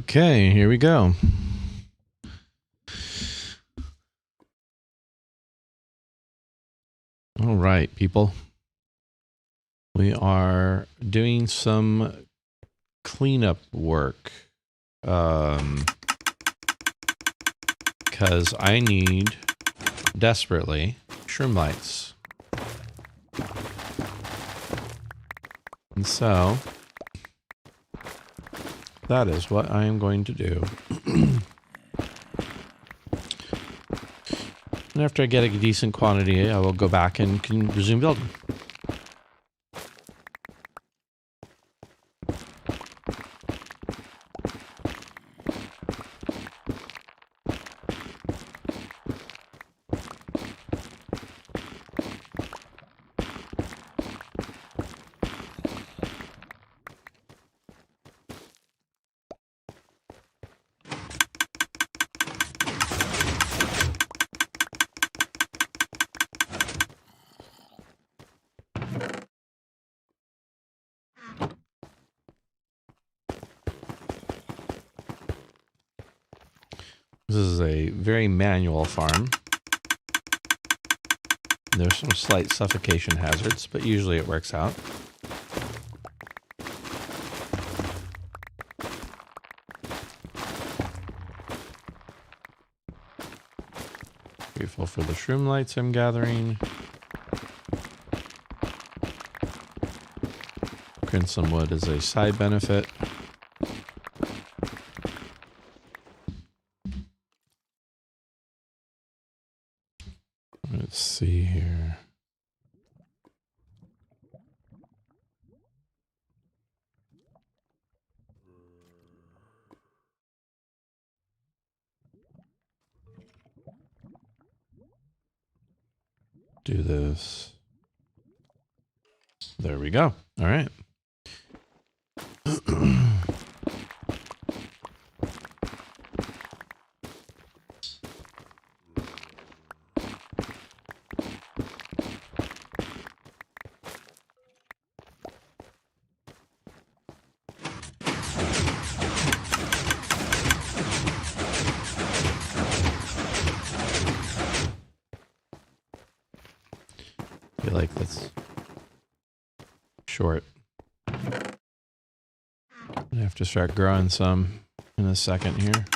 Okay, here we go. All right, people. We are doing some cleanup work because I need desperately shroom lights. And so that is what I am going to do. And after I get a decent quantity, I will go back and can resume building. This is a very manual farm. There's some slight suffocation hazards, but usually it works out. Grateful for the shroom lights I'm gathering. print some wood as a side benefit. Let's see here. Do this. There we go. All right. I feel like that's short. I have to start growing some in a second here.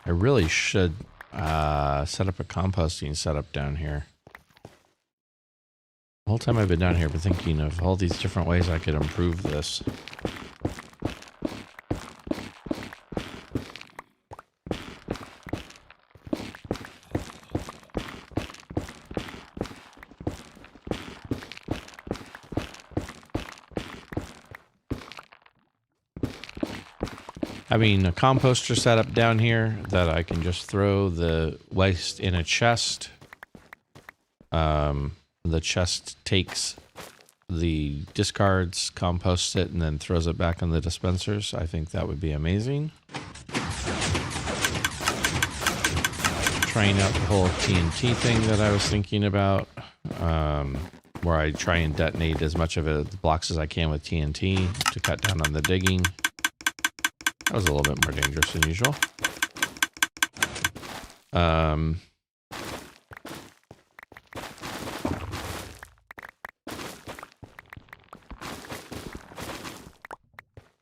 I really should set up a composting setup down here. The whole time I've been down here, I've been thinking of all these different ways I could improve this. Having a composter set up down here that I can just throw the waste in a chest. The chest takes the discards, composts it, and then throws it back in the dispensers. I think that would be amazing. Trying out the whole TNT thing that I was thinking about, where I try and detonate as much of the blocks as I can with TNT to cut down on the digging. That was a little bit more dangerous than usual.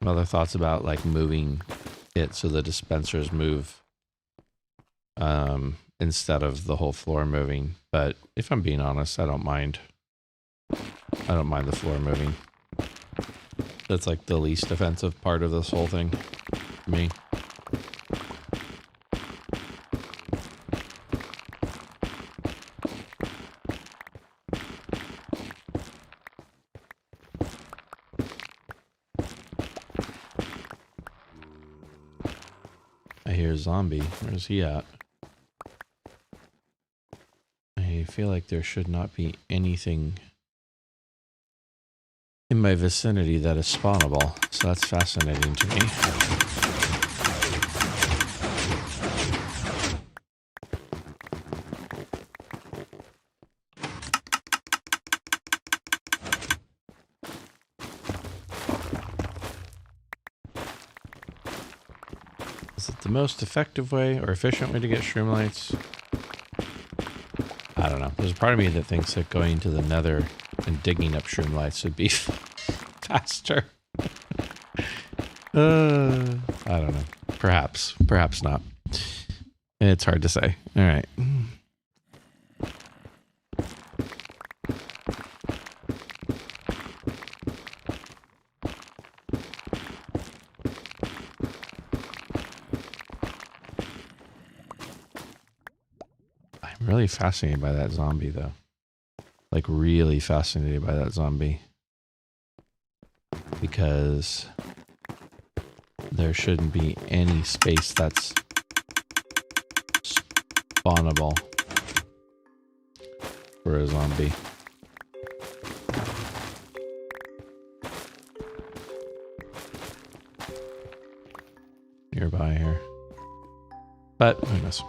Other thoughts about like moving it so the dispensers move instead of the whole floor moving. But if I'm being honest, I don't mind. I don't mind the floor moving. That's like the least offensive part of this whole thing for me. I hear a zombie. Where's he at? I feel like there should not be anything in my vicinity that is spawnable, so that's fascinating to me. Is it the most effective way or efficient way to get shroomlights? I don't know. There's a part of me that thinks that going to the Nether and digging up shroomlights would be faster. I don't know. Perhaps. Perhaps not. It's hard to say. All right. I'm really fascinated by that zombie, though. Like, really fascinated by that zombie. Because there shouldn't be any space that's spawnable for a zombie. Nearby here. But who knows?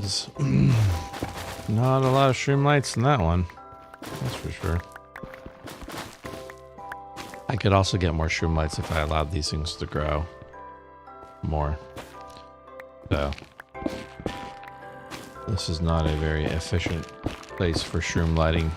is not a lot of shroom lights in that one. That's for sure. I could also get more shroom lights if I allowed these things to grow more. So this is not a very efficient place for shroom lighting.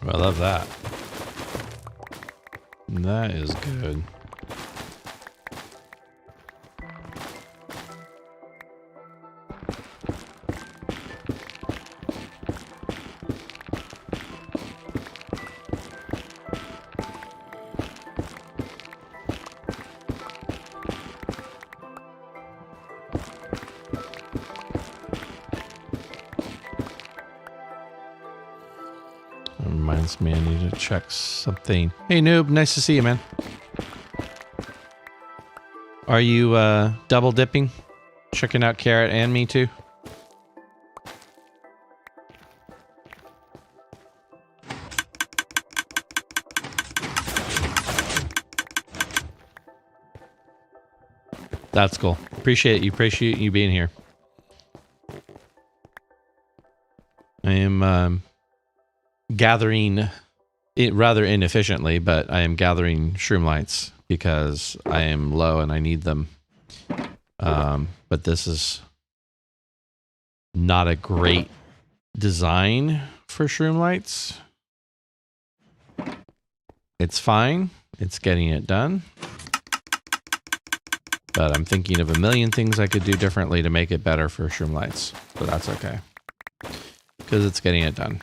I love that. That is good. Reminds me I need to check something. Hey noob, nice to see you, man. Are you double dipping? Checking out Carrot and me too? That's cool. Appreciate you being here. I am gathering it rather inefficiently, but I am gathering shroom lights because I am low and I need them. But this is not a great design for shroom lights. It's fine. It's getting it done. But I'm thinking of a million things I could do differently to make it better for shroom lights. But that's okay, because it's getting it done.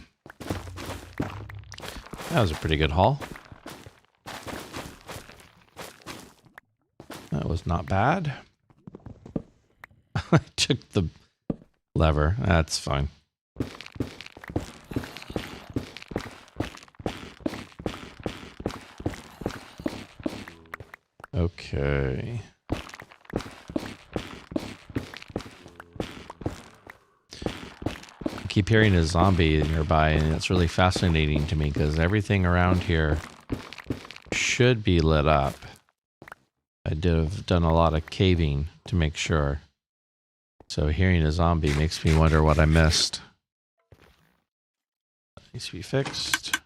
That was a pretty good haul. That was not bad. I took the lever. That's fine. Okay. I keep hearing a zombie nearby, and it's really fascinating to me because everything around here should be lit up. I did have done a lot of caving to make sure. So hearing a zombie makes me wonder what I missed. That needs to be fixed.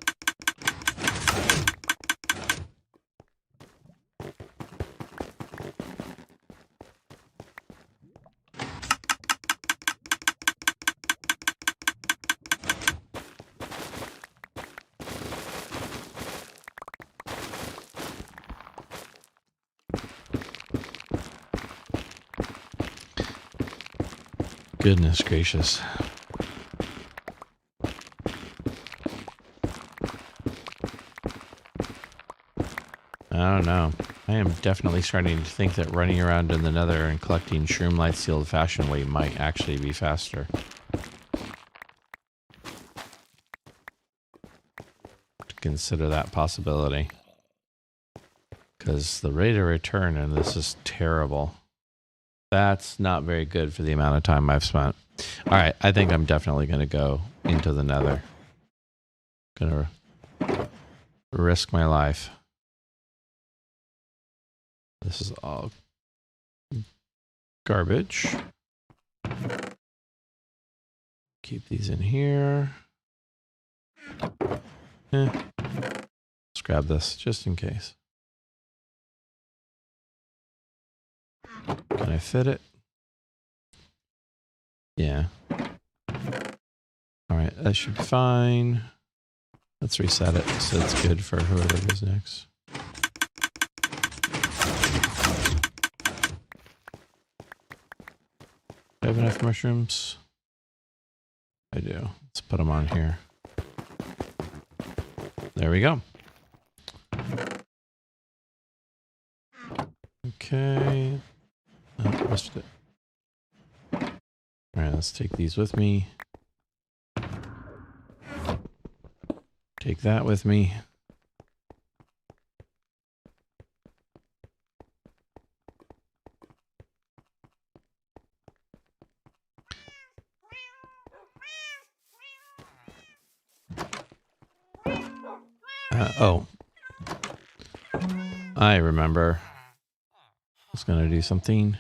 Goodness gracious. I don't know. I am definitely starting to think that running around in the Nether and collecting shroom lights the old-fashioned way might actually be faster. To consider that possibility. Because the rate of return in this is terrible. That's not very good for the amount of time I've spent. All right, I think I'm definitely going to go into the Nether. Going to risk my life. This is all garbage. Keep these in here. Let's grab this just in case. Can I fit it? Yeah. All right, that should be fine. Let's reset it so it's good for whoever goes next. Do I have enough mushrooms? I do. Let's put them on here. There we go. Okay. Oh, missed it. All right, let's take these with me. Take that with me. Oh. I remember. I was going to do something.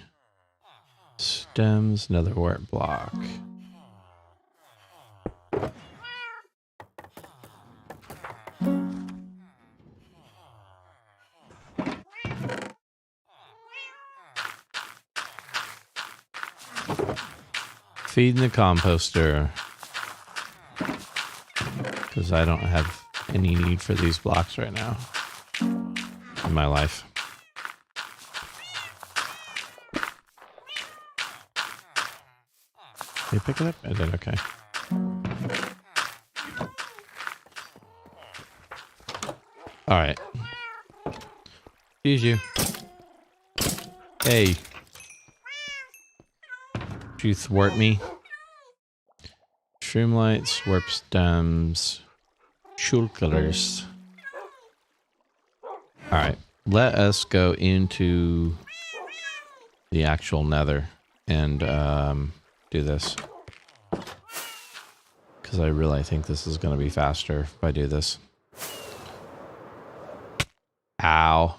Stems, another wart block. Feeding the composter. Because I don't have any need for these blocks right now in my life. Did you pick it up? I did, okay. Alright. Excuse you. Hey. Did you thwart me? Streamlights, warp stems, shulkers. Alright. Let us go into the actual nether and do this. Because I really think this is going to be faster if I do this. Ow.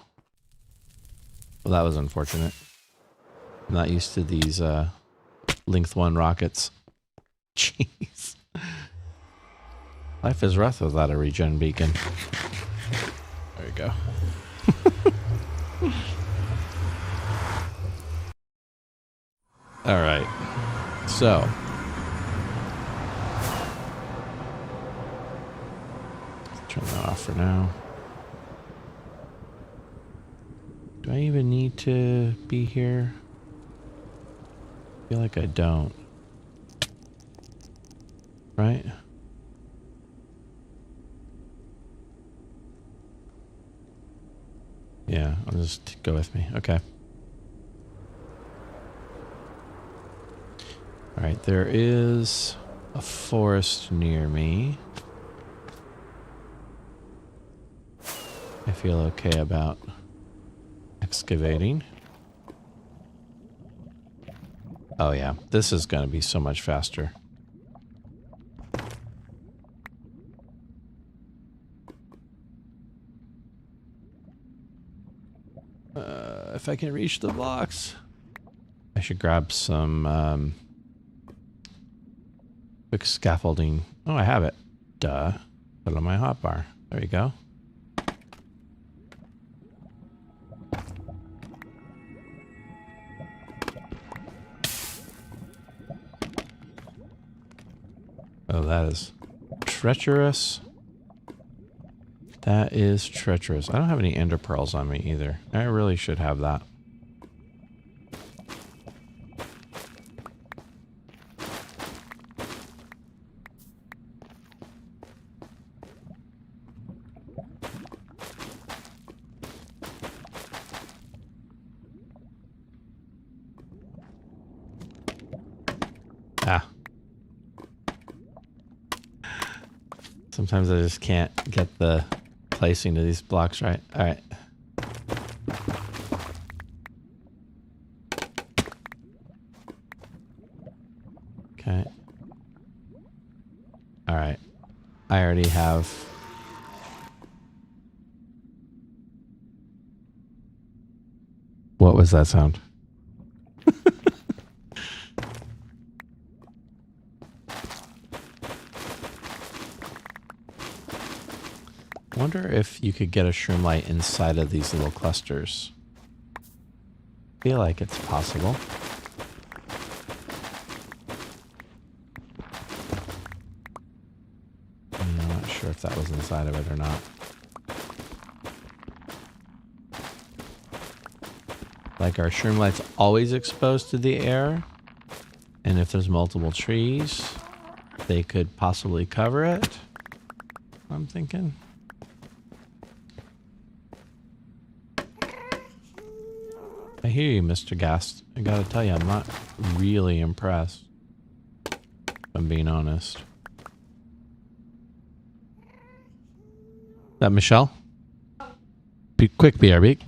Well, that was unfortunate. I'm not used to these length 1 rockets. Jeez. Life is rough without a regen beacon. There we go. Alright. So. Turn that off for now. Do I even need to be here? I feel like I don't. Right? Yeah, I'll just go with me. Okay. Alright, there is a forest near me. I feel okay about excavating. Oh yeah, this is going to be so much faster. If I can reach the blocks. I should grab some quick scaffolding. Oh, I have it. Duh. Put it on my hotbar. There you go. Oh, that is treacherous. That is treacherous. I don't have any ender pearls on me either. I really should have that. Ah. Sometimes I just can't get the placing of these blocks right. All right. Okay. All right. I already have. What was that sound? I wonder if you could get a shroom light inside of these little clusters. I feel like it's possible. I'm not sure if that was inside of it or not. Like, are shroom lights always exposed to the air? And if there's multiple trees, they could possibly cover it? I'm thinking. I hear you, Mr. Gast. I gotta tell you, I'm not really impressed. If I'm being honest. That Michelle? Be quick, BRB.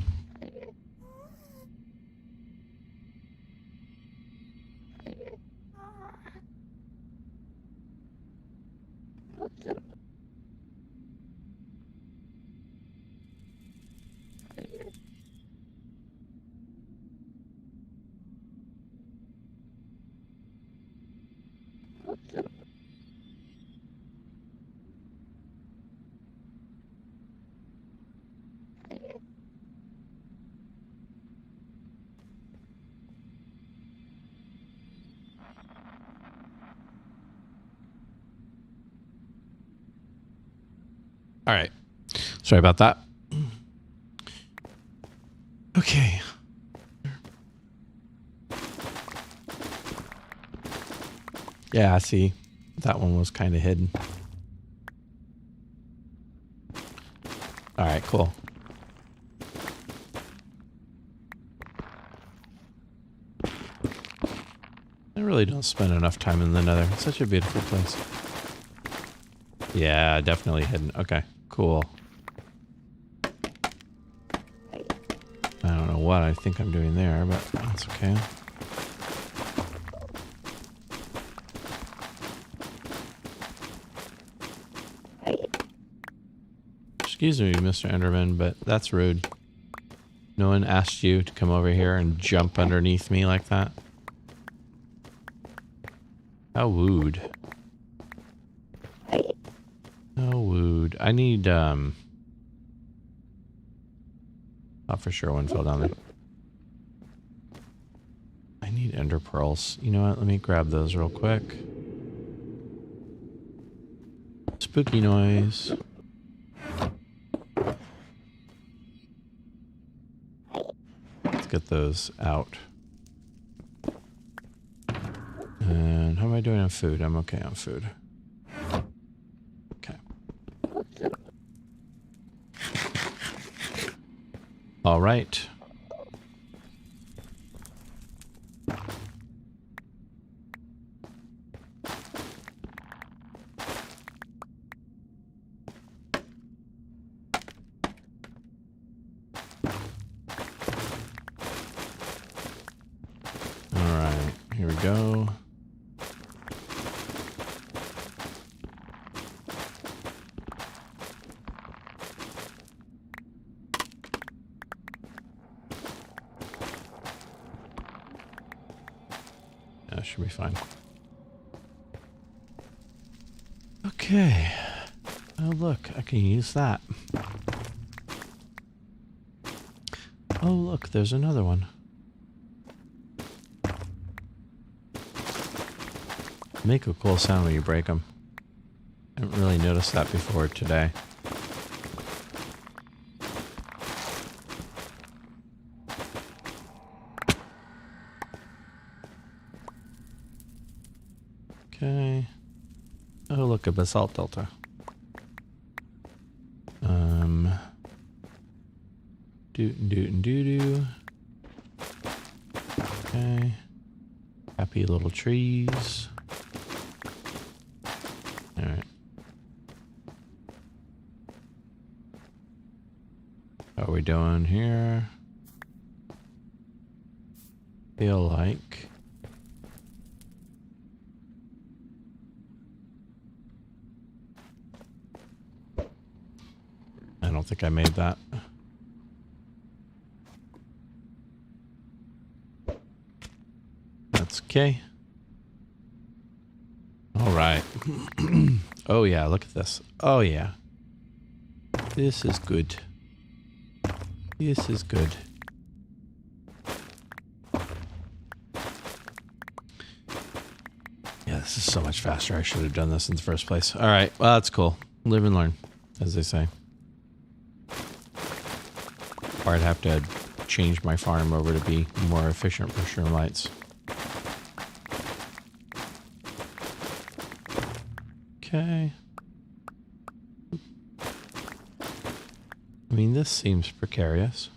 All right. Sorry about that. Okay. Yeah, I see. That one was kind of hidden. All right, cool. I really don't spend enough time in the Nether. It's such a beautiful place. Yeah, definitely hidden. Okay, cool. I don't know what I think I'm doing there, but that's okay. Excuse me, Mr. Enderman, but that's rude. No one asked you to come over here and jump underneath me like that. How wooed. How wooed. I need, oh, for sure one fell down there. I need ender pearls. You know what? Let me grab those real quick. Spooky noise. Let's get those out. And how am I doing on food? I'm okay on food. Okay. All right. All right. Here we go. That should be fine. Okay. Oh, look, I can use that. Oh, look, there's another one. Make a cool sound when you break them. I haven't really noticed that before today. Okay. Oh, look, a basalt delta. Doo-doo-doo-doo. Okay. Happy little trees. Alright. How are we doing here? Feel like... I don't think I made that. That's okay. All right. Oh yeah, look at this. Oh yeah. This is good. This is good. Yeah, this is so much faster. I should have done this in the first place. All right. Well, that's cool. Live and learn, as they say. Or I'd have to change my farm over to be more efficient for shroom lights. Okay. I mean, this seems precarious.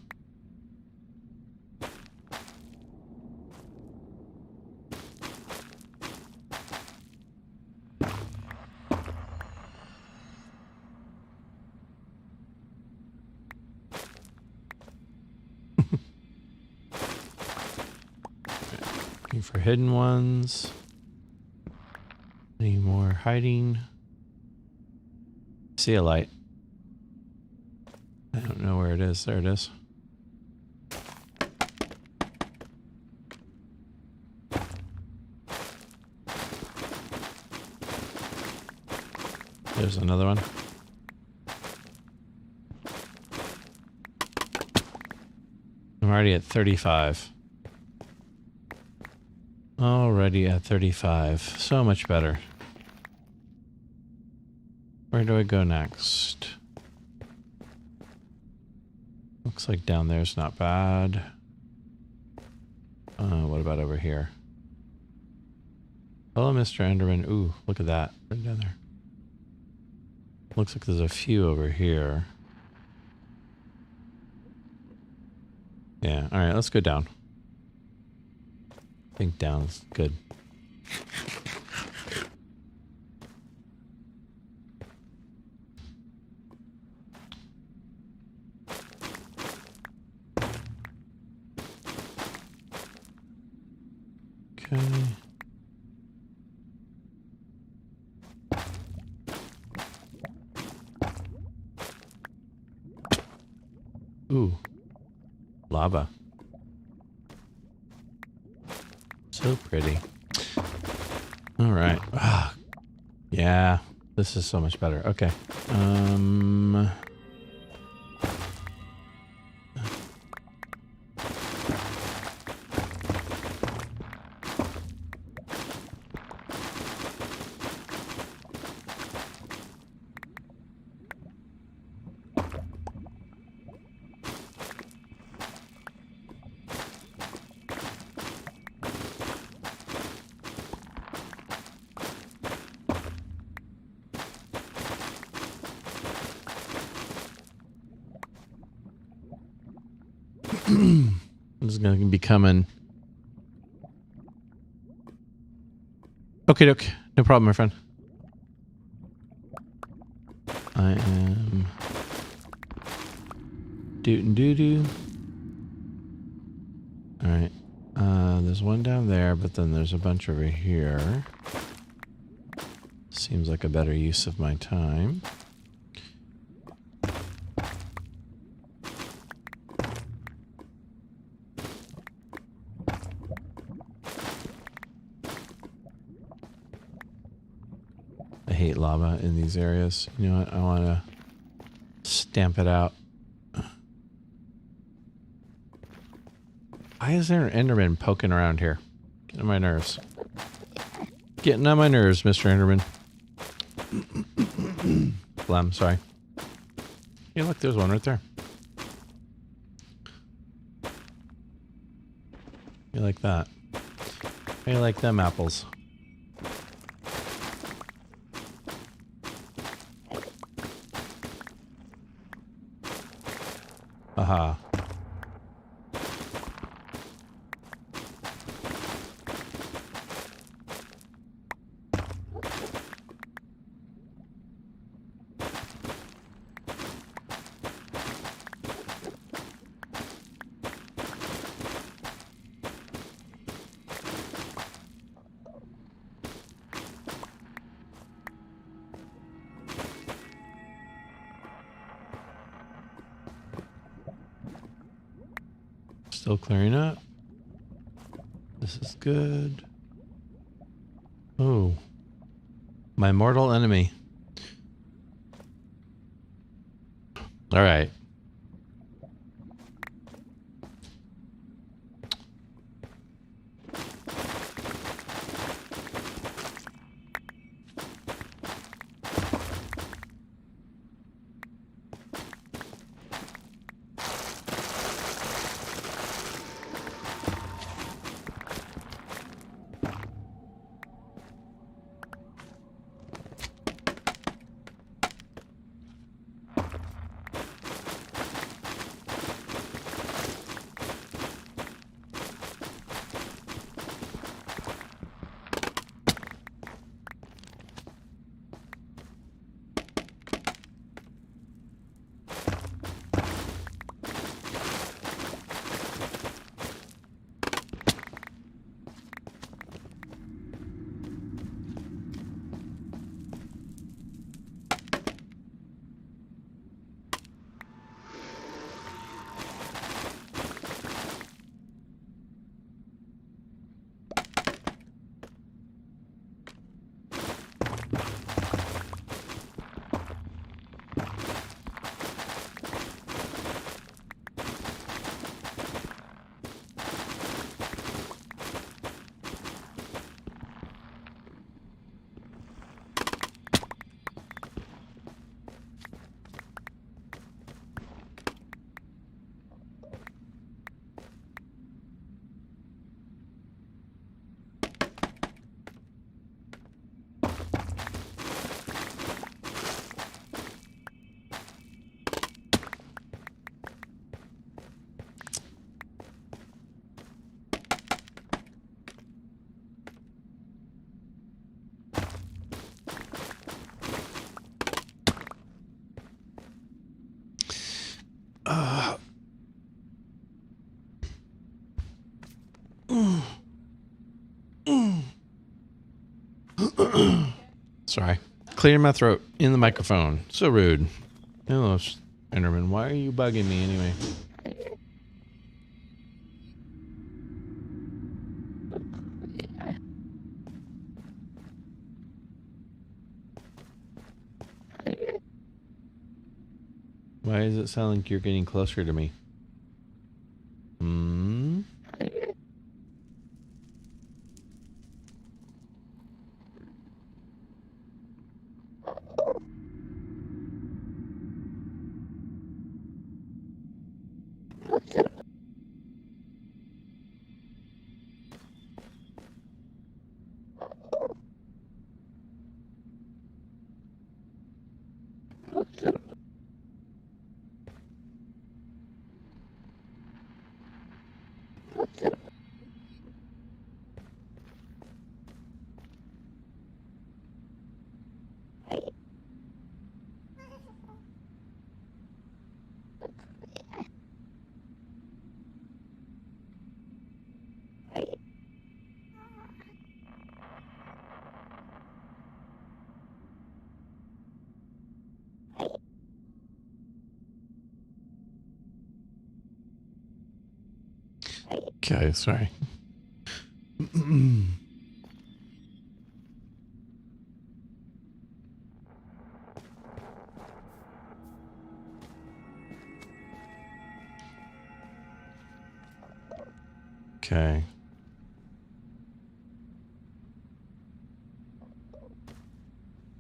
for hidden ones. Any more hiding? See a light. I don't know where it is. There it is. There's another one. I'm already at 35. Already at 35. So much better. Where do I go next? Looks like down there's not bad. What about over here? Hello, Mr. Enderman. Ooh, look at that. Right down there. Looks like there's a few over here. Yeah, alright, let's go down. I think down's good. Okay. Ooh. Lava. So pretty. All right. Ah, yeah, this is so much better. Okay. This is going to be coming. Okay, doke. No problem, my friend. I am dootin' doo-doo. Alright. There's one down there, but then there's a bunch over here. Seems like a better use of my time. I hate lava in these areas. You know what? I want to stamp it out. Why is there an Enderman poking around here? Getting on my nerves. Getting on my nerves, Mr. Enderman. Phlegm, sorry. Yeah, look, there's one right there. You like that? How you like them apples? Aha. Still clearing up. This is good. Oh. My mortal enemy. All right. Sorry. Clearing my throat in the microphone. So rude. Hello, Enderman. Why are you bugging me anyway? Why does it sound like you're getting closer to me? Hmm? Okay, sorry. Okay.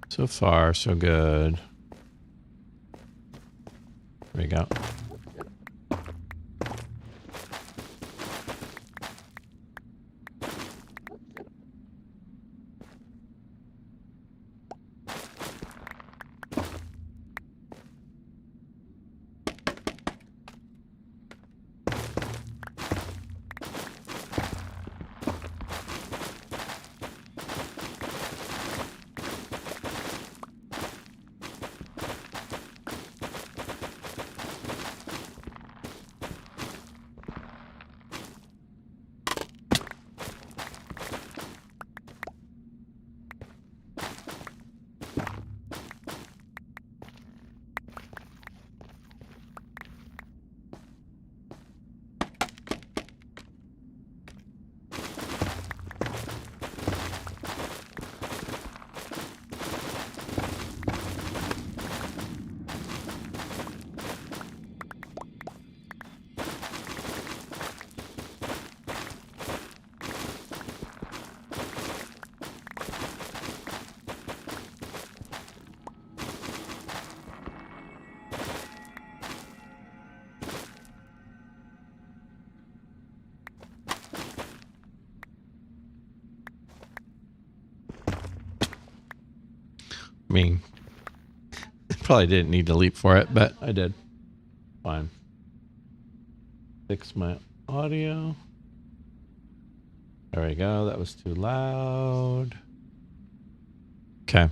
So far, so good. There we go. I mean, probably didn't need to leap for it, but I did. Fine. Fix my audio. There we go. That was too loud. Okay.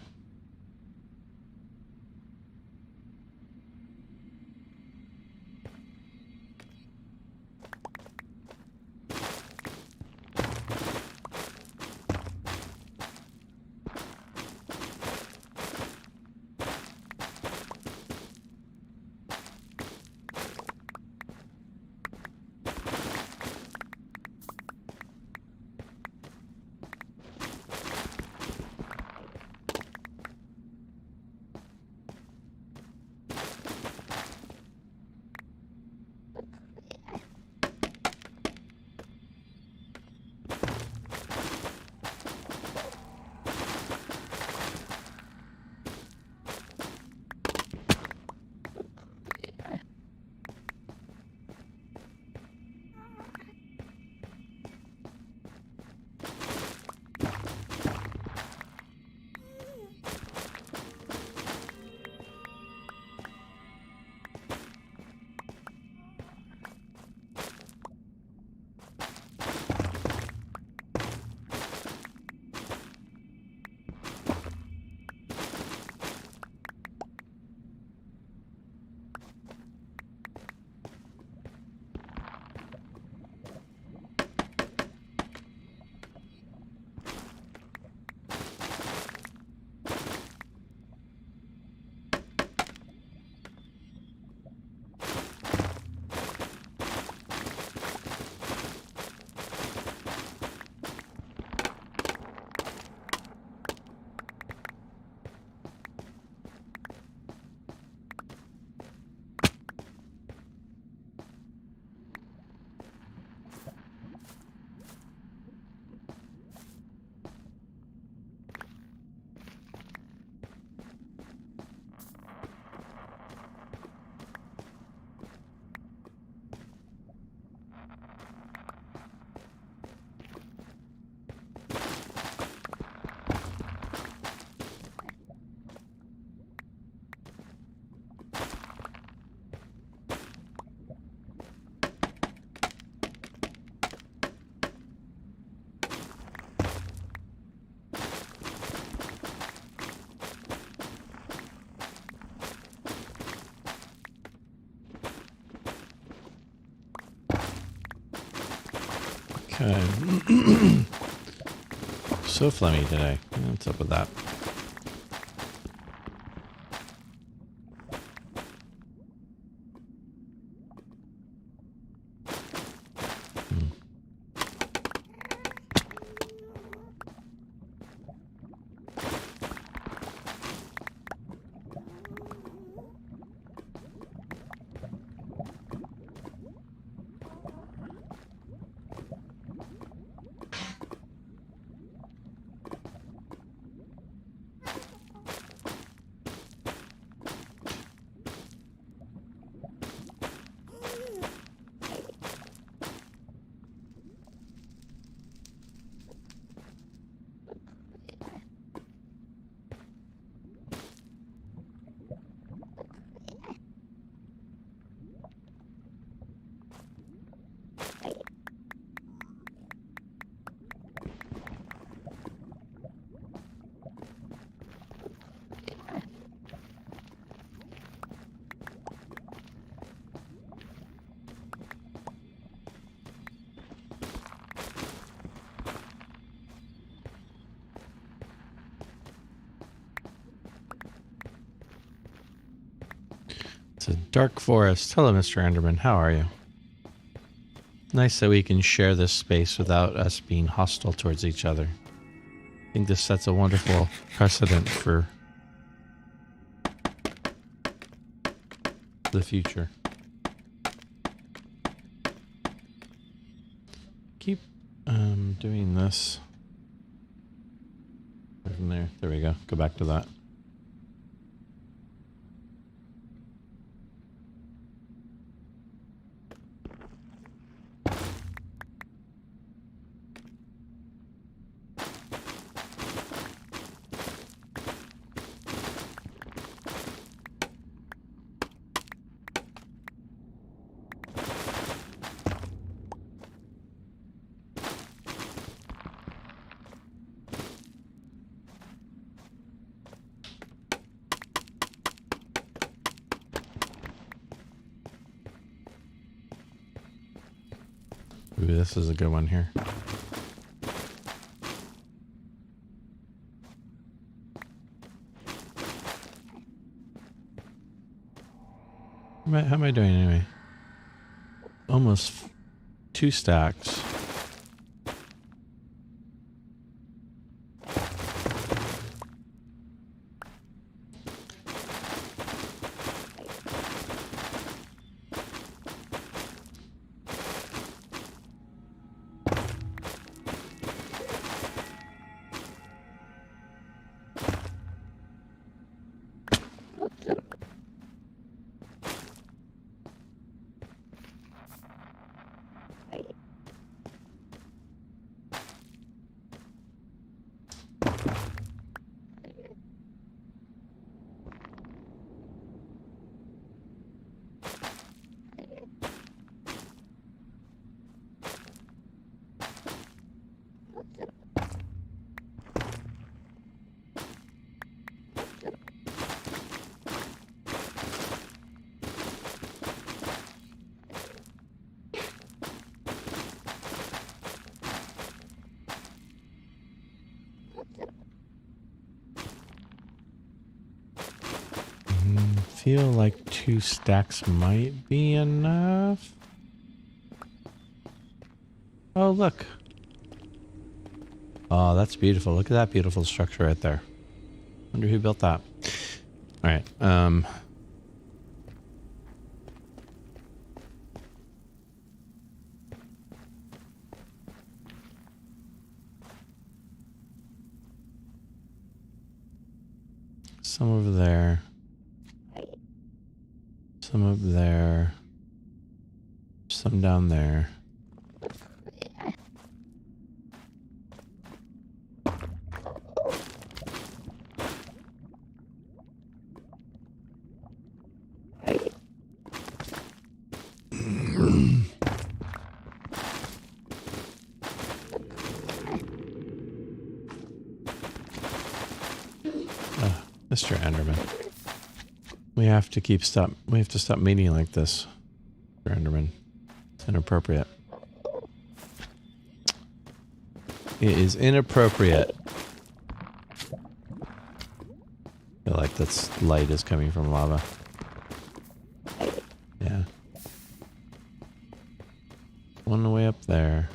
Okay. So phlegmy today. What's up with that? It's a dark forest. Hello, Mr. Enderman. How are you? Nice that we can share this space without us being hostile towards each other. I think this sets a wonderful precedent for the future. Keep doing this. From there. There we go. Go back to that. Ooh, this is a good one here. How am I doing anyway? Almost 2 stacks. Feel like 2 stacks might be enough. Oh, look. Oh, that's beautiful. Look at that beautiful structure right there. Wonder who built that. All right. Some over there. Some up there. Some down there. Mr. Enderman. We have to stop meeting like this, Mr. Enderman. It's inappropriate. It is inappropriate. I feel like that's light is coming from lava. Yeah. One way up there.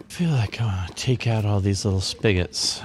I feel like I want to take out all these little spigots.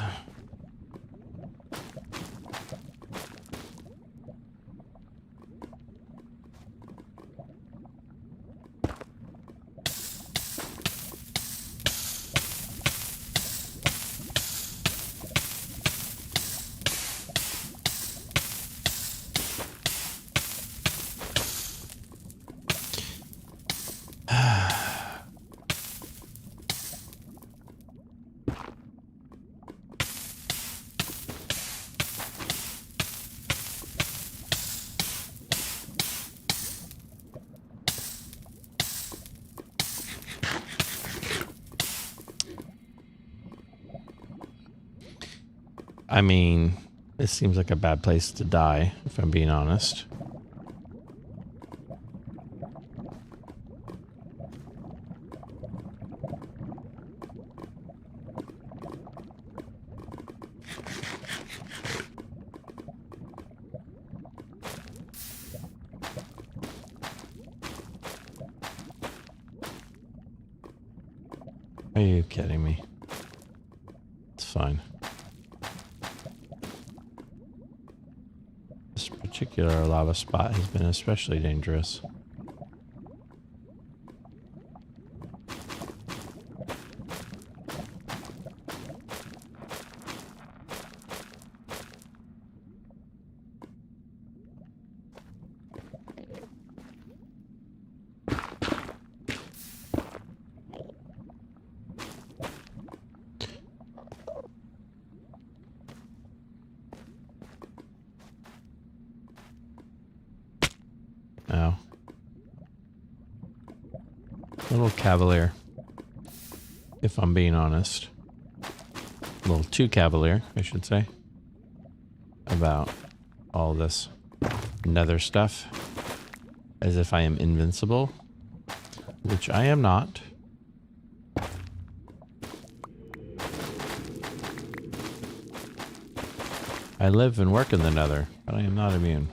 I mean, this seems like a bad place to die, if I'm being honest. Are you kidding me? It's fine. This particular lava spot has been especially dangerous. Ow. A little cavalier, if I'm being honest. A little too cavalier, I should say, about all this nether stuff. As if I am invincible, which I am not. I live and work in the nether, but I am not immune.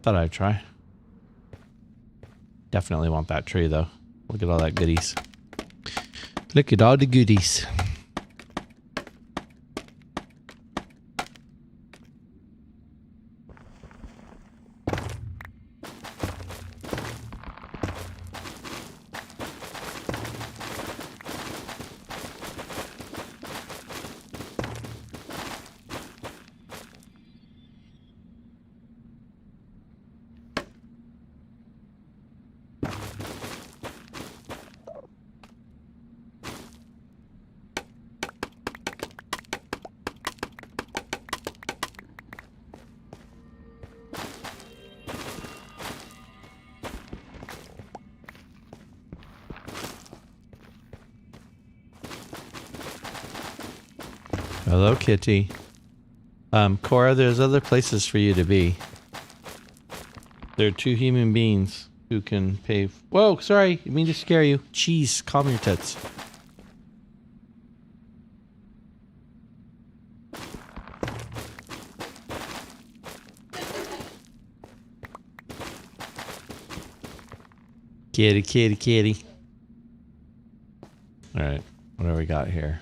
Thought I'd try. Definitely want that tree though. Look at all that goodies. Look at all the goodies. Hello, kitty. Cora, there's other places for you to be. There are 2 human beings who can pay. Whoa, sorry. I mean to scare you. Jeez, calm your tits. Kitty, kitty, kitty. All right, what do we got here?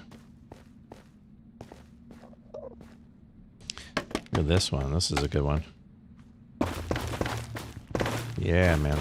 Look at this one. This is a good one. Yeah, man.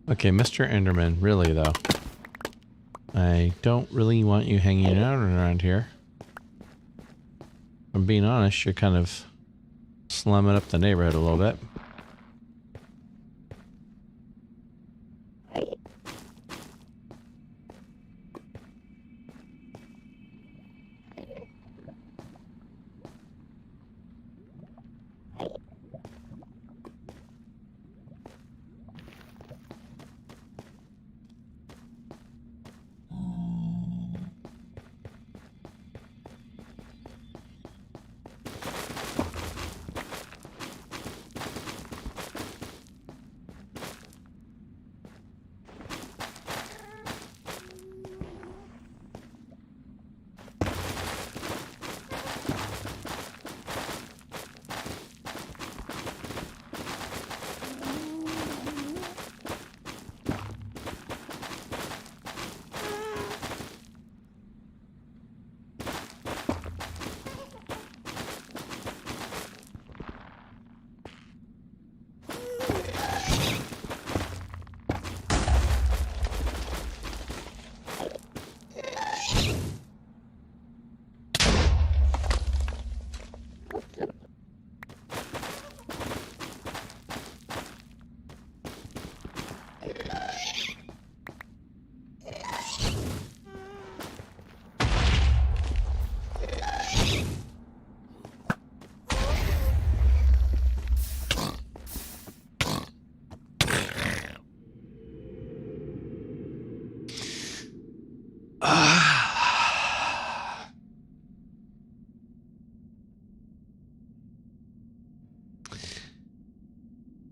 Okay, Mr. Enderman, really though. I don't really want you hanging out around here. If I'm being honest, you're kind of slumming up the neighborhood a little bit.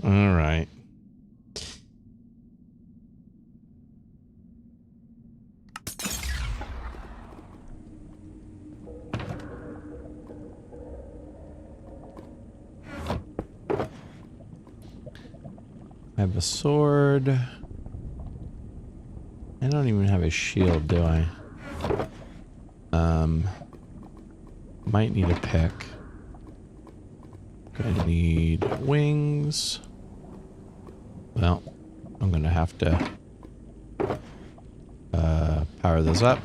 All right. I have a sword. I don't even have a shield, do I? Might need a pick. Gonna need wings. Well, I'm gonna have to power this up.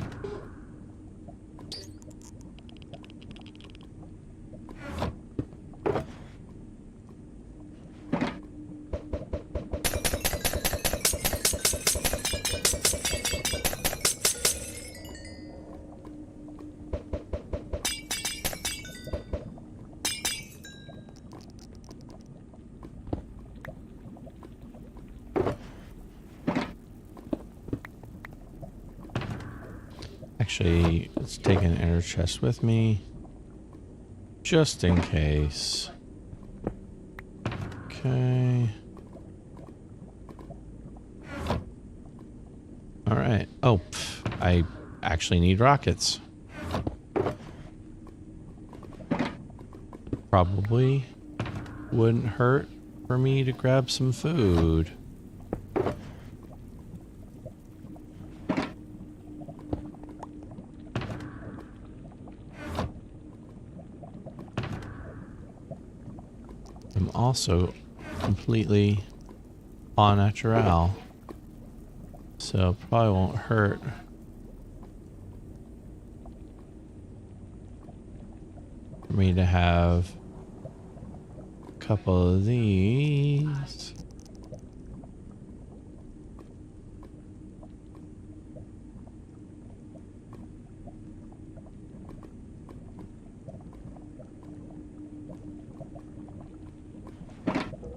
Actually, let's take an inner chest with me, just in case. Okay. All right. Oh, I actually need rockets. Probably wouldn't hurt for me to grab some food. I'm also completely au naturel, so probably won't hurt. For me to have a couple of these.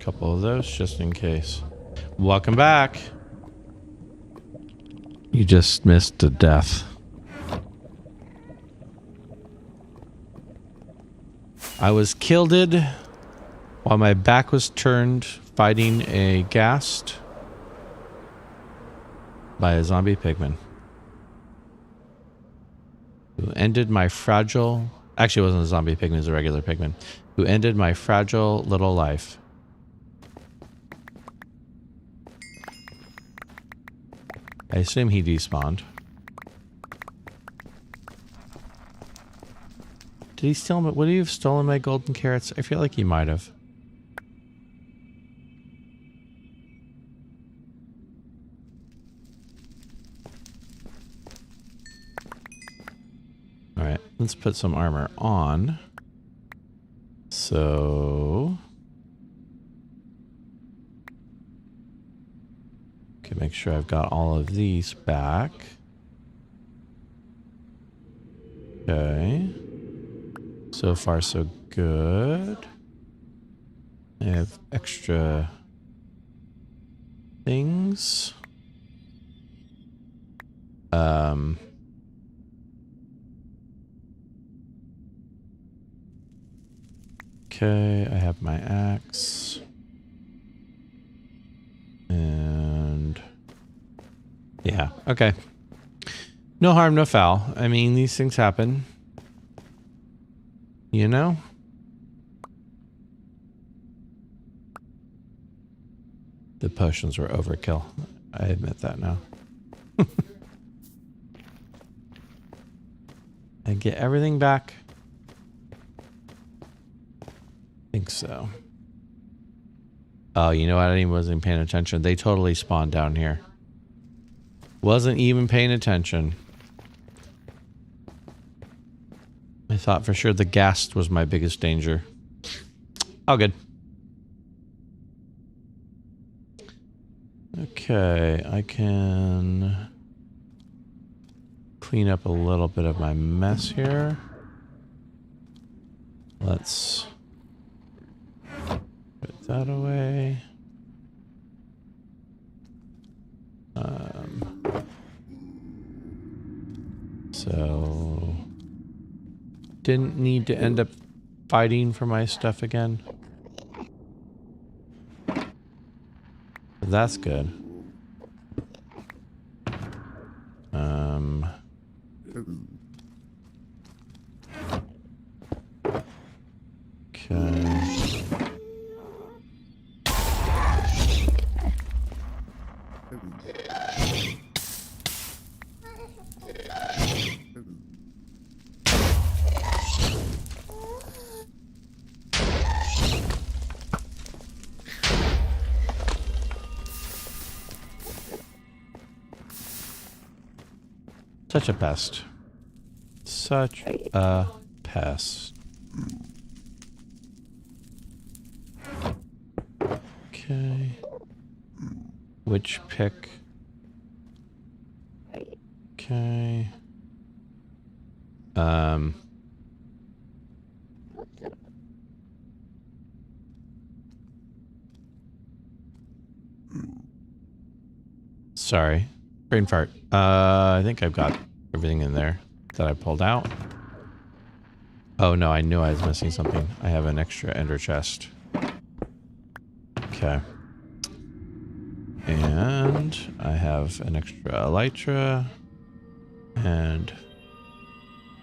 Couple of those just in case. Welcome back. You just missed a death. I was killed while my back was turned fighting a ghast by a zombie pigman who ended my fragile, actually it wasn't a zombie pigman, it was a regular pigman, who ended my fragile little life. I assume he despawned. Did he steal my, would he have stolen my golden carrots? I feel like he might have. Alright, let's put some armor on. So... okay, make sure I've got all of these back. Okay. So far, so good. I have extra things. Okay, I have my axe. And yeah, okay. No harm, no foul. I mean, these things happen. You know? The potions were overkill. I admit that now. I get everything back. I think so. Oh, you know what? I wasn't paying attention. They totally spawned down here. Wasn't even paying attention. I thought for sure the ghast was my biggest danger. Oh, good. Okay, I can clean up a little bit of my mess here. Let's put that away. So didn't need to end up fighting for my stuff again. That's good. Okay. Such a pest. Such a pest. Okay. Which pick? Okay. Sorry. Brain fart. I think I've got everything in there that I pulled out. Oh no, I knew I was missing something. I have an extra ender chest. Okay. And I have an extra elytra and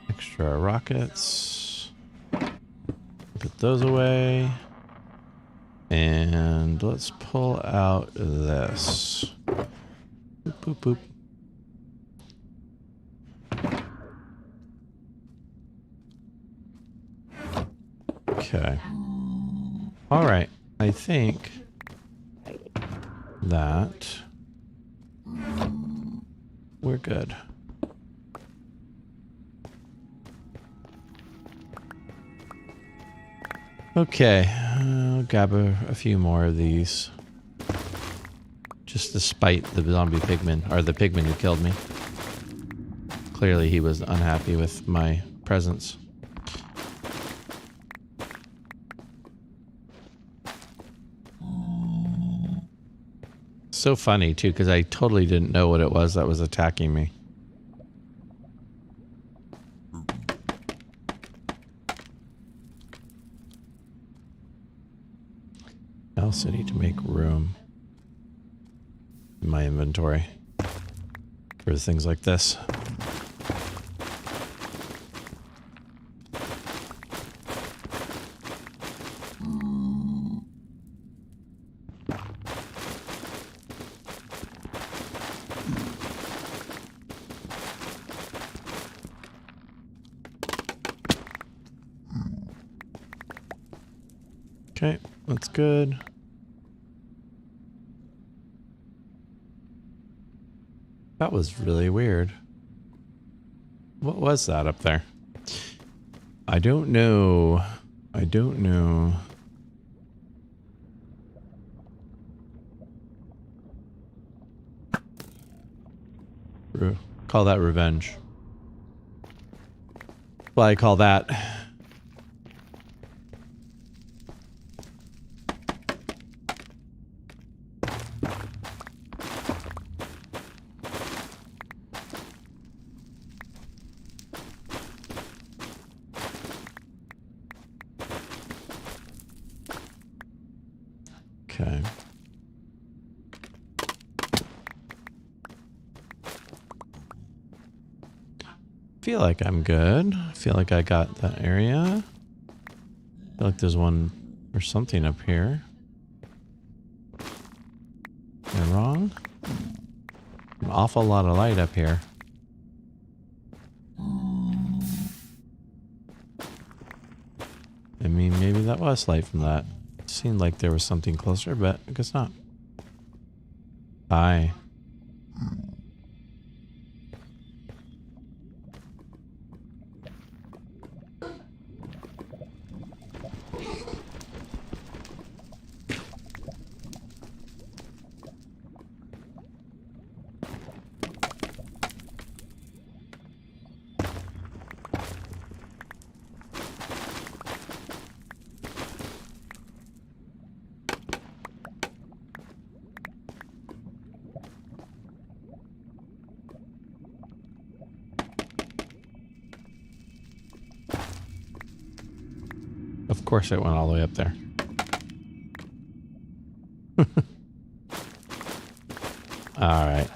extra rockets. Put those away. And let's pull out this. Boop, boop, boop. Okay. All right. I think that we're good. Okay. I'll grab a few more of these. Just to spite the zombie pigman, or the pigman who killed me. Clearly he was unhappy with my presence. So funny too, because I totally didn't know what it was that was attacking me. I also need to make room in my inventory for things like this. Okay, that's good. That was really weird. What was that up there? I don't know. I don't know. Call that revenge. Well, I call that. Okay. Feel like I'm good. I feel like I got that area. I feel like there's one or something up here. Am I wrong? An awful lot of light up here. I mean, maybe that was light from that. Seemed like there was something closer, but I guess not. Hi. Of course it went all the way up there. All right.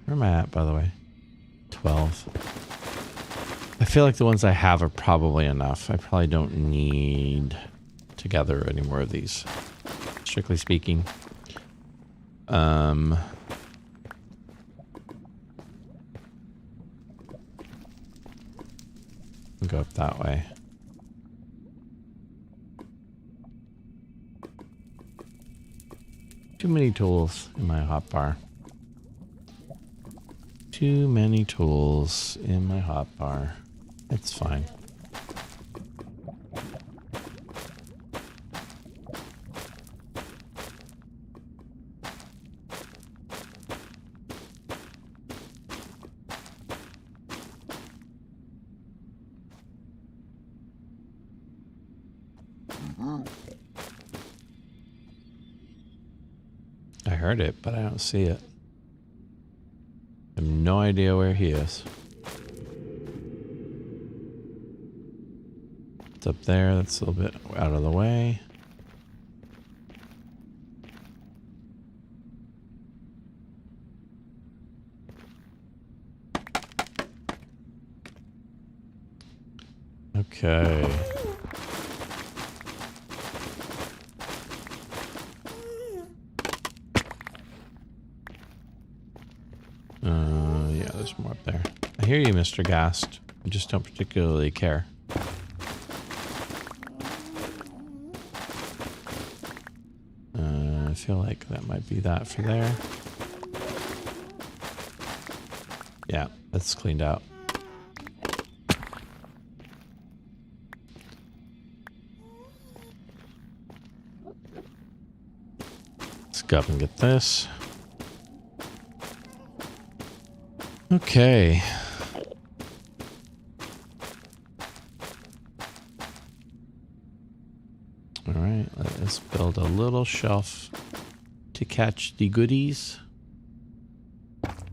Where am I at, by the way? 12. I feel like the ones I have are probably enough. I probably don't need to gather any more of these, strictly speaking. I'll go up that way. Too many tools in my hotbar. Too many tools in my hotbar. It's fine. I heard it, but I don't see it. I have no idea where he is. It's up there. That's a little bit out of the way. Okay. Yeah, there's more up there. I hear you, Mr. Gast. I just don't particularly care. I feel like that might be that for there. Yeah, that's cleaned out. Let's go up and get this. Okay. All right, let's build a little shelf to catch the goodies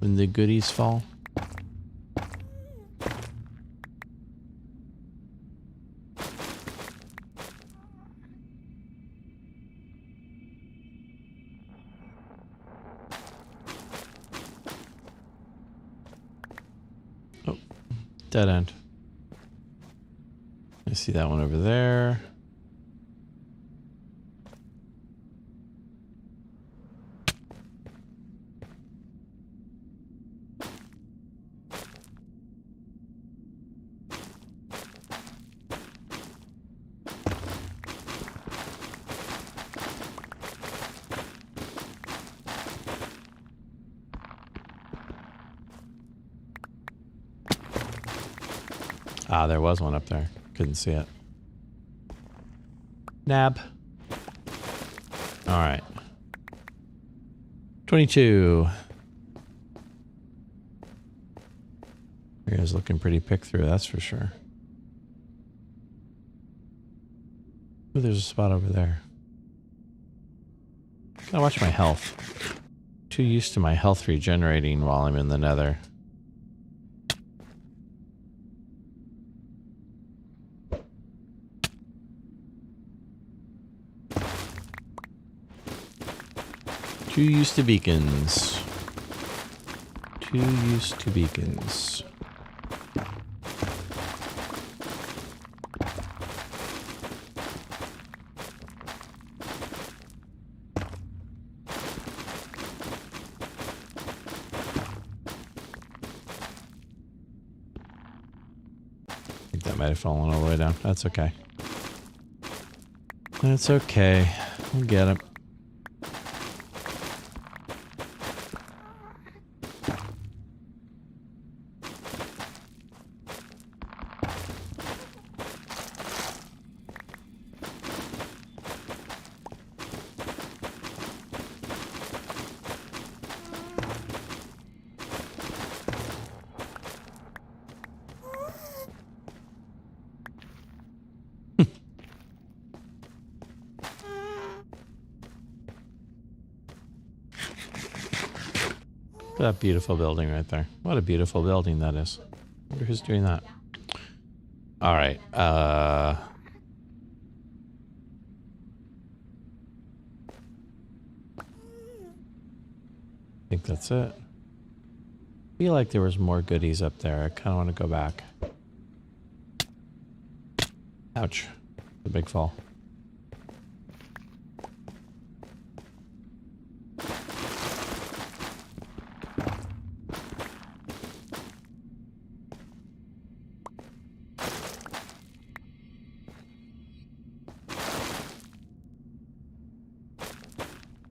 when the goodies fall. Oh, dead end. I see that one over there. Ah, there was one up there. Couldn't see it. Nab. All right. 22. Area's looking pretty picked through, that's for sure. Ooh, there's a spot over there. Gotta watch my health. Too used to my health regenerating while I'm in the Nether. Too used to beacons. Too used to beacons. I think that might have fallen all the way down. That's okay. That's okay. We'll get it. That beautiful building right there. What a beautiful building that is. I wonder who's doing that. All right. I think that's it. I feel like there was more goodies up there. I kind of want to go back. Ouch. The big fall.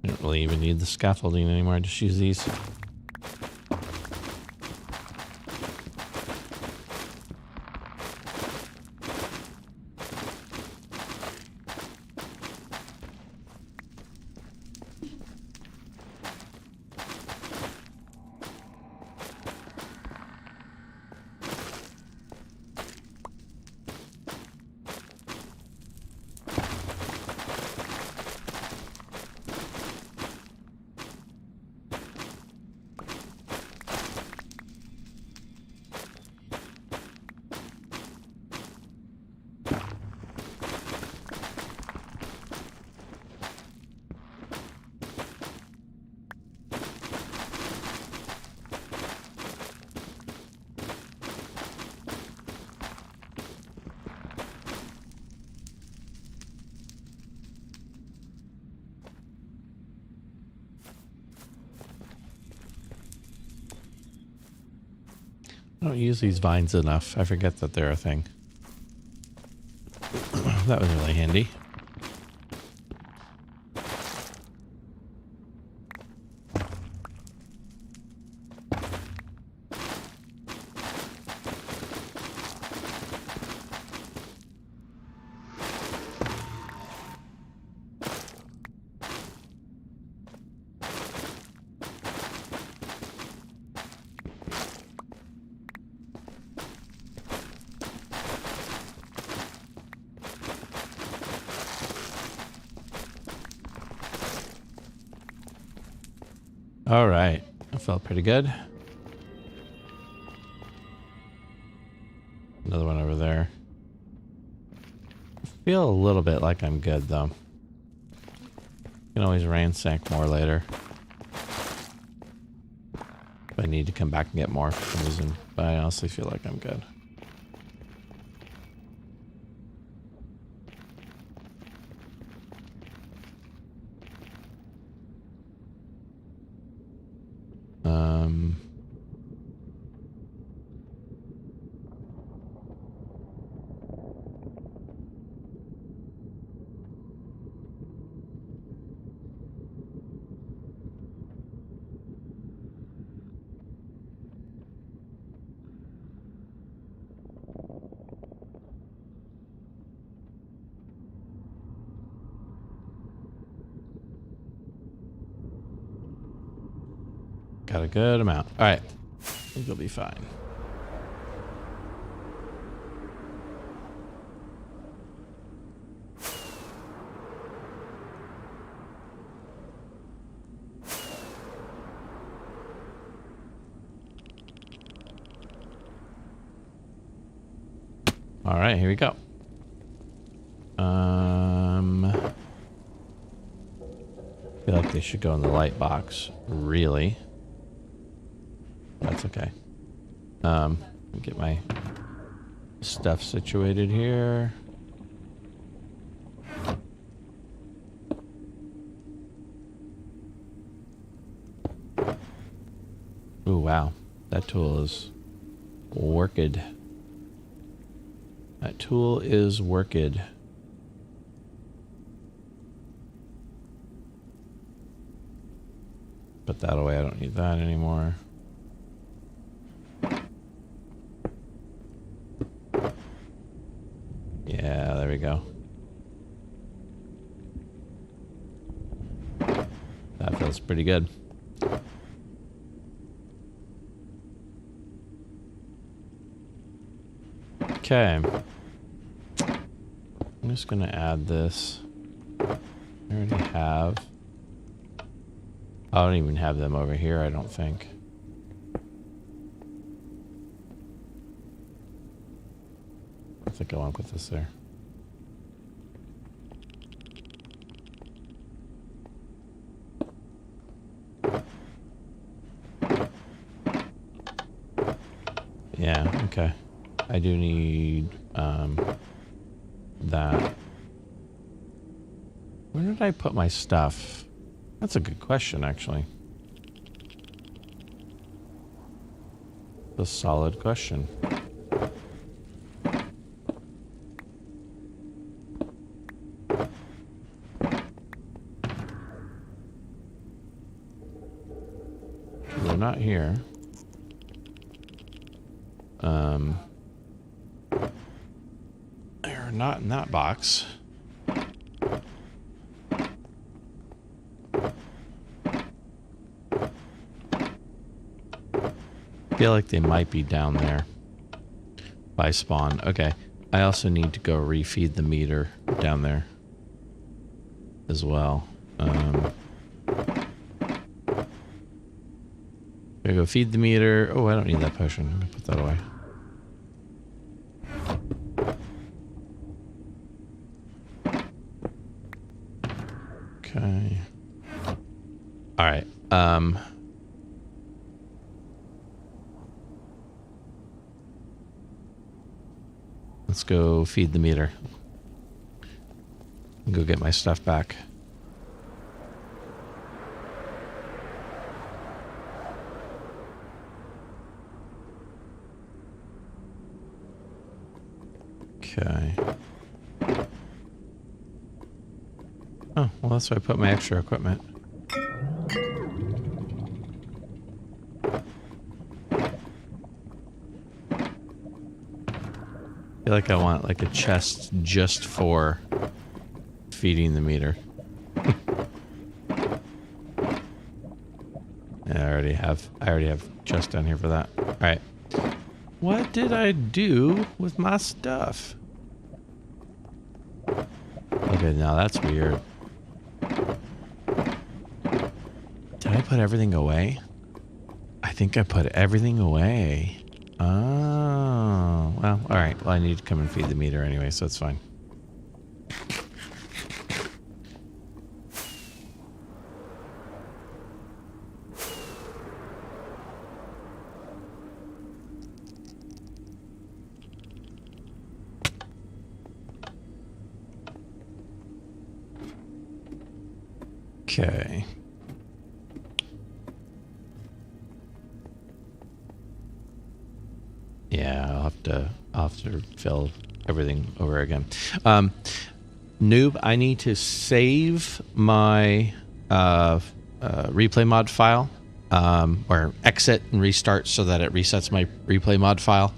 I don't really even need the scaffolding anymore. Just use these. I don't use these vines enough. I forget that they're a thing. That was really handy. All right, that felt pretty good. Another one over there. I feel a little bit like I'm good though. Can always ransack more later. If I need to come back and get more for some reason, but I honestly feel like I'm good. Got a good amount. All right, I think you'll be fine. All right, here we go. I feel like they should go in the light box, really. That's okay. Get my stuff situated here. Ooh, wow. That tool is worked. That tool is worked. Put that away. I don't need that anymore. Yeah, there we go. That feels pretty good. Okay. I'm just going to add this. I already have. I don't even have them over here, I don't think. I think I want to put this there. Yeah, okay. I do need that. Where did I put my stuff? That's a good question, actually. A solid question. They're not here. They're not in that box. I feel like they might be down there by spawn. Okay. I also need to go refeed the meter down there as well. I go feed the meter. Oh, I don't need that potion. I'm gonna put that away. Okay. All right. Let's go feed the meter. And go get my stuff back. Okay. Oh, well, that's where I put my extra equipment. I feel like I want like a chest just for feeding the meter. Yeah, I already have chest down here for that. All right. What did I do with my stuff? Okay, now that's weird. Did I put everything away? I think I put everything away. Oh, well, all right. Well, I need to come and feed the meter anyway, so it's fine. Okay. Yeah, I'll have to fill everything over again. Noob, I need to save my replay mod file, or exit and restart so that it resets my replay mod file.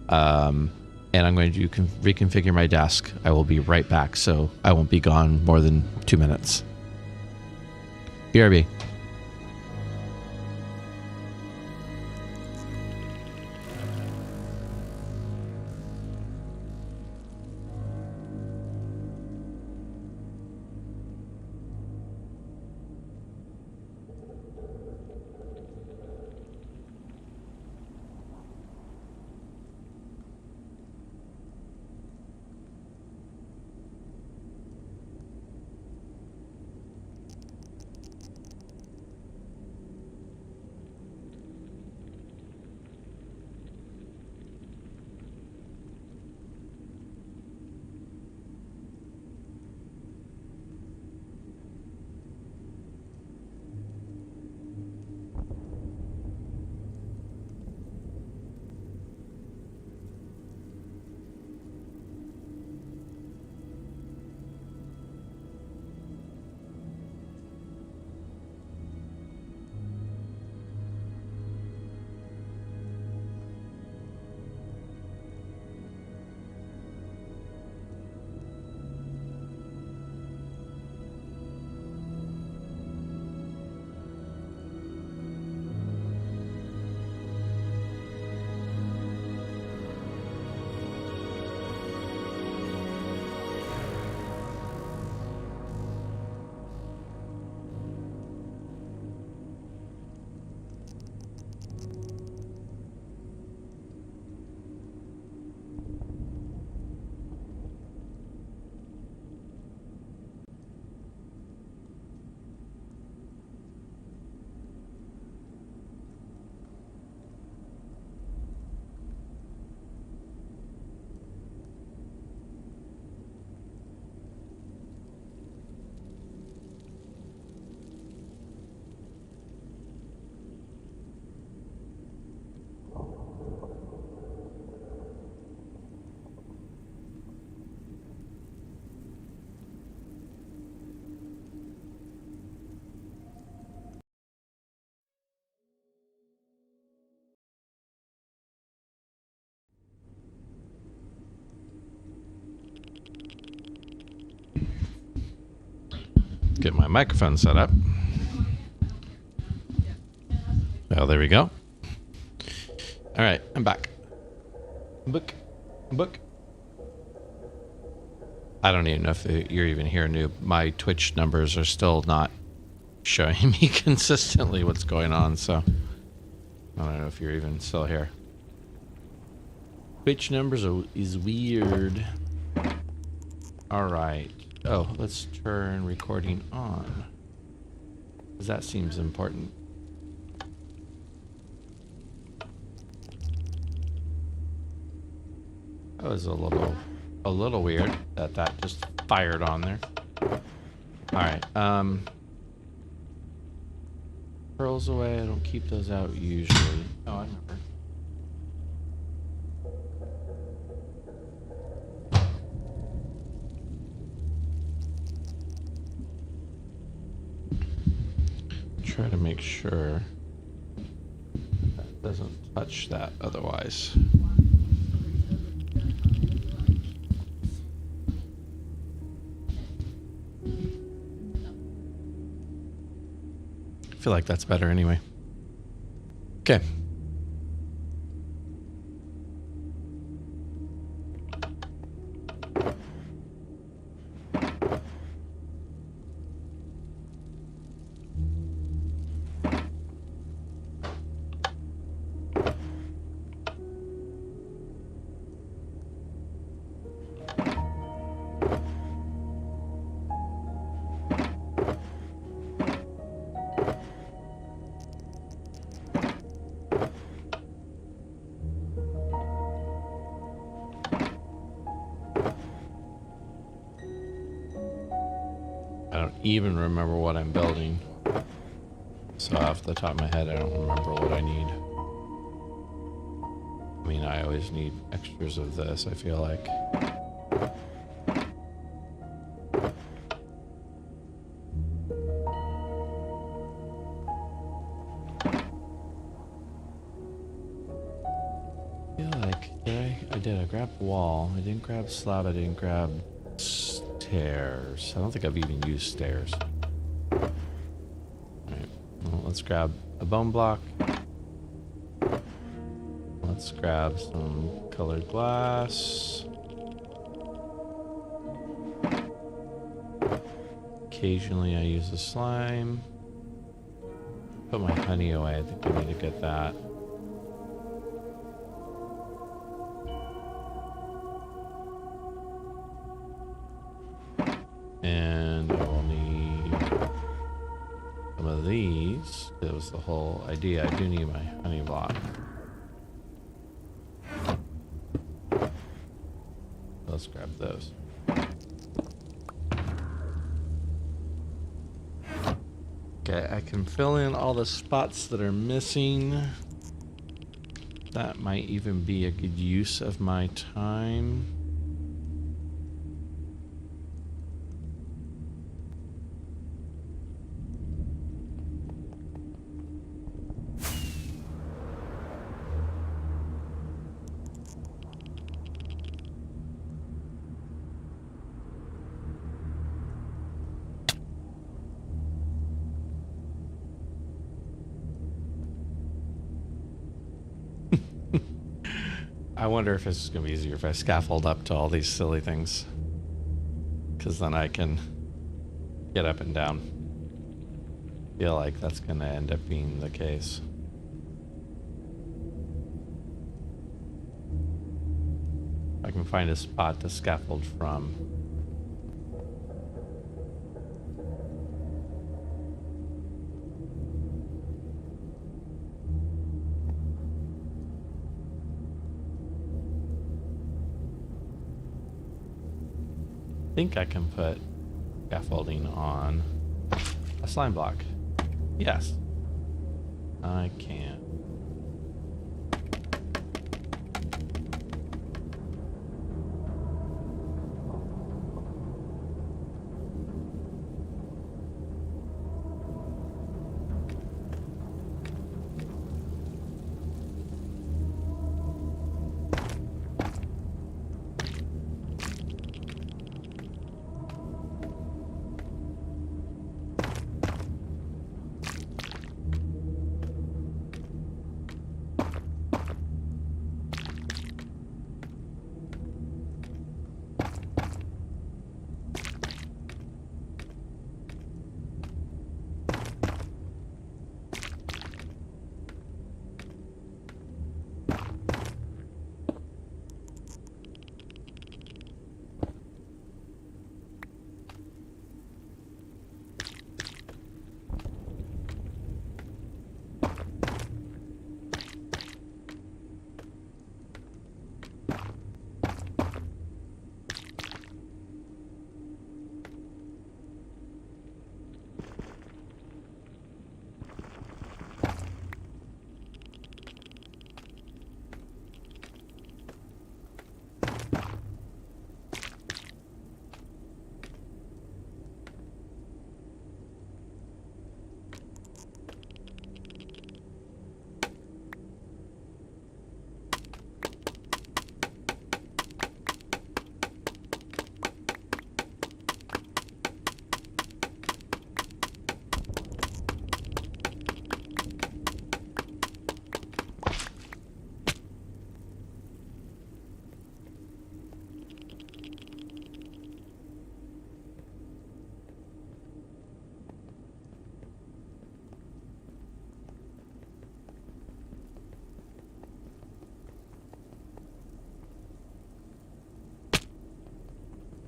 And I'm going to reconfigure my desk. I will be right back, so I won't be gone more than 2 minutes. BRB. Get my microphone set up. Well, there we go. All right, I'm back. Book. I don't even know if you're even here, Noob. My Twitch numbers are still not showing me consistently what's going on, so I don't know if you're even still here. Twitch numbers is weird. All right. Oh, let's turn recording on, because that seems important. That was a little weird that just fired on there. All right. Pearls away. I don't keep those out usually. Oh, I remember. try to make sure that doesn't touch that otherwise. I feel like that's better anyway. Okay. I don't even remember what I'm building. So off the top of my head, I don't remember what I need. I mean, I always need extras of this, I feel like. I grabbed wall. I didn't grab slab. I didn't grab stairs. I don't think I've even used stairs. Alright. Well, let's grab a bone block. Let's grab some colored glass. Occasionally I use the slime. Put my honey away. I think I need to get that. And I will need some of these. That was the whole idea. I do need my honey block. Let's grab those. Okay, I can fill in all the spots that are missing. That might even be a good use of my time. I wonder if it's going to be easier if I scaffold up to all these silly things. Because then I can get up and down. Feel like that's going to end up being the case. I can find a spot to scaffold from. I think I can put scaffolding on a slime block. Yes, I can.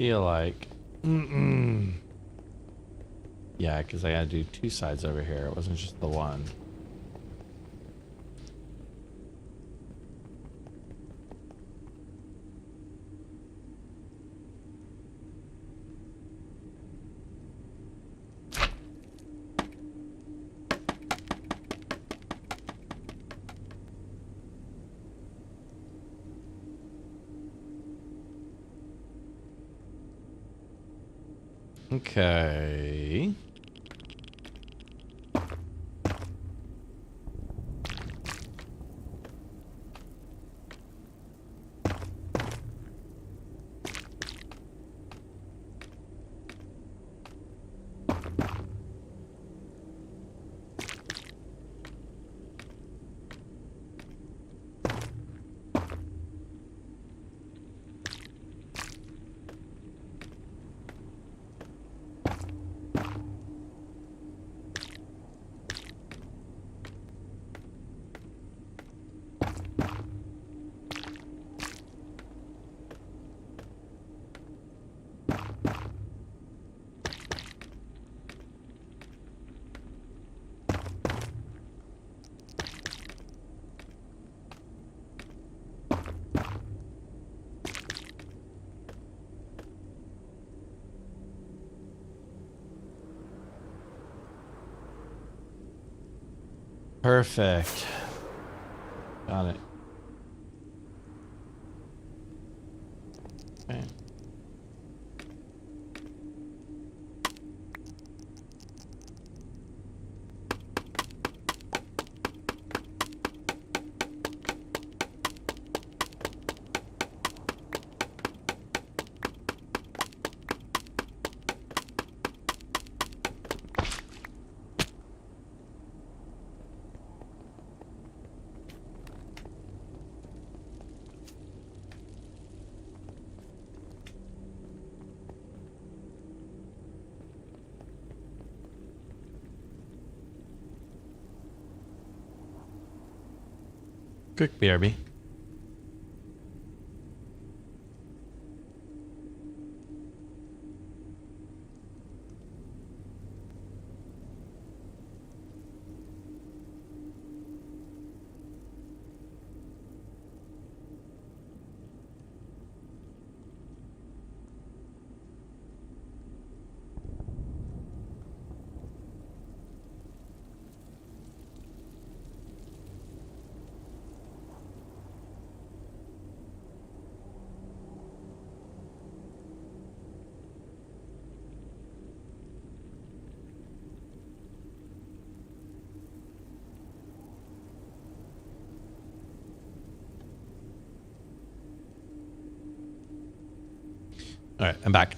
feel like... Yeah, because I gotta do 2 sides over here. It wasn't just the one. Okay. Perfect. Got it. Okay. Quick BRB. All right, I'm back.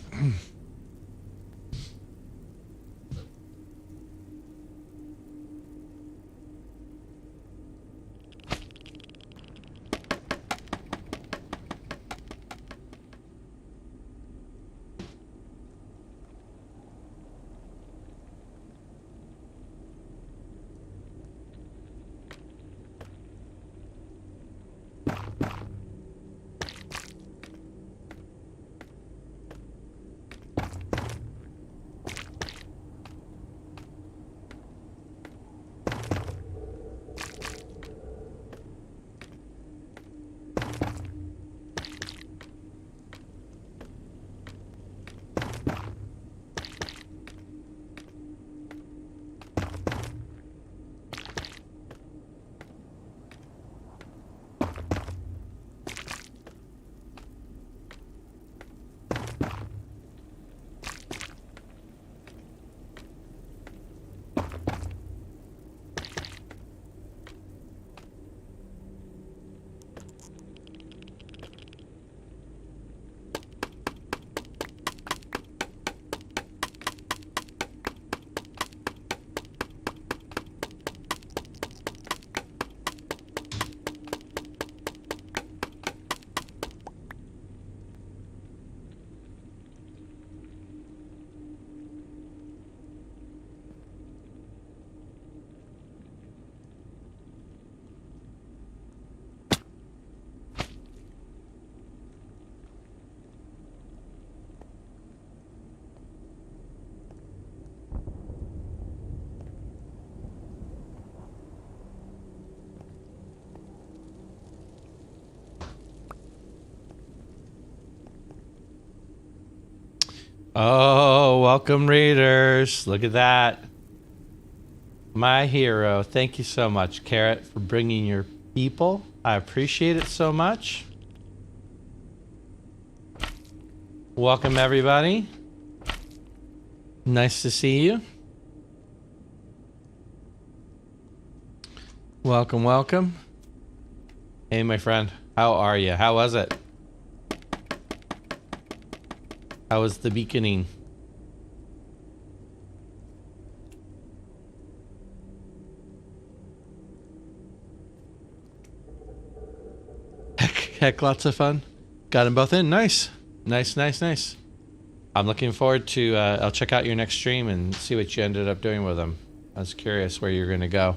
Oh, welcome readers. Look at that. My hero. Thank you so much, Carrot, for bringing your people. I appreciate it so much. Welcome, everybody. Nice to see you. Welcome, welcome. Hey, my friend. How are you? How was it? How was the beaconing? Heck, lots of fun. Got them both in. Nice. Nice, nice, nice. I'm looking forward to, I'll check out your next stream and see what you ended up doing with them. I was curious where you're going to go.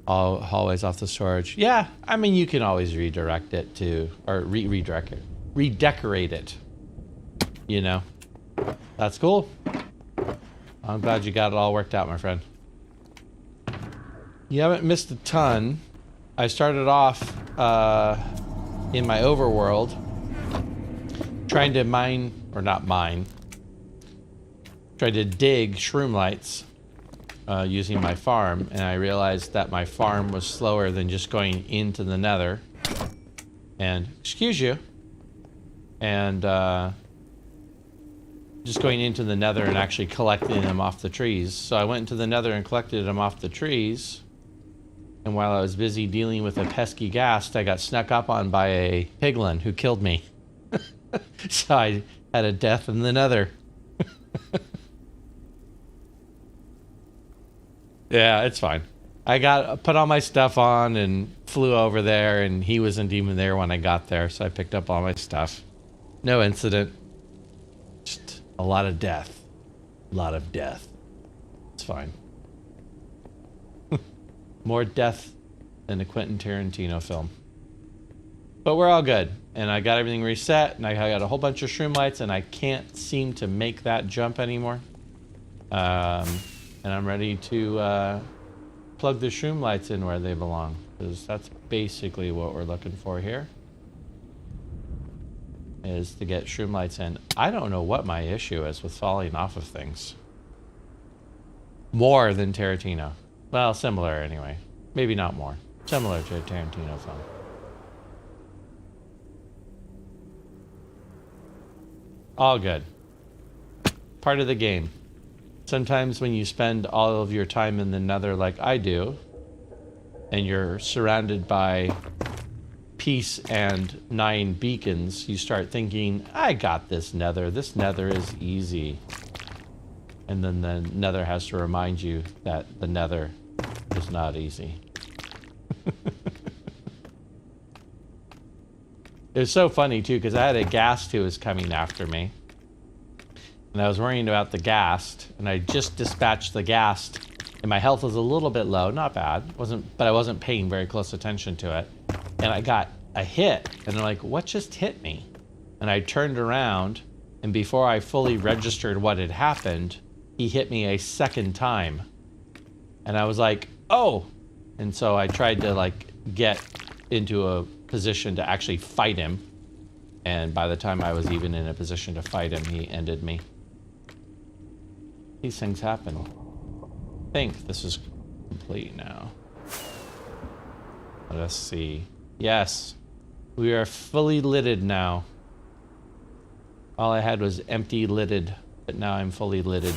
All hallways off the storage. Yeah, I mean, you can always redirect it to, or redirect it. Redecorate it. You know? That's cool. I'm glad you got it all worked out, my friend. You haven't missed a ton. I started off in my overworld trying to mine, or not mine, tried to dig shroom lights using my farm, and I realized that my farm was slower than just going into the nether. And, excuse you, and just going into the nether and actually collecting them off the trees. So I went into the nether and collected them off the trees. And while I was busy dealing with a pesky ghast, I got snuck up on by a piglin who killed me. So I had a death in the nether. Yeah, it's fine. I put all my stuff on and flew over there, and he wasn't even there when I got there, so I picked up all my stuff. No incident. Just a lot of death. A lot of death. It's fine. More death than a Quentin Tarantino film. But we're all good. And I got everything reset, and I got a whole bunch of shroom lights, and I can't seem to make that jump anymore. And I'm ready to plug the shroom lights in where they belong, because that's basically what we're looking for here, is to get shroom lights in. I don't know what my issue is with falling off of things. More than Tarantino. Well, similar anyway. Maybe not more. Similar to a Tarantino film. All good. Part of the game. Sometimes when you spend all of your time in the nether like I do, and you're surrounded by peace and 9 beacons, you start thinking, I got this nether. This nether is easy. And then the nether has to remind you that the nether is not easy. It was so funny too, because I had a ghast who was coming after me. And I was worrying about the ghast, and I just dispatched the ghast, and my health was a little bit low, not bad, but I wasn't paying very close attention to it. And I got a hit, and I'm like, what just hit me? And I turned around, and before I fully registered what had happened, he hit me a second time. And I was like, oh! And so I tried to like get into a position to actually fight him. And by the time I was even in a position to fight him, he ended me. These things happen. I think this is complete now. Let us see. Yes, we are fully lidded now. All I had was empty lidded, but now I'm fully lidded.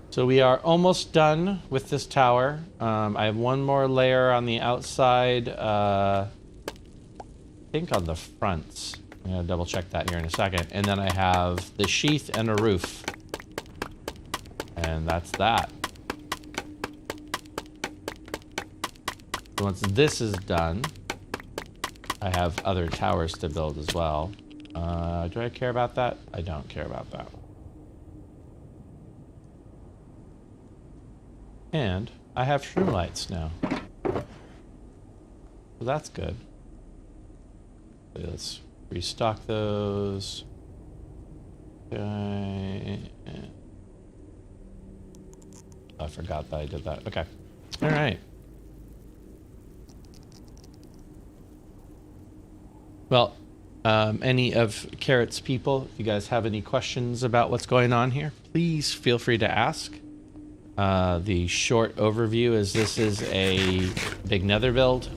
So we are almost done with this tower. I have one more layer on the outside. I think on the fronts. I'm gonna double check that here in a second. And then I have the sheath and a roof. And that's that. So once this is done, I have other towers to build as well. Do I care about that? I don't care about that. And I have shroom lights now. So that's good. Let's restock those. Okay. I forgot that I did that. Okay. All right. Well, any of Carrot's people, if you guys have any questions about what's going on here, please feel free to ask. The short overview is this is a big Nether build.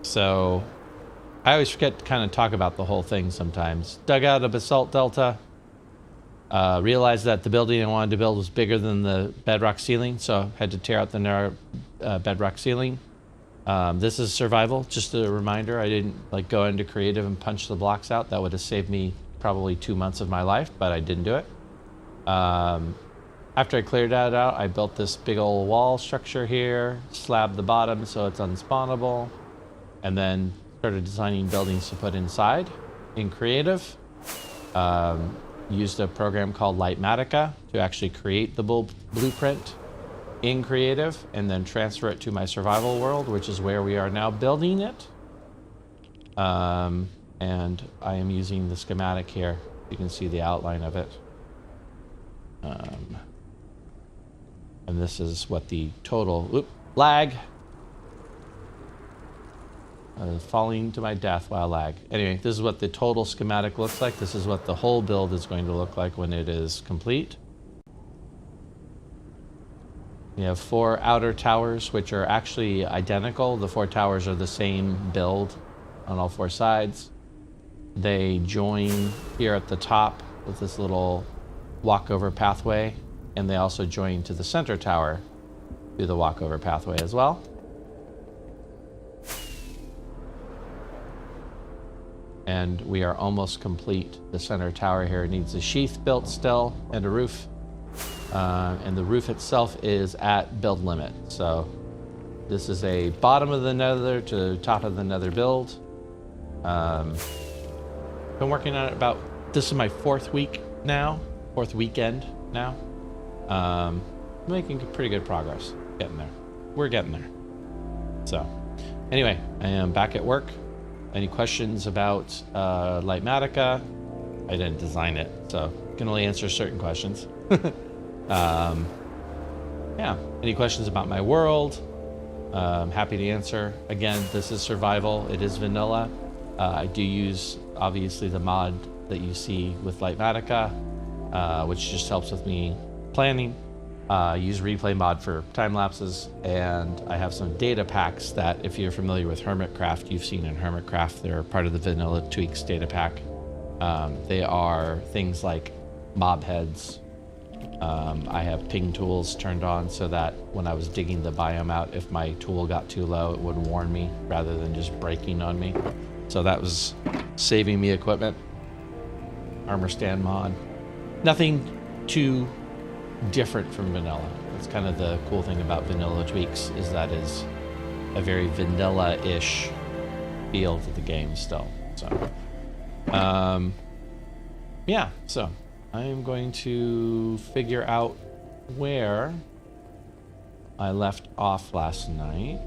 So I always forget to kind of talk about the whole thing sometimes. Dug out a basalt delta. Realized that the building I wanted to build was bigger than the bedrock ceiling, so had to tear out the narrow bedrock ceiling. This is survival, just a reminder. I didn't like go into creative and punch the blocks out. That would have saved me probably 2 months of my life, but I didn't do it. After I cleared that out, I built this big old wall structure here, slabbed the bottom so it's unspawnable, and then started designing buildings to put inside in creative. Used a program called Litematica to actually create the blueprint in creative and then transfer it to my survival world, which is where we are now building it. And I am using the schematic here. You can see the outline of it. And this is what the total lag. Falling to my death while lag. Anyway, this is what the total schematic looks like. This is what the whole build is going to look like when it is complete. We have 4 outer towers, which are actually identical. The 4 towers are the same build on all 4 sides. They join here at the top with this little walkover pathway, and they also join to the center tower through the walkover pathway as well. And we are almost complete. The center tower here needs a sheath built still and a roof. And the roof itself is at build limit. So this is a bottom of the Nether to top of the Nether build. Been working on it this is my 4th week now, 4th weekend now. Making pretty good progress. Getting there. We're getting there. So anyway, I am back at work. Any questions about Litematica? I didn't design it, so can only answer certain questions. Yeah, any questions about my world? I'm happy to answer. Again, this is survival. It is vanilla. I do use, obviously, the mod that you see with Litematica, which just helps with me planning. Use replay mod for time lapses, and I have some data packs that, if you're familiar with Hermitcraft, you've seen in Hermitcraft. They're part of the Vanilla Tweaks data pack. They are things like mob heads. I have ping tools turned on so that when I was digging the biome out, if my tool got too low, it would warn me rather than just breaking on me. So that was saving me equipment. Armor stand mod. Nothing too different from vanilla. That's kind of the cool thing about Vanilla Tweaks, is that is a very vanilla-ish feel to the game still. So yeah, so I am going to figure out where I left off last night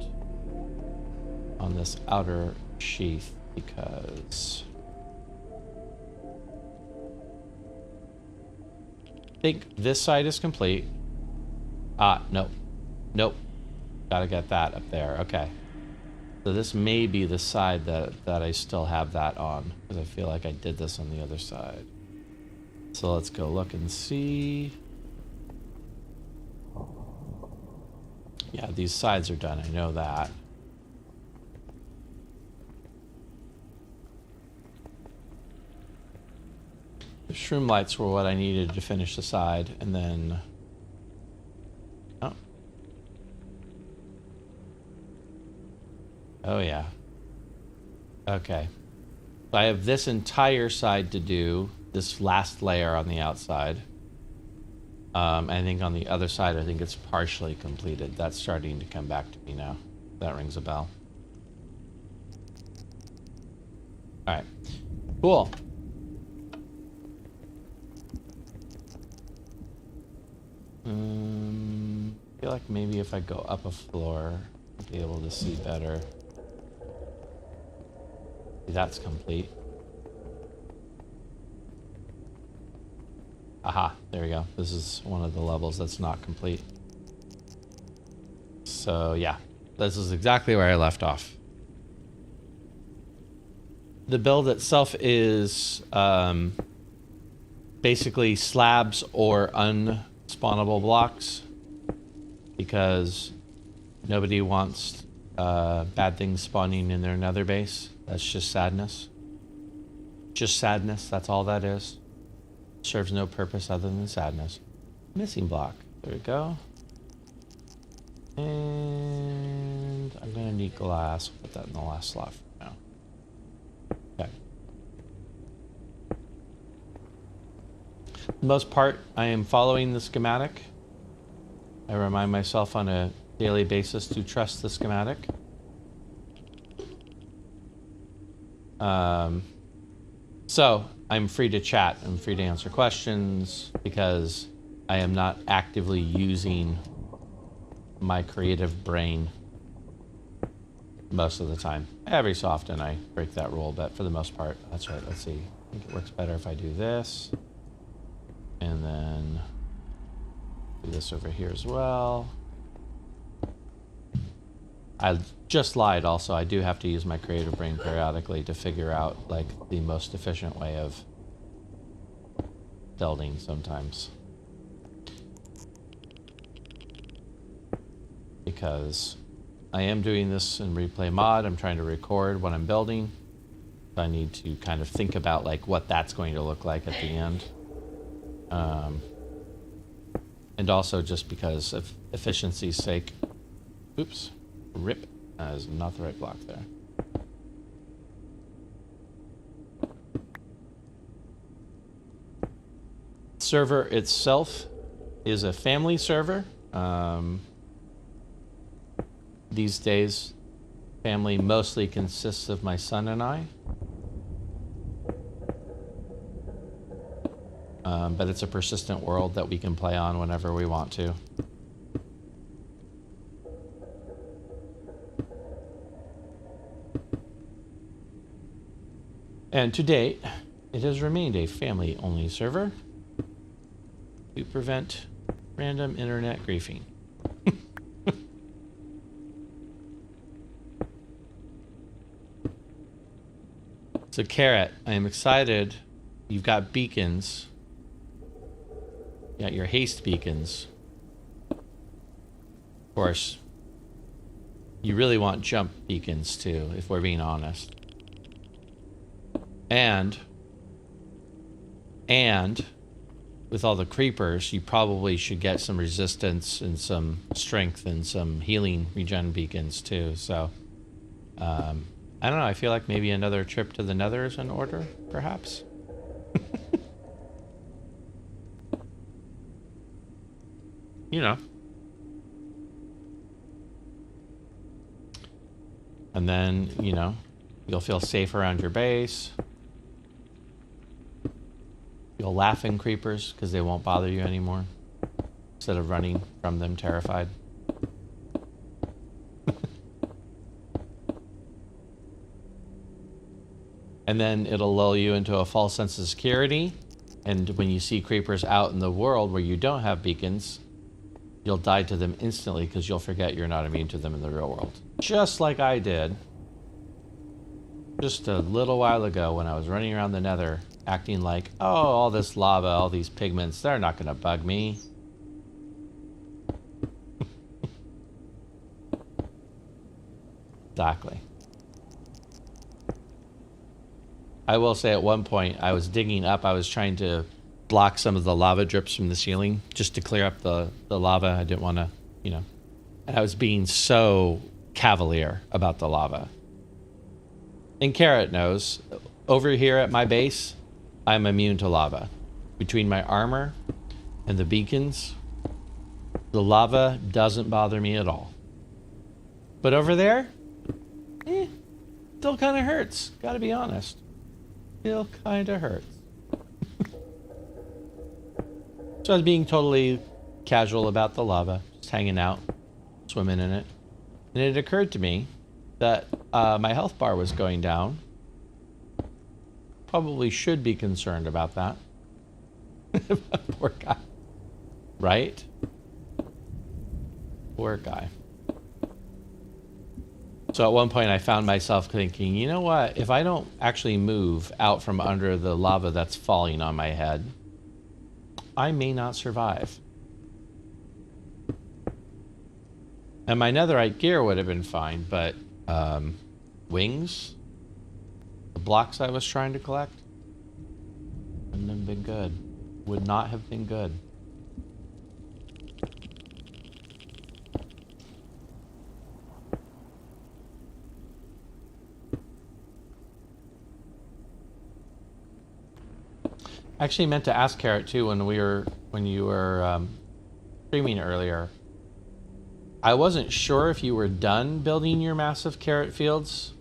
on this outer sheath, because I think this side is complete. Nope. Gotta get that up there. Okay. So this may be the side that I still have that on, because I feel like I did this on the other side. So let's go look and see. Yeah, these sides are done. I know that. The shroom lights were what I needed to finish the side, and then... Oh yeah. Okay. So I have this entire side to do, this last layer on the outside. I think on the other side, I think it's partially completed. That's starting to come back to me now. That rings a bell. All right. Cool. I feel like maybe if I go up a floor, I'll be able to see better. That's complete. Aha, there we go. This is one of the levels that's not complete. So yeah, this is exactly where I left off. The build itself is basically slabs or unspawnable blocks, because nobody wants bad things spawning in their nether base. That's just sadness. Just sadness, that's all that is. Serves no purpose other than sadness. Missing block. There we go. And I'm gonna need glass. Put that in the last slot for now. Okay. For the most part, I am following the schematic. I remind myself on a daily basis to trust the schematic. So I'm free to chat. I'm free to answer questions because I am not actively using my creative brain most of the time. Every so often I break that rule, but for the most part, that's right. Let's see. I think it works better if I do this. And then do this over here as well. I just lied also. I do have to use my creative brain periodically to figure out like the most efficient way of building sometimes. Because I am doing this in replay mod. I'm trying to record what I'm building. So I need to kind of think about like what that's going to look like at the end. And also just because of efficiency's sake. Oops. Rip. That is not the right block there. Server itself is a family server. These days, family mostly consists of my son and I. But it's a persistent world that we can play on whenever we want to. And to date, it has remained a family-only server to prevent random internet griefing. So, Carrot, I am excited. You've got beacons. You got your haste beacons. Of course, you really want jump beacons too, if we're being honest. And with all the creepers, you probably should get some resistance and some strength and some healing regen beacons too. So, I don't know. I feel like maybe another trip to the Nether is in order, perhaps. You know. And then, you know, you'll feel safe around your base. You'll laugh in creepers because they won't bother you anymore. Instead of running from them terrified. And then it'll lull you into a false sense of security. And when you see creepers out in the world where you don't have beacons, you'll die to them instantly because you'll forget you're not immune to them in the real world. Just like I did just a little while ago when I was running around the Nether acting like, oh, all this lava, all these pigments, they're not going to bug me. Exactly. I will say at one point I was digging up, I was trying to block some of the lava drips from the ceiling just to clear up the lava. I didn't want to, you know, and I was being so cavalier about the lava. And Carrot knows, over here at my base, I'm immune to lava. Between my armor and the beacons, the lava doesn't bother me at all. But over there, still kind of hurts, gotta be honest. Still kind of hurts. So I was being totally casual about the lava, just hanging out, swimming in it. And it occurred to me that my health bar was going down. Probably should be concerned about that. Poor guy. Right? Poor guy. So at one point I found myself thinking, you know what? If I don't actually move out from under the lava that's falling on my head, I may not survive. And my netherite gear would have been fine, but wings, the blocks I was trying to collect, wouldn't have been good. Would not have been good. I actually meant to ask Carrot too when you were streaming earlier. I wasn't sure if you were done building your massive carrot fields,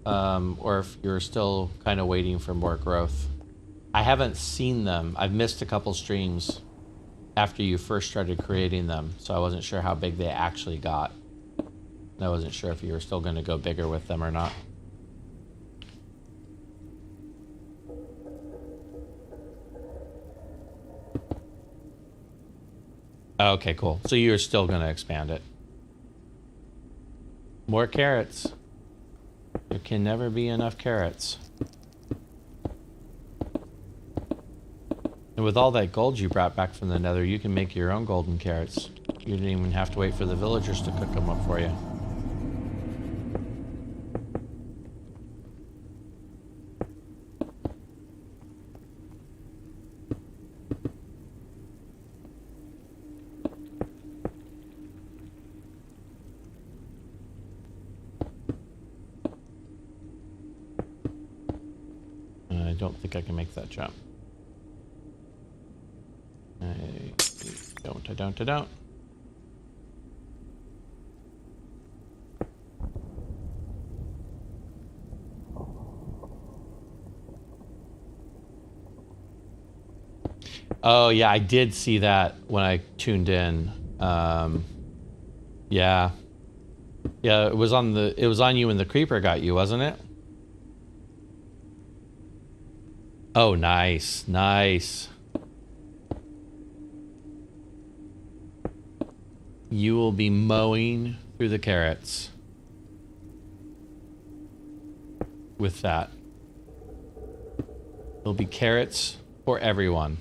or if you're still kind of waiting for more growth. I haven't seen them. I've missed a couple streams after you first started creating them, so I wasn't sure how big they actually got. And I wasn't sure if you were still going to go bigger with them or not. Okay, cool. So you're still going to expand it. More carrots. There can never be enough carrots. And with all that gold you brought back from the Nether, you can make your own golden carrots. You didn't even have to wait for the villagers to cook them up for you. I don't think I can make that jump. I don't. Oh yeah, I did see that when I tuned in. Yeah. Yeah, it was on you when the creeper got you, wasn't it? Oh, nice. Nice. You will be mowing through the carrots with that. There'll be carrots for everyone.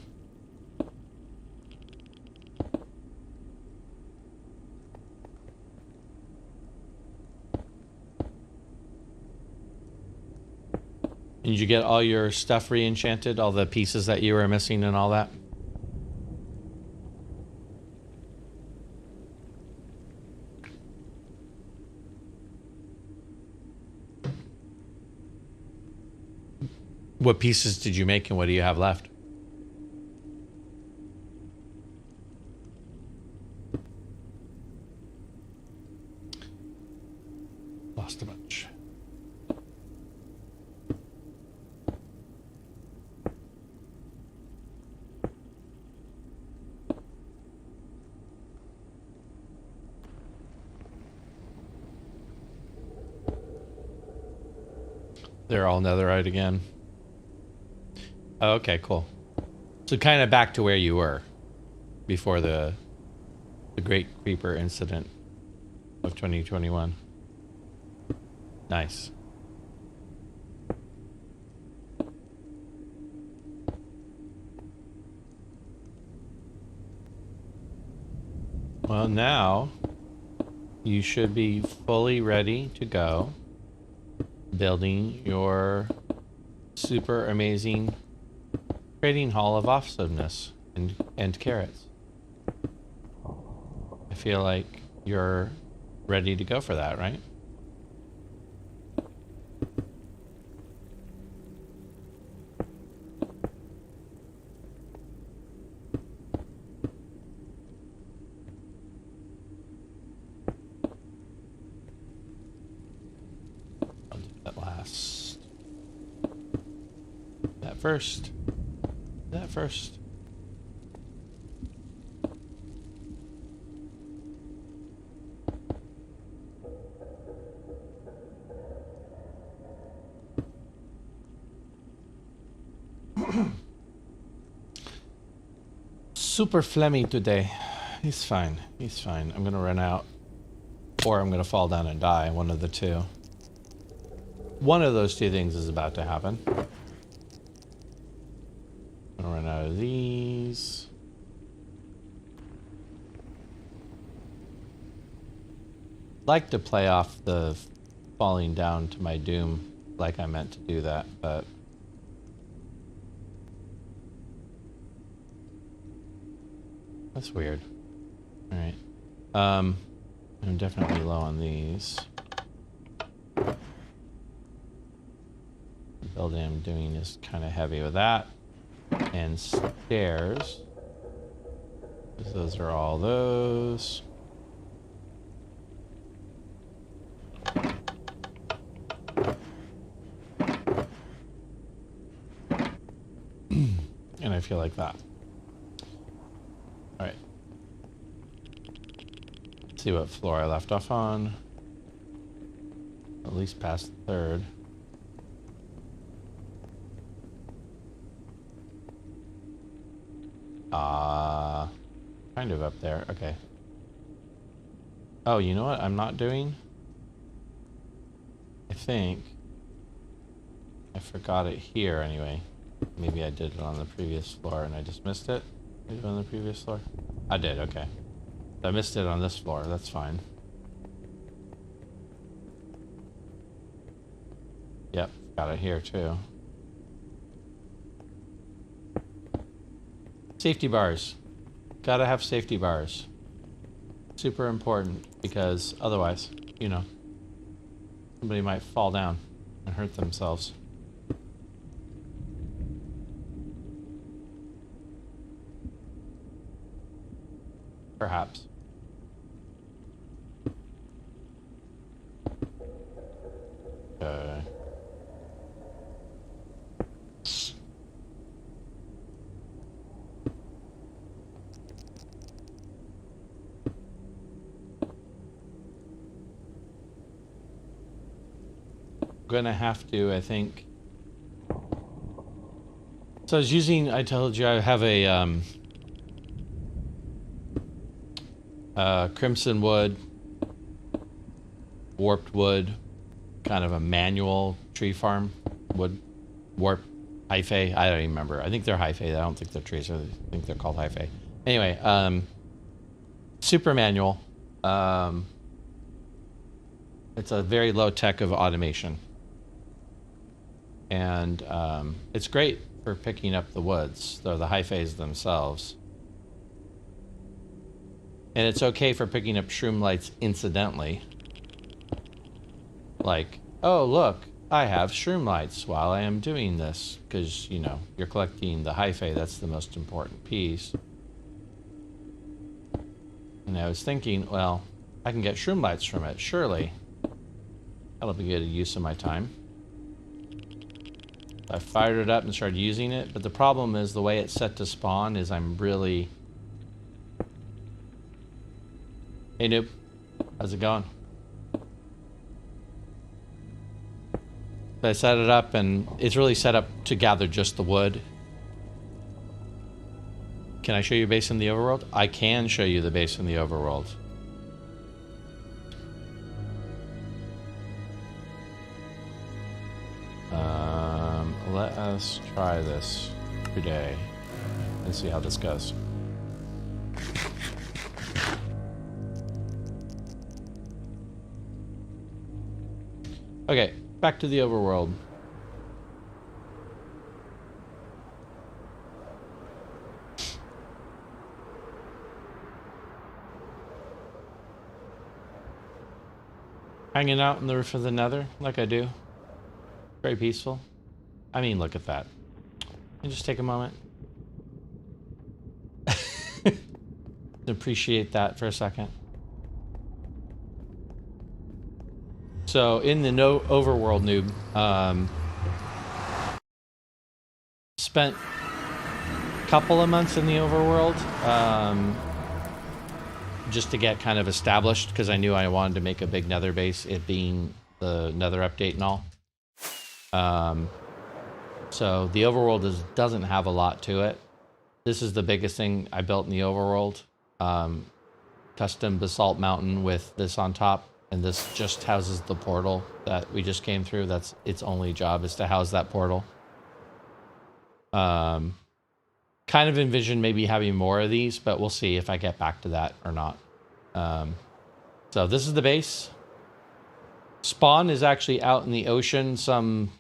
Did you get all your stuff re-enchanted? All the pieces that you were missing and all that? What pieces did you make and what do you have left? Lost a bunch. They're all netherite again. Oh, okay, cool. So kind of back to where you were before the Great Creeper incident of 2021. Nice. Well, now you should be fully ready to go building your super amazing trading hall of awesomeness and carrots. I feel like you're ready to go for that, right? I'll do that last. That first. That first. Super phlegmy today. He's fine. He's fine. I'm gonna run out, or I'm gonna fall down and die. One of the two. One of those two things is about to happen. I'm gonna run out of these. Like to play off the falling down to my doom like I meant to do that, but that's weird. All right. I'm definitely low on these. The building I'm doing is kind of heavy with that. And stairs. Those are all those. And I feel like that. All right. Let's see what floor I left off on. At least past the third. Kind of up there. Okay. Oh, you know what I'm not doing? I think I forgot it here anyway. Maybe I did it on the previous floor and I just missed it. Did I do it on the previous floor? I did, okay. I missed it on this floor, that's fine. Yep, got it here too. Safety bars. Gotta have safety bars. Super important because otherwise, you know, somebody might fall down and hurt themselves. Perhaps. Okay. Gonna have to, I think. So I was using, I told you I have a crimson wood, warped wood, kind of a manual tree farm wood, warp hyphae. I don't even remember. I think they're hyphae. I don't think they're trees. I think they're called hyphae. Anyway, super manual. It's a very low tech of automation. And it's great for picking up the woods, though the hyphaes themselves. And it's okay for picking up shroom lights incidentally. Like, oh look, I have shroom lights while I am doing this. Because, you know, you're collecting the hyphae, that's the most important piece. And I was thinking, well, I can get shroom lights from it, surely. That'll be good use of my time. I fired it up and started using it, but the problem is the way it's set to spawn is I'm really... Hey noob, how's it going? I set it up and it's really set up to gather just the wood. Can I show you a base in the overworld? I can show you the base in the overworld. Let us try this today and see how this goes. Okay, back to the overworld. Hanging out on the roof of the Nether, like I do. Very peaceful. I mean, look at that. And just take a moment. Appreciate that for a second. So, in the overworld noob, spent a couple of months in the overworld just to get kind of established because I knew I wanted to make a big Nether base, it being the Nether update and all. So the overworld doesn't have a lot to it. This is the biggest thing I built in the overworld. Custom basalt mountain with this on top and this just houses the portal that we just came through. That's its only job, is to house that portal. Kind of envision maybe having more of these, but we'll see if I get back to that or not. So this is the base. Spawn is actually out in the ocean, some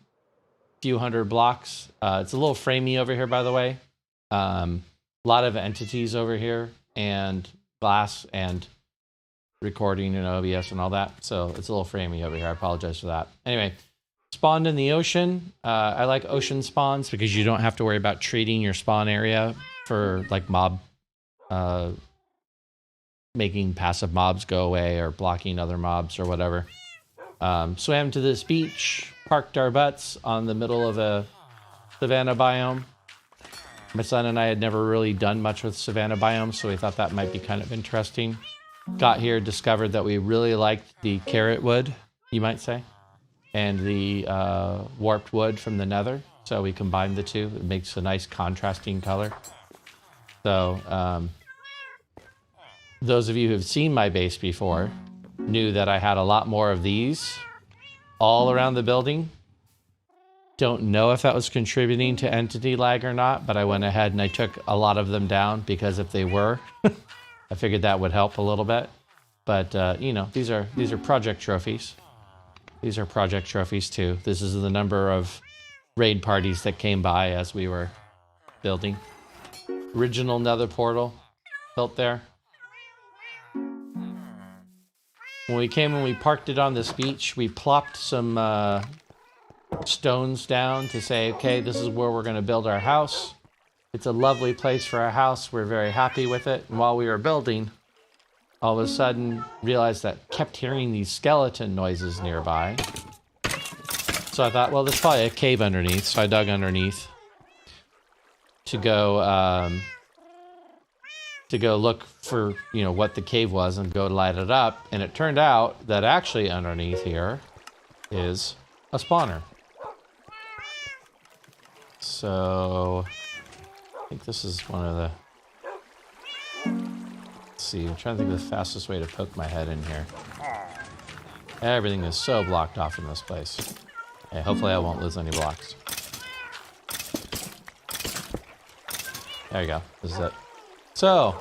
few hundred blocks. It's a little framey over here, by the way. A lot of entities over here, and glass and recording and OBS and all that. So it's a little framey over here. I apologize for that. Anyway, spawned in the ocean. I like ocean spawns because you don't have to worry about treating your spawn area for like mob, making passive mobs go away or blocking other mobs or whatever. Swam to this beach, parked our butts on the middle of a savanna biome. My son and I had never really done much with savanna biomes, so we thought that might be kind of interesting. Got here, discovered that we really liked the carrot wood, you might say, and the warped wood from the Nether. So we combined the two. It makes a nice contrasting color. So those of you who have seen my base before knew that I had a lot more of these all around the building. Don't know if that was contributing to entity lag or not, but I went ahead and I took a lot of them down because if they were, I figured that would help a little bit. But you know, these are project trophies. These are project trophies too. This is the number of raid parties that came by as we were building. Original Nether portal built there. When we came and we parked it on this beach, we plopped some stones down to say, okay, this is where we're going to build our house. It's a lovely place for our house. We're very happy with it. And while we were building, all of a sudden realized that kept hearing these skeleton noises nearby. So I thought, well, there's probably a cave underneath. So I dug underneath to go look for, you know, what the cave was and go light it up. And it turned out that actually underneath here is a spawner. So I think this is one of the, let's see, I'm trying to think of the fastest way to poke my head in here. Everything is so blocked off in this place. Okay, hopefully I won't lose any blocks. There you go, this is it. So,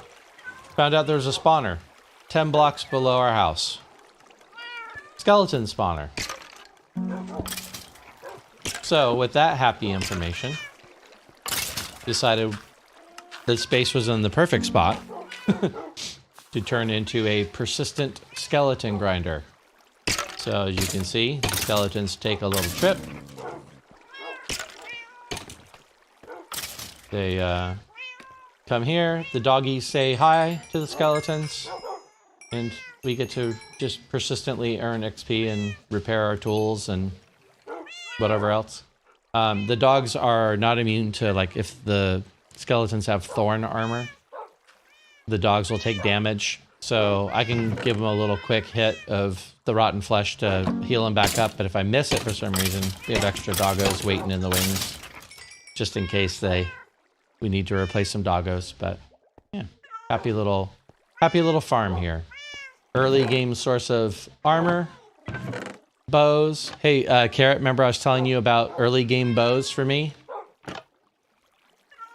found out there's a spawner 10 blocks below our house. Skeleton spawner. So, with that happy information, decided that space was in the perfect spot to turn into a persistent skeleton grinder. So, as you can see, the skeletons take a little trip. They come here, the doggies say hi to the skeletons, and we get to just persistently earn XP and repair our tools and whatever else. The dogs are not immune to, like, if the skeletons have thorn armor, the dogs will take damage. So I can give them a little quick hit of the rotten flesh to heal them back up. But if I miss it for some reason, we have extra doggos waiting in the wings, just in case we need to replace some doggos. But yeah, happy little farm here. Early game source of armor. Bows. Hey, Carrot, remember I was telling you about early game bows for me?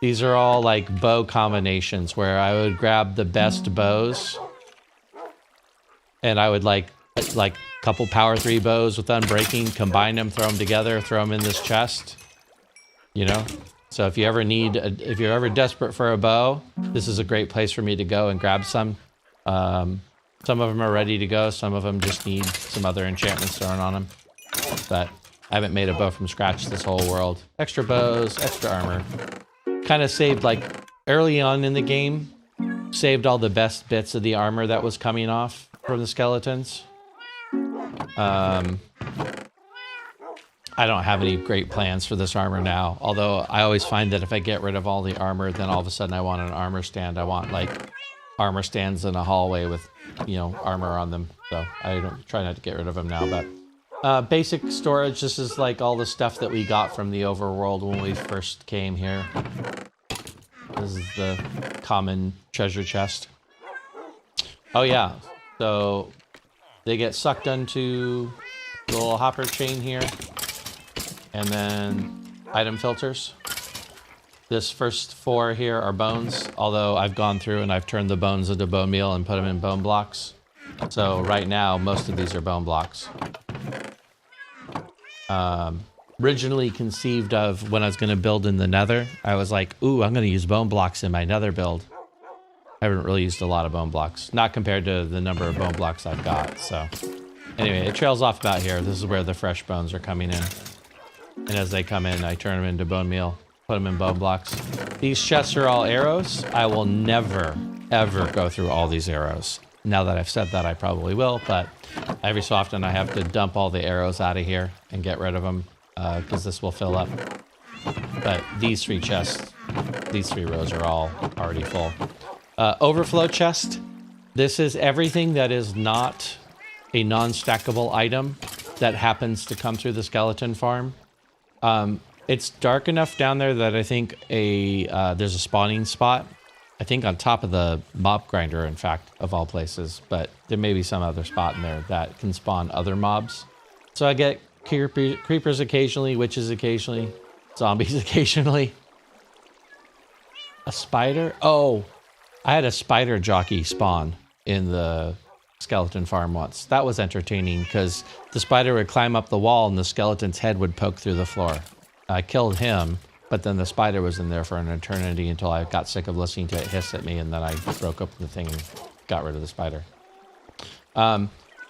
These are all like bow combinations where I would grab the best bows and I would like a couple power 3 bows with unbreaking, combine them, throw them together, throw them in this chest, you know? So if you ever if you're ever desperate for a bow, this is a great place for me to go and grab some. Some of them are ready to go. Some of them just need some other enchantments thrown on them. But I haven't made a bow from scratch this whole world. Extra bows, extra armor. Kind of saved, like, early on in the game, saved all the best bits of the armor that was coming off from the skeletons. I don't have any great plans for this armor now. Although I always find that if I get rid of all the armor, then all of a sudden I want an armor stand. I want, like, armor stands in a hallway with, you know, armor on them. So I don't try not to get rid of them now. But basic storage. This is like all the stuff that we got from the overworld when we first came here. This is the common treasure chest. Oh yeah. So They get sucked into the little hopper chain here. And then item filters. This first 4 here are bones, although I've gone through and I've turned the bones into bone meal and put them in bone blocks. So right now, most of these are bone blocks. Originally conceived of when I was going to build in the Nether, I was like, ooh, I'm going to use bone blocks in my Nether build. I haven't really used a lot of bone blocks, not compared to the number of bone blocks I've got. So anyway, it trails off about here. This is where the fresh bones are coming in. And as they come in, I turn them into bone meal. Put them in bone blocks. These chests are all arrows. I will never, ever go through all these arrows. Now that I've said that, I probably will, but every so often I have to dump all the arrows out of here and get rid of them because this will fill up. But these 3 chests, these 3 rows are all already full. Overflow chest. This is everything that is not a non-stackable item that happens to come through the skeleton farm. It's dark enough down there that I think there's a spawning spot. I think on top of the mob grinder, in fact, of all places. But there may be some other spot in there that can spawn other mobs. So I get creepers occasionally, witches occasionally, zombies occasionally. A spider? Oh, I had a spider jockey spawn in the skeleton farm once. That was entertaining because the spider would climb up the wall and the skeleton's head would poke through the floor. I killed him, but then the spider was in there for an eternity until I got sick of listening to it hiss at me, and then I broke up the thing and got rid of the spider.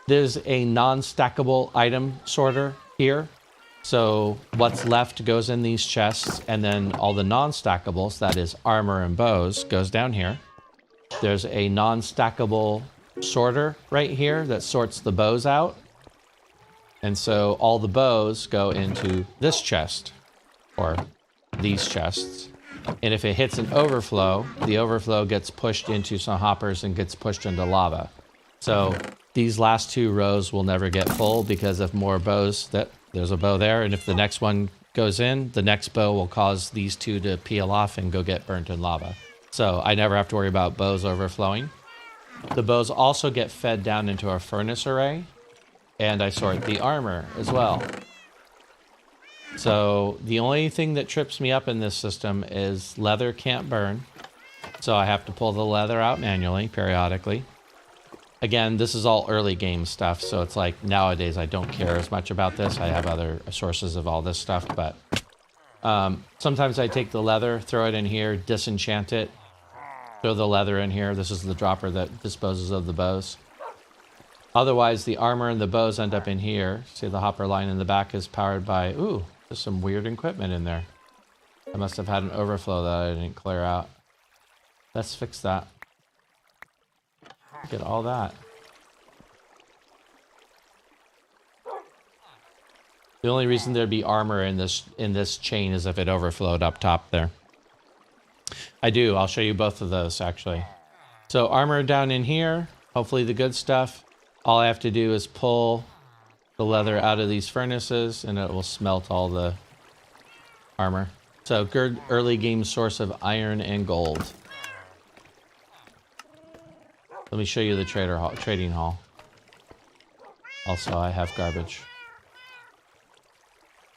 There's a non-stackable item sorter here. So what's left goes in these chests, and then all the non-stackables, that is armor and bows, goes down here. There's a non-stackable sorter right here that sorts the bows out. And so all the bows go into this chest, or these chests. And if it hits an overflow, the overflow gets pushed into some hoppers and gets pushed into lava. So these last 2 rows will never get full because of more bows. There's a bow there, and if the next one goes in, the next bow will cause these 2 to peel off and go get burnt in lava. So I never have to worry about bows overflowing. The bows also get fed down into a furnace array, and I sort the armor as well. So the only thing that trips me up in this system is leather can't burn. So I have to pull the leather out manually, periodically. Again, this is all early game stuff, so it's like nowadays I don't care as much about this. I have other sources of all this stuff, but sometimes I take the leather, throw it in here, disenchant it, throw the leather in here. This is the dropper that disposes of the bows. Otherwise, the armor and the bows end up in here. See, the hopper line in the back is powered by, ooh, there's some weird equipment in there. I must have had an overflow that I didn't clear out. Let's fix that. Get all that. The only reason there'd be armor in this chain is if it overflowed up top there. I'll show you both of those actually. So armor down in here, hopefully the good stuff. All I have to do is pull the leather out of these furnaces and it will smelt all the armor. So good early game source of iron and gold. Let me show you the trading hall. Also, I have garbage.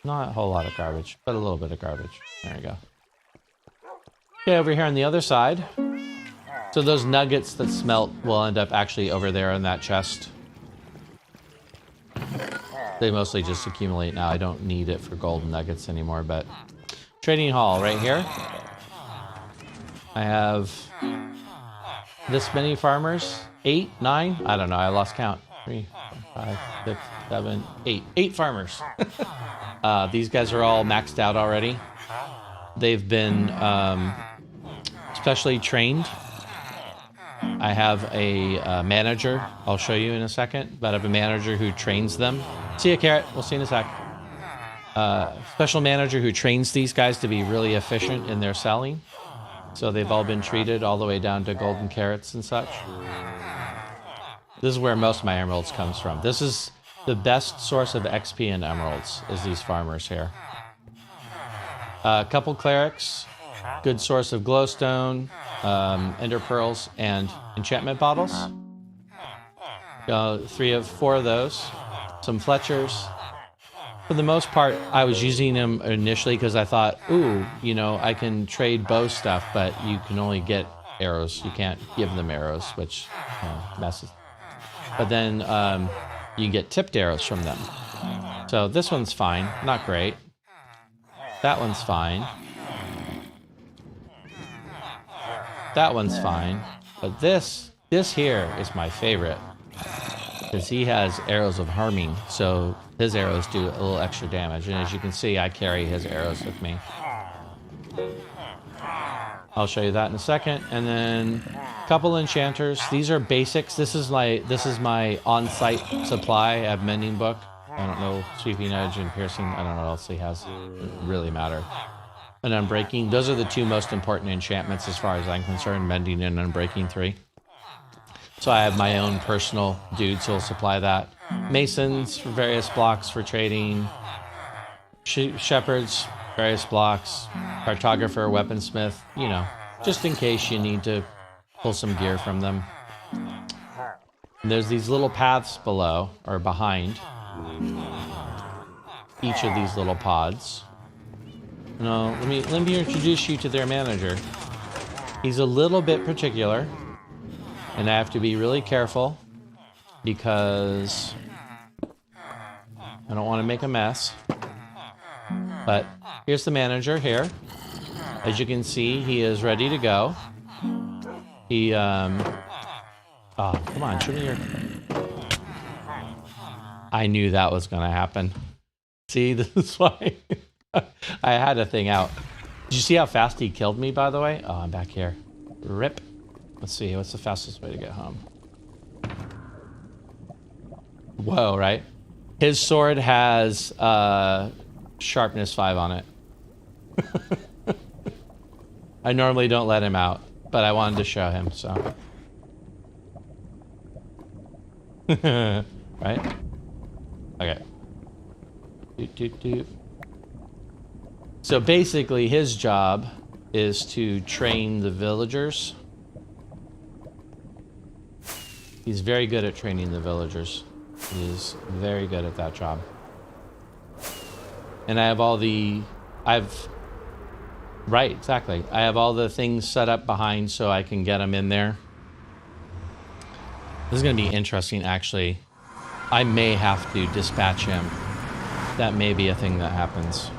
Not a whole lot of garbage, but a little bit of garbage. There you go. Okay, over here on the other side. So those nuggets that smelt will end up actually over there in that chest. They mostly just accumulate now. I don't need it for golden nuggets anymore, but trading hall right here. I have this many farmers. 8, 9? I don't know. I lost count. 3, 4, 5, 6, 7, 8. 8 farmers. These guys are all maxed out already. They've been specially trained. I have a manager. I'll show you in a second. But I have a manager who trains them. See ya, Carrot. We'll see you in a sec. Special manager who trains these guys to be really efficient in their selling. So they've all been treated all the way down to golden carrots and such. This is where most of my emeralds comes from. This is the best source of XP and emeralds, is these farmers here. A couple clerics, good source of glowstone, ender pearls, and enchantment bottles. 4 of those. Some Fletchers. For the most part, I was using them initially because I thought, ooh, you know, I can trade bow stuff, but you can only get arrows. You can't give them arrows, which messes. But then you can get tipped arrows from them. So this one's fine. Not great. That one's fine. That one's fine. But this here is my favorite. Because he has arrows of harming, so his arrows do a little extra damage. And as you can see, I carry his arrows with me. I'll show you that in a second. And then a couple enchanters. These are basics. This is my on-site supply. I have Mending Book. I don't know, Sweeping Edge and Piercing. I don't know what else he has. It doesn't really matter. And Unbreaking. Those are the 2 most important enchantments as far as I'm concerned. Mending and Unbreaking 3. So I have my own personal dudes who'll supply that. Masons for various blocks for trading. Shepherds, various blocks. Cartographer, weaponsmith, you know, just in case you need to pull some gear from them. And there's these little paths below, or behind, each of these little pods. No, let me introduce you to their manager. He's a little bit particular. And I have to be really careful because I don't want to make a mess. But here's the manager here. As you can see, he is ready to go. He, oh, come on, show me your... I knew that was going to happen. See, this is why I had a thing out. Did you see how fast he killed me, by the way? Oh, I'm back here. Rip. Let's see, what's the fastest way to get home? Whoa, right? His sword has sharpness 5 on it. I normally don't let him out, but I wanted to show him, so. Right? Okay. Doot, doot, doot. So basically, his job is to train the villagers. He's very good at training the villagers. He's very good at that job. And I have all the... Right, exactly. I have all the things set up behind so I can get them in there. This is going to be interesting, actually. I may have to dispatch him. That may be a thing that happens.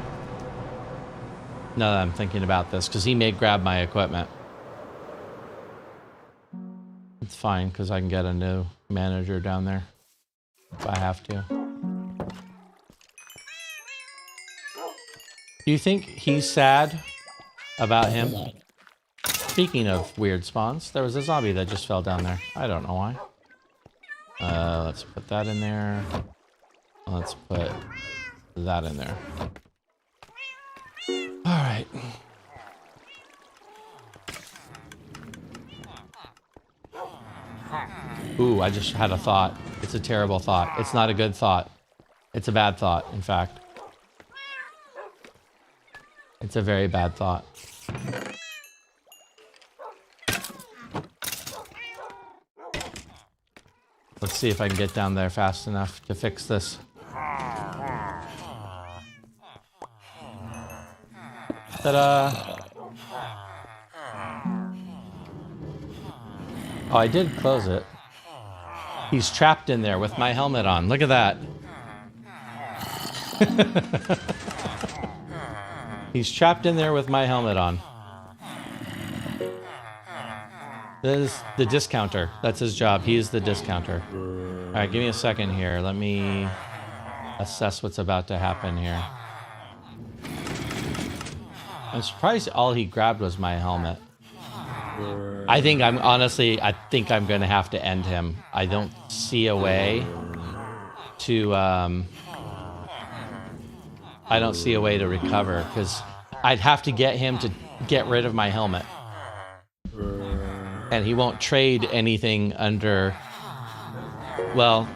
Now that I'm thinking about this, because he may grab my equipment. It's fine, because I can get a new manager down there if I have to. Do you think he's sad about him? Speaking of weird spawns, there was a zombie that just fell down there. I don't know why. Let's put that in there. Let's put that in there. All right. Ooh, I just had a thought. It's a terrible thought. It's not a good thought. It's a bad thought, in fact. It's a very bad thought. Let's see if I can get down there fast enough to fix this. Ta-da! Oh, I did close it. He's trapped in there with my helmet on. Look at that. He's trapped in there with my helmet on. This is the discounter. That's his job. He is the discounter. All right, give me a second here. Let me assess what's about to happen here. I'm surprised all he grabbed was my helmet. I think I'm going to have to end him. I don't see a way to recover, because I'd have to get him to get rid of my helmet. And he won't trade anything under... Well,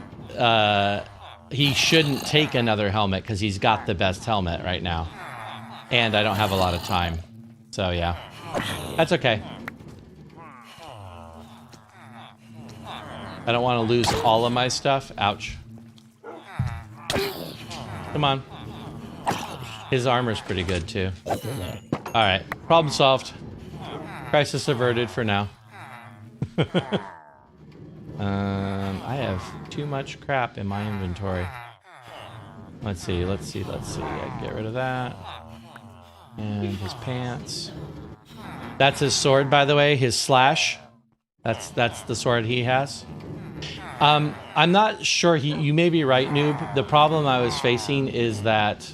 he shouldn't take another helmet because he's got the best helmet right now. And I don't have a lot of time. So, yeah. That's okay. I don't want to lose all of my stuff. Ouch. Come on. His armor's pretty good too. Alright, problem solved. Crisis averted for now. I have too much crap in my inventory. Let's see. I can get rid of that. And his pants. That's his sword, by the way, his slash. That's the sword he has. I'm not sure, you may be right, Noob. The problem I was facing is that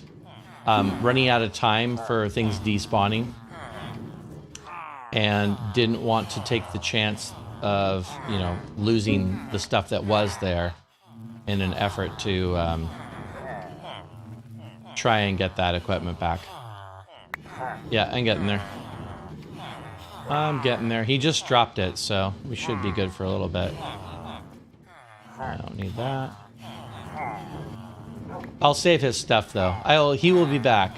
running out of time for things despawning, and didn't want to take the chance of, you know, losing the stuff that was there in an effort to try and get that equipment back. Yeah, I'm getting there. I'm getting there. He just dropped it, so we should be good for a little bit. I don't need that. I'll save his stuff, though. He will be back.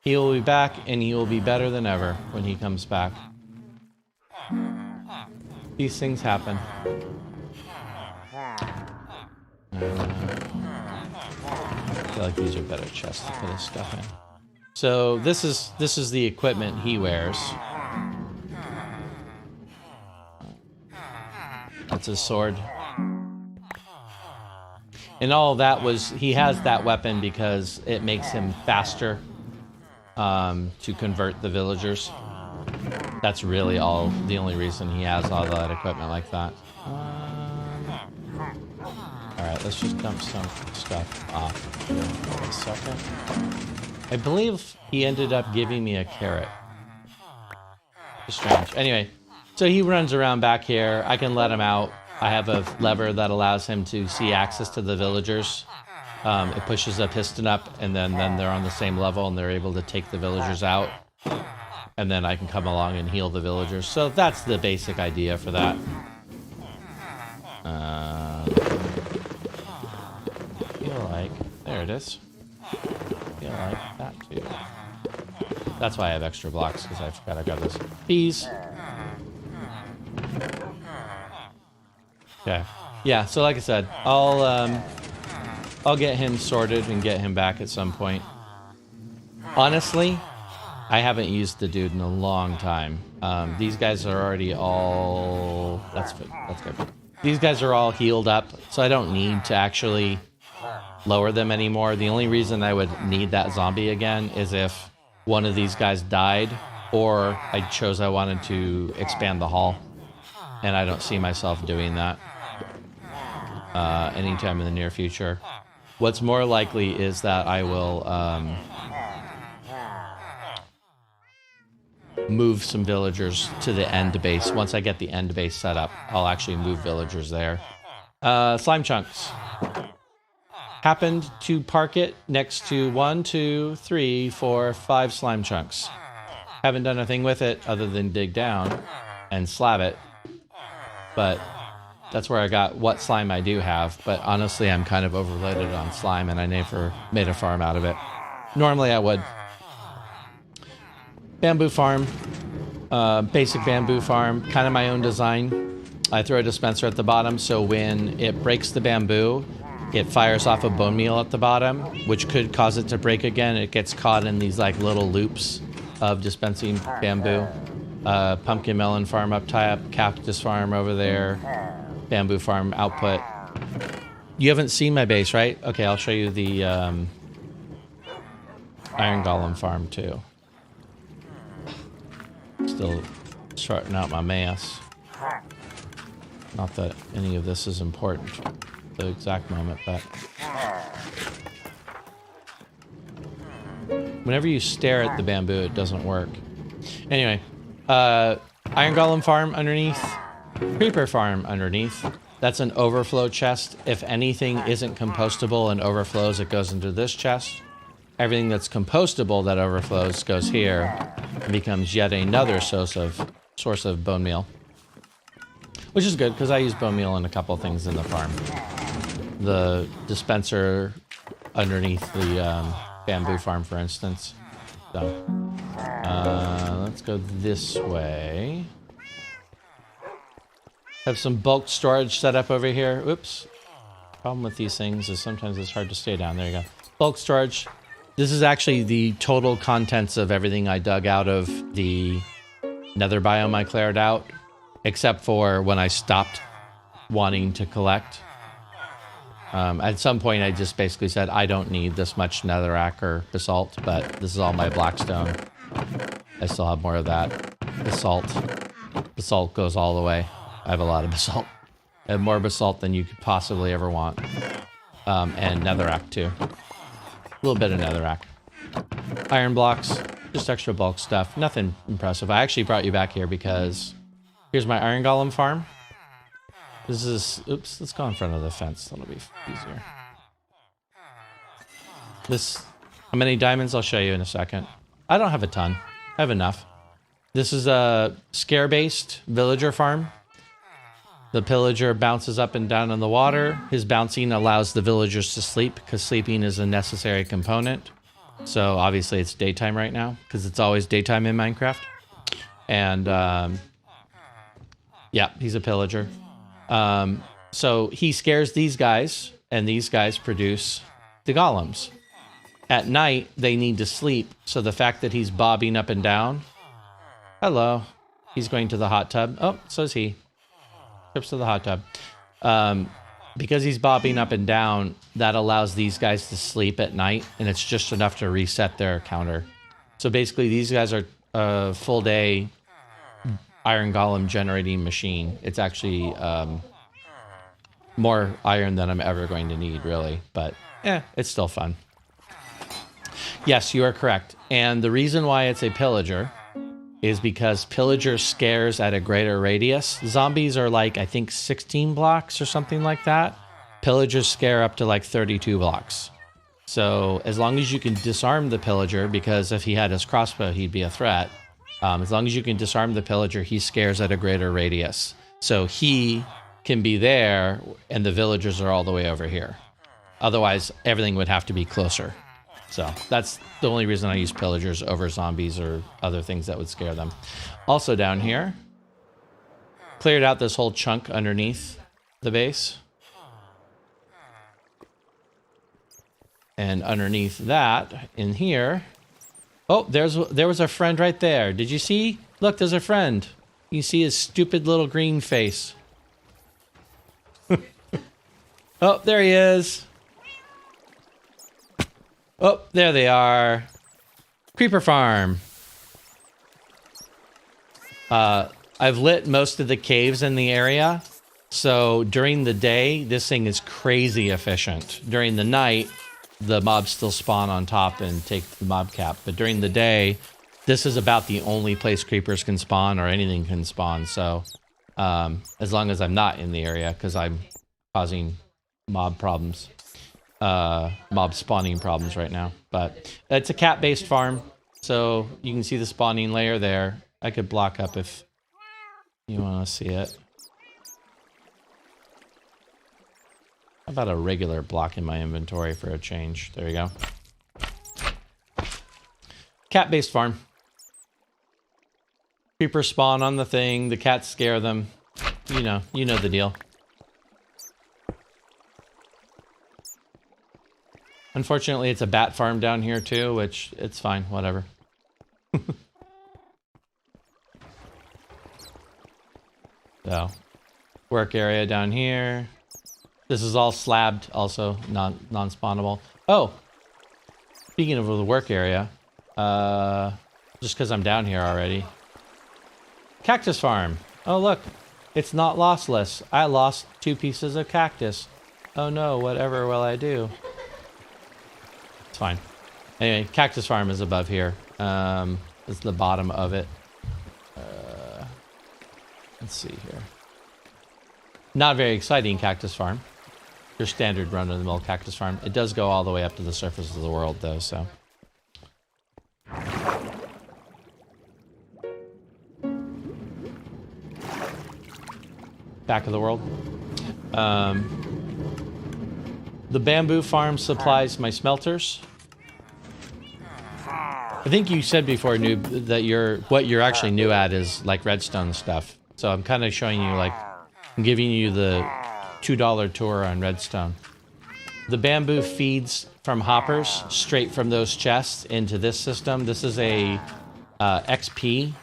He will be back, and he will be better than ever when he comes back. These things happen. I feel like these are better chests to put his stuff in. So this is the equipment he wears. That's his sword. And all of that was, he has that weapon because it makes him faster to convert the villagers. That's really the only reason he has all that equipment like that. Alright, let's just dump some stuff off here for a second. I believe he ended up giving me a carrot. Strange. Anyway, so he runs around back here. I can let him out. I have a lever that allows him to see access to the villagers. It pushes a piston up, and then they're on the same level, and they're able to take the villagers out. And then I can come along and heal the villagers. So that's the basic idea for that. I feel like... There it is. I feel like that too. That's why I have extra blocks, because I forgot I got this. Bees. Okay. Yeah, so like I said, I'll get him sorted and get him back at some point. Honestly, I haven't used the dude in a long time. These guys are already all... That's good. These guys are all healed up, so I don't need to actually lower them anymore. The only reason I would need that zombie again is if one of these guys died, or I chose I wanted to expand the hall. And I don't see myself doing that anytime in the near future. What's more likely is that I will move some villagers to the end base. Once I get the end base set up, I'll actually move villagers there. Slime chunks. Happened to park it next to 1, 2, 3, 4, 5 slime chunks. Haven't done a thing with it other than dig down and slab it. But that's where I got what slime I do have. But honestly, I'm kind of overloaded on slime, and I never made a farm out of it. Normally I would. Bamboo farm. Basic bamboo farm. Kind of my own design. I throw a dispenser at the bottom, so when it breaks the bamboo, it fires off a bone meal at the bottom, which could cause it to break again. It gets caught in these like little loops of dispensing bamboo. Pumpkin melon farm up top, cactus farm over there, bamboo farm output. You haven't seen my base, right? Okay, I'll show you the iron golem farm too. Still sorting out my mess. Not that any of this is important at the exact moment, but whenever you stare at the bamboo, it doesn't work. Anyway. Iron Golem farm underneath, Creeper farm underneath. That's an overflow chest. If anything isn't compostable and overflows, it goes into this chest. Everything that's compostable that overflows goes here and becomes yet another source of bone meal. Which is good, because I use bone meal in a couple things in the farm. The dispenser underneath the bamboo farm, for instance. So, let's go this way. Have some bulk storage set up over here. Oops. Problem with these things is sometimes it's hard to stay down. There you go. Bulk storage. This is actually the total contents of everything I dug out of the nether biome I cleared out, except for when I stopped wanting to collect. At some point, I just basically said, I don't need this much netherrack or basalt, but this is all my blackstone. I still have more of that. Basalt. Basalt goes all the way. I have a lot of basalt. I have more basalt than you could possibly ever want. And netherrack, too. A little bit of netherrack. Iron blocks. Just extra bulk stuff. Nothing impressive. I actually brought you back here because here's my iron golem farm. This is... Oops, let's go in front of the fence. That'll be easier. This... How many diamonds? I'll show you in a second. I don't have a ton. I have enough. This is a scare-based villager farm. The pillager bounces up and down in the water. His bouncing allows the villagers to sleep because sleeping is a necessary component. So obviously it's daytime right now because it's always daytime in Minecraft. And yeah, he's a pillager. So he scares these guys, and these guys produce the golems. At night, they need to sleep, so the fact that he's bobbing up and down... Hello. He's going to the hot tub. Oh, so is he. Trips to the hot tub. Because he's bobbing up and down, that allows these guys to sleep at night, and it's just enough to reset their counter. So basically, these guys are a full-day iron golem generating machine. It's actually more iron than I'm ever going to need, really. But, it's still fun. Yes, you are correct. And the reason why it's a pillager is because pillager scares at a greater radius. Zombies are like, I think, 16 blocks or something like that. Pillagers scare up to like 32 blocks. So as long as you can disarm the pillager, because if he had his crossbow, he'd be a threat. As long as you can disarm the pillager, he scares at a greater radius. So he can be there, and the villagers are all the way over here. Otherwise, everything would have to be closer. So that's the only reason I use pillagers over zombies or other things that would scare them. Also down here, cleared out this whole chunk underneath the base. And underneath that, in here... Oh, there was a friend right there. Did you see? Look, there's a friend. You see his stupid little green face. Oh, there he is. Oh, there they are. Creeper farm. I've lit most of the caves in the area. So during the day, this thing is crazy efficient. During the night, the mobs still spawn on top and take the mob cap. But during the day, this is about the only place creepers can spawn or anything can spawn. So as long as I'm not in the area, because I'm causing mob problems. Mob spawning problems right now. But it's a cat-based farm. So you can see the spawning layer there. I could block up if you want to see it. How about a regular block in my inventory for a change? There you go. Cat-based farm. Creepers spawn on the thing. The cats scare them. You know the deal. Unfortunately, it's a bat farm down here too, which it's fine, whatever. So, work area down here. This is all slabbed, also non-spawnable. Oh, speaking of the work area, just because I'm down here already. Cactus farm. Oh look, it's not lossless. I lost 2 pieces of cactus. Oh no, whatever will I do? It's fine. Anyway, cactus farm is above here. It's the bottom of it. Let's see here. Not very exciting cactus farm. Your standard run-of-the-mill cactus farm. It does go all the way up to the surface of the world, though, so. Back of the world. The bamboo farm supplies my smelters. I think you said before, Noob, that what you're actually new at is like redstone stuff. So I'm kind of showing you like I'm giving you the $2 tour on Redstone. The bamboo feeds from hoppers straight from those chests into this system. This is a XP.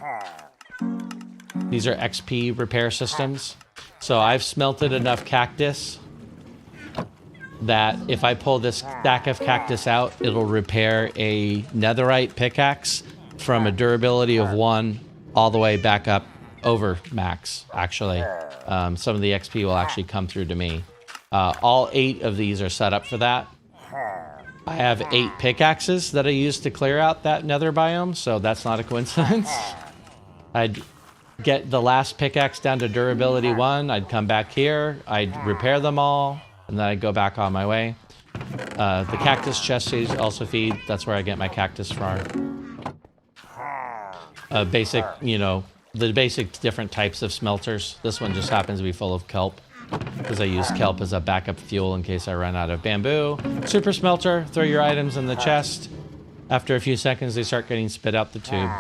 These are XP repair systems. So I've smelted enough cactus that if I pull this stack of cactus out, it'll repair a netherite pickaxe from a durability of 1 all the way back up over max, actually. Some of the XP will actually come through to me. All 8 of these are set up for that. I have 8 pickaxes that I use to clear out that nether biome, so that's not a coincidence. I'd get the last pickaxe down to durability 1, I'd come back here, I'd repair them all, and then I'd go back on my way. The cactus chest also feed, that's where I get my cactus farm. Basic, you know, the basic different types of smelters. This one just happens to be full of kelp, because I use kelp as a backup fuel in case I run out of bamboo. Super smelter, throw your items in the chest. After a few seconds, they start getting spit out the tube.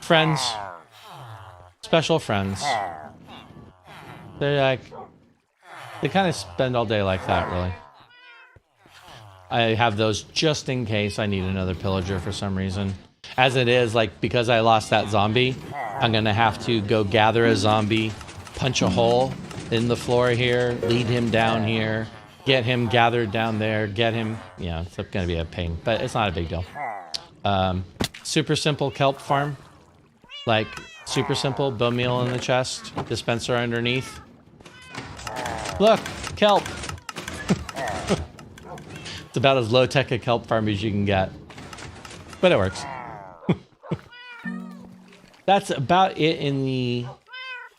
Friends. Special friends. They're like, they kind of spend all day like that, really. I have those just in case I need another pillager for some reason. As it is, like, because I lost that zombie, I'm going to have to go gather a zombie, punch a hole in the floor here, lead him down here, get him gathered down there, get him... Yeah, it's going to be a pain, but it's not a big deal. Super simple kelp farm. Like, super simple, bone meal in the chest, dispenser underneath. Look, kelp! It's about as low-tech a kelp farm as you can get. But it works. That's about it in the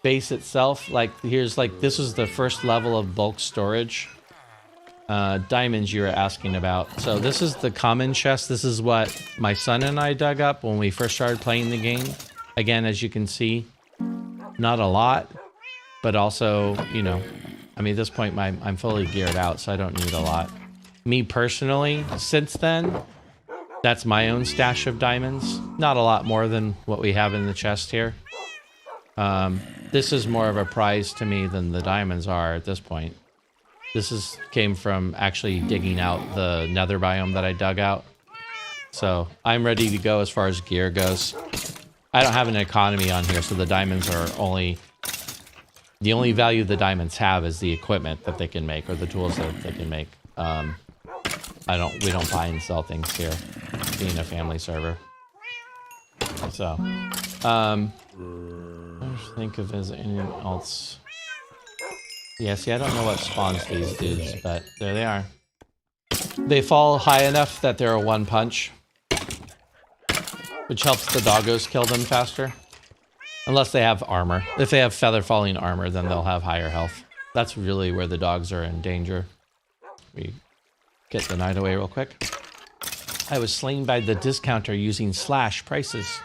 base itself. Like, here's like, this is the first level of bulk storage. Diamonds you were asking about. So this is the common chest. This is what my son and I dug up when we first started playing the game. Again, as you can see, not a lot, but also, you know, I mean, at this point, I'm fully geared out, so I don't need a lot. Me personally, since then, that's my own stash of diamonds. Not a lot more than what we have in the chest here. This is more of a prize to me than the diamonds are at this point. This came from actually digging out the nether biome that I dug out. So I'm ready to go as far as gear goes. I don't have an economy on here, so the diamonds are only... The only value the diamonds have is the equipment that they can make, or the tools that they can make. We don't buy and sell things here, being a family server. So, I think if there's anything else. Yeah, see, I don't know what spawns these dudes, but there they are. They fall high enough that they're a one punch, which helps the doggos kill them faster. Unless they have armor. If they have feather falling armor, then they'll have higher health. That's really where the dogs are in danger. We get the night away real quick. I was slain by the discounter using slash prices.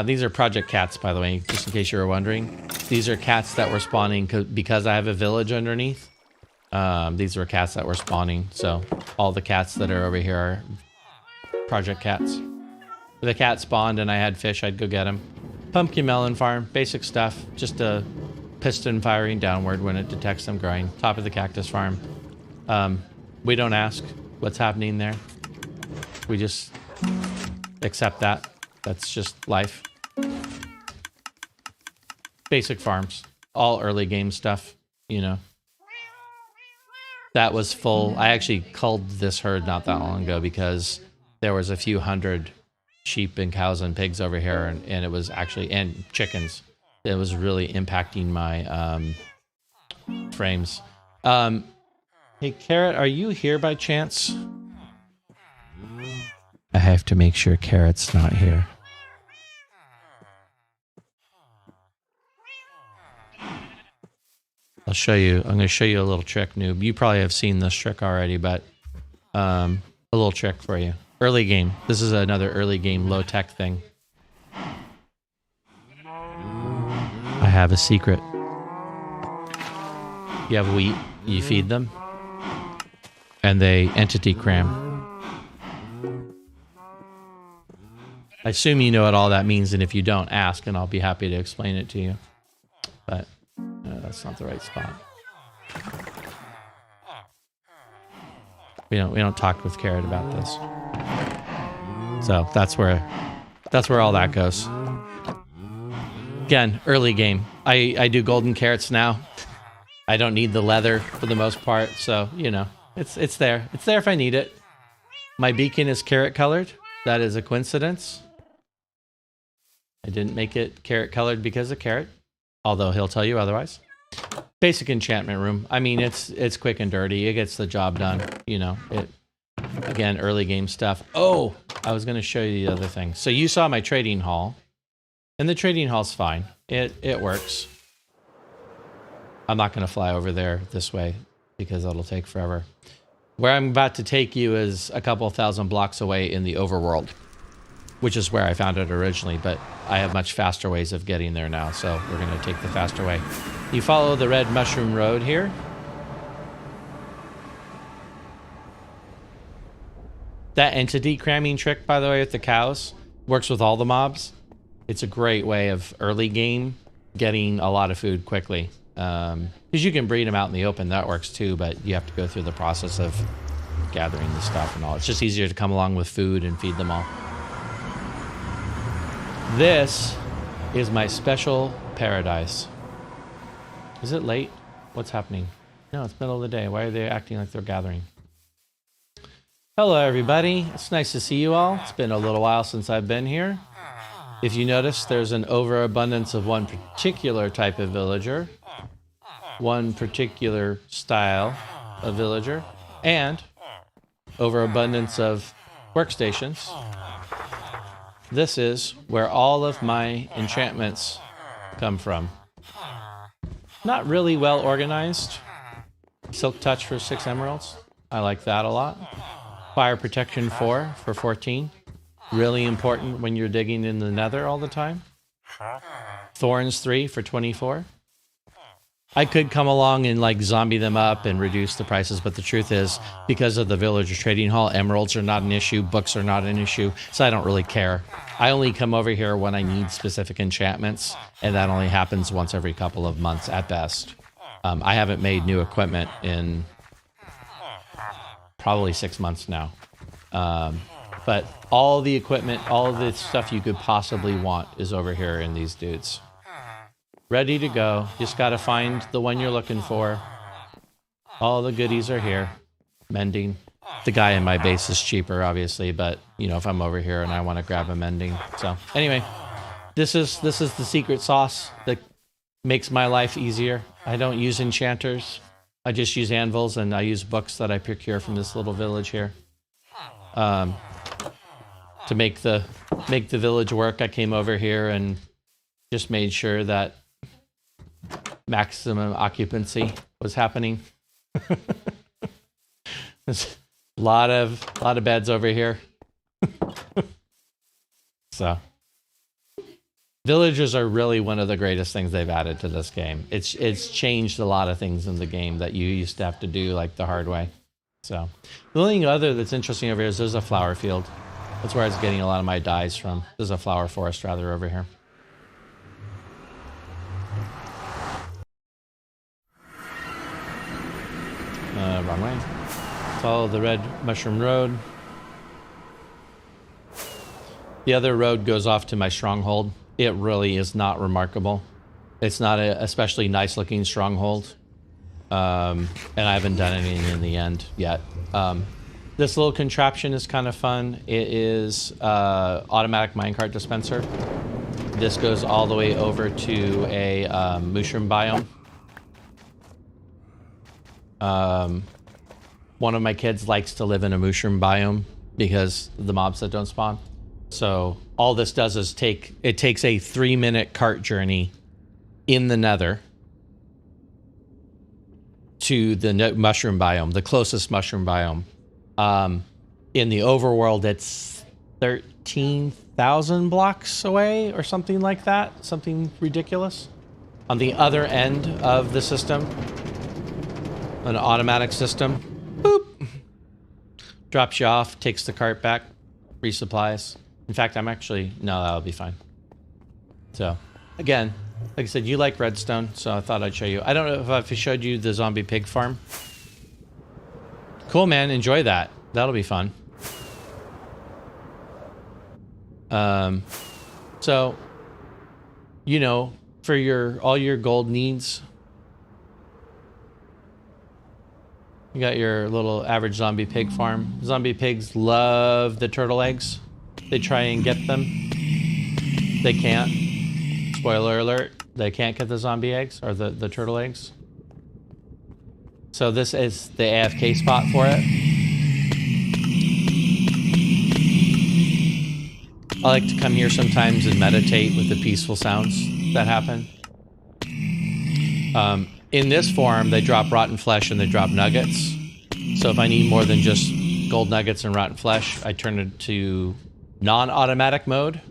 These are project cats, by the way, just in case you were wondering. These are cats that were spawning because I have a village underneath. These were cats that were spawning, so all the cats that are over here are project cats. If the cat spawned and I had fish, I'd go get them. Pumpkin melon farm, basic stuff. Just a piston firing downward when it detects them growing. Top of the cactus farm. We don't ask what's happening there. We just accept that. That's just life. Basic farms. All early game stuff, you know. That was full. I actually culled this herd not that long ago because there was a few hundred sheep and cows and pigs over here, and it was actually, and chickens. It was really impacting my frames. Hey, Carrot, are you here by chance? I have to make sure Carrot's not here. I'll show you. I'm going to show you a little trick, noob. You probably have seen this trick already, but a little trick for you. Early game. This is another early game low-tech thing. I have a secret. You have wheat, you feed them, and they entity cram. I assume you know what all that means, and if you don't, ask, and I'll be happy to explain it to you. But that's not the right spot. We don't talk with Carrot about this. So that's where all that goes. Again, early game. I do golden carrots now. I don't need the leather for the most part, so you know it's there. It's there if I need it. My beacon is carrot colored. That is a coincidence. I didn't make it carrot colored because of Carrot, although he'll tell you otherwise. Basic enchantment room. I mean, it's quick and dirty. It gets the job done. You know, again, early game stuff. Oh, I was going to show you the other thing. So you saw my trading hall, and the trading hall's fine. It works. I'm not going to fly over there this way because that'll take forever. Where I'm about to take you is a couple thousand blocks away in the overworld, which is where I found it originally, but I have much faster ways of getting there now, so we're going to take the faster way. You follow the red mushroom road here. That entity cramming trick, by the way, with the cows, works with all the mobs. It's a great way of early game getting a lot of food quickly. Because you can breed them out in the open, that works too, but you have to go through the process of gathering the stuff and all. It's just easier to come along with food and feed them all. This is my special paradise. Is it late? What's happening? No, it's middle of the day. Why are they acting like they're gathering? Hello, everybody. It's nice to see you all. It's been a little while since I've been here. If you notice, there's an overabundance of one particular type of villager, one particular style of villager, and overabundance of workstations. This is where all of my enchantments come from. Not really well organized. Silk Touch for 6 emeralds. I like that a lot. Fire Protection 4 for 14. Really important when you're digging in the Nether all the time. Thorns 3 for 24. I could come along and like zombie them up and reduce the prices, but the truth is, because of the villager trading hall, emeralds are not an issue, books are not an issue, so I don't really care. I only come over here when I need specific enchantments, and that only happens once every couple of months at best. I haven't made new equipment in probably 6 months now. But all the equipment, all of the stuff you could possibly want is over here in these dudes. Ready to go. Just got to find the one you're looking for. All the goodies are here. Mending. The guy in my base is cheaper, obviously, but you know, if I'm over here and I want to grab a mending. So anyway, this is the secret sauce that makes my life easier. I don't use enchanters. I just use anvils, and I use books that I procure from this little village here. To make the village work, I came over here and just made sure that maximum occupancy was happening. There's a lot of beds over here. So villagers are really one of the greatest things they've added to this game. It's changed a lot of things in the game that you used to have to do like the hard way. So the only thing other that's interesting over here is there's a flower field. That's where I was getting a lot of my dyes from. There's a flower forest rather over here. Wrong way. Follow the red mushroom road. The other road goes off to my stronghold. It really is not remarkable. It's not a especially nice looking stronghold. And I haven't done anything in the end yet. This little contraption is kind of fun. It is automatic minecart dispenser. This goes all the way over to a mushroom biome. One of my kids likes to live in a mushroom biome because of the mobs that don't spawn. So all this does is it takes a 3-minute cart journey in the Nether to the mushroom biome, the closest mushroom biome. In the overworld, it's 13,000 blocks away or something like that. Something ridiculous. On the other end of the system, an automatic system, boop, drops you off, takes the cart back, resupplies. In fact, I'm actually... No, that'll be fine. So, again, like I said, you like redstone, so I thought I'd show you. I don't know if I showed you the zombie pig farm. Cool, man. Enjoy that. That'll be fun. So, you know, for all your gold needs, you got your little average zombie pig farm. Zombie pigs love the turtle eggs. They try and get them. They can't. Spoiler alert. They can't get the zombie eggs or the turtle eggs. So this is the AFK spot for it. I like to come here sometimes and meditate with the peaceful sounds that happen. In this form, they drop rotten flesh and they drop nuggets. So if I need more than just gold nuggets and rotten flesh, I turn it to non-automatic mode.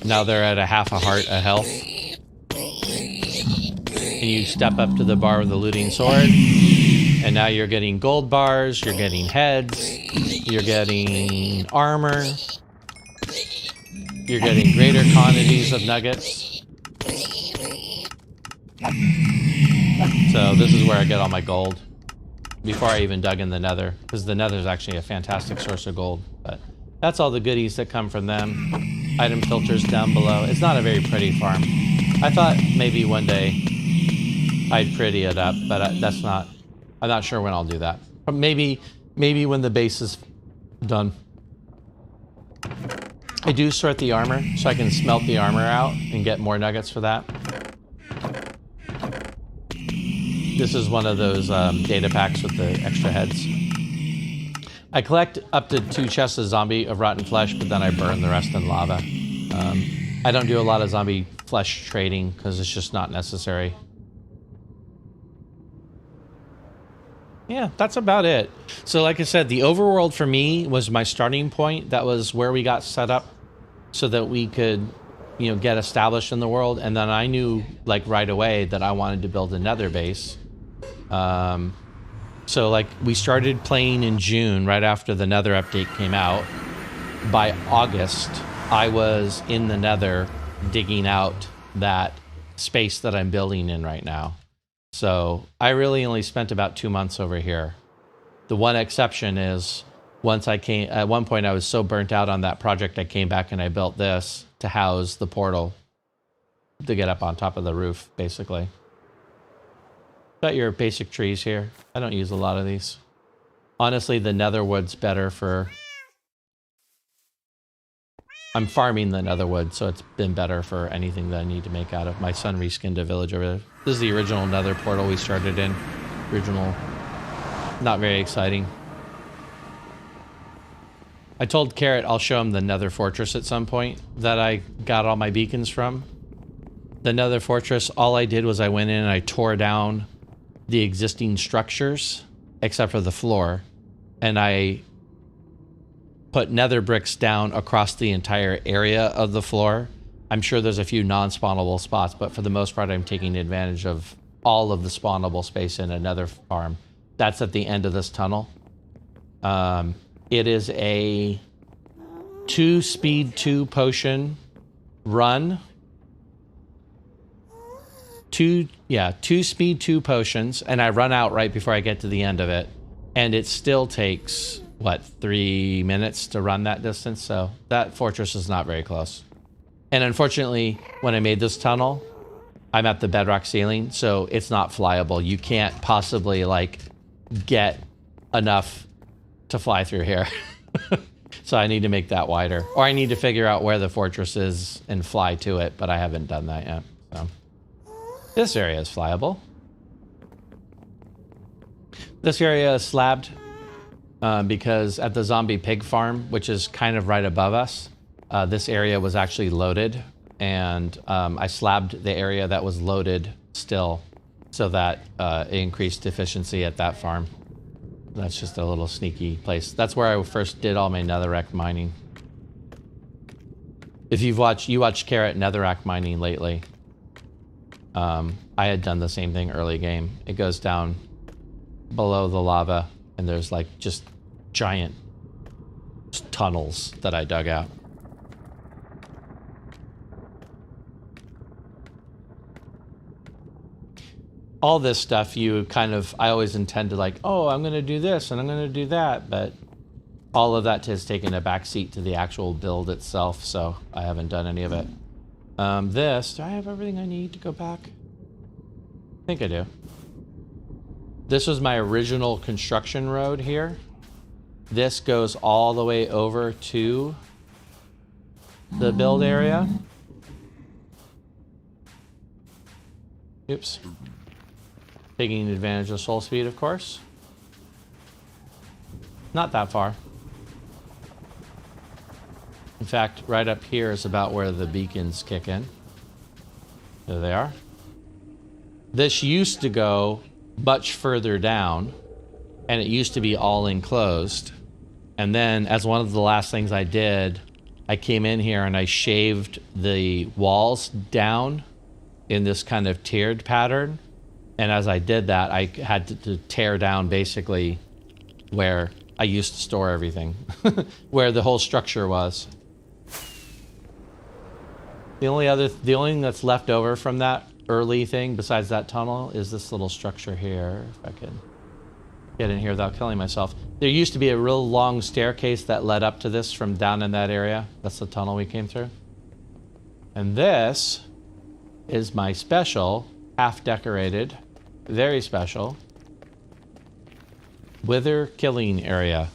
Now they're at a half a heart of health. And you step up to the bar with the looting sword. And now you're getting gold bars, you're getting heads, you're getting armor, you're getting greater quantities of nuggets. So this is where I get all my gold before I even dug in the nether, because the nether is actually a fantastic source of gold. But that's all the goodies that come from them. Item filters down below. It's not a very pretty farm. I thought maybe one day I'd pretty it up, but that's not... I'm not sure when I'll do that. Maybe when the base is done. I do sort the armor, so I can smelt the armor out and get more nuggets for that. This is one of those data packs with the extra heads. I collect up to 2 chests of rotten flesh, but then I burn the rest in lava. I don't do a lot of zombie flesh trading because it's just not necessary. Yeah, that's about it. So like I said, the overworld for me was my starting point. That was where we got set up so that we could, you know, get established in the world. And then I knew like right away that I wanted to build a nether base. So like we started playing in June, right after the nether update came out. By August, I was in the nether digging out that space that I'm building in right now. So I really only spent about 2 months over here. The one exception is at one point I was so burnt out on that project, I came back and I built this to house the portal to get up on top of the roof, basically. Got your basic trees here. I don't use a lot of these. Honestly, the netherwood's better for... I'm farming the netherwood, so it's been better for anything that I need to make out of. My son reskinned a village over there. This is the original nether portal we started in. Original. Not very exciting. I told Carrot I'll show him the nether fortress at some point that I got all my beacons from. The nether fortress, all I did was I went in and I tore down the existing structures, except for the floor. And I put nether bricks down across the entire area of the floor. I'm sure there's a few non-spawnable spots, but for the most part, I'm taking advantage of all of the spawnable space in a nether farm. That's at the end of this tunnel. It is a 2 speed 2 potion run. 2 speed 2 potions, and I run out right before I get to the end of it. And it still takes... what, 3 minutes to run that distance? So that fortress is not very close. And unfortunately, when I made this tunnel, I'm at the bedrock ceiling, so it's not flyable. You can't possibly like get enough to fly through here. So I need to make that wider, or I need to figure out where the fortress is and fly to it, but I haven't done that yet. So this area is flyable. This area is slabbed. Because at the zombie pig farm, which is kind of right above us, this area was actually loaded, and I slabbed the area that was loaded still so that it increased efficiency at that farm. That's just a little sneaky place. That's where I first did all my netherrack mining. If you watched Carrot netherrack mining lately, I had done the same thing early game. It goes down below the lava, and there's like just giant tunnels that I dug out. All this stuff you kind of, I always intend to like, oh, I'm going to do this and I'm going to do that, but all of that has taken a backseat to the actual build itself, so I haven't done any of it. This, do I have everything I need to go back? I think I do. This was my original construction road here. This goes all the way over to the build area. Oops. Taking advantage of soul speed, of course. Not that far. In fact, right up here is about where the beacons kick in. There they are. This used to go much further down, and it used to be all enclosed. And then, as one of the last things I did, I came in here and I shaved the walls down in this kind of tiered pattern. And as I did that, I had to tear down basically where I used to store everything, where the whole structure was. The only thing that's left over from that early thing, besides that tunnel, is this little structure here. If I can get in here without killing myself. There used to be a real long staircase that led up to this from down in that area. That's the tunnel we came through. And this is my special, half-decorated, very special wither killing area.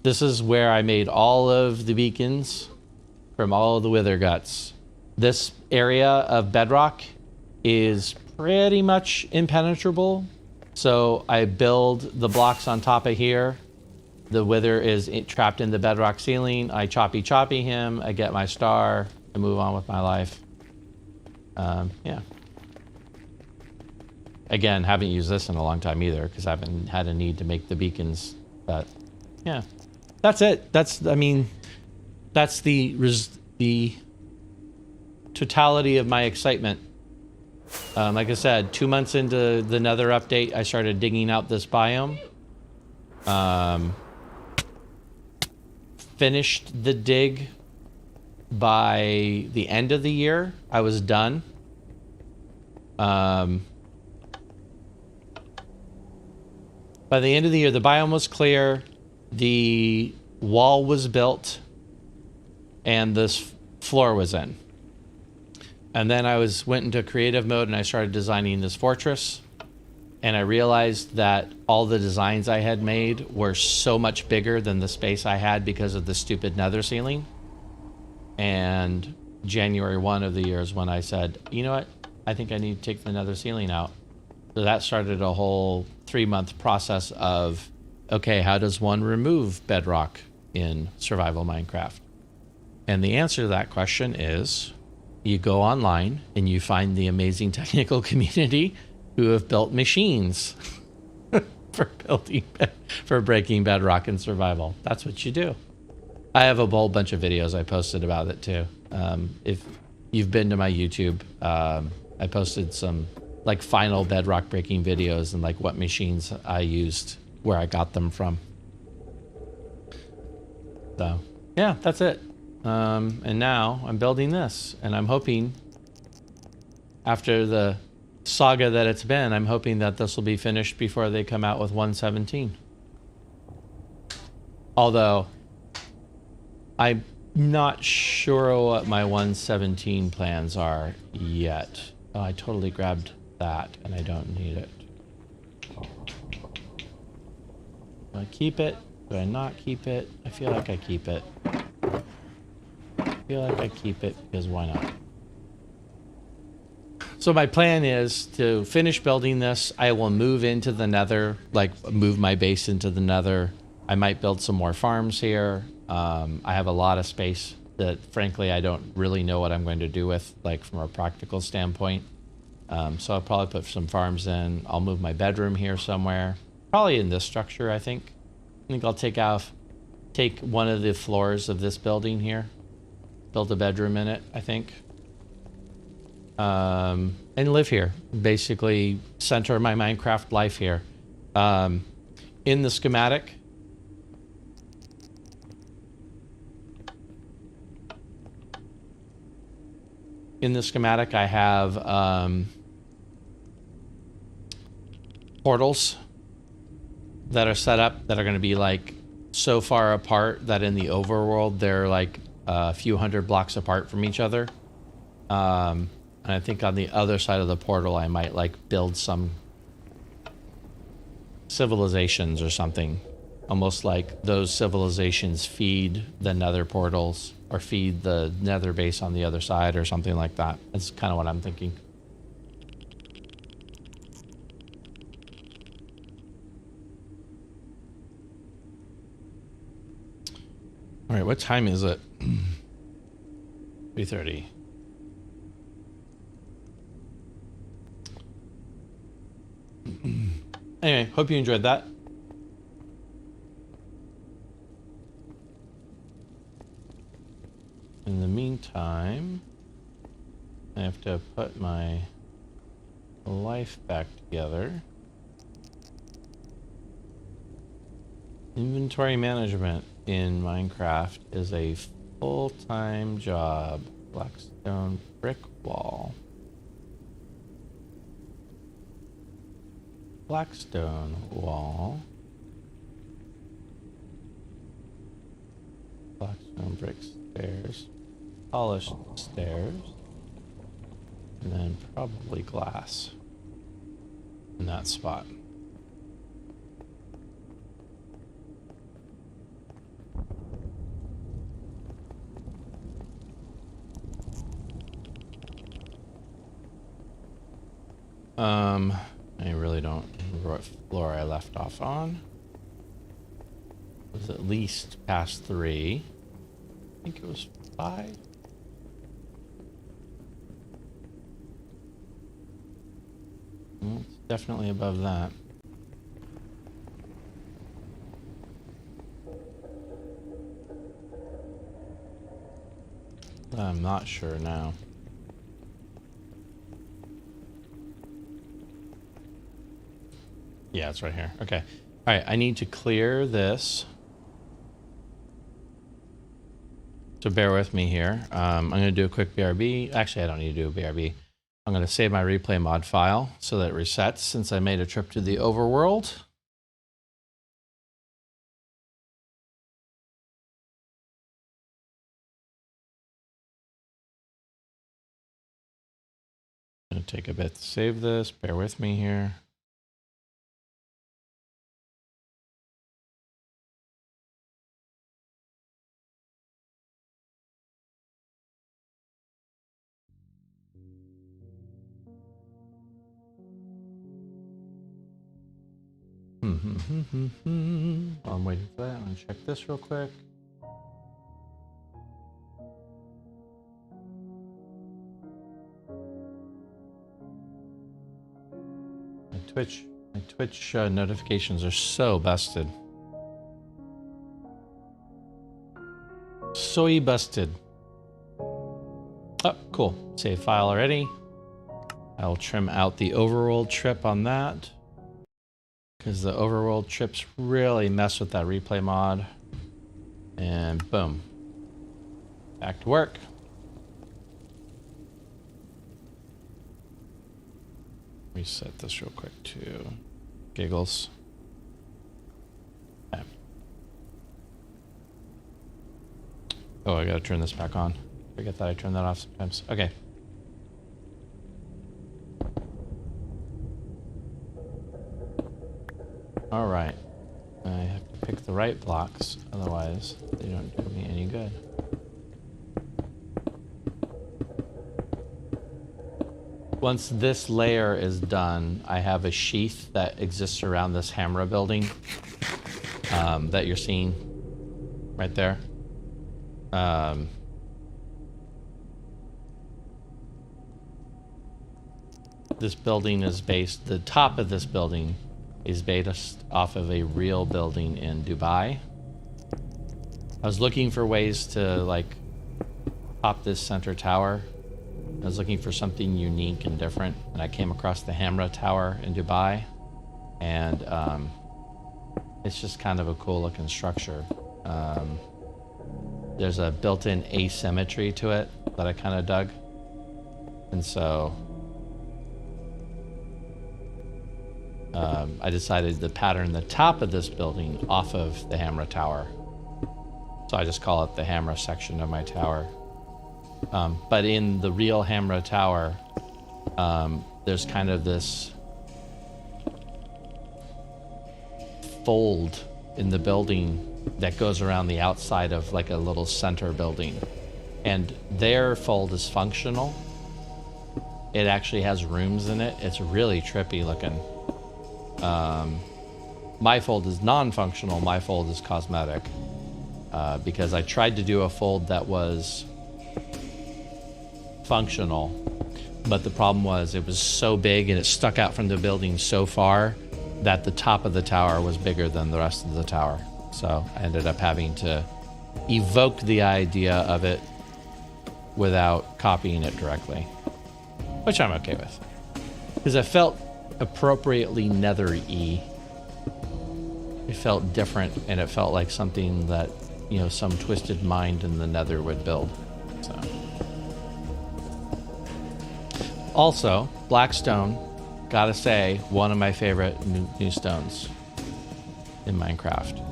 This is where I made all of the beacons from all of the wither guts. This area of bedrock is pretty much impenetrable. So I build the blocks on top of here. The wither is trapped in the bedrock ceiling. I choppy him. I get my star. I move on with my life. Yeah. Again, haven't used this in a long time either because I haven't had a need to make the beacons. But yeah, that's it. That's the totality of my excitement. Like I said, 2 months into the Nether update, I started digging out this biome. Finished the dig by the end of the year. I was done. By the end of the year, the biome was clear, the wall was built, and this floor was in. And then I went into creative mode and I started designing this fortress. And I realized that all the designs I had made were so much bigger than the space I had because of the stupid nether ceiling. And January 1 of the year is when I said, you know what? I think I need to take the nether ceiling out. So that started a whole 3-month process of, okay, how does one remove bedrock in survival Minecraft? And the answer to that question is, you go online and you find the amazing technical community who have built machines for breaking bedrock in survival. That's what you do. I have a whole bunch of videos I posted about it too. If you've been to my YouTube, I posted some like final bedrock breaking videos and like what machines I used, where I got them from. So yeah, that's it. And now I'm building this, and I'm hoping after the saga that it's been, I'm hoping that this will be finished before they come out with 1.17. Although I'm not sure what my 1.17 plans are yet. Oh, I totally grabbed that and I don't need it. Do I keep it? Do I not keep it? I feel like I keep it. I feel like I keep it because why not? So my plan is to finish building this. I will move into the Nether, like move my base into the Nether. I might build some more farms here. I have a lot of space that frankly I don't really know what I'm going to do with, like from a practical standpoint. So I'll probably put some farms in. I'll move my bedroom here somewhere, probably in this structure. I think I'll take one of the floors of this building here, build a bedroom in it, I think. And live here, basically center my Minecraft life here. In the schematic, in the schematic, I have portals that are set up that are going to be like so far apart that in the overworld they're like a few hundred blocks apart from each other. And I think on the other side of the portal I might like build some civilizations or something. Almost like those civilizations feed the nether portals or feed the nether base on the other side or something like that. That's kind of what I'm thinking. All right, what time is it? 3:30. Anyway, hope you enjoyed that. In the meantime, I have to put my life back together. Inventory management in Minecraft is a full-time job. Blackstone brick wall. Blackstone wall. Blackstone brick stairs. Polished stairs. And then probably glass in that spot. I really don't remember what floor I left off on. It was at least past 3. I think it was 5. Well, it's definitely above that. I'm not sure now. Yeah, it's right here. Okay. All right, I need to clear this. So bear with me here. I'm going to do a quick BRB. Actually, I don't need to do a BRB. I'm going to save my replay mod file so that it resets since I made a trip to the overworld. Going to take a bit to save this. Bear with me here. While I'm waiting for that, I'm going to check this real quick. My Twitch notifications are so busted. So busted. Oh, cool. Save file already. I'll trim out the overworld trip on that, because the overworld trips really mess with that replay mod. And boom. Back to work. Reset this real quick too. Giggles. Okay. Oh, I gotta turn this back on. Forget that I turn that off sometimes. Okay. All right. I have to pick the right blocks, otherwise they don't do me any good. Once this layer is done, I have a sheath that exists around this hammer building that you're seeing right there. This building is based, the top of this building is based off of a real building in Dubai. I was looking for ways to like pop this center tower. I was looking for something unique and different, and I came across the Hamra Tower in Dubai, and it's just kind of a cool looking structure. There's a built-in asymmetry to it that I kind of dug. And so I decided to pattern the top of this building off of the Hamra Tower. So I just call it the Hamra section of my tower. But in the real Hamra Tower, there's kind of this fold in the building that goes around the outside of like a little center building. And their fold is functional. It actually has rooms in it. It's really trippy looking. My fold is non-functional. My fold is cosmetic. Because I tried to do a fold that was functional, but the problem was it was so big and it stuck out from the building so far that the top of the tower was bigger than the rest of the tower. So I ended up having to evoke the idea of it without copying it directly, which I'm okay with, because it felt appropriately Nether-y. It felt different, and it felt like something that, you know, some twisted mind in the Nether would build. So, also, Blackstone, gotta say, one of my favorite new stones in Minecraft.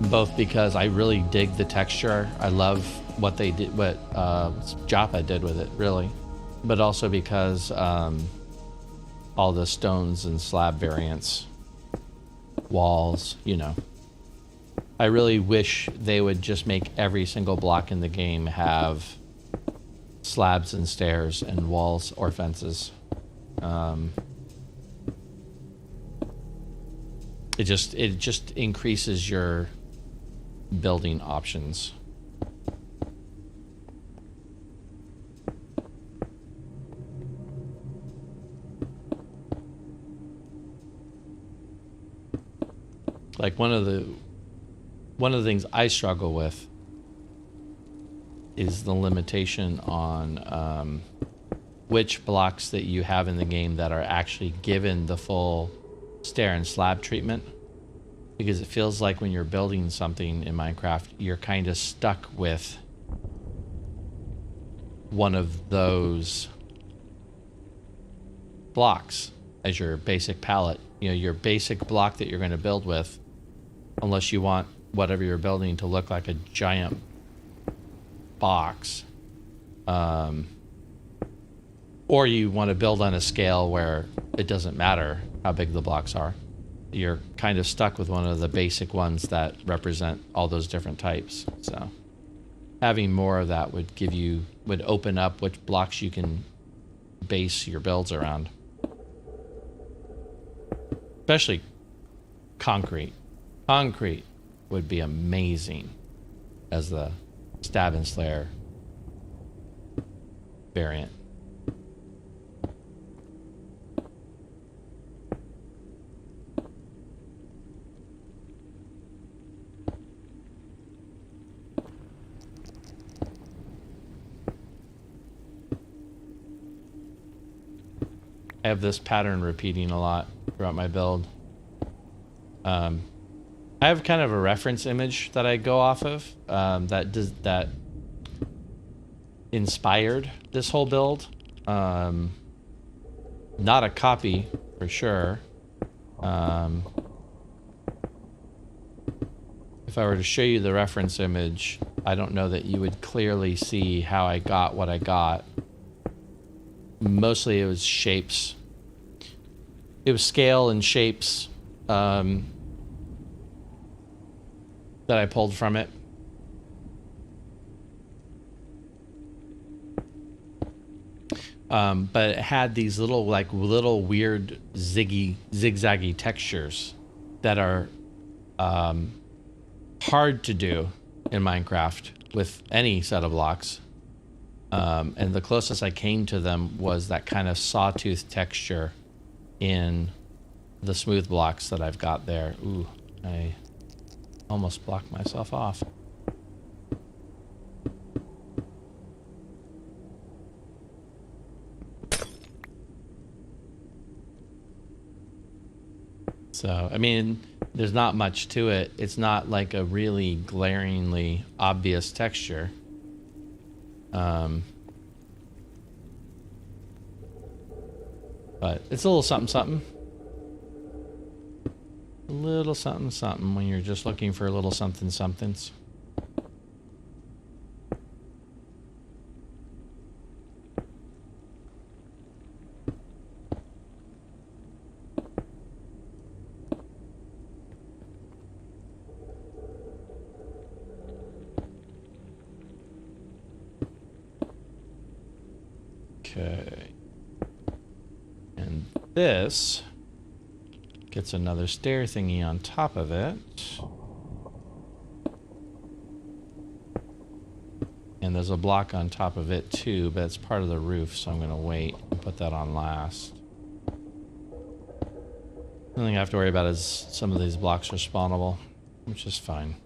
Both because I really dig the texture. I love what they did, what Joppa did with it, really. But also because all the stones and slab variants, walls, you know. I really wish they would just make every single block in the game have slabs and stairs and walls or fences. It just increases your building options. Like one of the things I struggle with is the limitation on which blocks that you have in the game that are actually given the full stair and slab treatment, because it feels like when you're building something in Minecraft, you're kind of stuck with one of those blocks as your basic palette. You know, your basic block that you're going to build with, unless you want whatever you're building to look like a giant box. Or you want to build on a scale where it doesn't matter how big the blocks are. You're kind of stuck with one of the basic ones that represent all those different types. So having more of that would open up which blocks you can base your builds around. Especially concrete. Concrete would be amazing as the Stab and Slayer variant. I have this pattern repeating a lot throughout my build. I have kind of a reference image that I go off of that inspired this whole build. Not a copy for sure. If I were to show you the reference image, I don't know that you would clearly see how I got what I got. Mostly it was shapes. It was scale and shapes that I pulled from it. But it had these little weird zigzaggy textures that are hard to do in Minecraft with any set of blocks. And the closest I came to them was that kind of sawtooth texture in the smooth blocks that I've got there. Ooh, I almost blocked myself off. So, mean, there's not much to it. It's not like a really glaringly obvious texture. But it's a little something something. A little something something when you're just looking for a little something somethings. Okay. And this gets another stair thingy on top of it. And there's a block on top of it too, but it's part of the roof, so I'm going to wait and put that on last. The only thing I have to worry about is some of these blocks are spawnable, which is fine.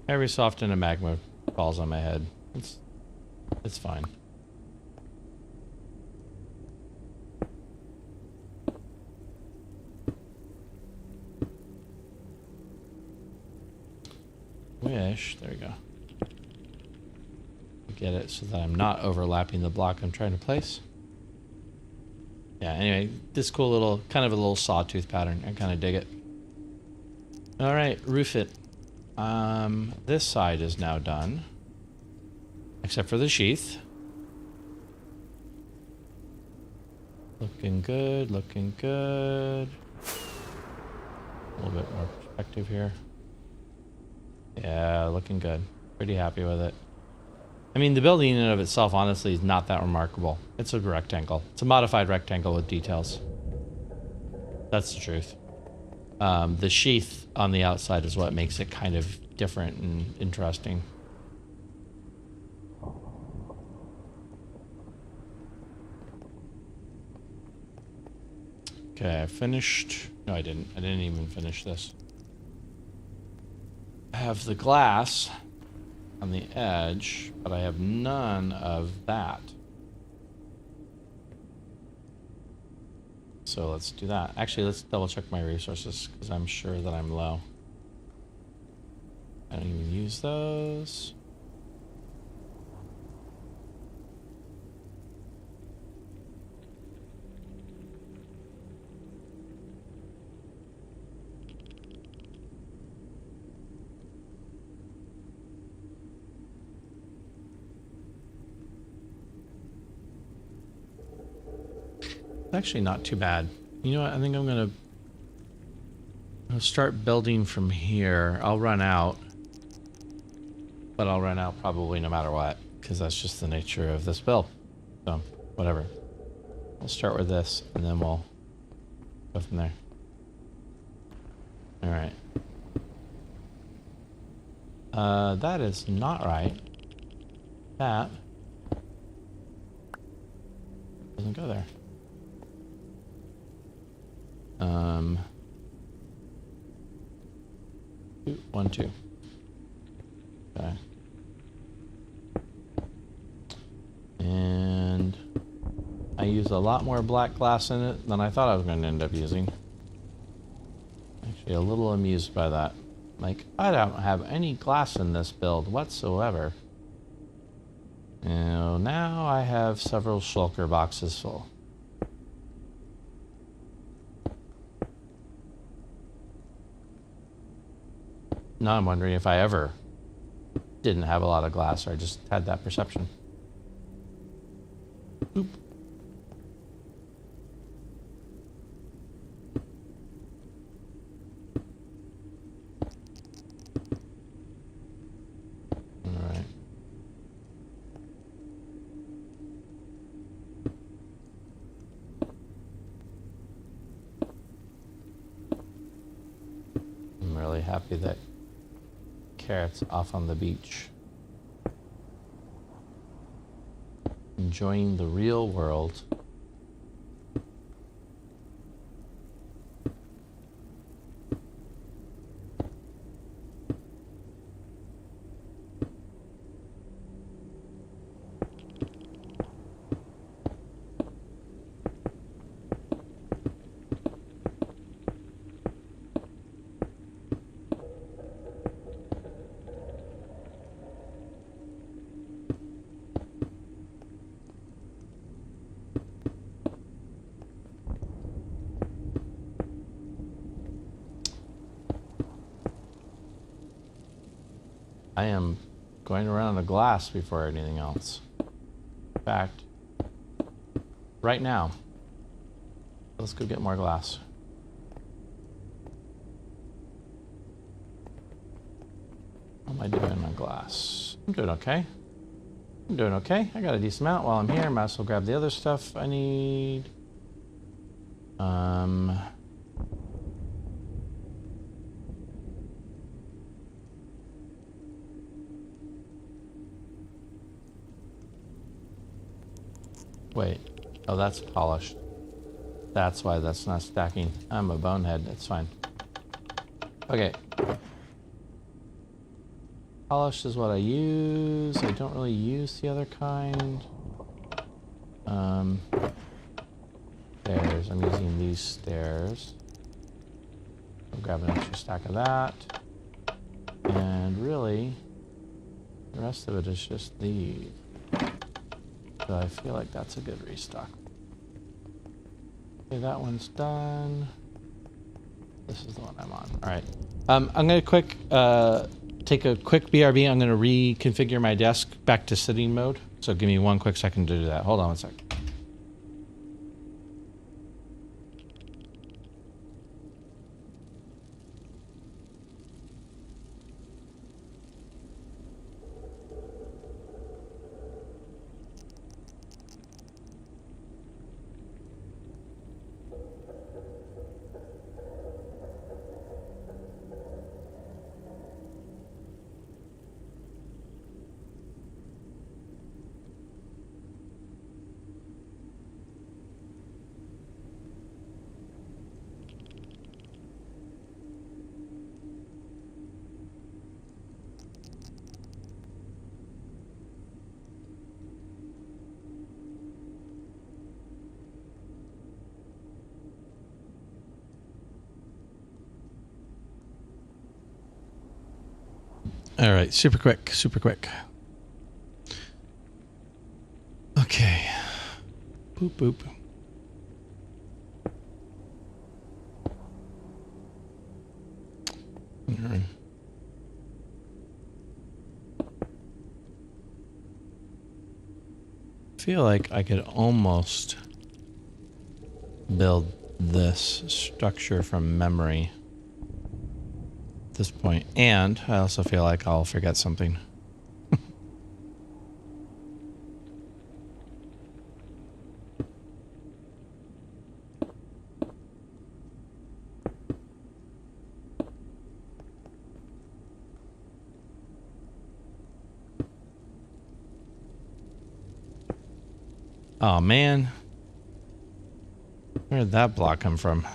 Every so often a magma falls on my head. It's fine. There we go. Get it so that I'm not overlapping the block I'm trying to place. Yeah, anyway, this cool little, kind of a little sawtooth pattern. I kind of dig it. All right, roof it. This side is now done. Except for the sheath. Looking good, looking good. A little bit more perspective here. Yeah, looking good. Pretty happy with it. I mean, the building in and of itself, honestly, is not that remarkable. It's a rectangle. It's a modified rectangle with details. That's the truth. The sheath on the outside is what makes it kind of different and interesting. Okay, I finished. No, I didn't. I didn't even finish this. I have the glass on the edge, but I have none of that. So let's do that. Actually, let's double check my resources because I'm sure that I'm low. I don't even use those. It's actually not too bad. You know what? I think I'm gonna start building from here. I'll run out, but I'll run out probably no matter what, because that's just the nature of this build. So, whatever. We'll start with this, and then we'll go from there. All right. That is not right. That doesn't go there. 2, 1, 2. Okay. And I use a lot more black glass in it than I thought I was going to end up using. Actually, a little amused by that. Like, I don't have any glass in this build whatsoever. And now I have several shulker boxes full. Now I'm wondering if I ever didn't have a lot of glass or I just had that perception. Oop. All right. I'm really happy that Carrot's off on the beach, enjoying the real world. I am going around the glass before anything else. In fact, right now, let's go get more glass. How am I doing on glass? I'm doing okay. I'm doing okay. I got a decent amount. While I'm here, I might as well grab the other stuff I need. Wait. Oh, that's polished. That's why that's not stacking. I'm a bonehead. That's fine. Okay. Polished is what I use. I don't really use the other kind. Stairs. I'm using these stairs. I'll grab an extra stack of that. And really, the rest of it is just these. So I feel like that's a good restock. Okay, that one's done. This is the one I'm on. All right. I'm going to take a quick BRB. I'm going to reconfigure my desk back to sitting mode. So give me one quick second to do that. Hold on one sec. All right, super quick, super quick. Okay. Boop, boop. All right. I feel like I could almost build this structure from memory at this point, and I also feel like I'll forget something. Oh man, where did that block come from?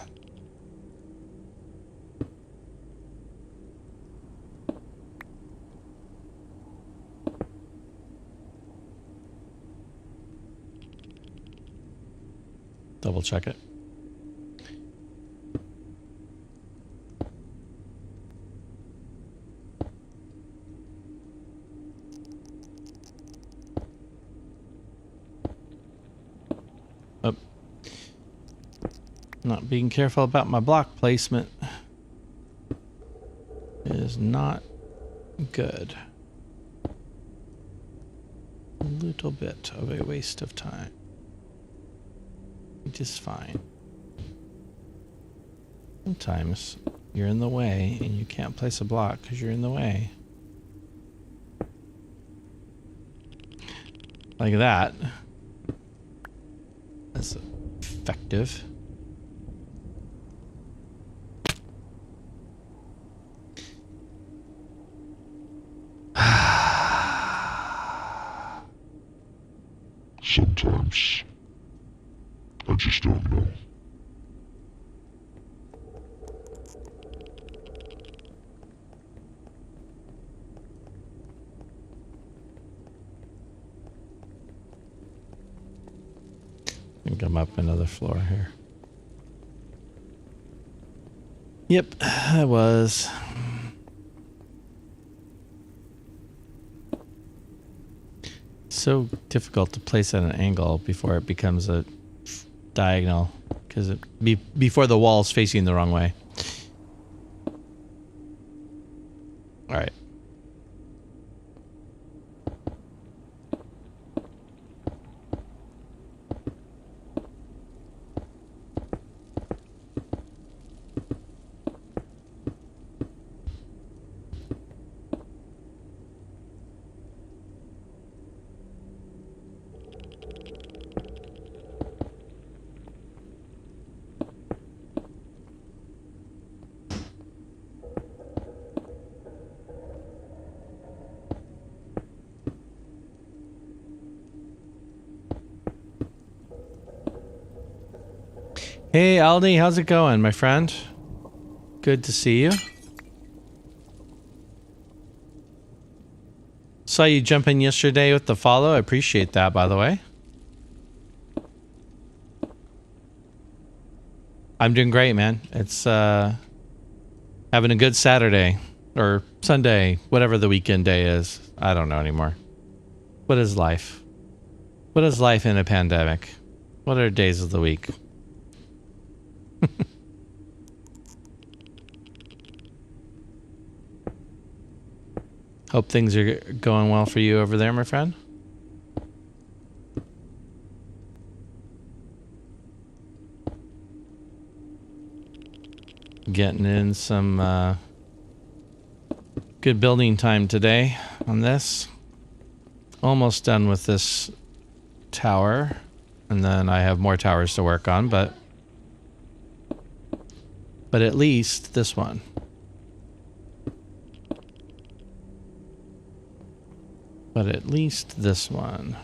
Double check it. Oh. Not being careful about my block placement is not good. A little bit of a waste of time. Which is fine. Sometimes you're in the way and you can't place a block because you're in the way. Like that. That's effective. Sometimes I just don't know. I think I'm up another floor here. Yep, I was. So difficult to place at an angle before it becomes a diagonal, because before the wall's facing the wrong way. All right. Hey Aldi, how's it going, my friend? Good to see you. Saw you jump in yesterday with the follow. I appreciate that, by the way. I'm doing great, man. It's having a good Saturday or Sunday, whatever the weekend day is. I don't know anymore. What is life? What is life in a pandemic? What are days of the week? Hope things are going well for you over there, my friend. Getting in some good building time today on this. Almost done with this tower. And then I have more towers to work on, but at least this one. But at least this one.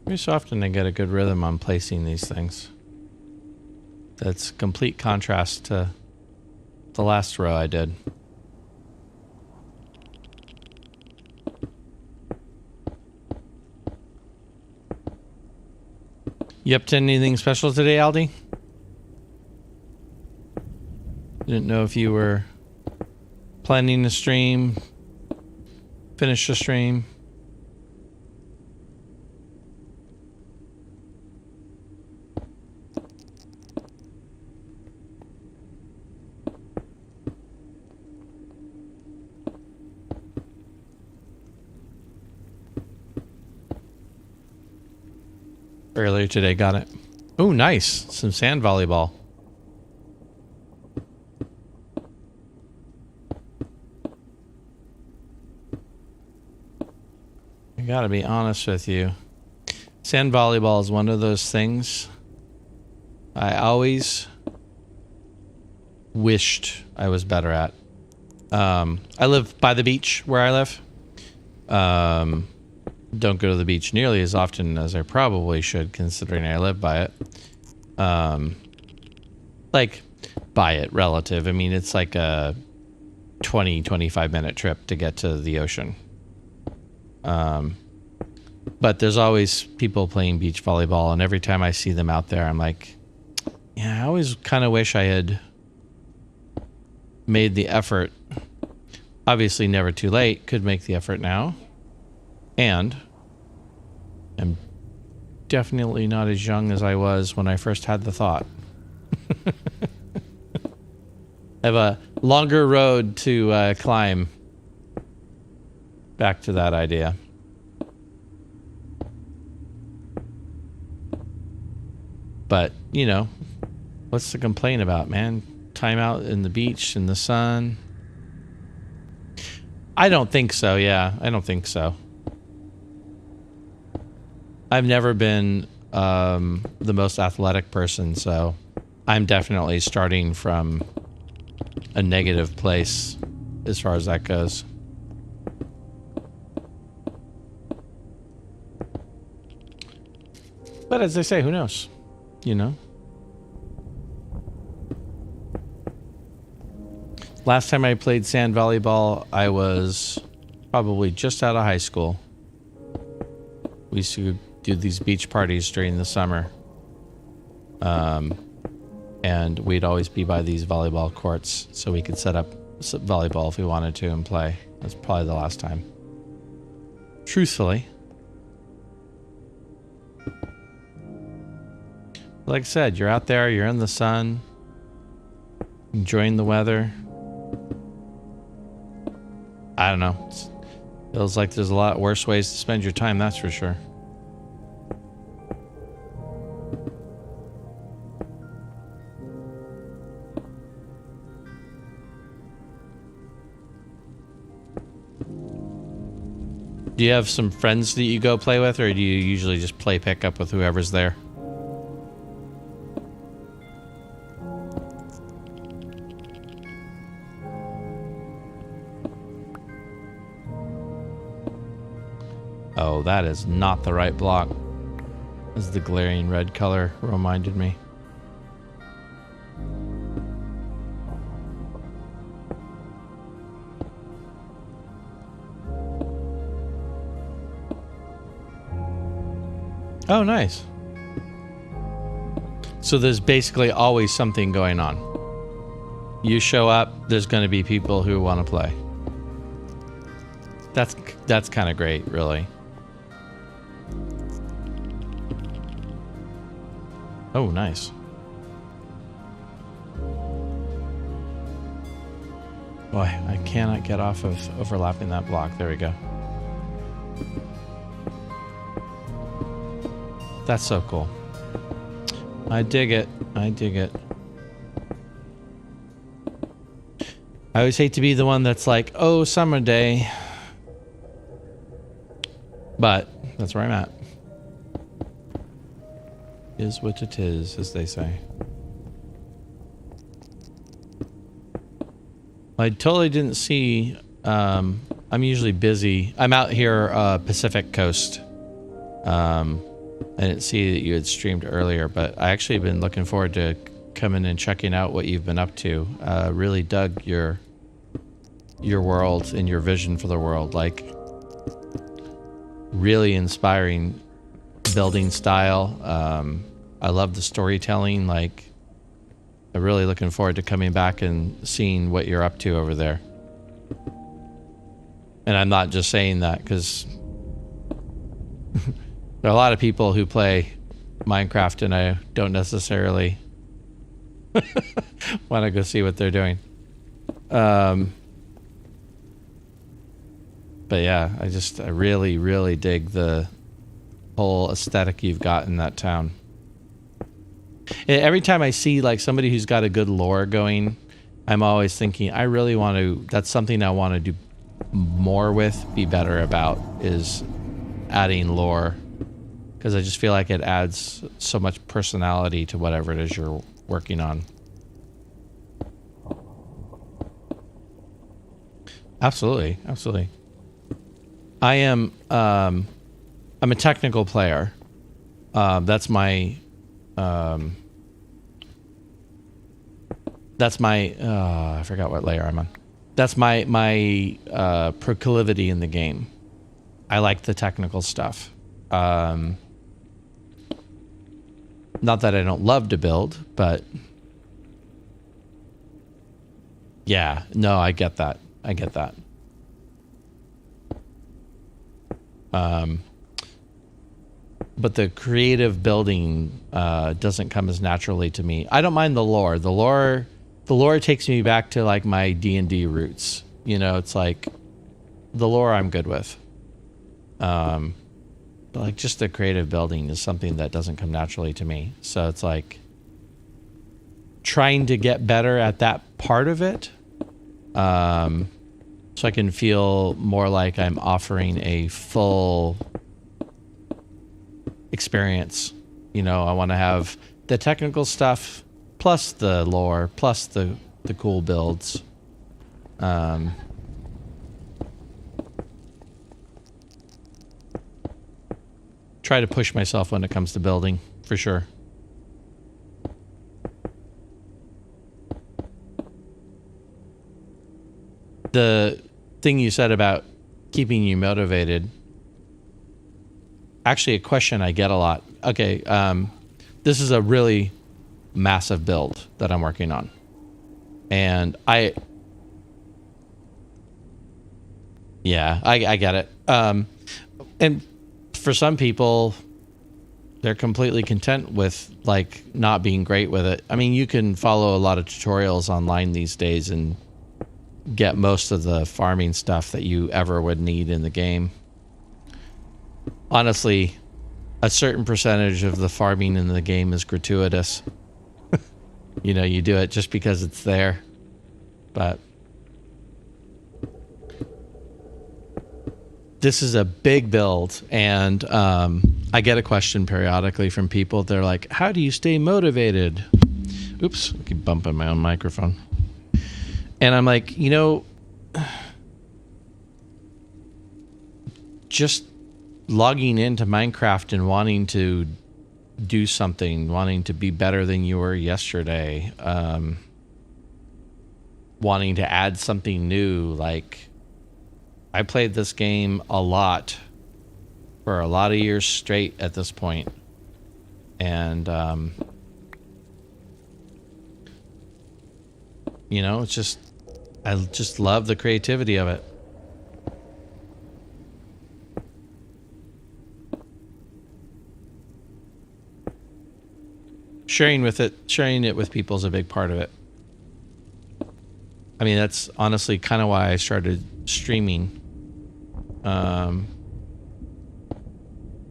Every so often I get a good rhythm on placing these things. That's complete contrast to the last row I did. You up to anything special today, Aldi? Didn't know if you were planning to stream, finish the stream. Earlier today, got it. Oh, nice. Some sand volleyball. I gotta be honest with you. Sand volleyball is one of those things I always wished I was better at. I live by the beach where I live. Don't go to the beach nearly as often as I probably should, considering I live by it. Like, by it, relative. I mean, it's like a 20-25 minute trip to get to the ocean. But there's always people playing beach volleyball, and every time I see them out there, I'm like, yeah, I always kind of wish I had made the effort. Obviously, never too late. Could make the effort now. And I'm definitely not as young as I was when I first had the thought. I have a longer road to climb back to that idea. But, you know, what's to complain about, man? Time out in the beach in the sun. I don't think so, yeah. I don't think so. I've never been the most athletic person, so I'm definitely starting from a negative place as far as that goes. But as they say, who knows? You know? Last time I played sand volleyball, I was probably just out of high school. We used to do these beach parties during the summer. And we'd always be by these volleyball courts so we could set up volleyball if we wanted to and play. That's probably the last time. Truthfully. Like I said, you're out there, you're in the sun, enjoying the weather. I don't know. Feels like there's a lot worse ways to spend your time, that's for sure. Do you have some friends that you go play with, or do you usually just play pickup with whoever's there? Oh, that is not the right block. As the glaring red color reminded me. Oh, nice. So there's basically always something going on. You show up, there's going to be people who want to play. That's kind of great, really. Oh, nice. Boy, I cannot get off of overlapping that block. There we go. That's so cool. I dig it. I dig it. I always hate to be the one that's like, oh, summer day. But that's where I'm at. Is what it is, as they say. I totally didn't see, I'm usually busy. I'm out here, Pacific Coast. I didn't see that you had streamed earlier, but I actually been looking forward to coming and checking out what you've been up to. Really dug your world and your vision for the world. Like, really inspiring building style. I love the storytelling. Like, I'm really looking forward to coming back and seeing what you're up to over there. And I'm not just saying that because there are a lot of people who play Minecraft and I don't necessarily want to go see what they're doing. But yeah, I really, really dig the whole aesthetic you've got in that town. Every time I see like somebody who's got a good lore going, I'm always thinking, I really want to, that's something I want to do more with, be better about, is adding lore. Because I just feel like it adds so much personality to whatever it is you're working on. Absolutely, absolutely. I am, I'm a technical player. That's my, I forgot what layer I'm on. That's my proclivity in the game. I like the technical stuff. Not that I don't love to build, but yeah, no, I get that. I get that. But the creative building doesn't come as naturally to me. I don't mind the lore. The lore takes me back to like my D&D roots. You know, it's like the lore I'm good with. But like just the creative building is something that doesn't come naturally to me. So it's like trying to get better at that part of it. So I can feel more like I'm offering a full experience. You know, I want to have the technical stuff plus the lore plus the cool builds. Try to push myself when it comes to building, for sure. The thing you said about keeping you motivated, actually a question I get a lot. Okay, this is a really massive build that I'm working on. And I get it. And for some people, they're completely content with like not being great with it. I mean, you can follow a lot of tutorials online these days and get most of the farming stuff that you ever would need in the game. Honestly, a certain percentage of the farming in the game is gratuitous. You know, you do it just because it's there. But this is a big build, and I get a question periodically from people. They're like, how do you stay motivated? Oops, I keep bumping my own microphone. And I'm like, you know, just logging into Minecraft and wanting to do something, wanting to be better than you were yesterday, wanting to add something new. Like, I played this game a lot for a lot of years straight at this point. And, you know, it's just, I just love the creativity of it. Sharing it with people is a big part of it. I mean, that's honestly kind of why I started streaming.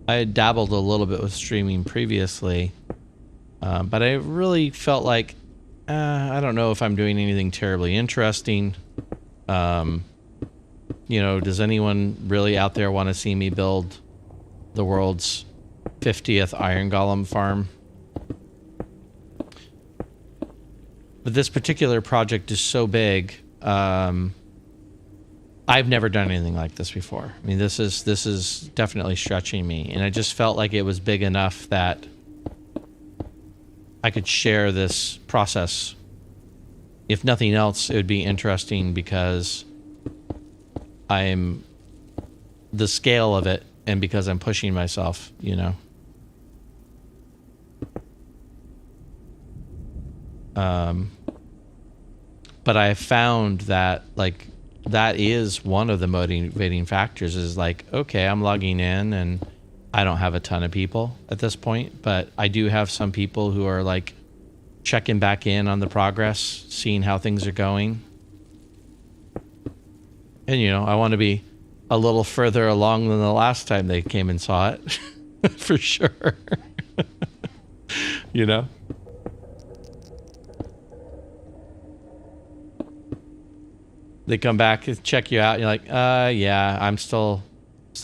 I had dabbled a little bit with streaming previously, but I really felt like, I don't know if I'm doing anything terribly interesting. You know, does anyone really out there want to see me build the world's 50th iron golem farm? But this particular project is so big. I've never done anything like this before. I mean, this is definitely stretching me, and I just felt like it was big enough that I could share this process. If nothing else, it would be interesting because I'm the scale of it, and because I'm pushing myself, you know. But I found that, like, that is one of the motivating factors is like, okay, I'm logging in and I don't have a ton of people at this point, but I do have some people who are like checking back in on the progress, seeing how things are going. And, you know, I want to be a little further along than the last time they came and saw it. For sure. You know? They come back, check you out, and you're like, yeah, I'm still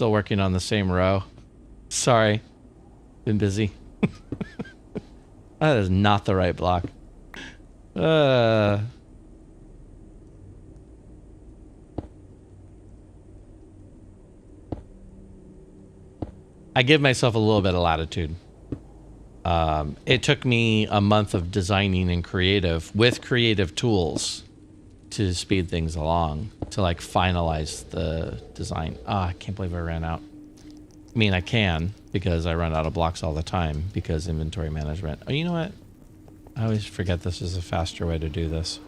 working on the same row. Sorry. Been busy. That is not the right block. I give myself a little bit of latitude. It took me a month of designing and creative with creative tools to speed things along, to like finalize the design. I can't believe I ran out. I mean, I can, because I run out of blocks all the time because inventory management. Oh, you know what? I always forget this is a faster way to do this.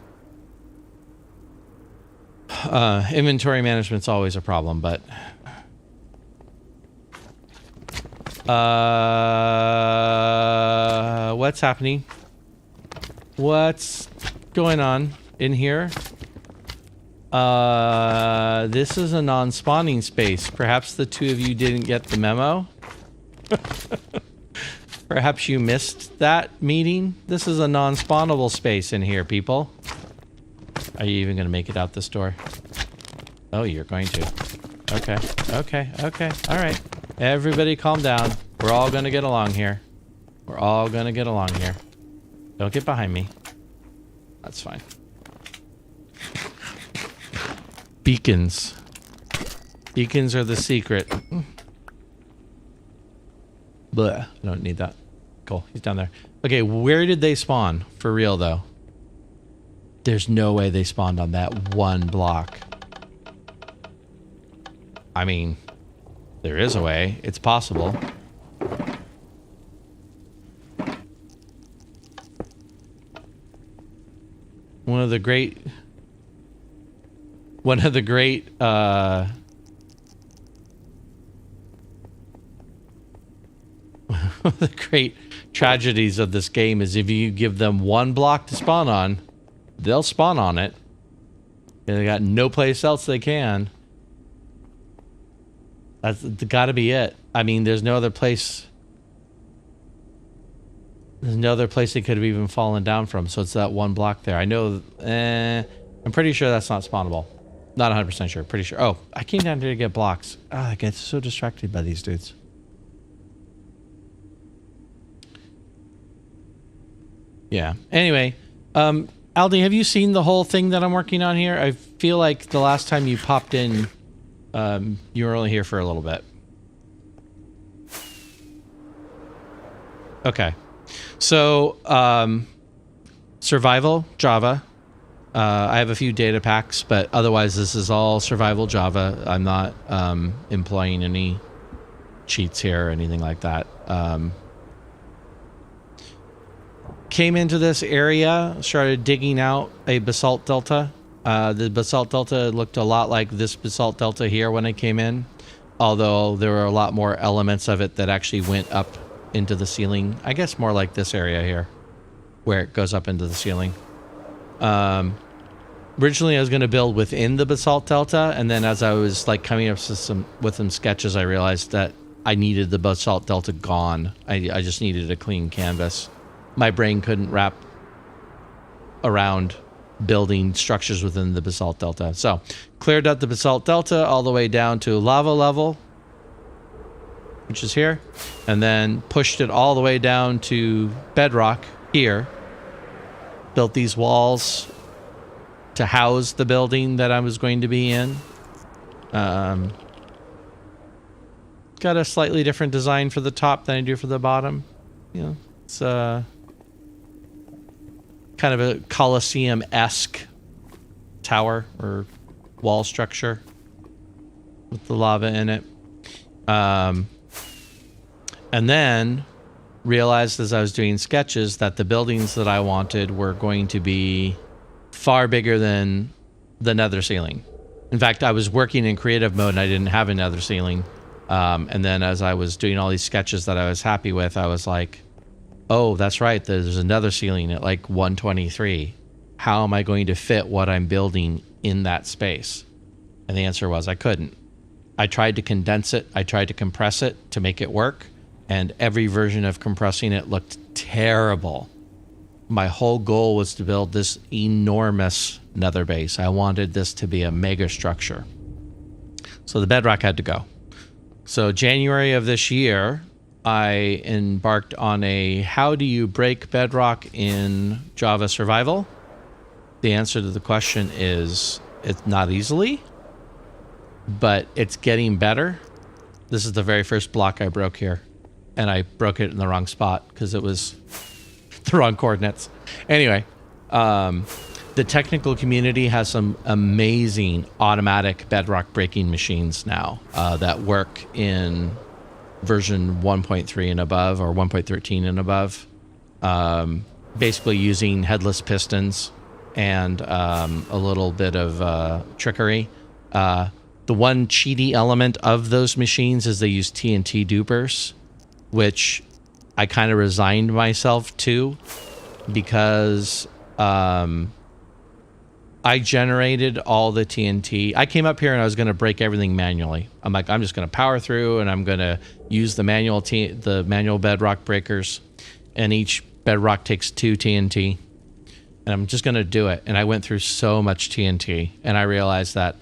Inventory management's always a problem, but what's happening? What's going on in here? This is a non-spawning space. Perhaps the two of you didn't get the memo. Perhaps you missed that meeting. This is a non-spawnable space in here, people. Are you even going to make it out this door? Oh, you're going to. Okay. All right. Everybody calm down. We're all going to get along here. We're all going to get along here. Don't get behind me. That's fine. Beacons. Beacons are the secret. Blech. I don't need that. Cool. He's down there. Okay, where did they spawn? For real, though. There's no way they spawned on that one block. I mean, there is a way. It's possible. One of the great tragedies of this game is if you give them one block to spawn on, they'll spawn on it. And they got no place else they can. That's gotta be it. I mean, there's no other place. There's no other place they could have even fallen down from. So it's that one block there. I know. I'm pretty sure that's not spawnable. Not 100% sure. Pretty sure. Oh, I came down here to get blocks. I get so distracted by these dudes. Yeah. Anyway, Aldi, have you seen the whole thing that I'm working on here? I feel like the last time you popped in, you were only here for a little bit. Okay. So, survival Java. I have a few data packs, but otherwise this is all survival Java. I'm not employing any cheats here or anything like that. Came into this area, started digging out a basalt delta. The basalt delta looked a lot like this basalt delta here when I came in, although there were a lot more elements of it that actually went up into the ceiling. I guess more like this area here, where it goes up into the ceiling. Originally, I was going to build within the basalt delta, and then as I was like coming up with some sketches, I realized that I needed the basalt delta gone. I just needed a clean canvas. My brain couldn't wrap around building structures within the basalt delta. So, cleared out the basalt delta all the way down to lava level, which is here, and then pushed it all the way down to bedrock here. Built these walls to house the building that I was going to be in. Got a slightly different design for the top than I do for the bottom. You know, it's kind of a Colosseum-esque tower or wall structure with the lava in it. And then realized as I was doing sketches that the buildings that I wanted were going to be far bigger than the nether ceiling. In fact, I was working in creative mode and I didn't have a nether ceiling. And then as I was doing all these sketches that I was happy with, I was like, oh, that's right, there's another ceiling at like 123. How am I going to fit what I'm building in that space? And the answer was I couldn't. I tried to condense it. I tried to compress it to make it work. And every version of compressing it looked terrible. My whole goal was to build this enormous nether base. I wanted this to be a mega structure. So the bedrock had to go. So January of this year, I embarked on a how do you break bedrock in Java Survival? The answer to the question is it's not easily, but it's getting better. This is the very first block I broke here. And I broke it in the wrong spot because it was the wrong coordinates. Anyway, the technical community has some amazing automatic bedrock breaking machines now that work in version 1.3 and above or 1.13 and above. Basically using headless pistons and a little bit of trickery. The one cheaty element of those machines is they use TNT dupers, which I kind of resigned myself to because I generated all the TNT. I came up here and I was going to break everything manually. I'm like, I'm just going to power through and I'm going to use the manual bedrock breakers, and each bedrock takes 2 TNT, and I'm just going to do it. And I went through so much TNT, and I realized that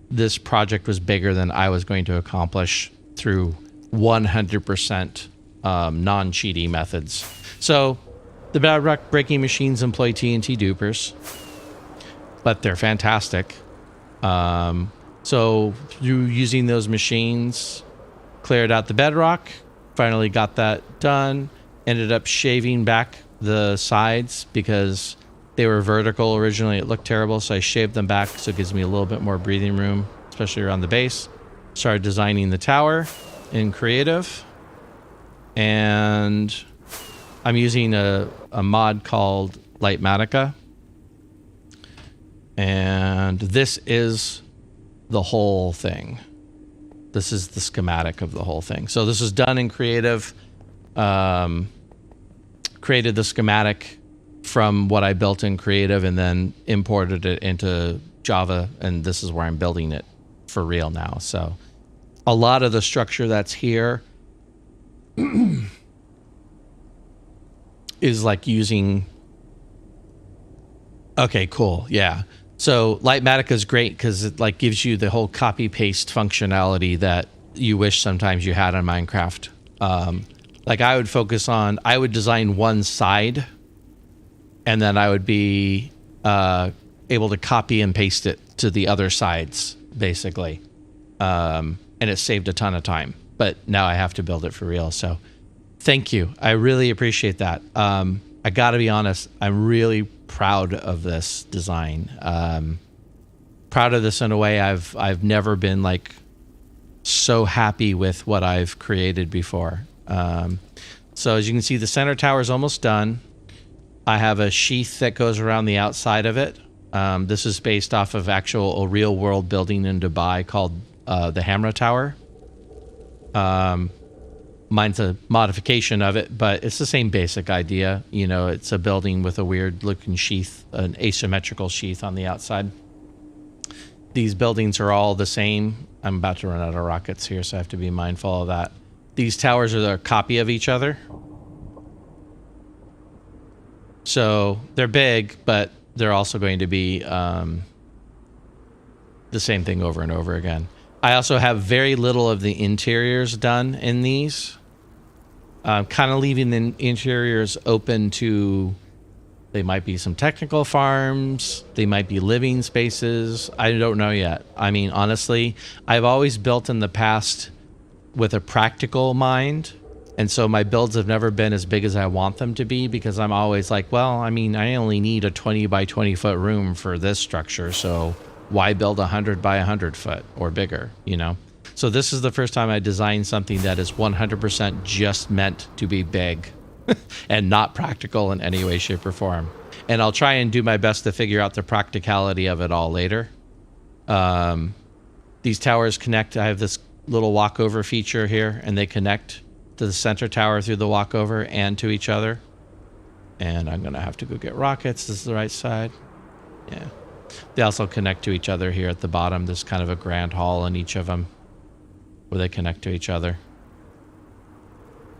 this project was bigger than I was going to accomplish through 100% non-cheaty methods. So the bedrock breaking machines employ TNT dupers, but they're fantastic. So through using those machines, cleared out the bedrock, finally got that done, ended up shaving back the sides because they were vertical originally. It looked terrible, so I shaved them back so it gives me a little bit more breathing room, especially around the base. Started designing the tower in creative, and I'm using a mod called Litematica, and this is the whole thing. This is the schematic of the whole thing. So this is done in creative. Created the schematic from what I built in creative and then imported it into Java, and this is where I'm building it for real now. So a lot of the structure that's here is like using... Okay, cool. Yeah. So Litematica is great because it like gives you the whole copy paste functionality that you wish sometimes you had on Minecraft. Like I would focus on, I would design one side, and then I would be able to copy and paste it to the other sides, basically. And it saved a ton of time. But now I have to build it for real. So Thank you. I really appreciate that. I got to be honest. I'm really proud of this design. Proud of this in a way I've never been like so happy with what I've created before. So as you can see, the center tower is almost done. I have a sheath that goes around the outside of it. This is based off of a real world building in Dubai called the Hamra Tower. Mine's a modification of it, but it's the same basic idea. You know, it's a building with a weird looking sheath, an asymmetrical sheath on the outside. These buildings are all the same. I'm about to run out of rockets here, so I have to be mindful of that. These towers are a copy of each other. So they're big, but they're also going to be the same thing over and over again. I also have very little of the interiors done in these. Kind of leaving the interiors open to, they might be some technical farms, they might be living spaces. I don't know yet. I mean, honestly, I've always built in the past with a practical mind. And so my builds have never been as big as I want them to be, because I'm always like, well, I mean, I only need a 20 by 20 foot room for this structure. So why build 100 by 100 foot or bigger, you know? So this is the first time I designed something that is 100% just meant to be big and not practical in any way, shape, or form. And I'll try and do my best to figure out the practicality of it all later. These towers connect. I have this little walkover feature here, and they connect to the center tower through the walkover and to each other. And I'm going to have to go get rockets. This is the right side. Yeah. They also connect to each other here at the bottom. There's kind of a grand hall in each of them where they connect to each other.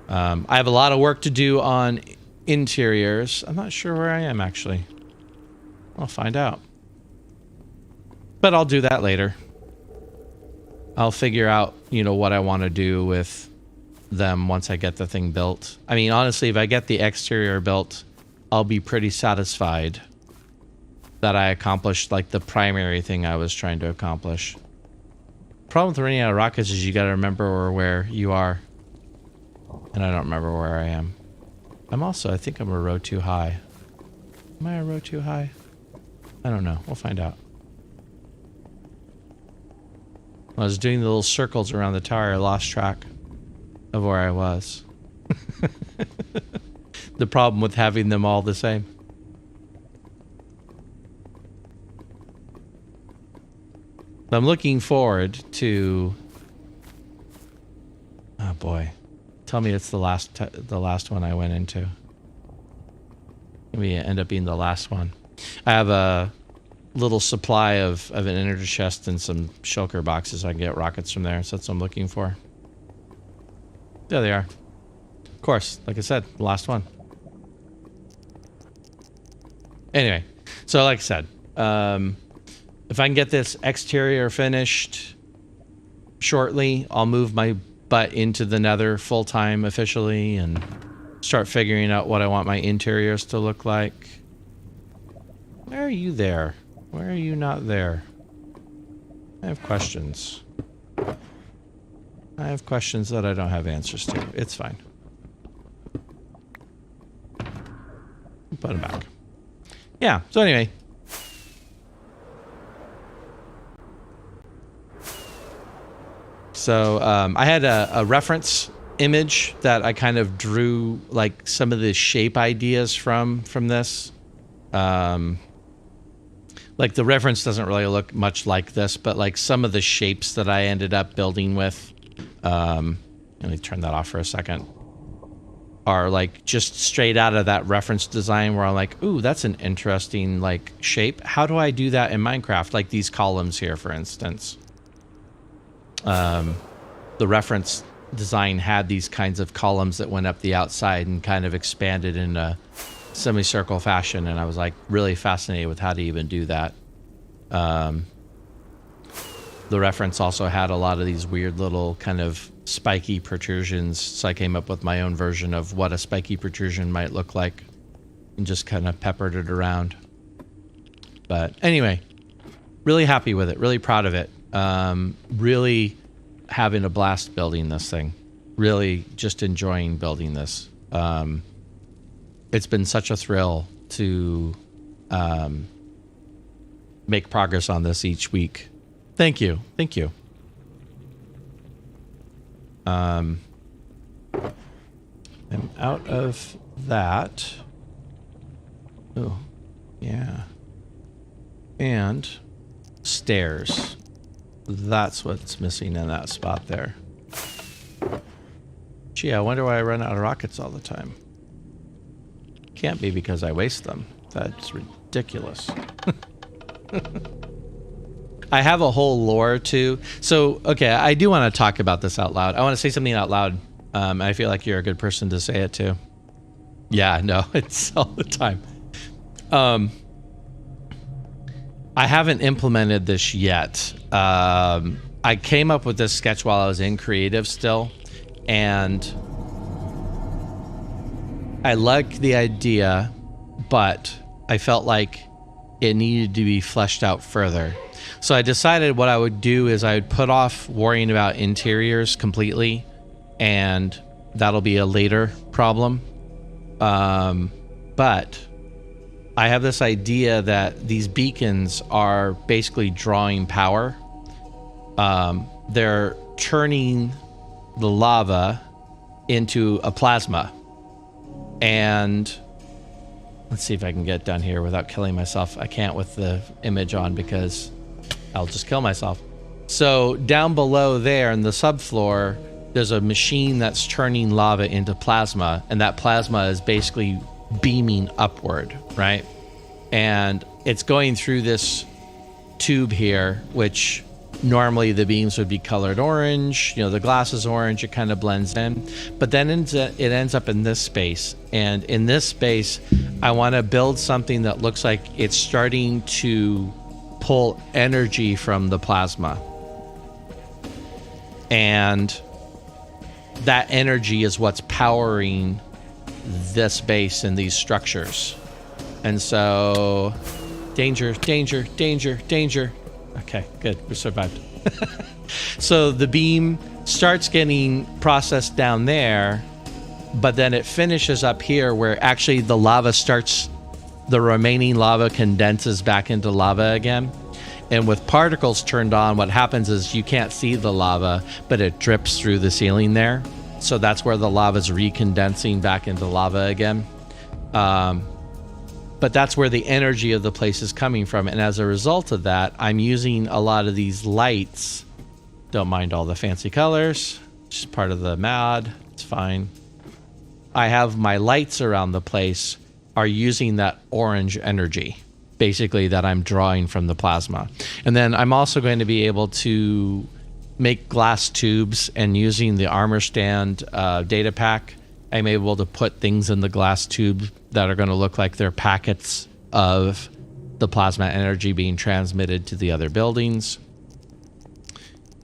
I have a lot of work to do on interiors. I'm not sure where I am, actually. I'll find out. But I'll do that later. I'll figure out, you know, what I want to do with them once I get the thing built. I mean, honestly, if I get the exterior built, I'll be pretty satisfied that I accomplished, like, the primary thing I was trying to accomplish. Problem with running out of rockets is you got to remember where you are. And I don't remember where I am. I think I'm a row too high. Am I a row too high? I don't know. We'll find out. When I was doing the little circles around the tower, I lost track of where I was. The problem with having them all the same. I'm looking forward to... Oh boy. Tell me it's the last one I went into. Maybe it end up being the last one. I have a little supply of an energy chest and some shulker boxes. I can get rockets from there, so that's what I'm looking for. There they are. Of course, like I said, the last one. Anyway, so like I said, if I can get this exterior finished shortly, I'll move my butt into the Nether full-time officially and start figuring out what I want my interiors to look like. Where are you there? Why are you not there? I have questions. I have questions that I don't have answers to. It's fine. Put them back. Yeah, so anyway. So I had a reference image that I kind of drew like some of the shape ideas from this. Like the reference doesn't really look much like this, but like some of the shapes that I ended up building with, let me turn that off for a second, are like just straight out of that reference design where I'm like, ooh, that's an interesting like shape. How do I do that in Minecraft? Like these columns here, for instance. The reference design had these kinds of columns that went up the outside and kind of expanded in a semicircle fashion, and I was like really fascinated with how to even do that. The reference also had a lot of these weird little kind of spiky protrusions, so I came up with my own version of what a spiky protrusion might look like and just kind of peppered it around. But anyway, really happy with it, really proud of it. Really having a blast building this thing. really just enjoying building this. It's been such a thrill to make progress on this each week. Thank you. Thank you. I'm out of that. Oh, yeah. And stairs. That's what's missing in that spot there. Gee, I wonder why I run out of rockets all the time. Can't be because I waste them. That's ridiculous. I have a whole lore too. So, okay, I do want to talk about this out loud. I want to say something out loud. I feel like you're a good person to say it to. Yeah, no, it's all the time. I haven't implemented this yet. I came up with this sketch while I was in creative still, and I liked the idea, but I felt like it needed to be fleshed out further. So I decided what I would do is I would put off worrying about interiors completely, and that'll be a later problem. But I have this idea that these beacons are basically drawing power. They're turning the lava into a plasma. And let's see if I can get down here without killing myself. I can't with the image on because I'll just kill myself. So down below there in the subfloor, there's a machine that's turning lava into plasma, and that plasma is basically beaming upward, right? And it's going through this tube here, which normally the beams would be colored orange. You know, the glass is orange, it kind of blends in. But then it ends up in this space. And in this space, I want to build something that looks like it's starting to pull energy from the plasma. And that energy is what's powering this base and these structures. And so, danger, danger, danger, danger. Okay, good, we survived. So the beam starts getting processed down there, but then it finishes up here where actually the lava starts, the remaining lava condenses back into lava again. And with particles turned on, what happens is you can't see the lava, but it drips through the ceiling there. So that's where the lava is recondensing back into lava again. But that's where the energy of the place is coming from. And as a result of that, I'm using a lot of these lights. Don't mind all the fancy colors. Just part of the mod. It's fine. I have my lights around the place are using that orange energy, basically, that I'm drawing from the plasma. And then I'm also going to be able to make glass tubes, and using the armor stand data pack, I'm able to put things in the glass tube that are going to look like they're packets of the plasma energy being transmitted to the other buildings.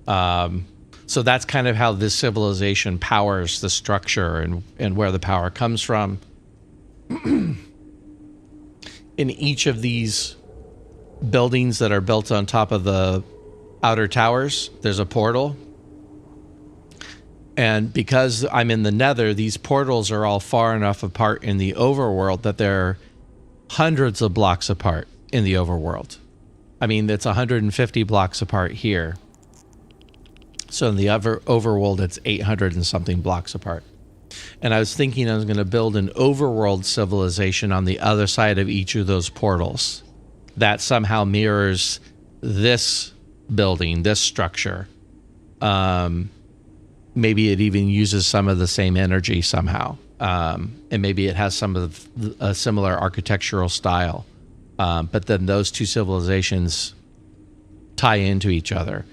So that's kind of how this civilization powers the structure and where the power comes from. In each of these buildings that are built on top of the outer towers, there's a portal. And because I'm in the Nether, these portals are all far enough apart in the overworld that they're hundreds of blocks apart in the overworld. I mean, it's 150 blocks apart here. So in the overworld, it's 800 and something blocks apart. And I was thinking I was going to build an overworld civilization on the other side of each of those portals that somehow mirrors this building, this structure. Maybe it even uses some of the same energy somehow. And maybe it has some of a similar architectural style. But then those two civilizations tie into each other.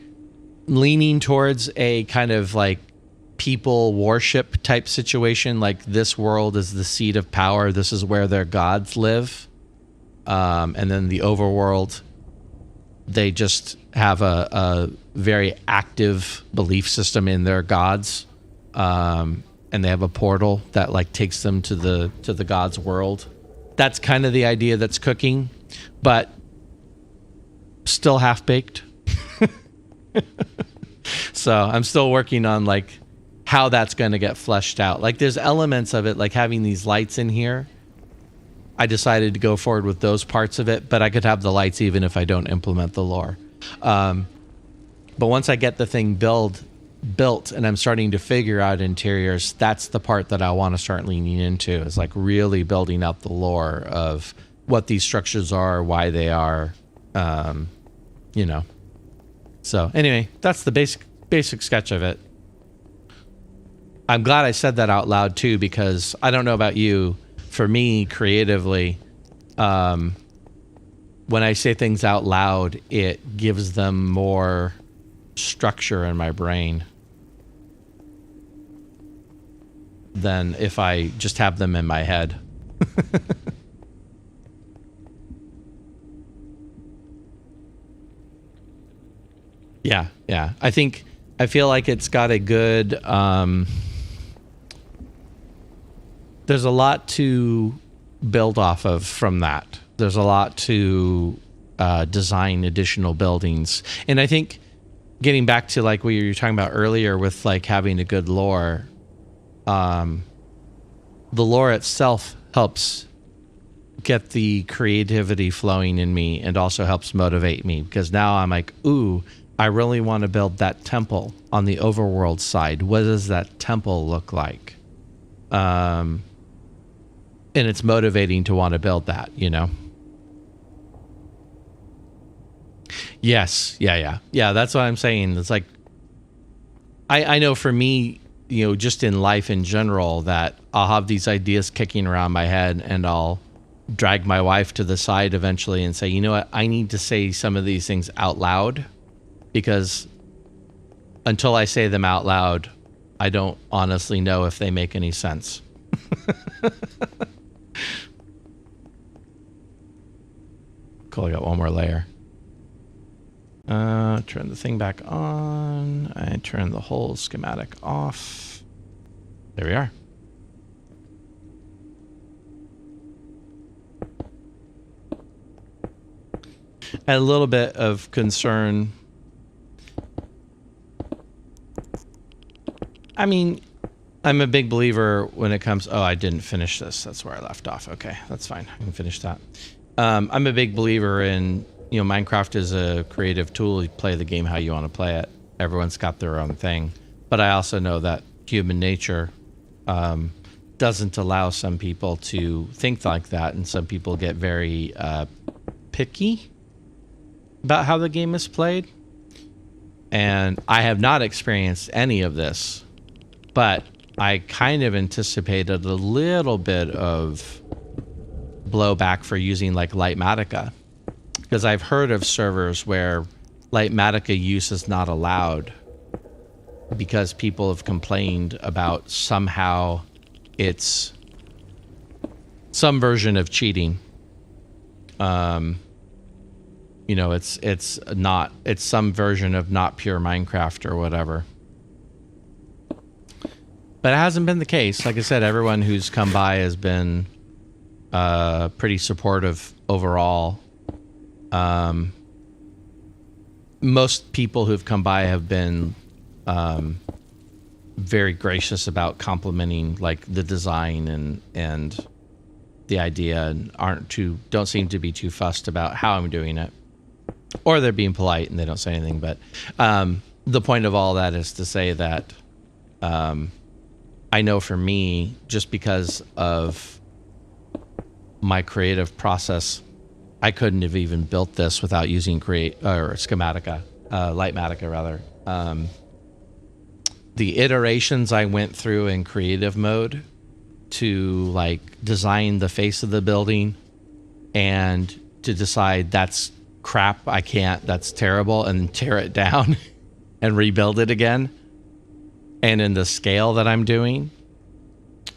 Leaning towards a kind of like people worship type situation, like this world is the seat of power. This is where their gods live. And then the overworld, they just have a very active belief system in their gods. And they have a portal that like takes them to the god's world. That's kind of the idea that's cooking, but still half baked. So I'm still working on like how that's going to get fleshed out. Like there's elements of it, like having these lights in here. I decided to go forward with those parts of it, but I could have the lights even if I don't implement the lore. But once I get the thing built and I'm starting to figure out interiors, that's the part that I want to start leaning into, is like really building out the lore of what these structures are, why they are, you know. So anyway, that's the basic sketch of it. I'm glad I said that out loud too, because I don't know about you, for me creatively, when I say things out loud, it gives them more structure in my brain than if I just have them in my head. Yeah. I feel like it's got a good, there's a lot to build off of from that. There's a lot to design additional buildings. And I think getting back to like what you were talking about earlier with like having a good lore, the lore itself helps get the creativity flowing in me and also helps motivate me, because now I'm like, ooh, I really want to build that temple on the overworld side. What does that temple look like? And it's motivating to want to build that, you know? Yes. Yeah. That's what I'm saying. It's like, I know for me, you know, just in life in general, that I'll have these ideas kicking around my head and I'll drag my wife to the side eventually and say, you know what, I need to say some of these things out loud, because until I say them out loud, I don't honestly know if they make any sense. Cool, I got one more layer. Turn the thing back on. I turn the whole schematic off. There we are. A little bit of concern. I mean, I'm a big believer when it comes... Oh, I didn't finish this. That's where I left off. Okay, that's fine. I can finish that. I'm a big believer in, you know, Minecraft is a creative tool. You play the game how you want to play it. Everyone's got their own thing. But I also know that human nature doesn't allow some people to think like that, and some people get very picky about how the game is played. And I have not experienced any of this, but I kind of anticipated a little bit of blowback for using like Litematica, because I've heard of servers where Litematica use is not allowed because people have complained about somehow it's some version of cheating. You know, it's some version of not pure Minecraft or whatever. But it hasn't been the case. Like I said, everyone who's come by has been pretty supportive overall. Most people who've come by have been very gracious about complimenting like the design and the idea, and don't seem to be too fussed about how I'm doing it, or they're being polite and they don't say anything. But the point of all that is to say that I know for me, just because of my creative process, I couldn't have even built this without using Litematica rather. The iterations I went through in creative mode to like design the face of the building and to decide that's crap, I can't, that's terrible, and tear it down and rebuild it again. And in the scale that I'm doing.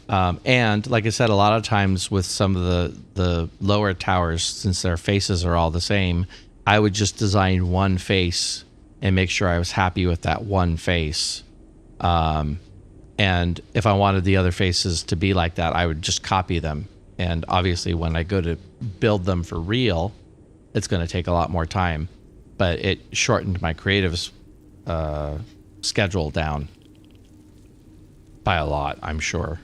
And like I said, a lot of times with some of the lower towers, since their faces are all the same, I would just design one face and make sure I was happy with that one face. And if I wanted the other faces to be like that, I would just copy them. And obviously when I go to build them for real, it's going to take a lot more time, but it shortened my creative schedule down. by a lot, I'm sure.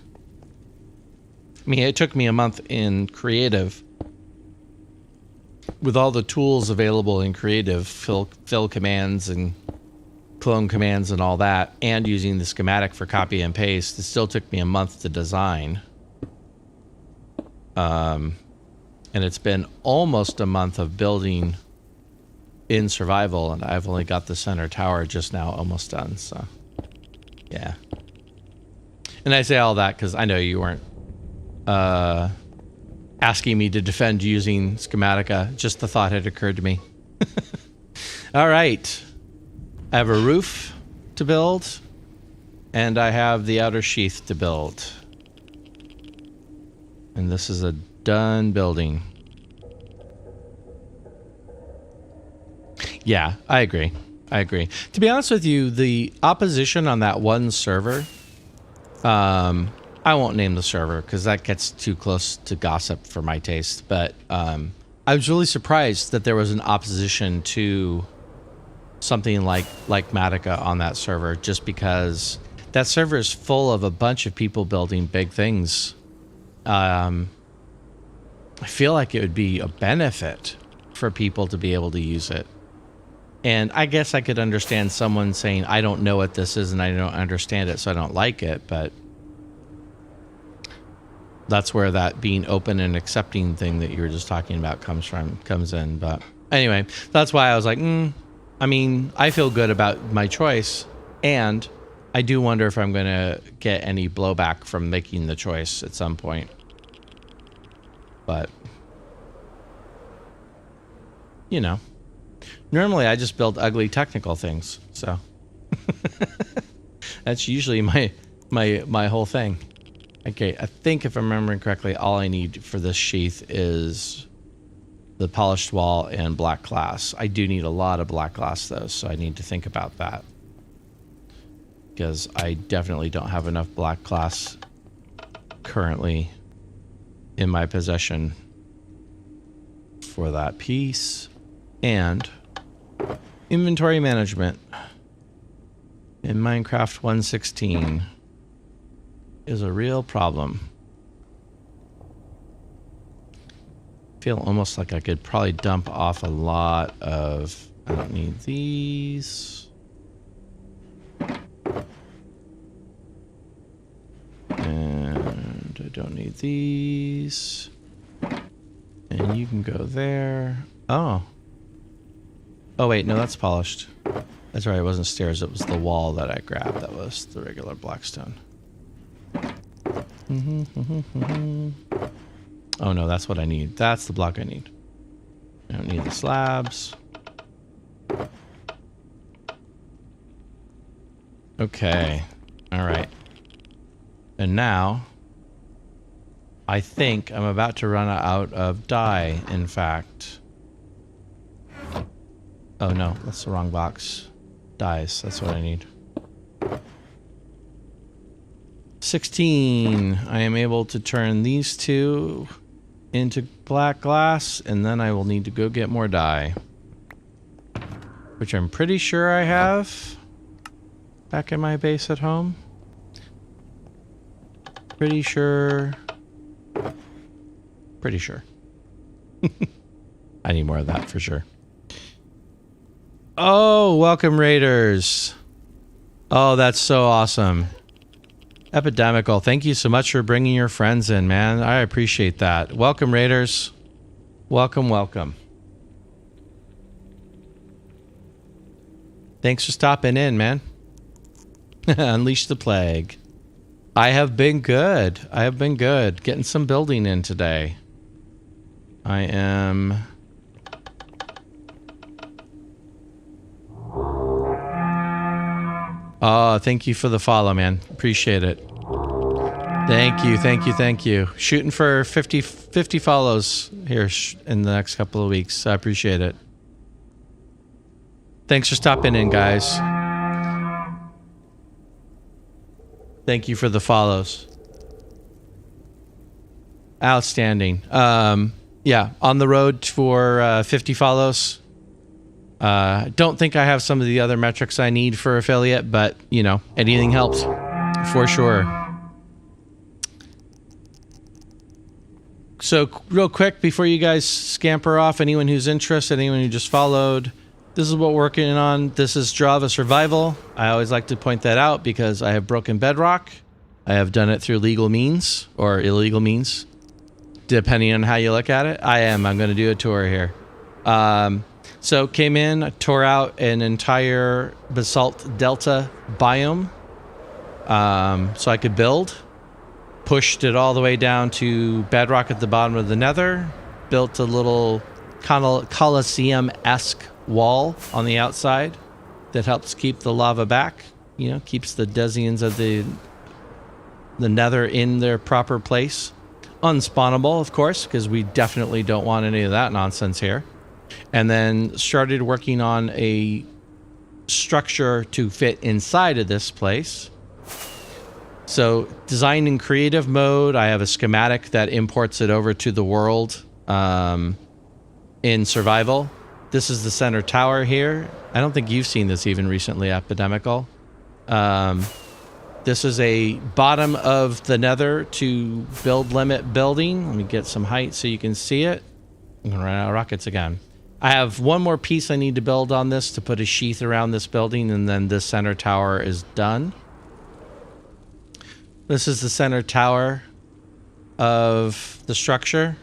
I mean, it took me a month in Creative with all the tools available in Creative, fill commands and clone commands and all that, and using the schematic for copy and paste. It still took me a month to design. And it's been almost a month of building in survival, and I've only got the center tower just now almost done, so yeah. And I say all that because I know you weren't asking me to defend using Schematica. Just the thought had occurred to me. All right. I have a roof to build, and I have the outer sheath to build. And this is a done building. Yeah, I agree. I agree. To be honest with you, the opposition on that one server, I won't name the server because that gets too close to gossip for my taste, but I was really surprised that there was an opposition to something like Litematica on that server, just because that server is full of a bunch of people building big things. I feel like it would be a benefit for people to be able to use it. And I guess I could understand someone saying, I don't know what this is and I don't understand it, so I don't like it, but that's where that being open and accepting thing that you were just talking about comes in. But anyway, that's why I was like, I mean, I feel good about my choice, and I do wonder if I'm going to get any blowback from making the choice at some point. But, you know, normally I just build ugly technical things, so that's usually my whole thing. Okay, I think if I'm remembering correctly, all I need for this sheath is the polished wall and black glass. I do need a lot of black glass though, so I need to think about that, because I definitely don't have enough black glass currently in my possession for that piece. And inventory management in Minecraft 1.16 is a real problem. Feel almost like I could probably dump off a lot of, I don't need these. And I don't need these. And you can go there. Oh. Oh wait, no, that's polished. That's right, it wasn't stairs, it was the wall that I grabbed. That was the regular blackstone. Oh no, that's what I need. That's the block I need. I don't need the slabs. Okay. All right. And now, I think I'm about to run out of dye, in fact. Oh no, that's the wrong box. Dyes, that's what I need. 16. I am able to turn these two into black glass, and then I will need to go get more dye, which I'm pretty sure I have back in my base at home. Pretty sure. Pretty sure. I need more of that for sure. Oh, welcome Raiders. Oh, that's so awesome. Epidemical, thank you so much for bringing your friends in, man. I appreciate that. Welcome, Raiders. Welcome, welcome. Thanks for stopping in, man. Unleash the plague. I have been good. I have been good. Getting some building in today. I am... Oh, thank you for the follow, man. Appreciate it. Thank you, thank you, thank you. Shooting for 50 follows here in the next couple of weeks. I appreciate it. Thanks for stopping in, guys. Thank you for the follows. Outstanding. Yeah, on the road for 50 follows. Don't think I have some of the other metrics I need for affiliate, but, you know, anything helps. for sure. So real quick, before you guys scamper off, anyone who's interested, anyone who just followed, this is what we're working on. This is Java Survival. I always like to point that out because I have broken bedrock. I have done it through legal means or illegal means, depending on how you look at it. I'm going to do a tour here. So came in, tore out an entire basalt delta biome so I could build. Pushed it all the way down to bedrock at the bottom of the Nether. Built a little Colosseum-esque wall on the outside that helps keep the lava back. You know, keeps the Desians of the Nether in their proper place. Unspawnable, of course, because we definitely don't want any of that nonsense here. And then started working on a structure to fit inside of this place. So designed in creative mode, I have a schematic that imports it over to the world in survival. This is the center tower here. I don't think you've seen this even recently, Epidemical. This is a bottom of the Nether to build limit building. Let me get some height so you can see it. I'm gonna run out of rockets again. I have one more piece I need to build on this to put a sheath around this building, and then this center tower is done. This is the center tower of the structure.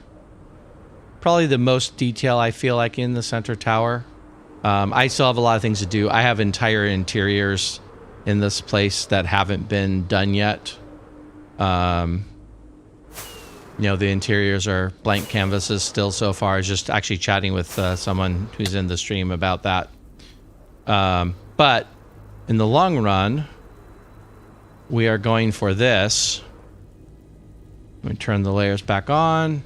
Probably the most detail I feel like in the center tower. I still have a lot of things to do. I have entire interiors in this place that haven't been done yet. You know, the interiors are blank canvases still so far. I was just actually chatting with someone who's in the stream about that. But in the long run, we are going for this. Let me turn the layers back on.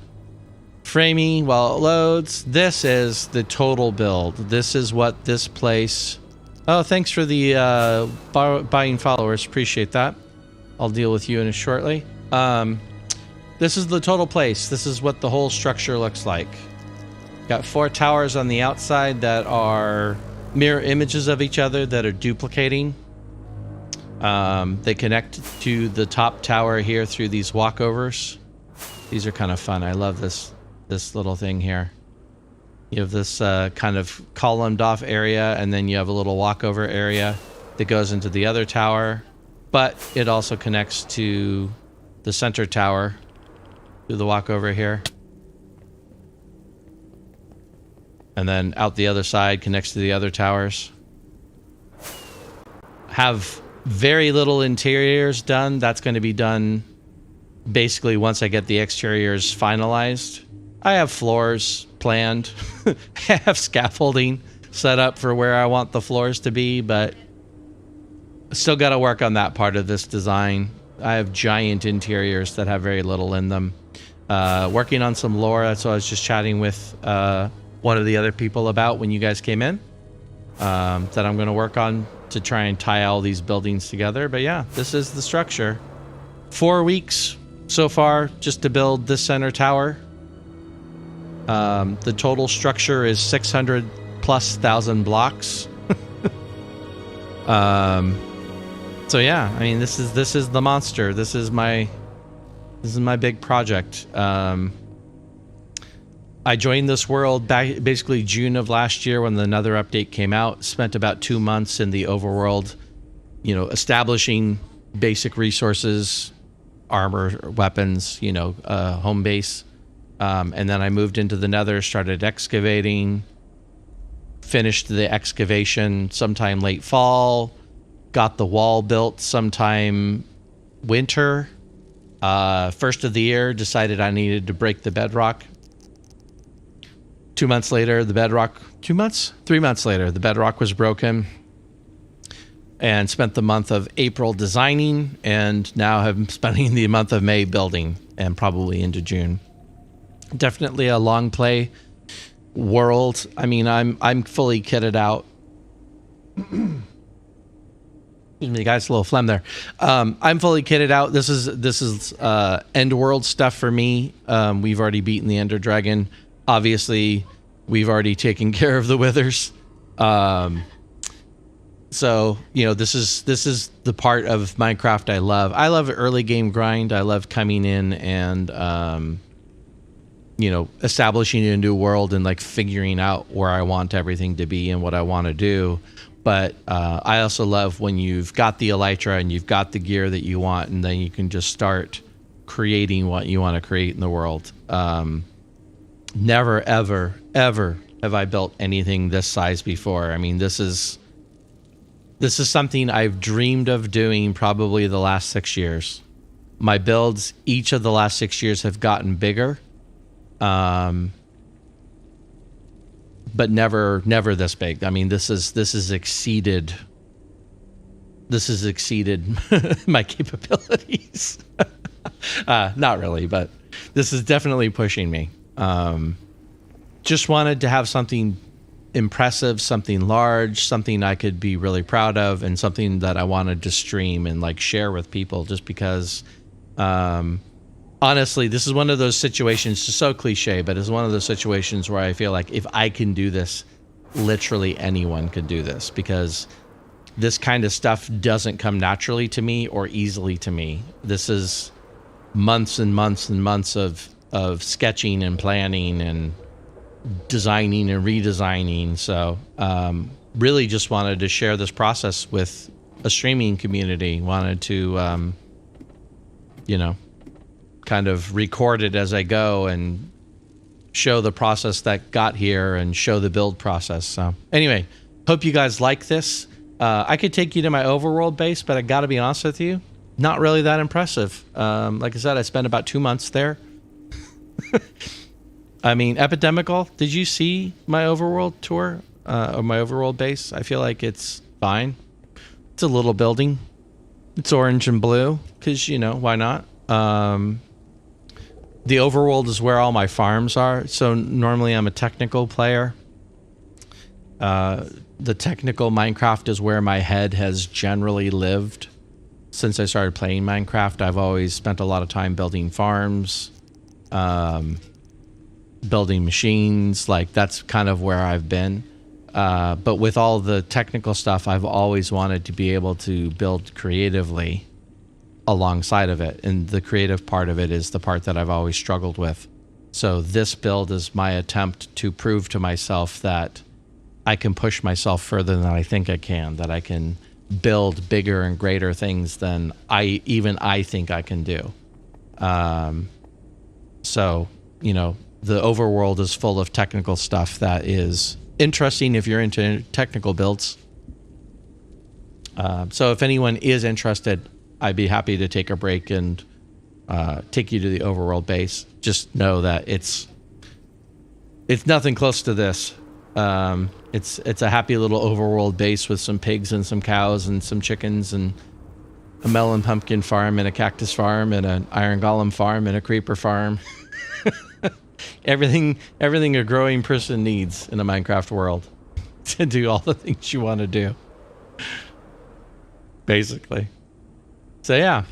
Framing while it loads. This is the total build. This is what this place... Oh, thanks for the buying followers. Appreciate that. I'll deal with you in shortly. This is the total place. This is what the whole structure looks like. Got 4 towers on the outside that are mirror images of each other that are duplicating. They connect to the top tower here through these walkovers. These are kind of fun. I love this little thing here. You have this kind of columned off area, and then you have a little walkover area that goes into the other tower, but it also connects to the center tower through the walkover here. And then out the other side connects to the other towers. Have very little interiors done. That's going to be done basically once I get the exteriors finalized. I have floors planned. I have scaffolding set up for where I want the floors to be, but still got to work on that part of this design. I have giant interiors that have very little in them. Working on some lore. That's what I was just chatting with one of the other people about when you guys came in. That I'm going to work on to try and tie all these buildings together. But yeah, this is the structure. 4 weeks so far just to build this center tower. The total structure is 600,000+ blocks. So yeah, I mean, this is the monster. This is my big project. I joined this world back basically June of last year when the Nether update came out. Spent about 2 months in the overworld, you know, establishing basic resources, armor, weapons, you know, home base. And then I moved into the Nether, started excavating, finished the excavation sometime late fall, got the wall built sometime winter. First of the year, decided I needed to break the bedrock. 2 months later, the bedrock... 2 months? 3 months later, the bedrock was broken. And spent the month of April designing, and now have spending the month of May building, and probably into June. Definitely a long play world. I mean, I'm fully kitted out. Excuse me, guys, a little phlegm there. I'm fully kitted out. This is end world stuff for me. We've already beaten the Ender Dragon. Obviously, we've already taken care of the Withers. So, this is the part of Minecraft I love. I love early game grind. I love coming in and, establishing a new world and like figuring out where I want everything to be and what I want to do. But I also love when you've got the elytra and you've got the gear that you want, and then you can just start creating what you want to create in the world. Never, ever, ever have I built anything this size before. I mean, this is something I've dreamed of doing probably the last 6 years. My builds, each of the last 6 years, have gotten bigger, but never this big. I mean, this has exceeded my capabilities. Not really, but this is definitely pushing me. Just wanted to have something impressive, something large, something I could be really proud of, and something that I wanted to stream and like share with people, just because honestly, this is one of those situations, it's so cliche, but it's one of those situations where I feel like if I can do this, literally anyone could do this, because this kind of stuff doesn't come naturally to me or easily to me. This is months and months and months of sketching and planning and designing and redesigning. So really just wanted to share this process with a streaming community. Wanted to kind of record it as I go and show the process that got here and show the build process. So anyway, hope you guys like this. I could take you to my overworld base, but I gotta be honest with you, not really that impressive. Like I said, I spent about 2 months there. I mean, Epidemical, did you see my overworld tour or my overworld base? I feel like it's fine. It's a little building. It's orange and blue because, why not? The overworld is where all my farms are. So normally I'm a technical player. The technical Minecraft is where my head has generally lived. Since I started playing Minecraft, I've always spent a lot of time building farms, building machines. Like that's kind of where I've been. But with all the technical stuff, I've always wanted to be able to build creatively alongside of it. And the creative part of it is the part that I've always struggled with. So this build is my attempt to prove to myself that I can push myself further than I think I can, that I can build bigger and greater things than I think I can do. So, the overworld is full of technical stuff that is interesting if you're into technical builds. So if anyone is interested, I'd be happy to take a break and take you to the overworld base. Just know that it's nothing close to this. It's a happy little overworld base with some pigs and some cows and some chickens and a melon pumpkin farm and a cactus farm and an iron golem farm and a creeper farm. Everything a growing person needs in a Minecraft world to do all the things you want to do. Basically. So yeah.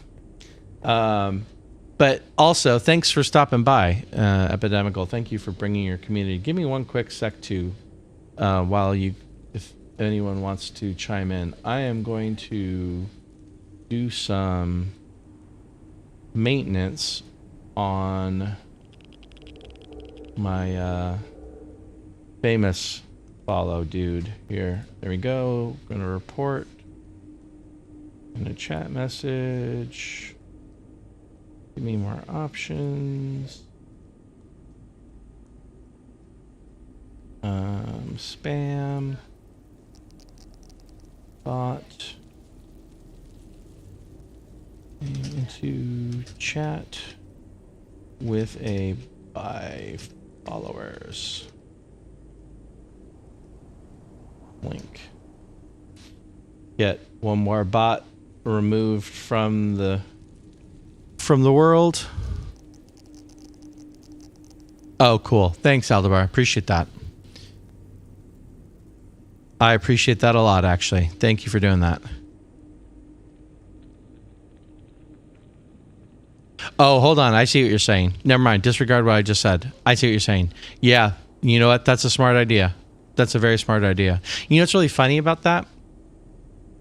But also, thanks for stopping by, Epidemical. Thank you for bringing your community. Give me one quick sec to, if anyone wants to chime in, I am going to do some maintenance on my famous follow dude here. There we go. Gonna report in a chat message. Give me more options. Spam. Bot. Into chat with a by followers link. Get one more bot removed from the world. Oh, cool. Thanks, Aldebar. Appreciate that. I appreciate that a lot, actually. Thank you for doing that. Oh, hold on. I see what you're saying. Never mind. Disregard what I just said. I see what you're saying. Yeah. You know what? That's a smart idea. That's a very smart idea. You know what's really funny about that?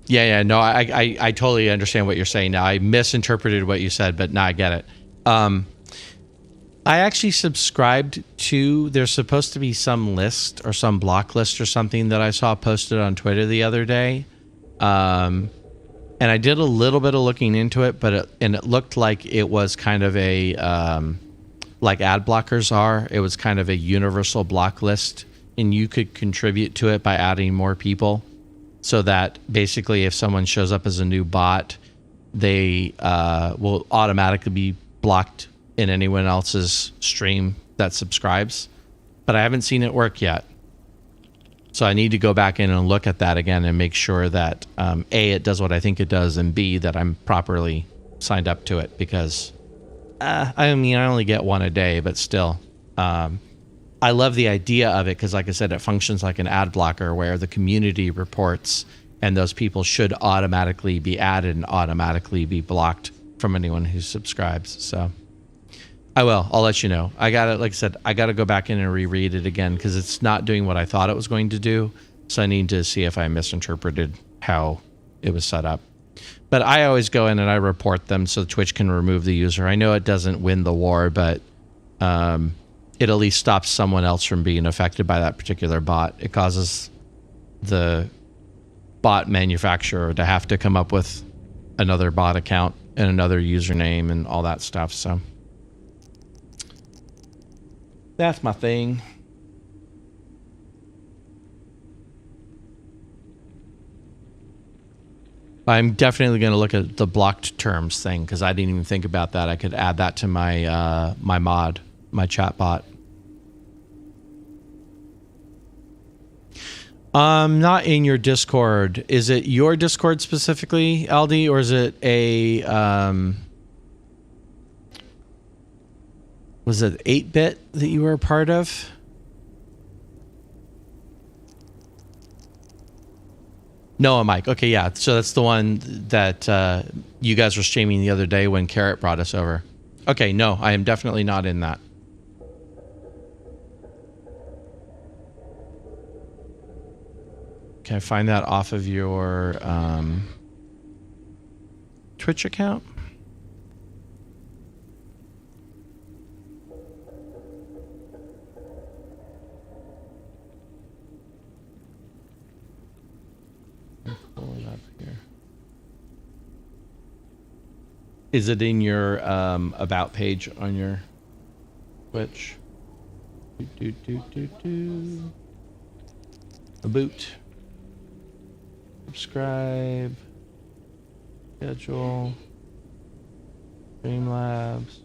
Yeah. No, I totally understand what you're saying now. I misinterpreted what you said, but now I get it. I actually subscribed to, there's supposed to be some list or some block list or something that I saw posted on Twitter the other day. And I did a little bit of looking into it, but it looked like it was kind of a, like ad blockers are. It was kind of a universal block list, and you could contribute to it by adding more people, so that basically if someone shows up as a new bot, they will automatically be blocked in anyone else's stream that subscribes. But I haven't seen it work yet. So I need to go back in and look at that again and make sure that A, it does what I think it does, and B, that I'm properly signed up to it, because I mean, I only get one a day, but still. I love the idea of it because, like I said, it functions like an ad blocker where the community reports and those people should automatically be added and automatically be blocked from anyone who subscribes. So I'll let you know. I gotta, like I said, I gotta go back in and reread it again because it's not doing what I thought it was going to do. So I need to see if I misinterpreted how it was set up. But I always go in and I report them so Twitch can remove the user. I know it doesn't win the war, but it at least stops someone else from being affected by that particular bot. It causes the bot manufacturer to have to come up with another bot account and another username and all that stuff. So that's my thing. I'm definitely going to look at the blocked terms thing because I didn't even think about that. I could add that to my my chat bot. Not in your Discord. Is it your Discord specifically, Aldi, or is it a was it 8-bit that you were a part of? Noah Mike. Okay, yeah. So that's the one that you guys were streaming the other day when Carrot brought us over. Okay, no, I am definitely not in that. Can I find that off of your Twitch account? Pull it up here. Is it in your about page on your Twitch? About. Subscribe. Schedule. Streamlabs.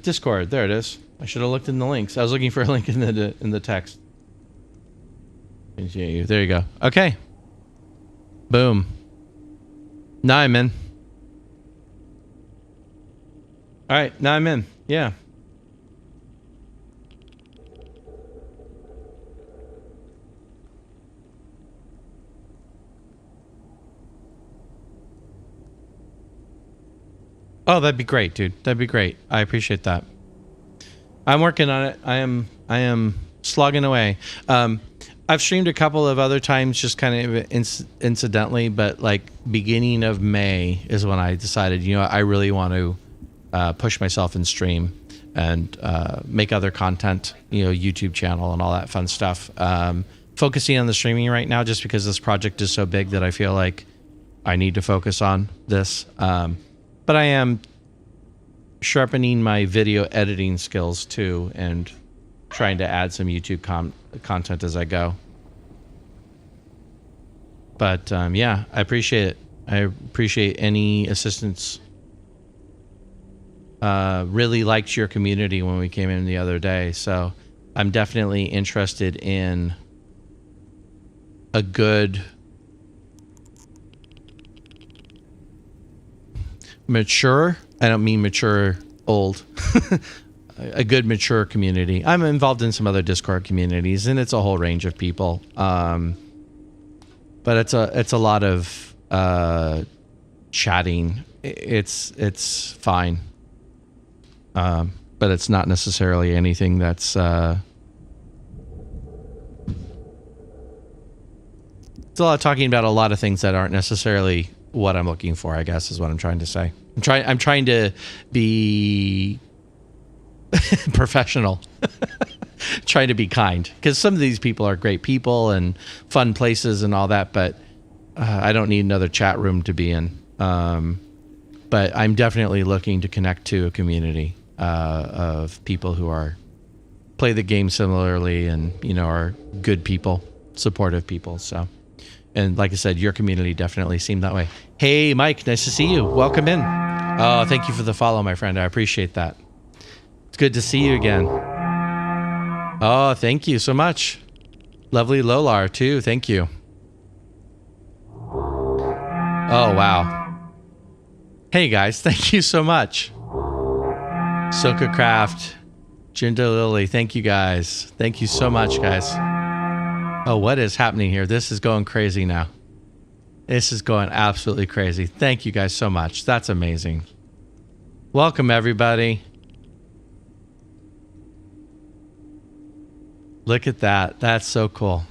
Discord. There it is. I should have looked in the links. I was looking for a link in the text. There you go. Okay. Boom. Now I'm in. All right. Now I'm in. Yeah. Oh, that'd be great, dude. That'd be great. I appreciate that. I'm working on it. I am slogging away. I've streamed a couple of other times just kind of incidentally, but like beginning of May is when I decided, you know, I really want to push myself in stream and make other content, you know, YouTube channel and all that fun stuff. Focusing on the streaming right now just because this project is so big that I feel like I need to focus on this. But I am sharpening my video editing skills too and trying to add some YouTube content as I go. But yeah, I appreciate it. I appreciate any assistance. Really liked your community when we came in the other day. So I'm definitely interested in a good mature, I don't mean mature old, a good mature community. I'm involved in some other Discord communities and it's a whole range of people. But it's a lot of chatting. It's fine. But it's not necessarily anything that's It's a lot of talking about a lot of things that aren't necessarily what I'm looking for, I guess, is what I'm trying to say. I'm trying to be professional. Trying to be kind, because some of these people are great people and fun places and all that, but I don't need another chat room to be in. But I'm definitely looking to connect to a community of people who play the game similarly and, are good people, supportive people. So, and like I said, your community definitely seemed that way. Hey, Mike, nice to see you. Welcome in. Oh, thank you for the follow, my friend. I appreciate that. It's good to see you again. Oh, thank you so much. Lovely Lolar, too. Thank you. Oh, wow. Hey, guys. Thank you so much. Soka Craft, Jinda Lily. Thank you, guys. Thank you so much, guys. Oh, what is happening here? This is going crazy now. This is going absolutely crazy. Thank you, guys, so much. That's amazing. Welcome, everybody. Look at that. That's so cool.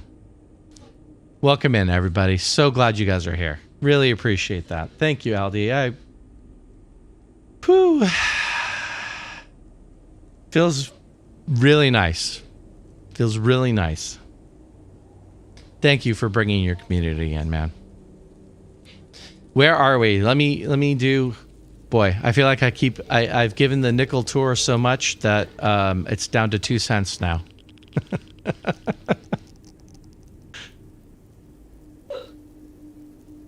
Welcome in, everybody. So glad you guys are here. Really appreciate that. Thank you, Aldi. Feels really nice. Feels really nice. Thank you for bringing your community in, man. Where are we? Let me do... Boy, I feel like I've given the nickel tour so much that it's down to 2 cents now.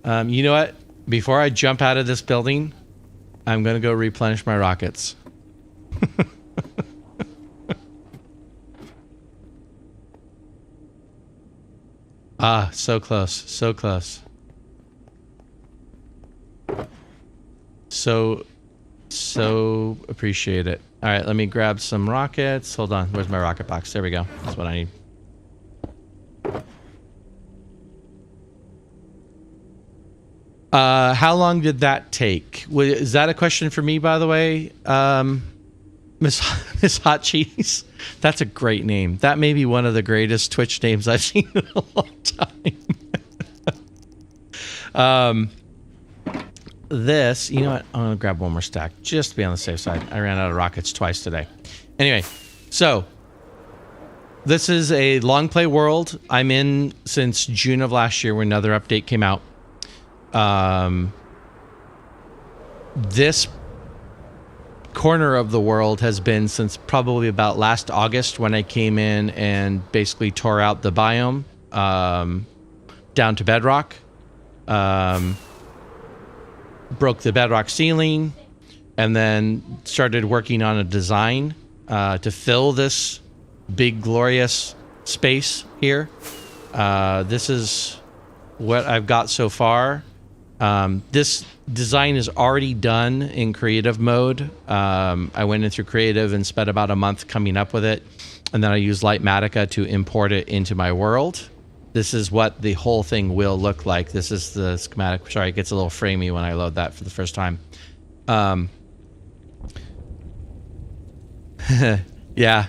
You know what? Before I jump out of this building, I'm going to go replenish my rockets. Ah, so close. So close. So appreciate it. All right, let me grab some rockets. Hold on. Where's my rocket box? There we go. That's what I need. How long did that take? Is that a question for me, by the way? Miss Hot Cheese? That's a great name. That may be one of the greatest Twitch names I've seen in a long time. This, you know what? I'm going to grab one more stack just to be on the safe side. I ran out of rockets twice today. Anyway, so this is a long play world I'm in since June of last year when another update came out. This corner of the world has been since probably about last August when I came in and basically tore out the biome down to bedrock. Broke the bedrock ceiling, and then started working on a design to fill this big glorious space here. This is what I've got so far. This design is already done in creative mode. I went in through creative and spent about a month coming up with it, and then I used Litematica to import it into my world. This is what the whole thing will look like. This is the schematic. Sorry, it gets a little framey when I load that for the first time. Yeah.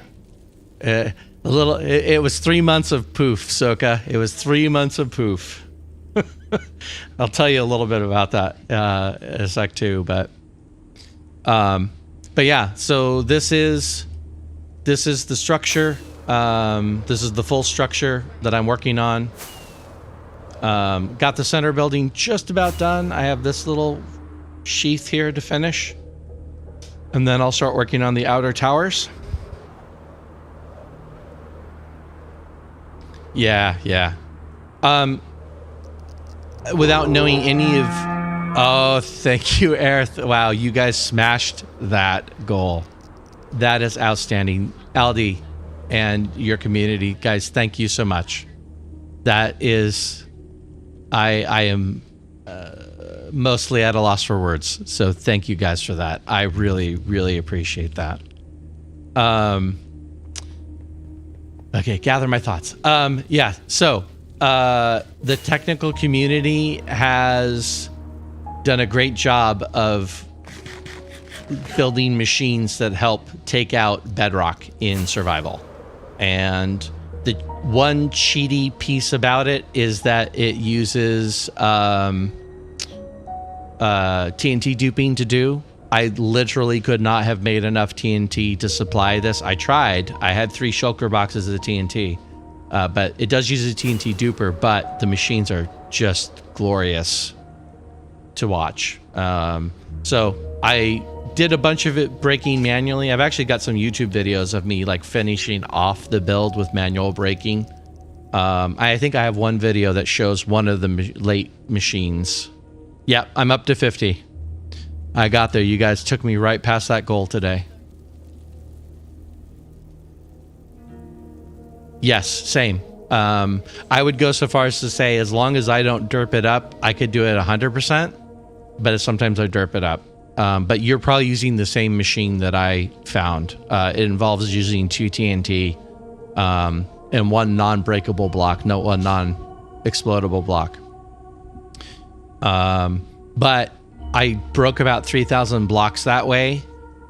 A little. It was 3 months of poof, Soka. It was 3 months of poof. I'll tell you a little bit about that in a sec too. But yeah. So this is the structure. This is the full structure that I'm working on. Got the center building just about done. I have this little sheath here to finish. And then I'll start working on the outer towers. Yeah. Without knowing any of... Oh, thank you, Aerith. Wow, you guys smashed that goal. That is outstanding. Aldi and your community, guys, thank you so much. That is... I am mostly at a loss for words, so thank you guys for that. I really, really appreciate that. Okay, gather my thoughts. Yeah, so the technical community has done a great job of building machines that help take out bedrock in survival. And The one cheaty piece about it is that it uses TNT duping to do. I literally could not have made enough TNT to supply this. I tried. I had 3 shulker boxes of TNT, but it does use a TNT duper, but the machines are just glorious to watch. So I did a bunch of it breaking manually. I've actually got some YouTube videos of me like finishing off the build with manual breaking. I think I have one video that shows one of the late machines. Yep, I'm up to 50. I got there. You guys took me right past that goal today. Yes, same. I would go so far as to say, as long as I don't derp it up, I could do it 100%, but sometimes I derp it up. But you're probably using the same machine that I found. It involves using 2 TNT and 1 non-breakable block, no, 1 non-explodable block. But I broke about 3,000 blocks that way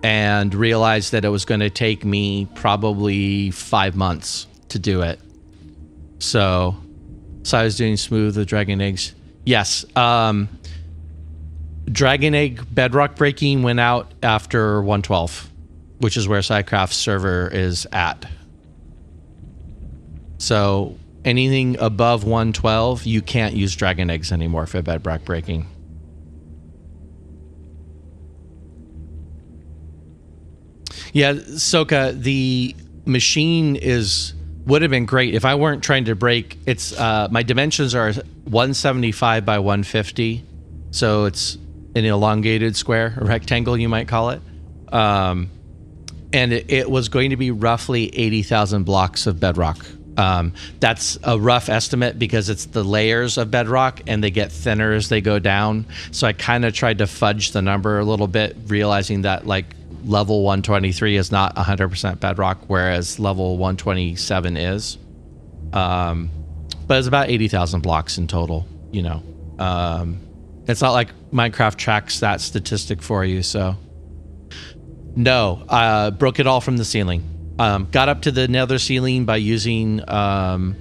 and realized that it was going to take me probably 5 months to do it. So I was doing smooth with dragon eggs. Yes. Dragon egg bedrock breaking went out after 112, which is where Sidecraft's server is at. So anything above 112, you can't use dragon eggs anymore for bedrock breaking. Yeah, Soka, the machine would have been great if I weren't trying to break. It's my dimensions are 175 by 150, so it's an elongated square, a rectangle, you might call it. And it was going to be roughly 80,000 blocks of bedrock. That's a rough estimate because it's the layers of bedrock and they get thinner as they go down. So I kind of tried to fudge the number a little bit, realizing that like level 123 is not 100% bedrock, whereas level 127 is. But it's about 80,000 blocks in total, you know. It's not like Minecraft tracks that statistic for you, so. No, broke it all from the ceiling. Got up to the nether ceiling by using a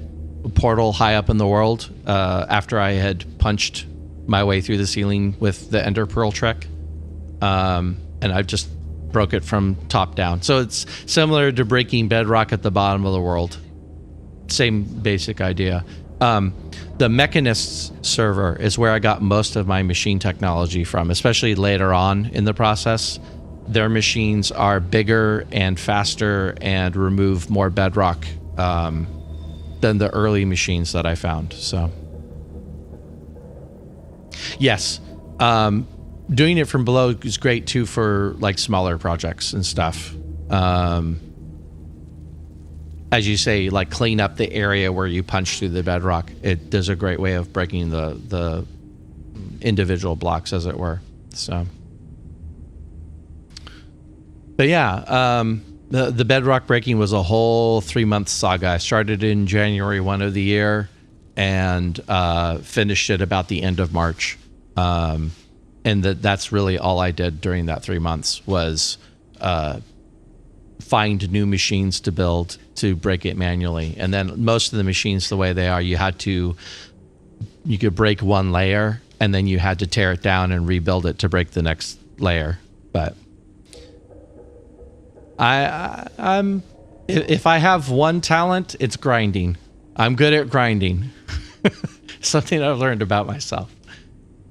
portal high up in the world after I had punched my way through the ceiling with the ender pearl trick. And I've just broke it from top down. So it's similar to breaking bedrock at the bottom of the world. Same basic idea. The Mechanists server is where I got most of my machine technology from, especially later on in the process. Their machines are bigger and faster and remove more bedrock than the early machines that I found. So, yes, doing it from below is great too for like smaller projects and stuff. As you say, like clean up the area where you punch through the bedrock. It does a great way of breaking the individual blocks, as it were. So. But yeah, the bedrock breaking was a whole 3-month saga. I started in January 1 of the year and finished it about the end of March. And that's really all I did during that 3 months was find new machines to build to break it manually. And then most of the machines, the way they are, you could break one layer and then you had to tear it down and rebuild it to break the next layer. But I'm if I have one talent, it's grinding. I'm good at grinding. Something I've learned about myself.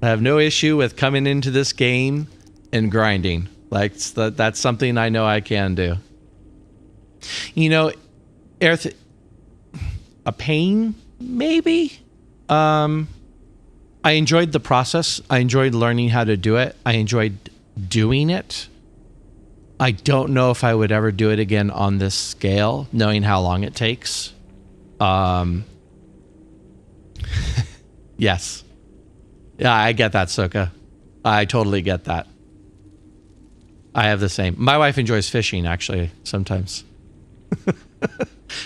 I have no issue with coming into this game and grinding. Like that's something I know I can do. You know, Aerith, a pain maybe. I enjoyed the process. I enjoyed learning how to do it. I enjoyed doing it. I don't know if I would ever do it again on this scale, knowing how long it takes. Yes. Yeah, I get that, Suka. I totally get that. I have the same. My wife enjoys fishing, actually, sometimes.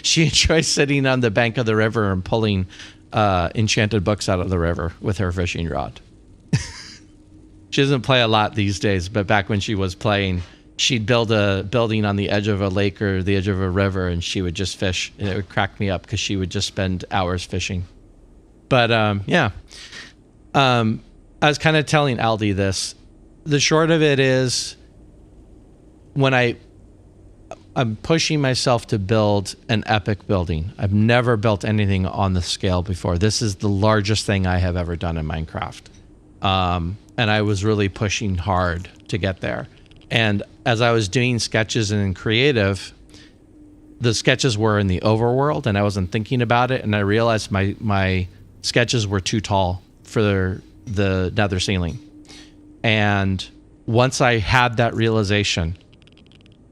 She enjoys sitting on the bank of the river and pulling enchanted books out of the river with her fishing rod. She doesn't play a lot these days, but back when she was playing, she'd build a building on the edge of a lake or the edge of a river, and she would just fish, and it would crack me up because she would just spend hours fishing. But yeah, I was kind of telling Aldi this. The short of it is, when I'm pushing myself to build an epic building. I've never built anything on the scale before. This is the largest thing I have ever done in Minecraft. And I was really pushing hard to get there. And as I was doing sketches and in creative, the sketches were in the overworld and I wasn't thinking about it. And I realized my sketches were too tall for the nether ceiling. And once I had that realization,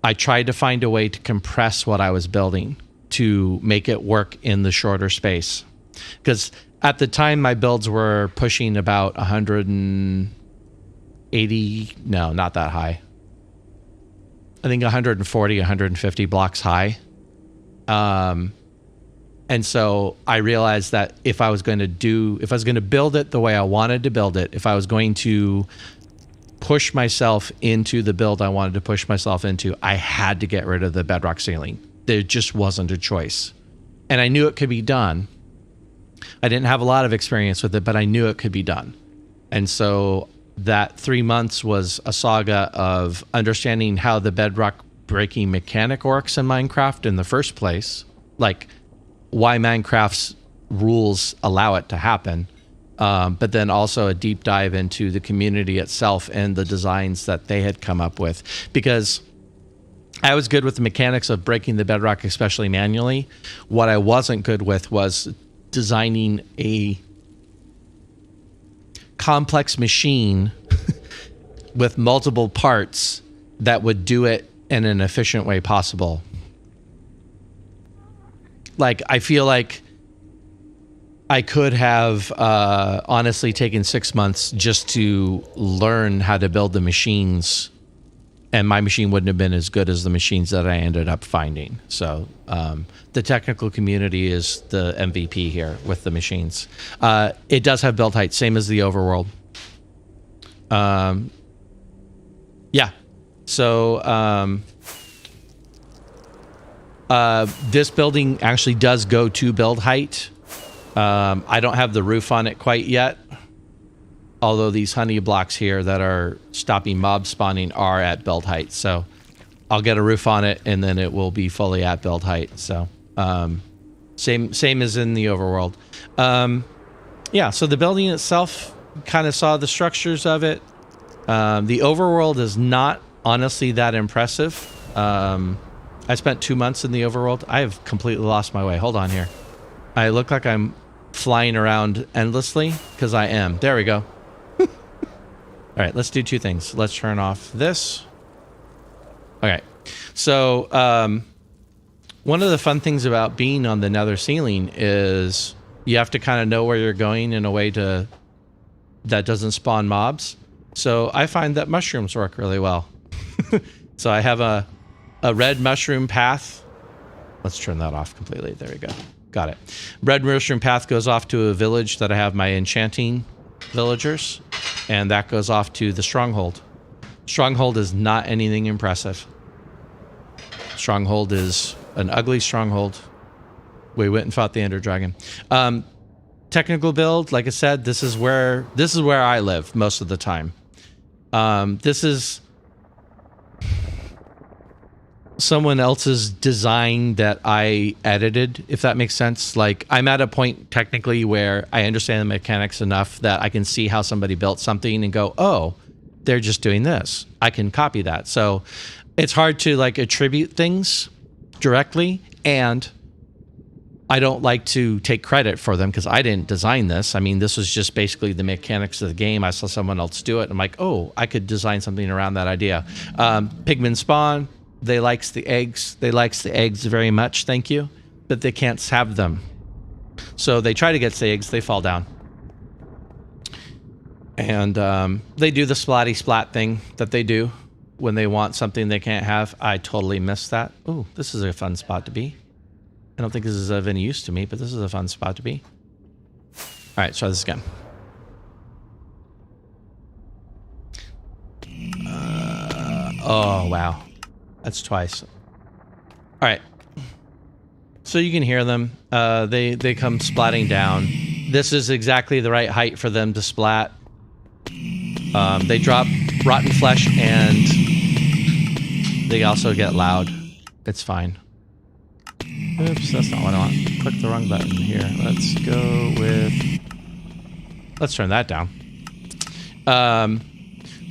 I tried to find a way to compress what I was building to make it work in the shorter space. Because at the time, my builds were pushing about 180, no, not that high. I think 140, 150 blocks high. And so I realized that if I was going to build it the way I wanted to build it, if I was going to push myself into the build I wanted to push myself into, I had to get rid of the bedrock ceiling. There just wasn't a choice. And I knew it could be done. I didn't have a lot of experience with it, but I knew it could be done. And so that 3 months was a saga of understanding how the bedrock breaking mechanic works in Minecraft in the first place, like why Minecraft's rules allow it to happen. But then also a deep dive into the community itself and the designs that they had come up with. Because I was good with the mechanics of breaking the bedrock, especially manually. What I wasn't good with was designing a complex machine with multiple parts that would do it in an efficient way possible. Like, I feel like I could have honestly taken 6 months just to learn how to build the machines, and my machine wouldn't have been as good as the machines that I ended up finding. So the technical community is the MVP here with the machines. It does have build height, same as the overworld. Yeah. So this building actually does go to build height. I don't have the roof on it quite yet, although these honey blocks here that are stopping mob spawning are at build height. So I'll get a roof on it and then it will be fully at build height. So same as in the overworld. Yeah, so the building itself, kind of saw the structures of it. The overworld is not honestly that impressive. I spent 2 months in the overworld. I have completely lost my way. Hold on here. I look like I'm flying around endlessly because I am. There we go. All right, let's do two things. Let's turn off this. Okay, so one of the fun things about being on the nether ceiling is you have to kind of know where you're going in a way that doesn't spawn mobs. So I find that mushrooms work really well. So I have a red mushroom path. Let's turn that off completely. There we go. Got it. Red mushroom path goes off to a village that I have my enchanting villagers, and that goes off to the stronghold. Stronghold is not anything impressive. Stronghold is an ugly stronghold. We went and fought the Ender Dragon. Technical build, like I said, this is where I live most of the time. This is someone else's design that I edited, if that makes sense. Like, I'm at a point technically where I understand the mechanics enough that I can see how somebody built something and go, oh, they're just doing this. I can copy that. So it's hard to like attribute things directly, and I don't like to take credit for them because I didn't design this. I mean, this was just basically the mechanics of the game. I saw someone else do it, and I'm like, oh, I could design something around that idea. Pigmen spawn. They likes the eggs. They likes the eggs very much, thank you. But they can't have them. So they try to get the eggs. They fall down. And they do the splatty splat thing that they do when they want something they can't have. I totally missed that. Ooh, this is a fun spot to be. I don't think this is of any use to me, but this is a fun spot to be. All right, try this again. Oh, wow. That's twice. All right. So you can hear them. They come splatting down. This is exactly the right height for them to splat. They drop rotten flesh and they also get loud. It's fine. Oops, that's not what I want. Click the wrong button here. Let's go with... Let's turn that down.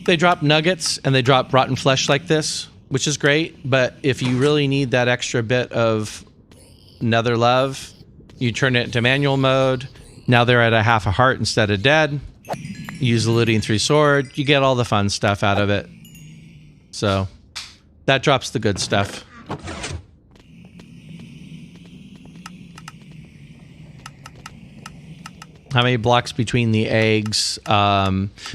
They drop nuggets and they drop rotten flesh like this, which is great. But if you really need that extra bit of Nether love, you turn it into manual mode. Now they're at a half a heart instead of dead. Use the looting 3 sword. You get all the fun stuff out of it. So that drops the good stuff. How many blocks between the eggs,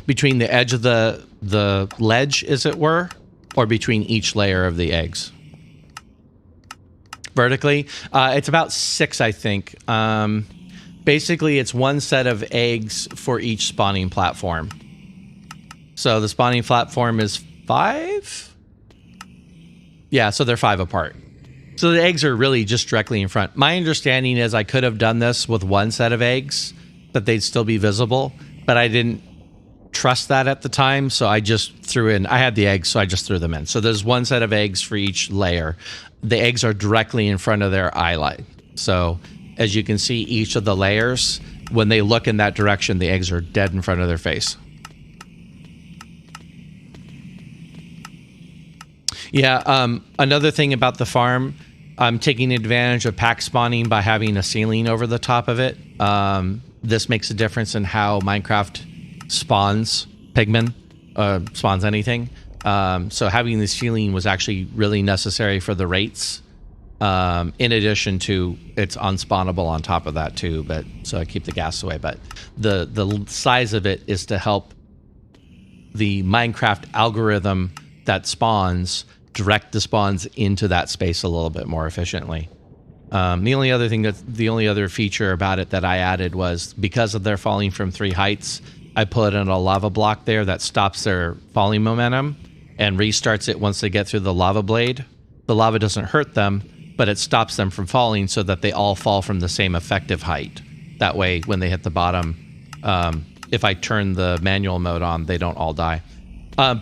between the edge of the ledge, as it were, or between each layer of the eggs? Vertically, it's about 6, I think. Basically, it's 1 set of eggs for each spawning platform. So the spawning platform is 5? Yeah, so they're 5 apart. So the eggs are really just directly in front. My understanding is I could have done this with 1 set of eggs, but they'd still be visible. But I didn't trust that at the time, so I just threw in... I had the eggs, so I just threw them in. So there's 1 set of eggs for each layer. The eggs are directly in front of their eye light. So as you can see, each of the layers, when they look in that direction, the eggs are dead in front of their face. Yeah, another thing about the farm, I'm taking advantage of pack spawning by having a ceiling over the top of it. This makes a difference in how Minecraft spawns pigmen, spawns anything. So having the ceiling was actually really necessary for the rates. In addition to it's unspawnable on top of that too, but so I keep the gas away. But the size of it is to help the Minecraft algorithm that spawns direct the spawns into that space a little bit more efficiently. The only other feature about it that I added was because of their falling from 3 heights, I put in a lava block there that stops their falling momentum and restarts it once they get through the lava blade. The lava doesn't hurt them, but it stops them from falling so that they all fall from the same effective height. That way, when they hit the bottom, if I turn the manual mode on, they don't all die.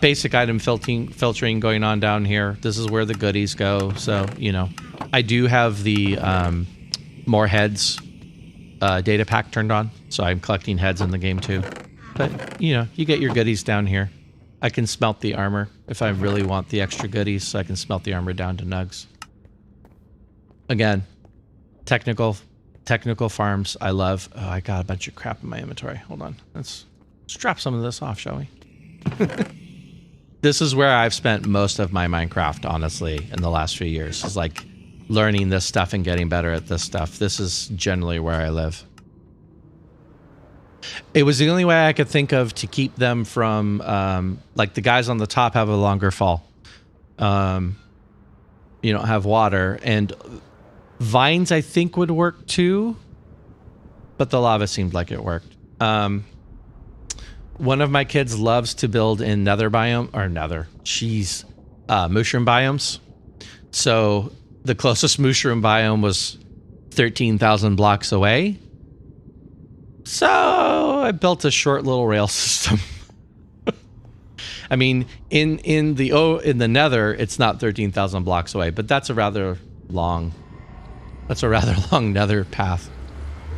Basic item filtering going on down here. This is where the goodies go. So, you know, I do have the more heads data pack turned on. So I'm collecting heads in the game too. But, you know, you get your goodies down here. I can smelt the armor if I really want the extra goodies, so I can smelt the armor down to nugs. Again, technical farms I love. Oh, I got a bunch of crap in my inventory. Hold on. Let's drop some of this off, shall we? This is where I've spent most of my Minecraft, honestly, in the last few years. Is like learning this stuff and getting better at this stuff. This is generally where I live. It was the only way I could think of to keep them from, like the guys on the top have a longer fall. You don't have water, and vines I think would work too, but the lava seemed like it worked. One of my kids loves to build in mushroom biomes. So the closest mushroom biome was 13,000 blocks away. So I built a short little rail system. I mean, in the Nether, it's not 13,000 blocks away, but that's a rather long Nether path.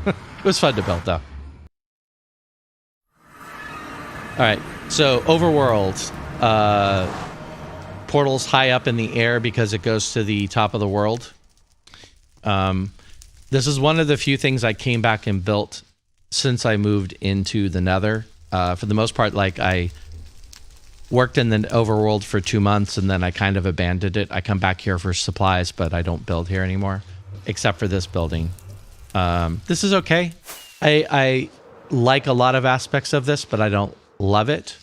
It was fun to build, though. All right, so overworld, portals high up in the air because it goes to the top of the world. This is one of the few things I came back and built since I moved into the Nether. For the most part, like I worked in the overworld for 2 months and then I kind of abandoned it. I come back here for supplies, but I don't build here anymore, except for this building. This is okay. I like a lot of aspects of this, but I don't love it.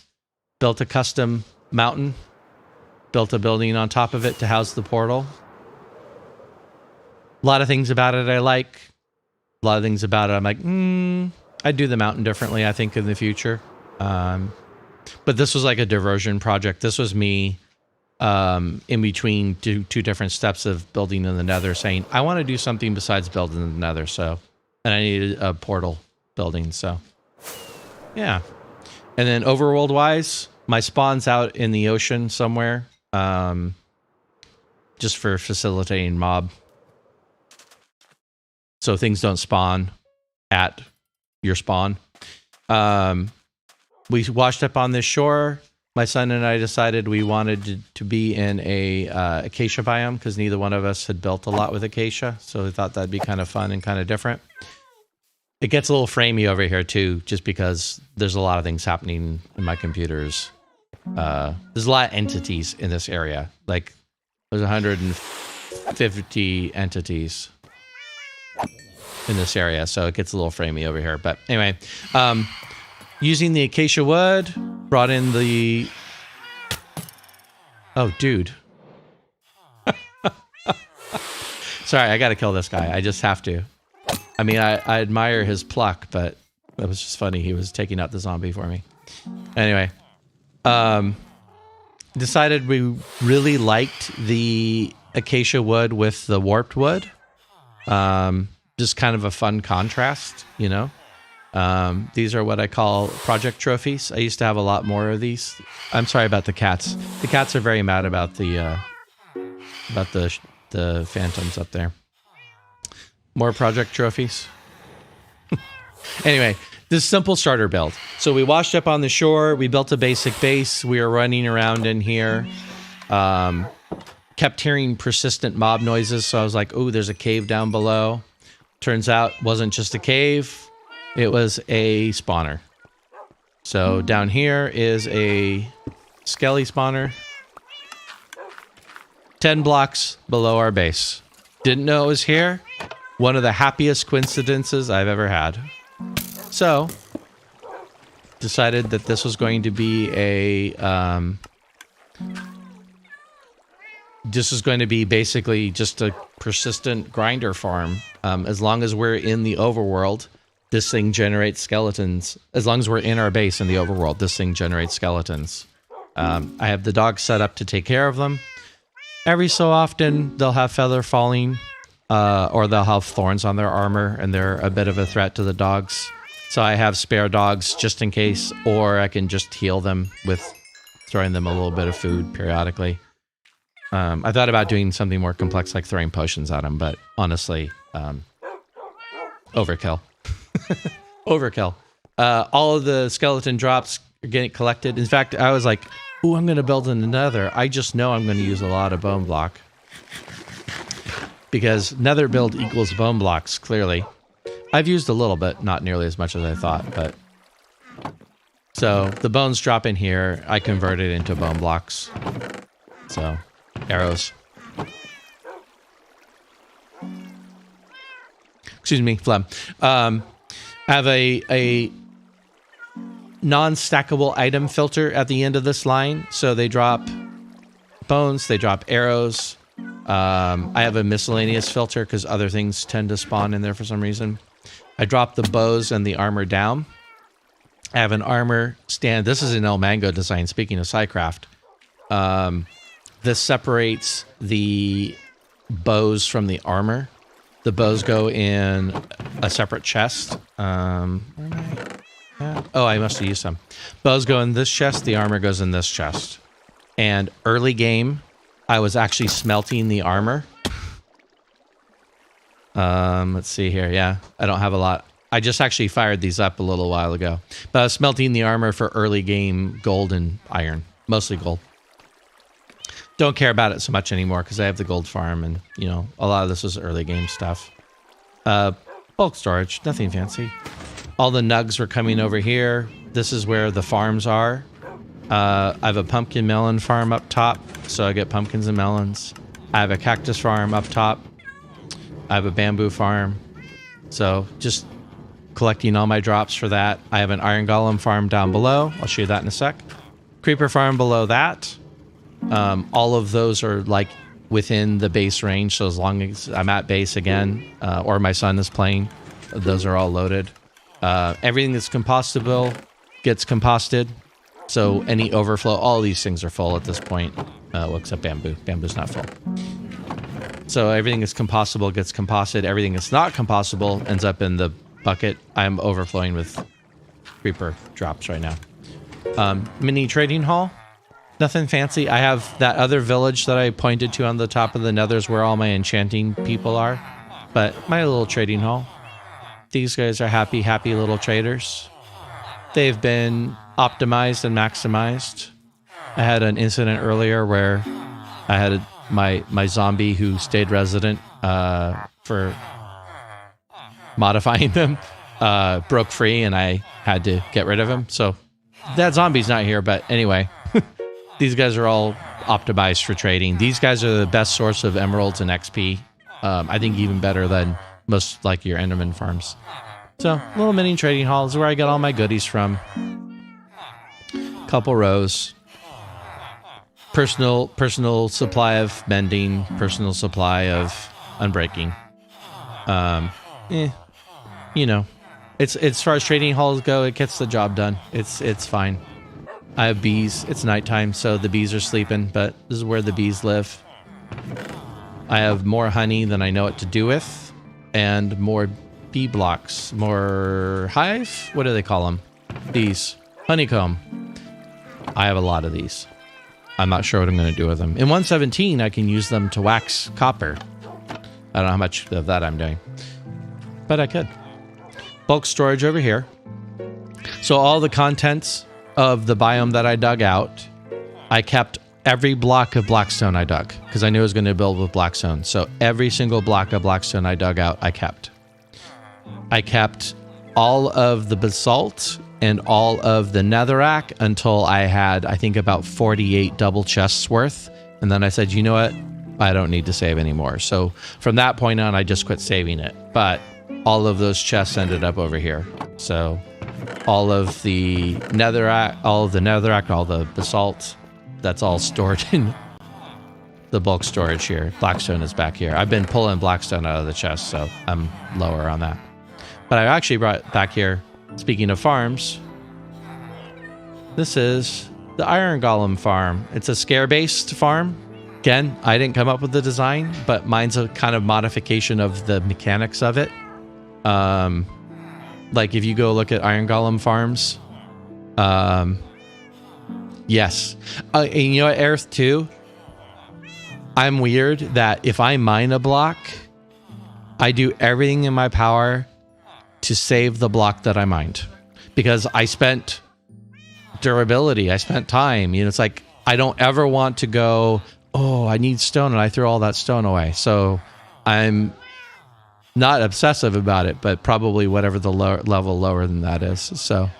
Built a custom mountain, built a building on top of it to house the portal. A lot of things about it I like. A lot of things about it I'm like, I'd do the mountain differently, I think, in the future. But this was like a diversion project. This was me in between two different steps of building in the Nether, saying, I want to do something besides building in the Nether. So, and I needed a portal building. So, yeah. And then overworld wise, my spawn's out in the ocean somewhere, just for facilitating mob. So things don't spawn at your spawn. We washed up on this shore. My son and I decided we wanted to be in a acacia biome because neither one of us had built a lot with acacia. So we thought that'd be kind of fun and kind of different. It gets a little framey over here too, just because there's a lot of things happening in my computers. There's a lot of entities in this area. Like there's 150 entities in this area, so it gets a little framey over here. But anyway, using the acacia wood, brought in the... Oh, dude. Sorry, I gotta kill this guy. I just have to. I mean, I admire his pluck, but it was just funny. He was taking out the zombie for me. Anyway, decided we really liked the acacia wood with the warped wood. Just kind of a fun contrast, you know. These are what I call project trophies. I used to have a lot more of these. I'm sorry about the cats. The cats are very mad about the phantoms up there. More project trophies. Anyway, this simple starter build. So we washed up on the shore. We built a basic base. We were running around in here. Kept hearing persistent mob noises. So I was like, oh, there's a cave down below. Turns out it wasn't just a cave. It was a spawner. So down here is a skelly spawner. 10 blocks below our base. Didn't know it was here. One of the happiest coincidences I've ever had. So, decided that this was going to be basically just a persistent grinder farm. As long as we're in the overworld, this thing generates skeletons. As long as we're in our base in the overworld, this thing generates skeletons. I have the dogs set up to take care of them. Every so often, they'll have feather falling, or they'll have thorns on their armor, and they're a bit of a threat to the dogs. So I have spare dogs just in case, or I can just heal them with throwing them a little bit of food periodically. I thought about doing something more complex like throwing potions at them, but honestly, overkill. Overkill. All of the skeleton drops are getting collected. In fact, I was like, ooh, I'm going to build in another. I just know I'm going to use a lot of bone block. Because nether build equals bone blocks, clearly. I've used a little bit, not nearly as much as I thought, but... So, the bones drop in here. I convert it into bone blocks. So, arrows. Excuse me, phlegm. I have a non-stackable item filter at the end of this line. So, they drop bones, they drop arrows. I have a miscellaneous filter because other things tend to spawn in there for some reason. I drop the bows and the armor down. I have an armor stand. This is an El Mango design, speaking of Psycraft. This separates the bows from the armor. The bows go in a separate chest. Where am I at? Oh, I must have used some. Bows go in this chest. The armor goes in this chest. And early game, I was actually smelting the armor. Let's see here. Yeah, I don't have a lot. I just actually fired these up a little while ago. But I was smelting the armor for early game gold and iron. Mostly gold. Don't care about it so much anymore because I have the gold farm and, you know, a lot of this was early game stuff. Bulk storage, nothing fancy. All the nugs were coming over here. This is where the farms are. I have a pumpkin melon farm up top, so I get pumpkins and melons. I have a cactus farm up top. I have a bamboo farm. So just collecting all my drops for that. I have an iron golem farm down below. I'll show you that in a sec. Creeper farm below that. All of those are like within the base range. So as long as I'm at base again, or my son is playing, those are all loaded. Everything that's compostable gets composted. So any overflow, all these things are full at this point. Well, except bamboo. Bamboo's not full. So everything is composable gets composted. Everything that's not composable ends up in the bucket. I'm overflowing with creeper drops right now. Mini trading hall. Nothing fancy. I have that other village that I pointed to on the top of the nethers where all my enchanting people are. But my little trading hall. These guys are happy little traders. They've been optimized and maximized. I had an incident earlier where I had my zombie who stayed resident for modifying them broke free, and I had to get rid of him. So that zombie's not here, but anyway, these guys are all optimized for trading. These guys are the best source of emeralds and XP. I think even better than most like your Enderman farms. So little mini trading hall is where I get all my goodies from. Couple rows. Personal supply of mending, personal supply of unbreaking. You know, it's as far as trading halls go, it gets the job done. It's fine. I have bees. It's nighttime, so the bees are sleeping, but this is where the bees live. I have more honey than I know what to do with, and more bee blocks, more hive. What do they call them? Bees, honeycomb. I have a lot of these. I'm not sure what I'm going to do with them. In 117, I can use them to wax copper. I don't know how much of that I'm doing, but I could. Bulk storage over here. So all the contents of the biome that I dug out, I kept every block of blackstone I dug because I knew I was going to build with blackstone. So every single block of blackstone I dug out, I kept. I kept all of the basalt and all of the netherrack until I had, I think, about 48 double chests worth. And then I said, you know what? I don't need to save anymore. So from that point on, I just quit saving it. But all of those chests ended up over here. So all of the netherrack, all the basalt, that's all stored in the bulk storage here. Blackstone is back here. I've been pulling blackstone out of the chest, so I'm lower on that. But I actually brought back here, speaking of farms, this is the Iron Golem farm. It's a scare-based farm. Again, I didn't come up with the design, but mine's a kind of modification of the mechanics of it. Like if you go look at Iron Golem farms, yes. And you know what, Aerith too? I'm weird that if I mine a block, I do everything in my power to save the block that I mined, because I spent durability, I spent time. You know, it's like I don't ever want to go, oh, I need stone, and I throw all that stone away. So I'm not obsessive about it, but probably whatever the level lower than that is. So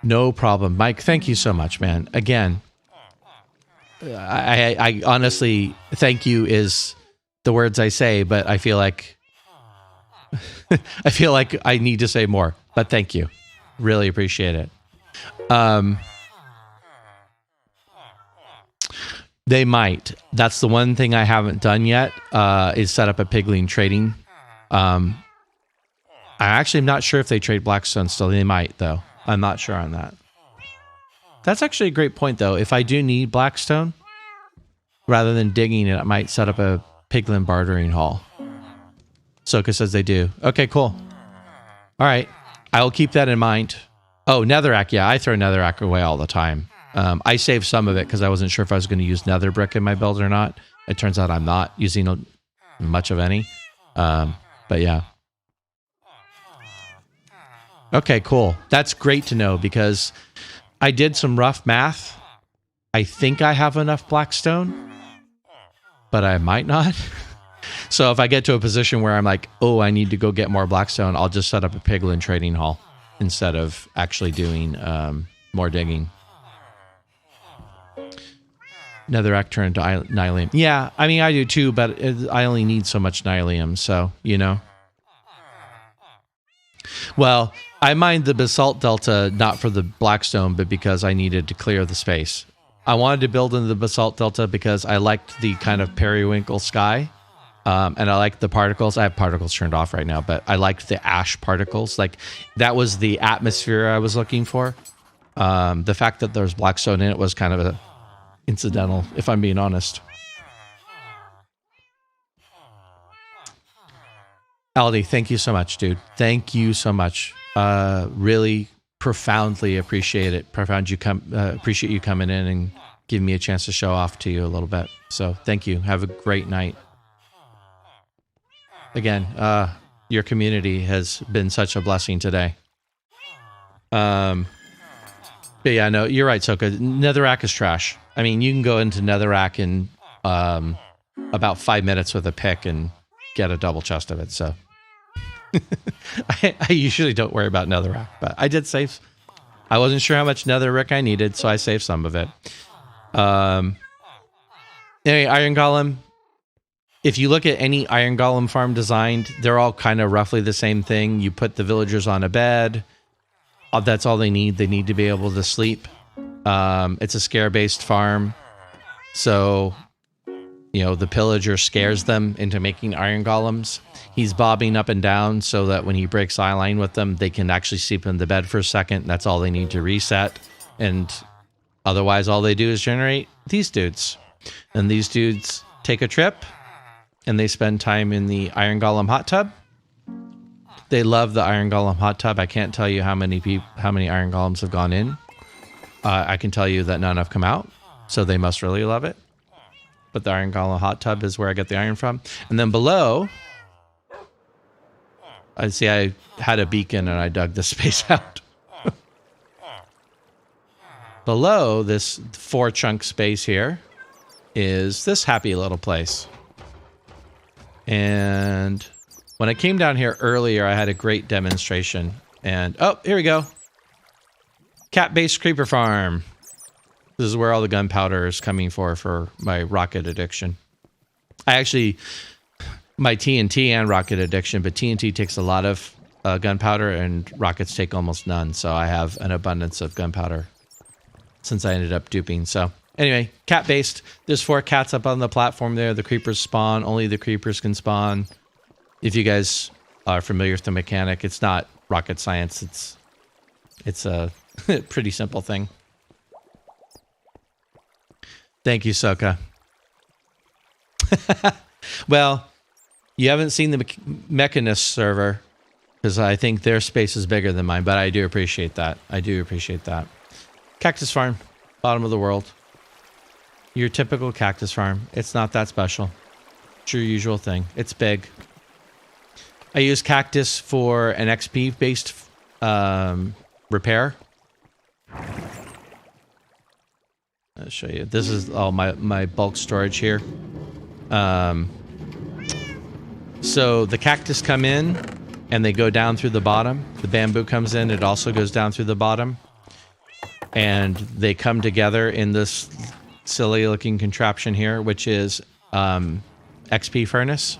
no problem, Mike. Thank you so much, man. Again, I honestly, thank you is the words I say, but I feel like I need to say more, but thank you. Really appreciate it. They might. That's the one thing I haven't done yet, is set up a pigling trading. I actually am not sure if they trade blackstone still. They might, though. I'm not sure on that. That's actually a great point, though. If I do need blackstone, rather than digging it, I might set up a piglin bartering hall. Soka says they do. Okay, cool. All right. I will keep that in mind. Oh, netherrack. Yeah, I throw netherrack away all the time. I saved some of it because I wasn't sure if I was going to use nether brick in my build or not. It turns out I'm not using much of any. But yeah. Okay, cool. That's great to know because I did some rough math. I think I have enough blackstone, but I might not. So if I get to a position where I'm like, oh, I need to go get more blackstone, I'll just set up a piglin trading hall instead of actually doing more digging. Netherrack turned to nylium. Yeah, I mean, I do too, but I only need so much nylium, so, you know. Well, I mined the basalt delta not for the blackstone, but because I needed to clear the space. I wanted to build into the basalt delta because I liked the kind of periwinkle sky, and I liked the particles. I have particles turned off right now, but I liked the ash particles. Like, that was the atmosphere I was looking for. The fact that there's blackstone in it was kind of a incidental, if I'm being honest. Aldi, thank you so much, dude. Thank you so much. Really profoundly appreciate it. Appreciate you coming in and giving me a chance to show off to you a little bit. So thank you. Have a great night. Again, your community has been such a blessing today. But yeah, no, you're right, Soka. Netherrack is trash. I mean, you can go into Netherrack in about 5 minutes with a pick and get a double chest of it. So I usually don't worry about Netherrack, but I did save. I wasn't sure how much Netherrack I needed, so I saved some of it. Anyway, Iron Golem. If you look at any Iron Golem farm designed, they're all kind of roughly the same thing. You put the villagers on a bed. That's all they need. They need to be able to sleep. It's a scare-based farm. So, you know, the pillager scares them into making iron golems. He's bobbing up and down so that when he breaks eye line with them, they can actually sleep in the bed for a second. That's all they need to reset. And otherwise, all they do is generate these dudes. And these dudes take a trip, and they spend time in the Iron Golem hot tub. They love the Iron Golem hot tub. I can't tell you how many Iron Golems have gone in. I can tell you that none have come out, so they must really love it. But the Iron Golem hot tub is where I get the iron from. And then below, I see I had a beacon and I dug the space out. Below this 4-chunk space here is this happy little place. And when I came down here earlier, I had a great demonstration. And, oh, here we go. Cat-based creeper farm. This is where all the gunpowder is coming for my rocket addiction. My TNT and rocket addiction, but TNT takes a lot of gunpowder and rockets take almost none. So I have an abundance of gunpowder since I ended up duping. So anyway, cat-based. There's 4 cats up on the platform there. The creepers spawn. Only the creepers can spawn. If you guys are familiar with the mechanic, it's not rocket science. It's a pretty simple thing. Thank you, Soka. Well, you haven't seen the Mechanist server because I think their space is bigger than mine, but I do appreciate that. Cactus farm, bottom of the world. Your typical cactus farm. It's not that special. It's your usual thing. It's big. I use cactus for an XP-based repair. I'll show you. This is all my bulk storage here. So the cactus come in and they go down through the bottom. The bamboo comes in. It also goes down through the bottom. And they come together in this silly looking contraption here, which is XP furnace.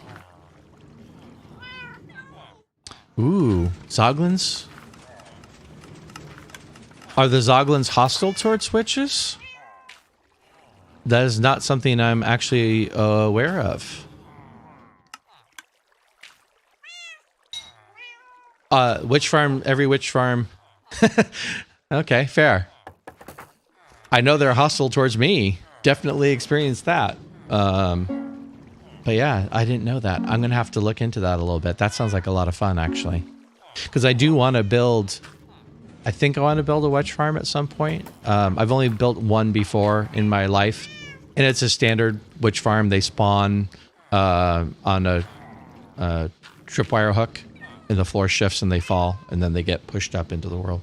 Ooh, Zoglins? Are the Zoglins hostile towards witches? That is not something I'm actually aware of. Witch farm, every witch farm. Okay, fair. I know they're hostile towards me. Definitely experienced that. But yeah, I didn't know that. I'm going to have to look into that a little bit. That sounds like a lot of fun, actually. Because I do want to build... I think I want to build a witch farm at some point. I've only built one before in my life. And it's a standard witch farm. They spawn on a tripwire hook. And the floor shifts and they fall. And then they get pushed up into the world.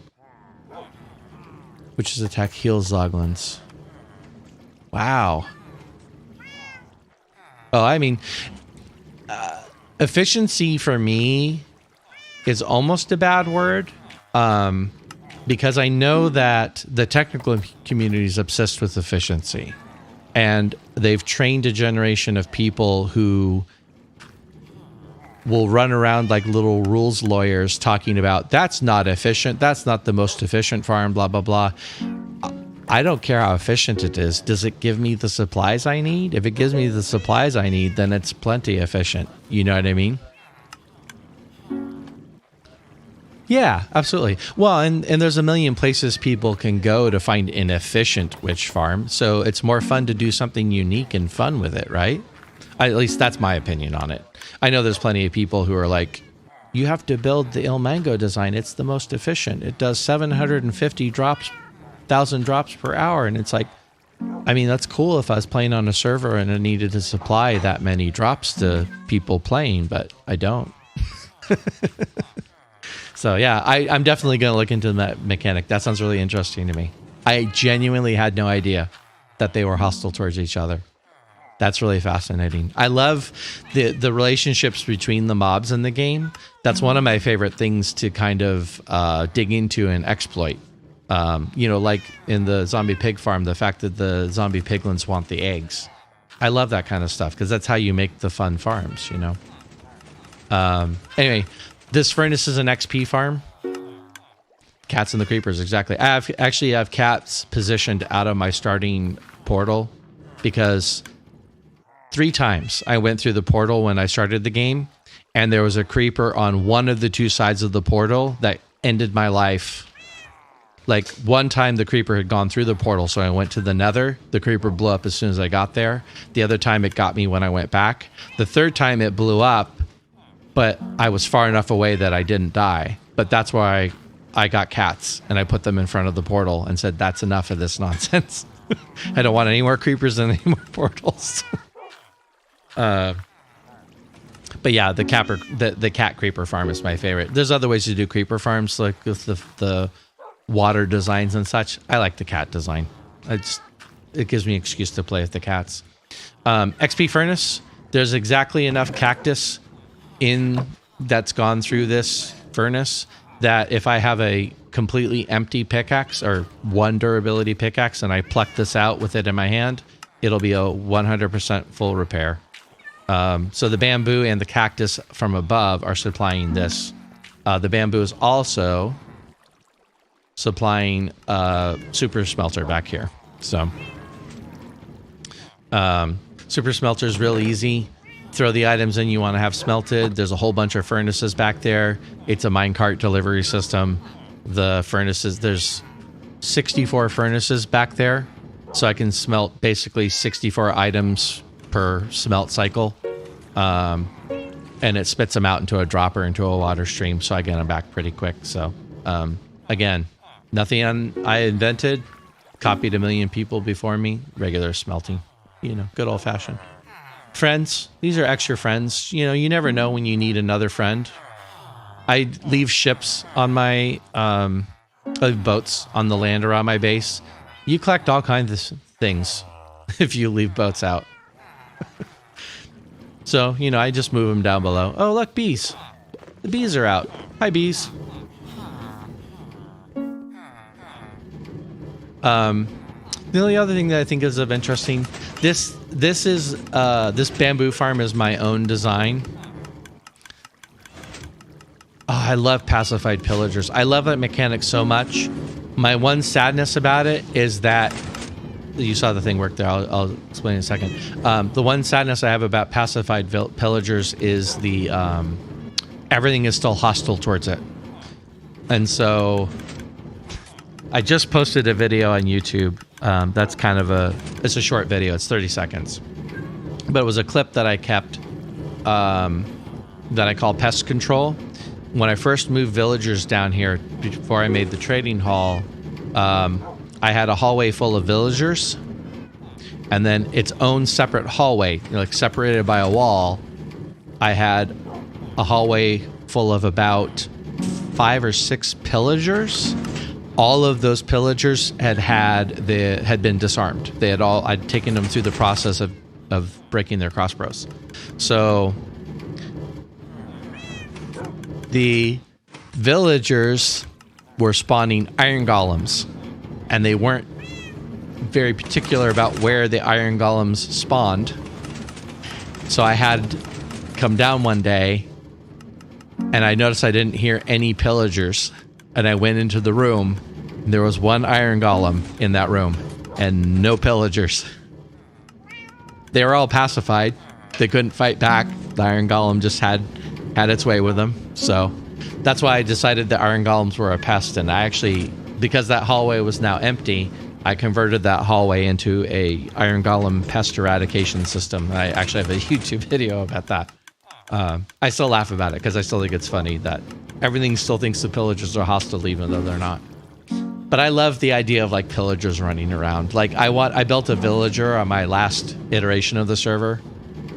Witch's attack heals Zoglins. Wow. Oh, I mean, efficiency for me is almost a bad word, because I know that the technical community is obsessed with efficiency, and they've trained a generation of people who will run around like little rules lawyers talking about that's not efficient, that's not the most efficient farm, blah, blah, blah. I don't care how efficient it is. Does it give me the supplies I need? If it gives me the supplies I need, then it's plenty efficient. You know what I mean? Yeah, absolutely. Well, and there's a million places people can go to find an efficient witch farm. So it's more fun to do something unique and fun with it, right? At least that's my opinion on it. I know there's plenty of people who are like, you have to build the Il Mango design. It's the most efficient. It does 750 drops, 1,000 drops per hour. And it's like, I mean, that's cool if I was playing on a server and I needed to supply that many drops to people playing, but I don't. So yeah, I'm definitely going to look into that mechanic. That sounds really interesting to me. I genuinely had no idea that they were hostile towards each other. That's really fascinating. I love the relationships between the mobs in the game. That's one of my favorite things to kind of dig into and exploit. You know, like in the zombie pig farm, the fact that the zombie piglins want the eggs. I love that kind of stuff because that's how you make the fun farms, you know. Anyway, this furnace is an XP farm. Cats and the creepers, exactly. I have cats positioned out of my starting portal because 3 times I went through the portal when I started the game, and there was a creeper on one of the 2 sides of the portal that ended my life. Like, one time the creeper had gone through the portal, so I went to the Nether. The creeper blew up as soon as I got there. The other time it got me when I went back. The 3rd time it blew up, but I was far enough away that I didn't die. But that's why I got cats, and I put them in front of the portal and said, that's enough of this nonsense. I don't want any more creepers and any more portals. But yeah, the cat creeper farm is my favorite. There's other ways to do creeper farms, like with the water designs and such. I like the cat design. It gives me an excuse to play with the cats. XP furnace. There's exactly enough cactus that's gone through this furnace that if I have a completely empty pickaxe or 1 durability pickaxe and I pluck this out with it in my hand, it'll be a 100% full repair. So the bamboo and the cactus from above are supplying this. The bamboo is also supplying super smelter back here. So super smelter is real easy. Throw the items in you want to have smelted. There's a whole bunch of furnaces back there. It's a minecart delivery system. The furnaces, there's 64 furnaces back there. So I can smelt basically 64 items per smelt cycle. And it spits them out into a dropper, into a water stream. So I get them back pretty quick. So again, nothing I invented. Copied a million people before me. Regular smelting. You know, good old fashioned. Friends, these are extra friends. You know, you never know when you need another friend. I leave ships on my boats on the land around my base. You collect all kinds of things if you leave boats out. So, you know, I just move them down below. Oh, look, bees. The bees are out. Hi, bees. The only other thing that I think is of interesting, this bamboo farm is my own design. Oh, I love pacified pillagers. I love that mechanic so much. My one sadness about it is that you saw the thing work there. I'll explain in a second. The one sadness I have about pacified pillagers is the everything is still hostile towards it, and so I just posted a video on YouTube. That's kind of it's a short video. It's 30 seconds. But it was a clip that I kept that I call pest control. When I first moved villagers down here, before I made the trading hall, I had a hallway full of villagers and then its own separate hallway, you know, like separated by a wall. I had a hallway full of about 5 or 6 pillagers. All of those pillagers had been disarmed. I'd taken them through the process of breaking their crossbows. So the villagers were spawning iron golems, and they weren't very particular about where the iron golems spawned. So I had come down one day, and I noticed I didn't hear any pillagers. And I went into the room, and there was one iron golem in that room, and no pillagers. They were all pacified. They couldn't fight back. The iron golem just had its way with them. So that's why I decided the iron golems were a pest. And I actually, because that hallway was now empty, I converted that hallway into a iron golem pest eradication system. I actually have a YouTube video about that. I still laugh about it because I still think it's funny that everything still thinks the pillagers are hostile even though they're not. But I love the idea of like pillagers running around. Like I built a villager on my last iteration of the server,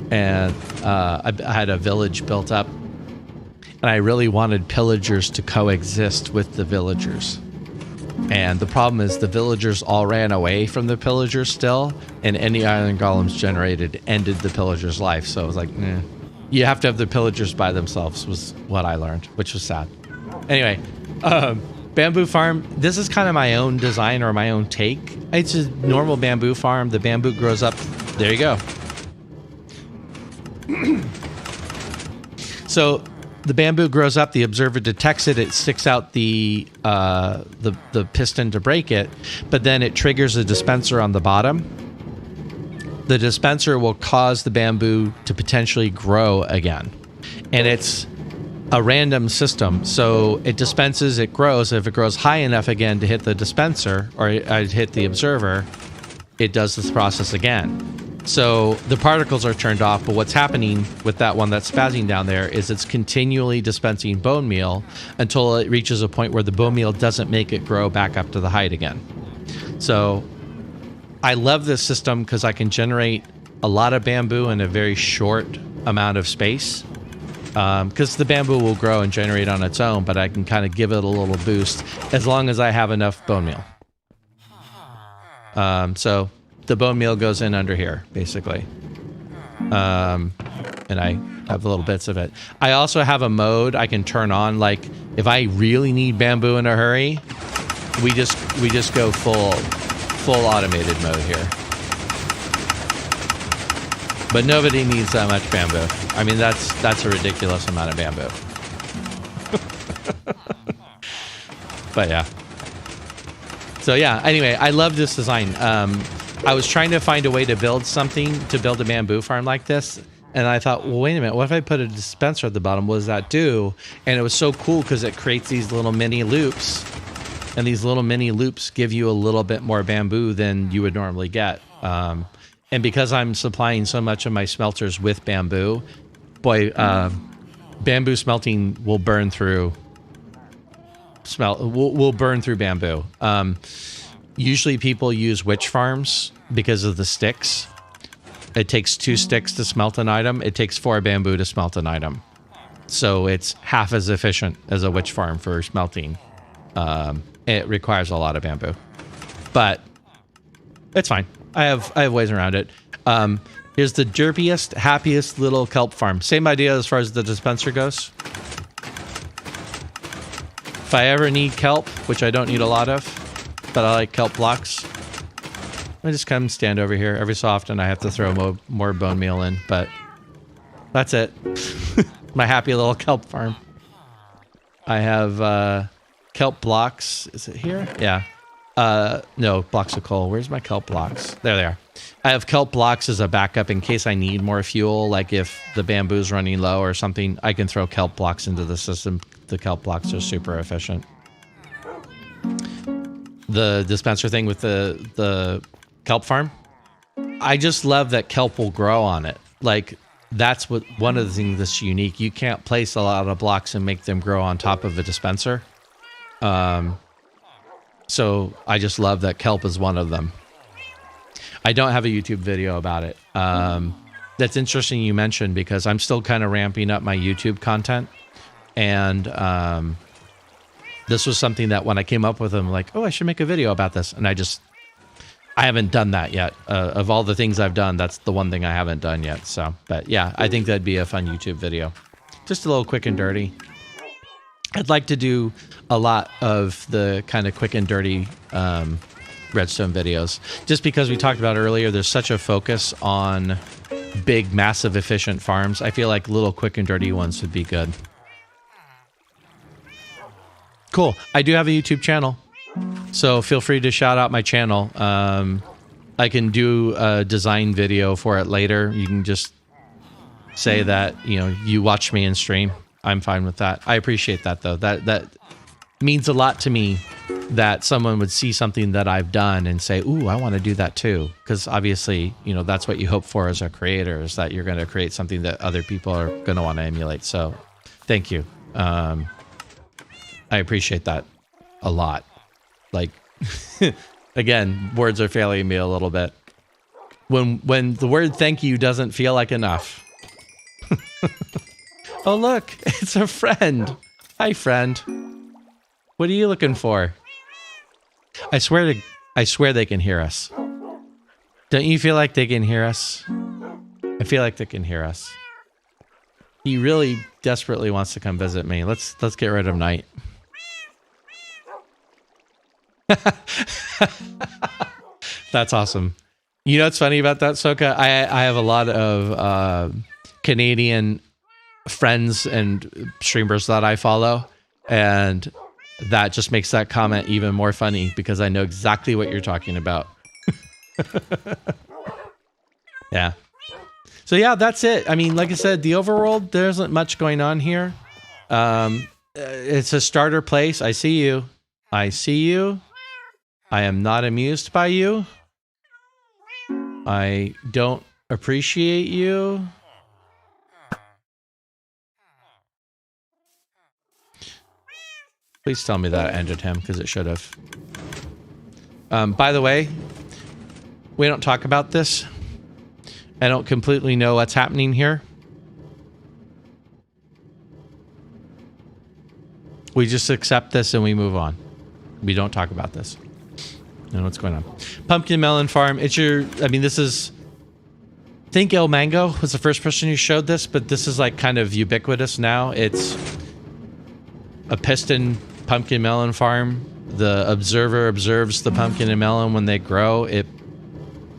and I had a village built up, and I really wanted pillagers to coexist with the villagers. And the problem is the villagers all ran away from the pillagers still, and any iron golems generated ended the pillager's life. So I was like, eh. You have to have the pillagers by themselves was what I learned, which was sad. Anyway, bamboo farm. This is kind of my own design or my own take. It's a normal bamboo farm. The bamboo grows up. There you go. So the bamboo grows up. The observer detects it. It sticks out the piston to break it, but then it triggers a dispenser on the bottom. The dispenser will cause the bamboo to potentially grow again. And it's a random system. So it dispenses, it grows. If it grows high enough again to hit the dispenser or hit the observer, it does this process again. So the particles are turned off, but what's happening with that one that's spazzing down there is it's continually dispensing bone meal until it reaches a point where the bone meal doesn't make it grow back up to the height again. So I love this system because I can generate a lot of bamboo in a very short amount of space. Because the bamboo will grow and generate on its own, but I can kind of give it a little boost as long as I have enough bone meal. So the bone meal goes in under here, basically. And I have little bits of it. I also have a mode I can turn on, like if I really need bamboo in a hurry, we just go full automated mode here. But nobody needs that much bamboo. I mean, that's a ridiculous amount of bamboo. But yeah. So yeah, anyway, I love this design. I was trying to find a way to build a bamboo farm like this. And I thought, well, wait a minute, what if I put a dispenser at the bottom? What does that do? And it was so cool because it creates these little mini loops. And these little mini loops give you a little bit more bamboo than you would normally get. And because I'm supplying so much of my smelters with bamboo, boy, bamboo smelting will burn through will burn through bamboo. Usually people use witch farms because of the sticks. It takes 2 sticks to smelt an item. It takes 4 bamboo to smelt an item. So it's half as efficient as a witch farm for smelting. It requires a lot of bamboo, but it's fine. I have ways around it. Here's the derpiest, happiest little kelp farm. Same idea as far as the dispenser goes. If I ever need kelp, which I don't need a lot of, but I like kelp blocks, I just come stand over here. Every so often I have to throw more bone meal in, but that's it. My happy little kelp farm. I have kelp blocks. Is it here? Yeah. No, blocks of coal. Where's my kelp blocks? There they are. I have kelp blocks as a backup in case I need more fuel. Like if the bamboo's running low or something, I can throw kelp blocks into the system. The kelp blocks are super efficient. The dispenser thing with the kelp farm, I just love that kelp will grow on it. Like that's one of the things that's unique. You can't place a lot of blocks and make them grow on top of a dispenser. So I just love that kelp is one of them. I don't have a YouTube video about it. That's interesting you mentioned because I'm still kind of ramping up my YouTube content. And this was something that when I came up with them, like, oh, I should make a video about this. And I haven't done that yet. Of all the things I've done, that's the one thing I haven't done yet. So, but yeah, I think that'd be a fun YouTube video. Just a little quick and dirty. I'd like to do a lot of the kind of quick and dirty redstone videos. Just because we talked about earlier, there's such a focus on big, massive, efficient farms. I feel like little quick and dirty ones would be good. Cool. I do have a YouTube channel, so feel free to shout out my channel. I can do a design video for it later. You can just say that, you know, you watch me in stream I'm fine with that. I appreciate that though. That means a lot to me that someone would see something that I've done and say, "Ooh, I want to do that too." Because obviously, you know, that's what you hope for as a creator, is that you're going to create something that other people are going to want to emulate. So, thank you. I appreciate that a lot. Like, again, words are failing me a little bit. When the word "thank you" doesn't feel like enough. Oh look, it's a friend. Hi, friend. What are you looking for? I swear they can hear us. Don't you feel like they can hear us? I feel like they can hear us. He really desperately wants to come visit me. Let's get rid of Night. That's awesome. You know what's funny about that, Soka? I have a lot of Canadian friends and streamers that I follow, and that just makes that comment even more funny because I know exactly what you're talking about. Yeah. So yeah, that's it. I mean, like I said, the overworld, there isn't much going on here. It's a starter place. I see you. I see you. I am not amused by you. I don't appreciate you. Please tell me that ended him, because it should have. By the way, we don't talk about this. I don't completely know what's happening here. We just accept this and we move on. We don't talk about this. I don't know what's going on. Pumpkin melon farm. It's your, I mean, this is, I think El Mango was the first person who showed this, but this is like kind of ubiquitous now. It's a piston pumpkin melon farm. The observer observes the pumpkin and melon when they grow. It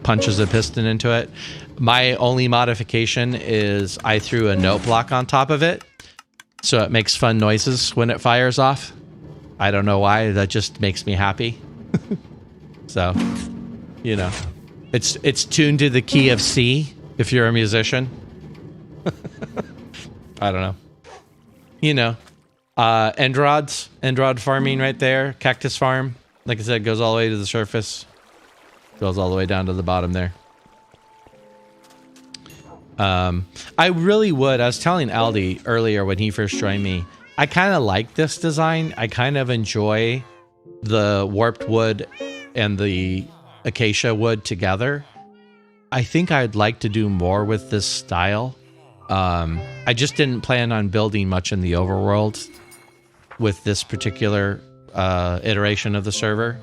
punches a piston into it. My only modification is I threw a note block on top of it, so it makes fun noises when it fires off. I don't know why. That just makes me happy. So, you know, it's tuned to the key of C if you're a musician. I don't know. You know, Endrod farming right there. Cactus farm. Like I said, goes all the way to the surface. Goes all the way down to the bottom there. I really would. I was telling Aldi earlier when he first joined me, I kind of like this design. I kind of enjoy the warped wood and the acacia wood together. I think I'd like to do more with this style. I just didn't plan on building much in the overworld with this particular iteration of the server.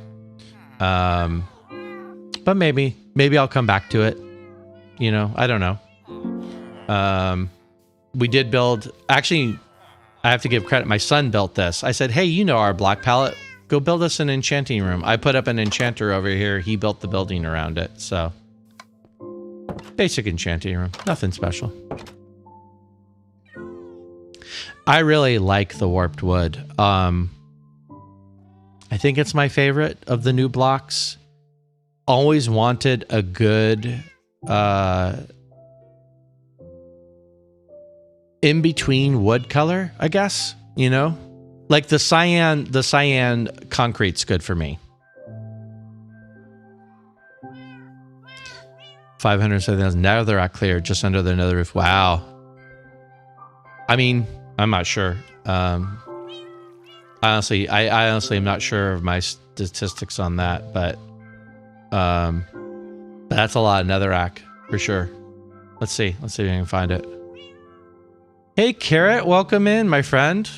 But maybe I'll come back to it. You know, I don't know. We did build, actually, I have to give credit. My son built this. I said, hey, you know our block palette. Go build us an enchanting room. I put up an enchanter over here. He built the building around it. So, basic enchanting room. Nothing special. I really like the warped wood. I think it's my favorite of the new blocks. Always wanted a good in between wood color, I guess, you know, like the cyan concrete's good for me. 570,000. Now they're at clear, just under the nether roof. Wow. I mean, I'm not sure. Honestly, I honestly am not sure of my statistics on that, but that's a lot of netherrack for sure. Let's see if I can find it. Hey, Carrot, welcome in, my friend.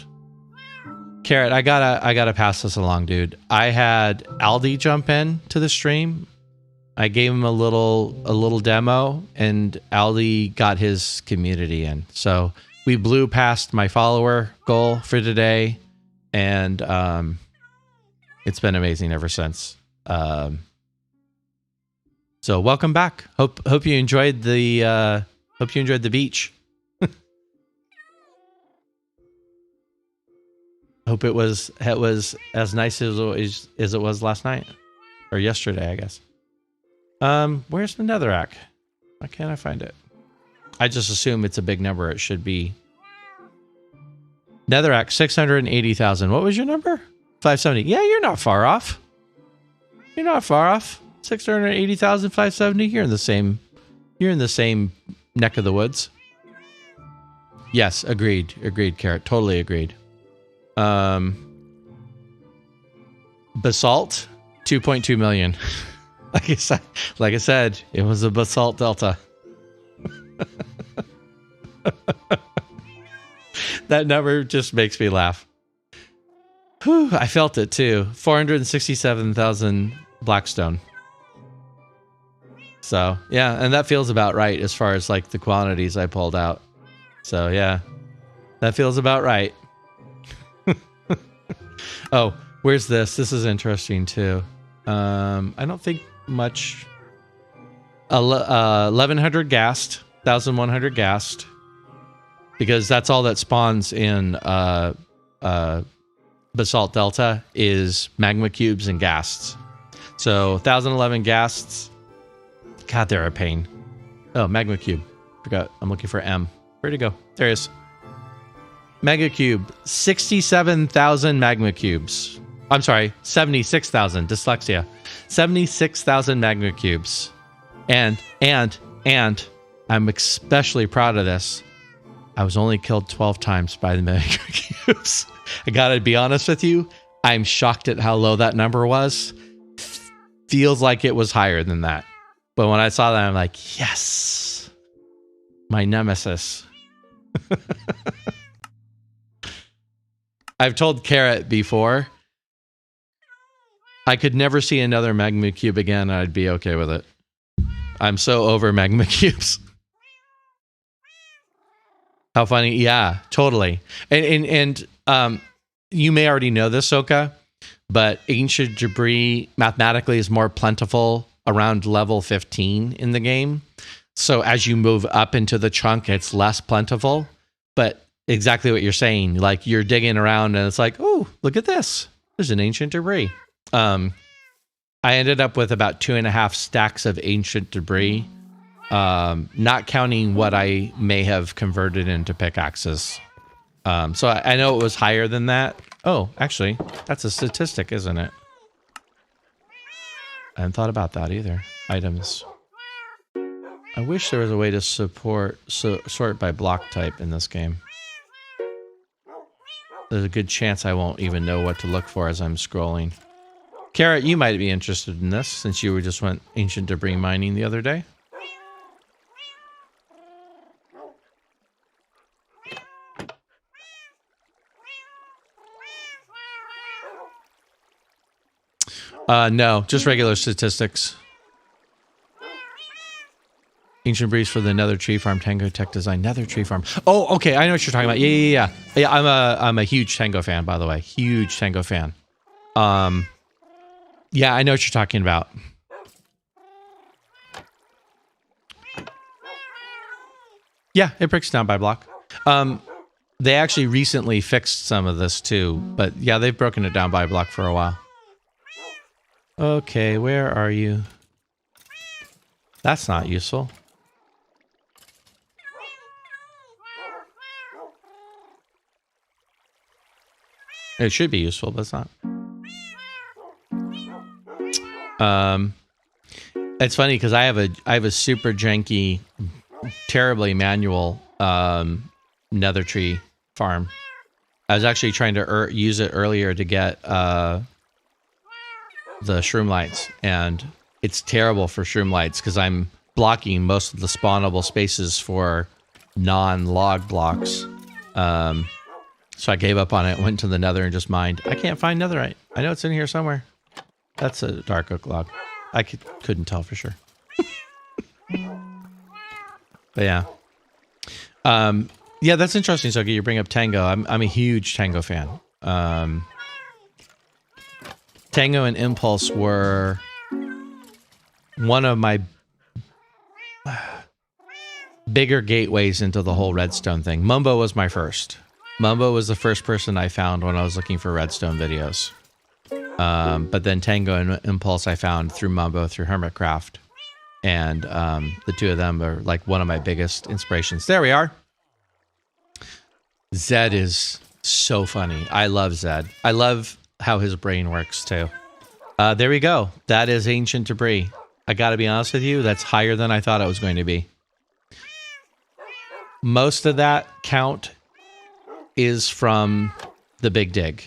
Carrot, I gotta pass this along, dude. I had Aldi jump in to the stream. I gave him a little demo, and Aldi got his community in. So we blew past my follower goal for today, and it's been amazing ever since. So welcome back. Hope you enjoyed the beach. Hope it was as nice as it was last night or yesterday, I guess. Where's the netherrack? Why can't I find it? I just assume it's a big number. It should be Netherrack, 680,000. What was your number? 570. Yeah, you're not far off. You're not far off. 680,000, 570. You're in the same neck of the woods. Yes, agreed. Agreed, Carrot. Totally agreed. Basalt, 2.2 million. Like I said, it was a basalt delta. That number just makes me laugh. Whew, I felt it too. 467,000 Blackstone. So yeah, and that feels about right as far as like the quantities I pulled out. So yeah, that feels about right. Oh, where's this? This is interesting too. I don't think much. 1100 gassed, 1100 gassed, because that's all that spawns in Basalt Delta is magma cubes and ghasts. So 1011 ghasts. God, they're a pain. Oh, magma cube. Forgot. I'm looking for M. Where'd it go? There it is. Mega cube. 67,000 magma cubes. I'm sorry, 76,000. Dyslexia. 76,000 magma cubes. And I'm especially proud of this. I was only killed 12 times by the magma cubes. I gotta be honest with you. I'm shocked at how low that number was. Feels like it was higher than that. But when I saw that, I'm like, yes, my nemesis. I've told Carrot before, I could never see another magma cube again. I'd be okay with it. I'm so over magma cubes. How funny. Yeah, totally. And you may already know this, Soka, but ancient debris mathematically is more plentiful around level 15 in the game. So as you move up into the chunk, it's less plentiful. But exactly what you're saying, like you're digging around and it's like, oh, look at this. There's an ancient debris. I ended up with about 2.5 stacks of ancient debris, not counting what I may have converted into pickaxes. So I know it was higher than that. Oh, actually, that's a statistic, isn't it? I hadn't thought about that either. Items. I wish there was a way to sort by block type in this game. There's a good chance I won't even know what to look for as I'm scrolling. Carrot, you might be interested in this since you just went ancient debris mining the other day. No, just regular statistics. Ancient breeze for the Nether Tree Farm, Tango Tech Design, Nether Tree Farm. Oh, okay, I know what you're talking about. Yeah. Yeah, I'm a huge Tango fan, by the way. Huge Tango fan. Yeah, I know what you're talking about. Yeah, it breaks down by block. They actually recently fixed some of this too, but yeah, they've broken it down by block for a while. Okay, where are you? That's not useful. It should be useful, but it's not. It's funny because I have a super janky, terribly manual nether tree farm. I was actually trying to use it earlier to get the shroom lights, and it's terrible for shroom lights because I'm blocking most of the spawnable spaces for non-log blocks. So I gave up on it, went to the nether and just mined. I can't find netherite. I know it's in here somewhere. That's a dark oak log. I couldn't tell for sure. But yeah. Yeah, that's interesting, Soki. You bring up Tango. I'm a huge Tango fan. Tango and Impulse were one of my bigger gateways into the whole redstone thing. Mumbo was my first. Mumbo was the first person I found when I was looking for redstone videos. But then Tango and Impulse I found through Mumbo, through Hermitcraft. And the two of them are like one of my biggest inspirations. There we are. Zed is So funny. I love Zed. I love how his brain works too. There we go. That is ancient debris. I gotta be honest with you, that's higher than I thought it was going to be. Most of that count is from the big dig.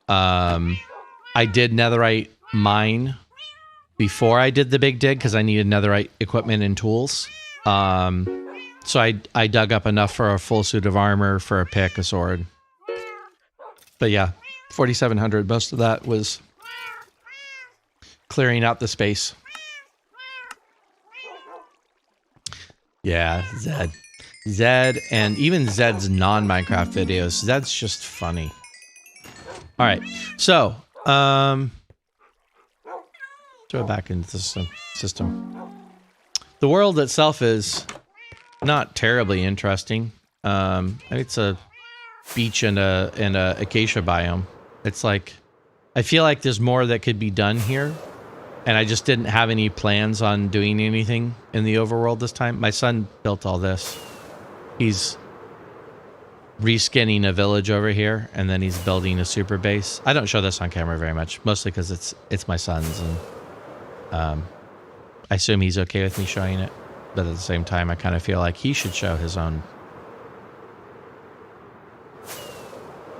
I did netherite mine before I did the big dig because I needed netherite equipment and tools. So I dug up enough for a full suit of armor, for a pick, a sword. But yeah, 4,700. Most of that was clearing out the space. Yeah, Zed. Zed, and even Zed's non-Minecraft videos. Zed's just funny. All right, so throw it back into the system. The world itself is not terribly interesting. It's a beach and a acacia biome. It's like, I feel like there's more that could be done here, and I just didn't have any plans on doing anything in the overworld this time. My son built all this. He's reskinning a village over here, and then he's building a super base. I don't show this on camera very much, mostly because it's my son's, and I assume he's okay with me showing it. But at the same time, I kind of feel like he should show his own.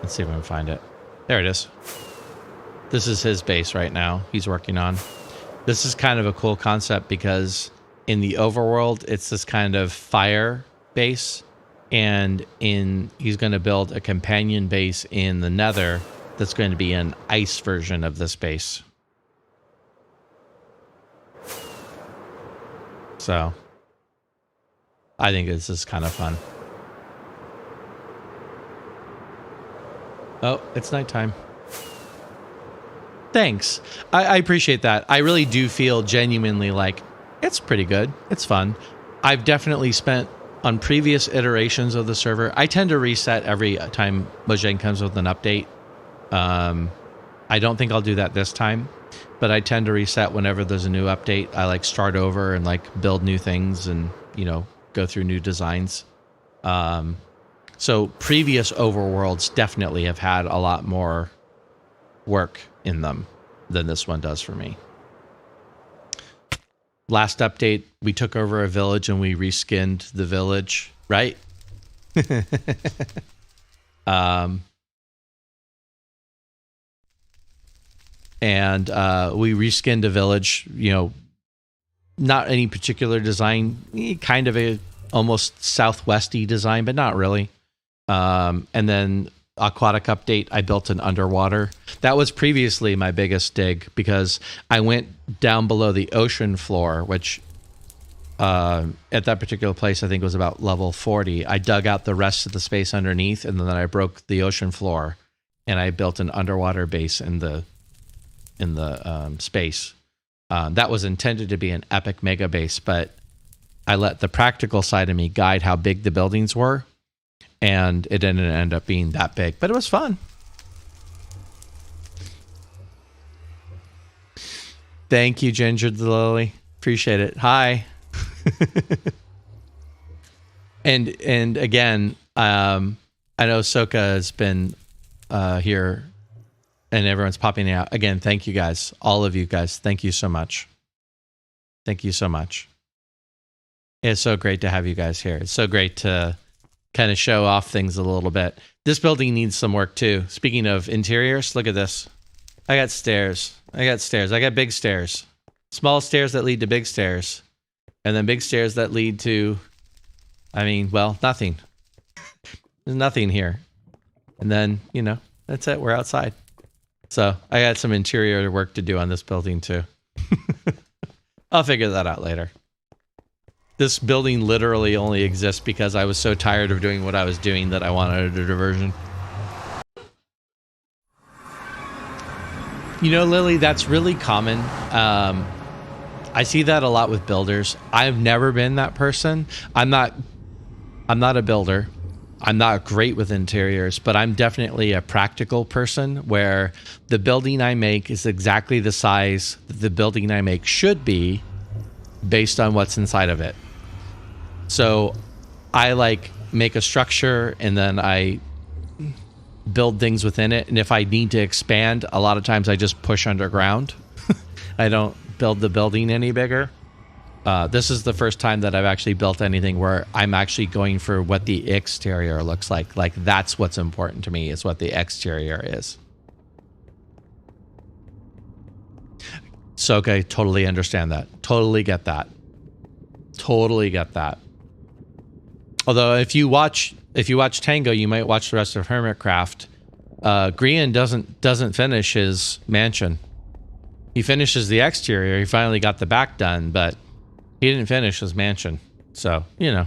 Let's see if I can find it. There it is. This is his base right now. He's working on. This is kind of a cool concept because in the overworld, it's this kind of fire base. And he's going to build a companion base in the Nether that's going to be an ice version of this base. So I think this is kind of fun. Oh, it's nighttime. Thanks. I appreciate that. I really do feel genuinely like it's pretty good. It's fun. I've definitely spent on previous iterations of the server. I tend to reset every time Mojang comes with an update. I don't think I'll do that this time, but I tend to reset whenever there's a new update. I like start over and like build new things and, you know, go through new designs. So previous overworlds definitely have had a lot more work in them than this one does for me. Last update, we took over a village and we reskinned the village, right? And we reskinned a village, you know, not any particular design, kind of a almost southwesty design, but not really. And then aquatic update, I built an underwater. That was previously my biggest dig because I went down below the ocean floor, which at that particular place I think was about level 40. I dug out the rest of the space underneath, and then I broke the ocean floor, and I built an underwater base in the space. That was intended to be an epic mega base, but I let the practical side of me guide how big the buildings were. And it didn't end up being that big, but it was fun. Thank you, Ginger the Lily. Appreciate it. Hi. and again, I know Soka has been here, and everyone's popping out. Again, thank you guys, all of you guys. Thank you so much. Thank you so much. It's so great to have you guys here. It's so great to kind of show off things a little bit. This building needs some work too. Speaking of interiors, look at this. I got stairs. I got big stairs. Small stairs that lead to big stairs. And then big stairs that lead to, I mean, well, nothing. There's nothing here. And then, you know, that's it. We're outside. So I got some interior work to do on this building too. I'll figure that out later. This building literally only exists because I was so tired of doing what I was doing that I wanted a diversion. You know, Lily, that's really common. I see that a lot with builders. I've never been that person. I'm not a builder. I'm not great with interiors, but I'm definitely a practical person where the building I make is exactly the size that the building I make should be based on what's inside of it. So I like make a structure and then I build things within it. And if I need to expand, a lot of times I just push underground. I don't build the building any bigger. This is the first time that I've actually built anything where I'm actually going for what the exterior looks like. Like, that's what's important to me, is what the exterior is. So, okay, totally understand that. Totally get that. Totally get that. Although if you watch Tango, you might watch the rest of Hermitcraft. Grian doesn't finish his mansion. He finishes the exterior. He finally got the back done, but he didn't finish his mansion. So, you know,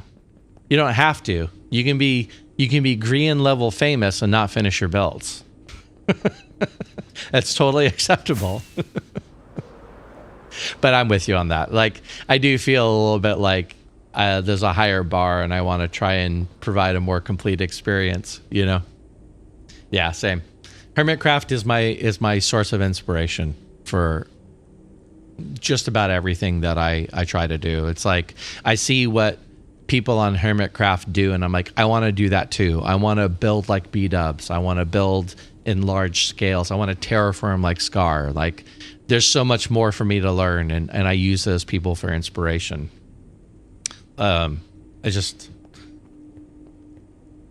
you don't have to. You can be Grian level famous and not finish your builds. That's totally acceptable. But I'm with you on that. Like, I do feel a little bit like there's a higher bar, and I want to try and provide a more complete experience, you know? Yeah, same. Hermitcraft is my source of inspiration for just about everything that I try to do. It's like I see what people on Hermitcraft do, and I'm like, I want to do that too. I want to build like B-dubs. I want to build in large scales. I want to terraform like Scar. Like, there's so much more for me to learn, and I use those people for inspiration. It's just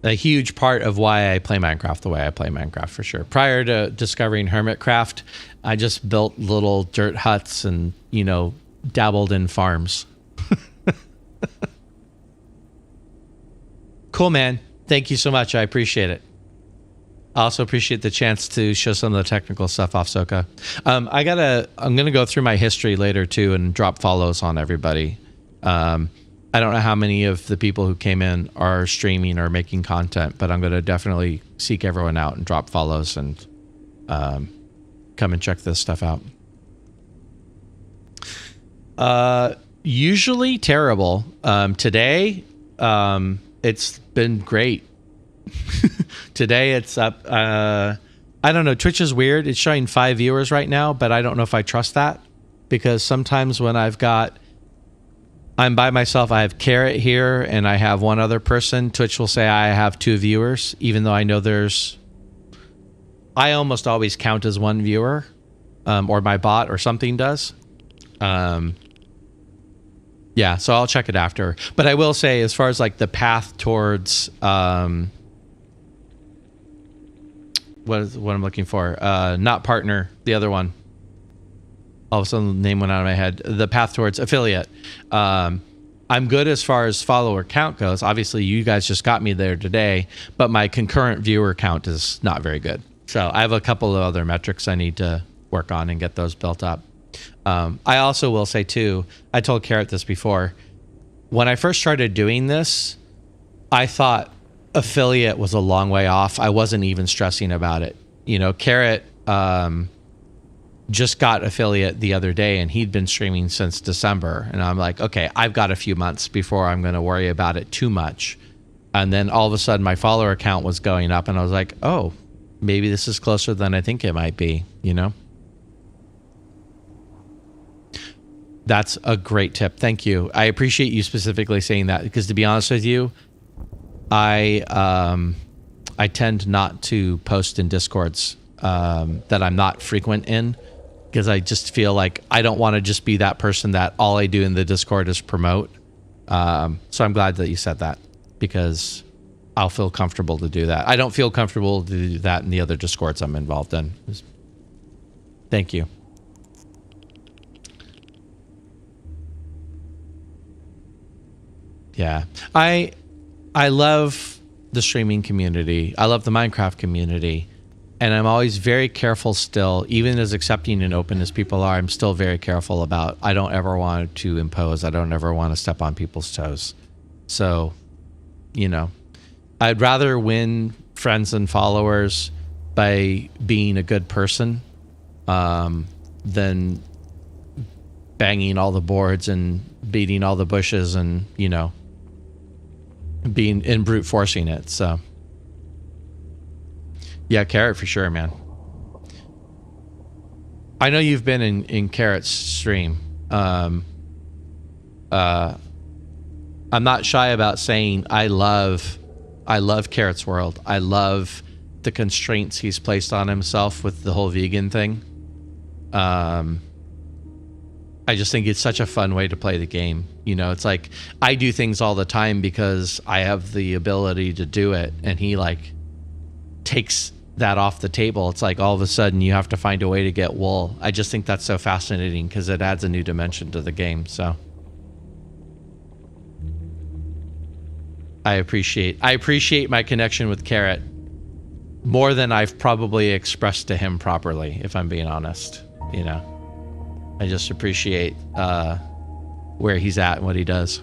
a huge part of why I play Minecraft the way I play Minecraft, for sure. Prior to discovering Hermitcraft, I just built little dirt huts and, you know, dabbled in farms. Cool, man. Thank you so much. I appreciate it. I also appreciate the chance to show some of the technical stuff off, Soka. I'm going to go through my history later too and drop follows on everybody. I don't know how many of the people who came in are streaming or making content, but I'm going to definitely seek everyone out and drop follows and come and check this stuff out. Usually terrible. Today, it's been great. Today it's up. I don't know. Twitch is weird. It's showing 5 viewers right now, but I don't know if I trust that, because sometimes when I'm by myself, I have Carrot here and I have one other person, Twitch will say I have 2 viewers, even though I know I almost always count as 1 viewer, or my bot or something does. Yeah, so I'll check it after. But I will say, as far as like the path towards what I'm looking for, not partner, the other one. All of a sudden the name went out of my head. The path towards affiliate. I'm good as far as follower count goes. Obviously, you guys just got me there today, but my concurrent viewer count is not very good. So I have a couple of other metrics I need to work on and get those built up. I also will say too, I told Carrot this before, when I first started doing this, I thought affiliate was a long way off. I wasn't even stressing about it. You know, Carrot just got affiliate the other day, and he'd been streaming since December. And I'm like, okay, I've got a few months before I'm going to worry about it too much. And then all of a sudden my follower count was going up, and I was like, oh, maybe this is closer than I think it might be, you know? That's a great tip. Thank you. I appreciate you specifically saying that, because to be honest with you, I tend not to post in Discords that I'm not frequent in, because I just feel like I don't want to just be that person that all I do in the Discord is promote. So I'm glad that you said that, because I'll feel comfortable to do that. I don't feel comfortable to do that in the other Discords I'm involved in. Thank you. Yeah, I love the streaming community. I love the Minecraft community, and I'm always very careful still, even as accepting and open as people are, I'm still very careful about, I don't ever want to impose. I don't ever want to step on people's toes. So, you know, I'd rather win friends and followers by being a good person than banging all the boards and beating all the bushes and, you know, being in brute forcing it. So yeah, Carrot for sure, man. I know you've been in Carrot's stream. I'm not shy about saying I love Carrot's world. I love the constraints he's placed on himself with the whole vegan thing. I just think it's such a fun way to play the game. You know, it's like I do things all the time because I have the ability to do it, and he like takes that off the table. It's like all of a sudden you have to find a way to get wool. I just think that's so fascinating because it adds a new dimension to the game. So I appreciate my connection with Carrot more than I've probably expressed to him properly, if I'm being honest. You know, I just appreciate where he's at and what he does.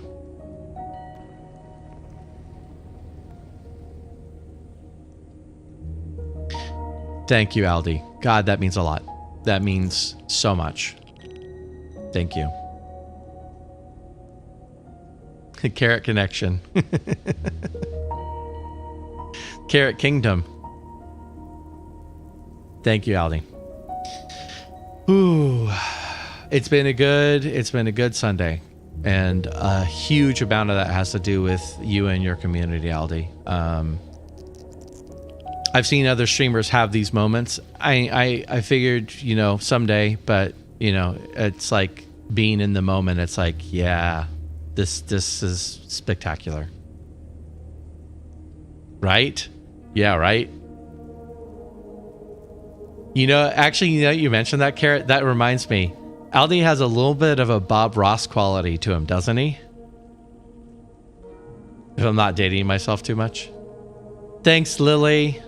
Thank you, Aldi. God, that means a lot. That means so much. Thank you. Carrot connection. Carrot Kingdom. Thank you, Aldi. Ooh, it's been a good Sunday, and a huge amount of that has to do with you and your community, Aldi. I've seen other streamers have these moments. I figured, you know, someday, but you know, it's like being in the moment. It's like, yeah, this is spectacular, right? Yeah, right. You know, actually, you know, you mentioned that, Carrot. That reminds me, Aldi has a little bit of a Bob Ross quality to him, doesn't he? If I'm not dating myself too much. Thanks, Lily.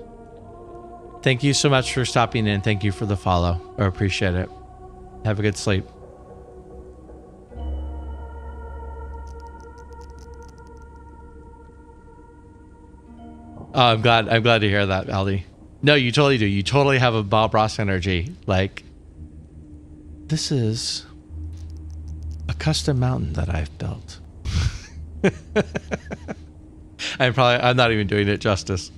Thank you so much for stopping in. Thank you for the follow. I appreciate it. Have a good sleep. Oh, I'm glad to hear that, Aldi. No, you totally do. You totally have a Bob Ross energy. Like, this is a custom mountain that I've built. I'm not even doing it justice.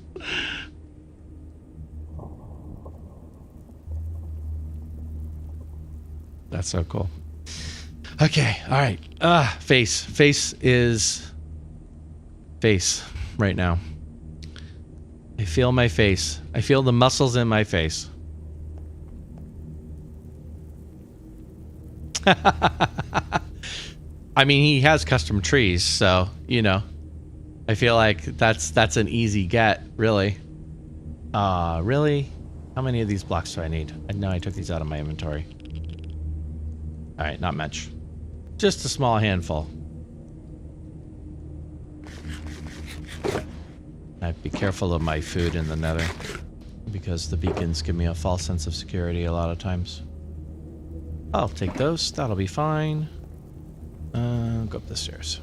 That's so cool. Okay, all right. Face is face right now. I feel my face. I feel the muscles in my face. I mean, he has custom trees, so, you know, I feel like that's an easy get, really. Really? How many of these blocks do I need? I know I took these out of my inventory. All right, not much. Just a small handful. I have to be careful of my food in the Nether, because the beacons give me a false sense of security a lot of times. I'll take those. That'll be fine. Go up the stairs.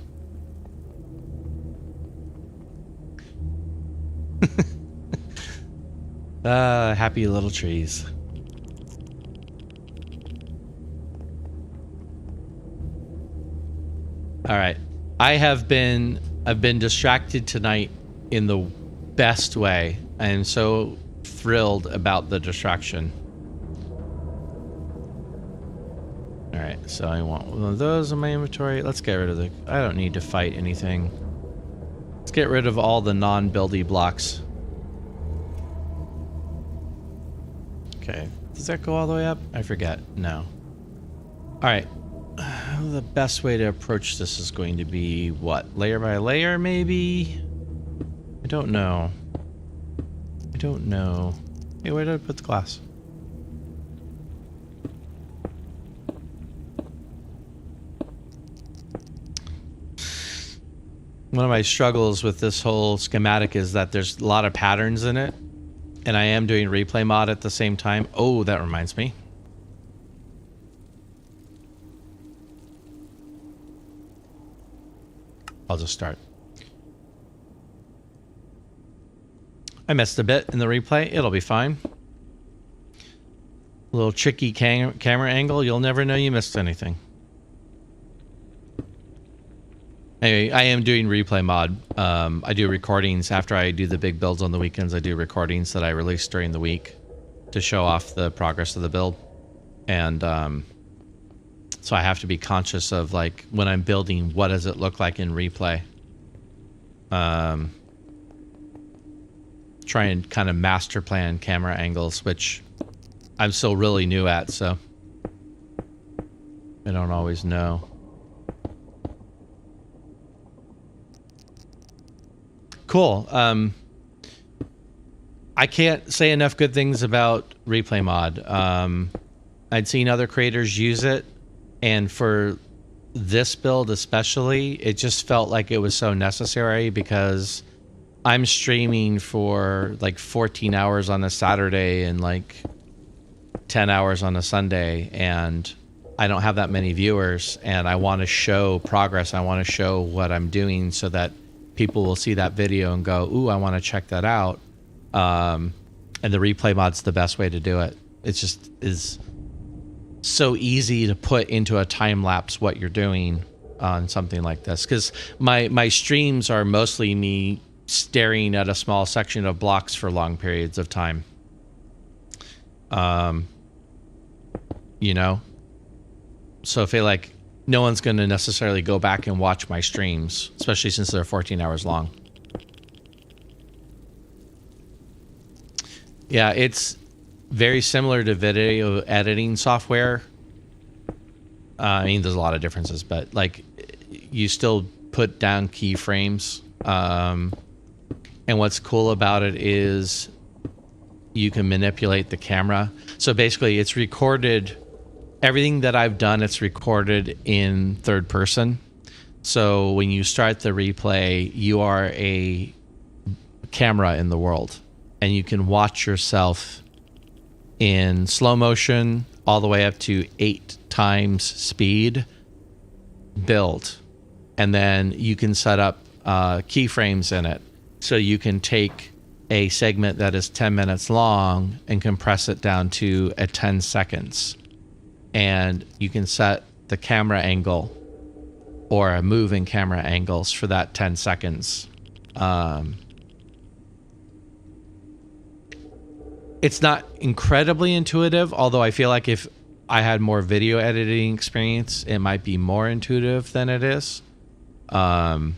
Happy little trees. All right. I've been distracted tonight in the best way. I am so thrilled about the distraction. All right, so I want one of those in my inventory. Let's get rid of the... I don't need to fight anything. Let's get rid of all the non-buildy blocks. Okay, does that go all the way up? I forget. No. All right. The best way to approach this is going to be what? Layer by layer, maybe? I don't know. I don't know. Hey, where did I put the glass? One of my struggles with this whole schematic is that there's a lot of patterns in it, and I am doing replay mod at the same time. Oh, that reminds me. I'll just start. I missed a bit in the replay. It'll be fine. A little tricky camera angle. You'll never know you missed anything. Anyway, I am doing replay mod. I do recordings after I do the big builds on the weekends. I do recordings that I release during the week to show off the progress of the build. And so I have to be conscious of, like, when I'm building, what does it look like in replay? try and kind of master plan camera angles, which I'm still really new at, so I don't always know. Cool. I can't say enough good things about replay mod. I'd seen other creators use it, and for this build especially, it just felt like it was so necessary because I'm streaming for like 14 hours on a Saturday and like 10 hours on a Sunday, and I don't have that many viewers, and I want to show progress. I want to show what I'm doing so that people will see that video and go, ooh, I want to check that out. And the replay mod's the best way to do it. It just is so easy to put into a time lapse what you're doing on something like this. Because my streams are mostly me staring at a small section of blocks for long periods of time. You know? So I feel like no one's going to necessarily go back and watch my streams, especially since they're 14 hours long. Yeah, it's very similar to video editing software. I mean, there's a lot of differences, but like you still put down keyframes. And what's cool about it is you can manipulate the camera. So basically it's recorded, everything that I've done, it's recorded in third person. So when you start the replay, you are a camera in the world, and you can watch yourself in slow motion all the way up to 8 times speed build. And then you can set up keyframes in it. So you can take a segment that is 10 minutes long and compress it down to 10 seconds. And you can set the camera angle or a moving camera angles for that 10 seconds. It's not incredibly intuitive, although I feel like if I had more video editing experience, it might be more intuitive than it is. But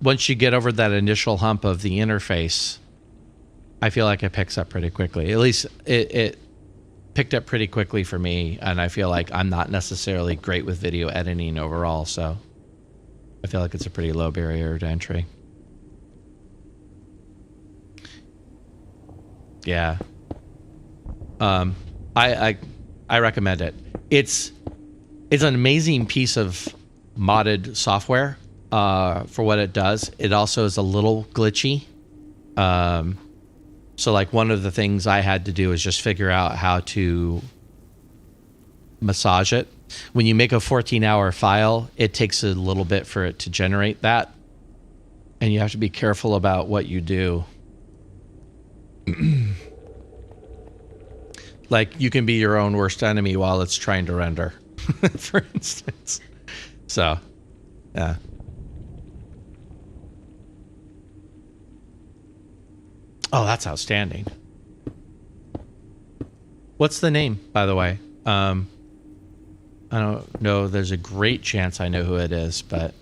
once you get over that initial hump of the interface, I feel like it picks up pretty quickly. At least it picked up pretty quickly for me, and I feel like I'm not necessarily great with video editing overall, so I feel like it's a pretty low barrier to entry. Yeah. I recommend it. It's an amazing piece of modded software for what it does. It also is a little glitchy. So like one of the things I had to do is just figure out how to massage it. When you make a 14-hour file, it takes a little bit for it to generate that. And you have to be careful about what you do. Like you can be your own worst enemy while it's trying to render, for instance. So, yeah. Oh, that's outstanding. What's the name, by the way? I don't know. There's a great chance I know who it is, but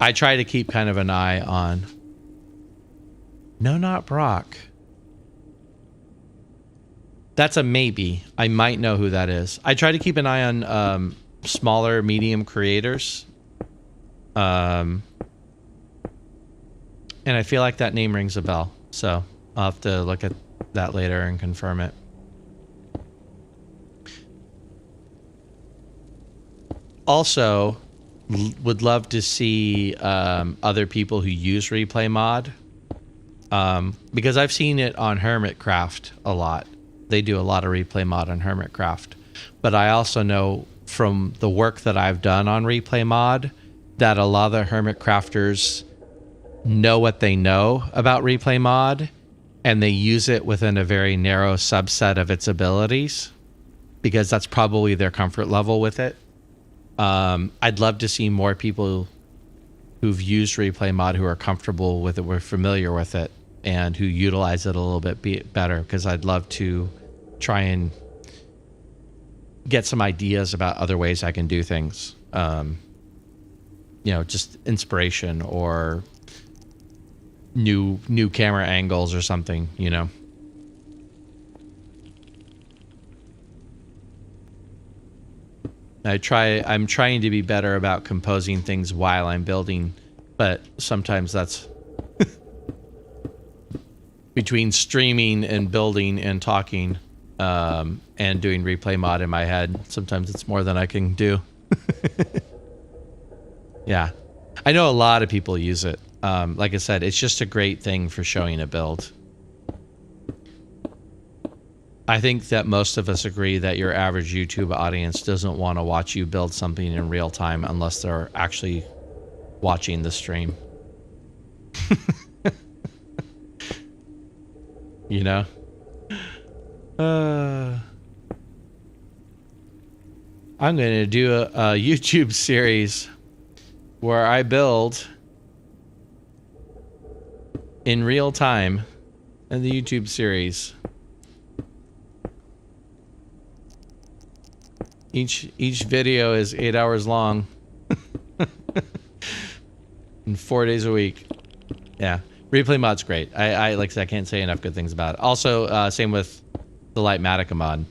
I try to keep kind of an eye on. No, not Brock. That's a maybe. I might know who that is. I try to keep an eye on smaller, medium creators. And I feel like that name rings a bell. So I'll have to look at that later and confirm it. Also, would love to see other people who use replay mod. Because I've seen it on Hermitcraft a lot. They do a lot of replay mod on Hermitcraft. But I also know from the work that I've done on replay mod that a lot of the Hermitcrafters know what they know about replay mod, and they use it within a very narrow subset of its abilities because that's probably their comfort level with it. I'd love to see more people who've used replay mod who are comfortable with it, were familiar with it, and who utilize it a little bit better, because I'd love to try and get some ideas about other ways I can do things. You know, just inspiration or new camera angles or something, you know. I'm trying to be better about composing things while I'm building, but sometimes that's between streaming and building and talking, and doing replay mod in my head. Sometimes it's more than I can do. Yeah. I know a lot of people use it. Like I said, it's just a great thing for showing a build. I think that most of us agree that your average YouTube audience doesn't want to watch you build something in real time unless they're actually watching the stream. You know? I'm going to do a YouTube series where I build in real time in the YouTube series. Each video is 8 hours long and 4 days a week. Yeah, replay mod's great. I like I said, I can't say enough good things about it. Also, same with the Litematica mod.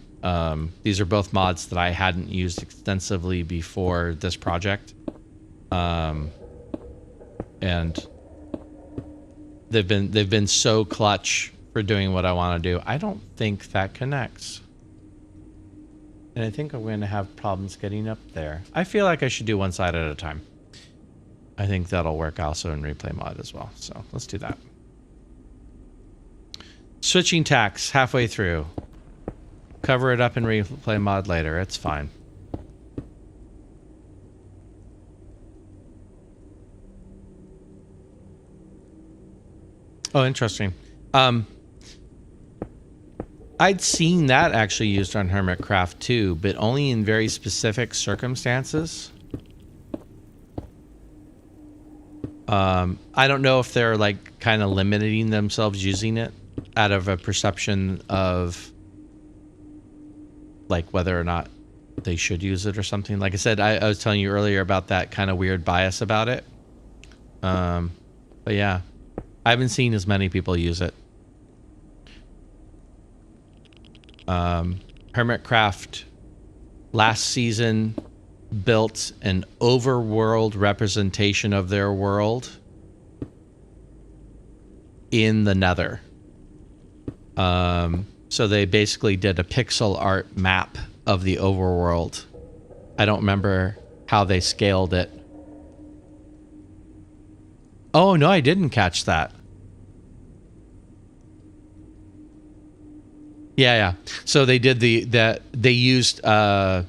These are both mods that I hadn't used extensively before this project, and they've been so clutch for doing what I want to do. I don't think that connects. And I think I'm going to have problems getting up there. I feel like I should do one side at a time. I think that'll work also in replay mod as well. So let's do that. Switching tacks halfway through. Cover it up in replay mod later. It's fine. Oh, interesting. I'd seen that actually used on Hermitcraft too, but only in very specific circumstances. I don't know if they're like kind of limiting themselves using it out of a perception of like whether or not they should use it or something. Like I said, I was telling you earlier about that kind of weird bias about it. But yeah, I haven't seen as many people use it. Hermitcraft last season built an overworld representation of their world in the Nether. So they basically did a pixel art map of the overworld. I don't remember how they scaled it. Oh, no, I didn't catch that. Yeah. So they did they used, I'm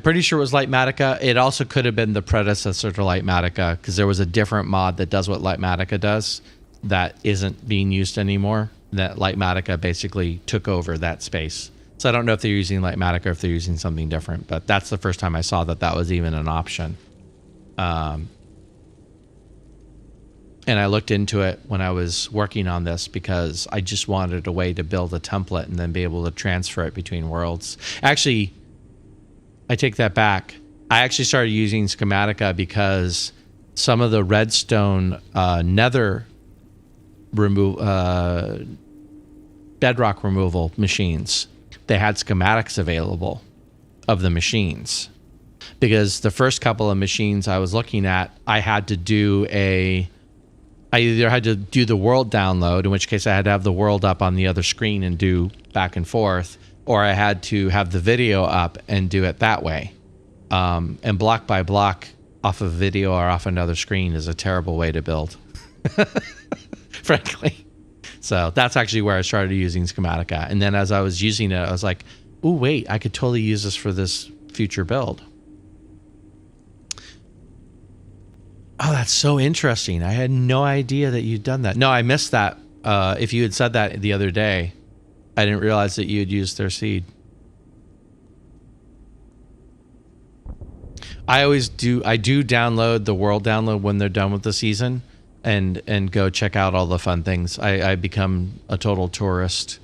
pretty sure it was Litematica. It also could have been the predecessor to Litematica because there was a different mod that does what Litematica does that isn't being used anymore. That Litematica basically took over that space. So I don't know if they're using Litematica or if they're using something different, but that's the first time I saw that was even an option. And I looked into it when I was working on this because I just wanted a way to build a template and then be able to transfer it between worlds. Actually, I take that back. I actually started using Schematica because some of the redstone Nether bedrock removal machines, they had schematics available of the machines. Because the first couple of machines I was looking at, I either had to do the world download, in which case I had to have the world up on the other screen and do back and forth, or I had to have the video up and do it that way. And block by block off of video or off another screen is a terrible way to build, frankly. So that's actually where I started using Schematica. And then as I was using it, I was like, oh, wait, I could totally use this for this future build. Oh, that's so interesting. I had no idea that you'd done that. No, I missed that. If you had said that the other day, I didn't realize that you had used their seed. I do download the world download when they're done with the season and go check out all the fun things. I become a total tourist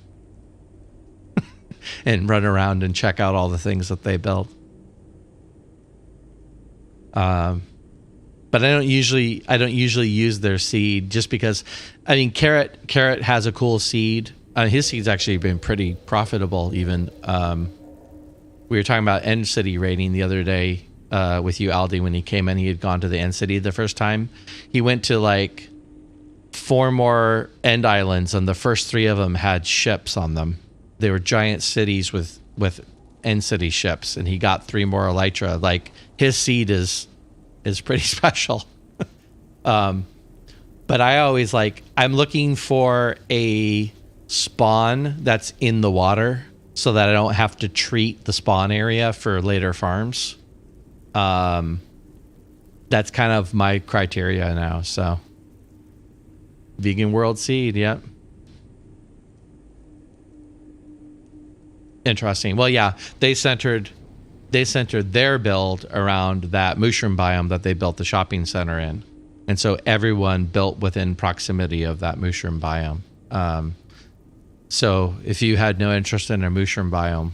and run around and check out all the things that they built. But I don't usually use their seed just because, I mean, Carrot has a cool seed. His seed's actually been pretty profitable. Even we were talking about End City raiding the other day with you, Aldi, when he came in. He had gone to the End City the first time. He went to like 4 more End Islands, and the first 3 of them had ships on them. They were giant cities with End City ships, and he got 3 more Elytra. Like, his seed is pretty special. But I always I'm looking for a spawn that's in the water so that I don't have to treat the spawn area for later farms. That's kind of my criteria now. So vegan world seed. Yep. Interesting. Well, yeah, they centered their build around that mushroom biome that they built the shopping center in. And so everyone built within proximity of that mushroom biome. So if you had no interest in a mushroom biome,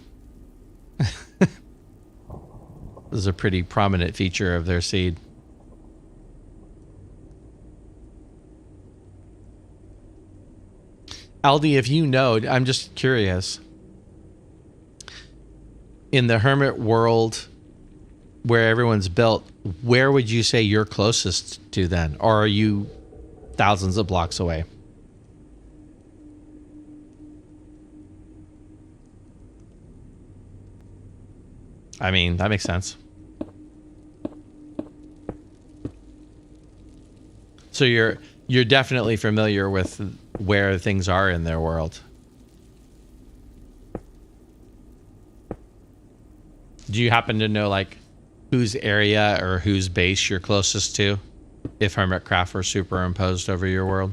this is a pretty prominent feature of their seed. Aldi, if you know, I'm just curious. In the hermit world where everyone's built, where would you say you're closest to then? Or are you thousands of blocks away? I mean, that makes sense. So you're definitely familiar with where things are in their world. Do you happen to know whose area or whose base you're closest to, if Hermitcraft were superimposed over your world?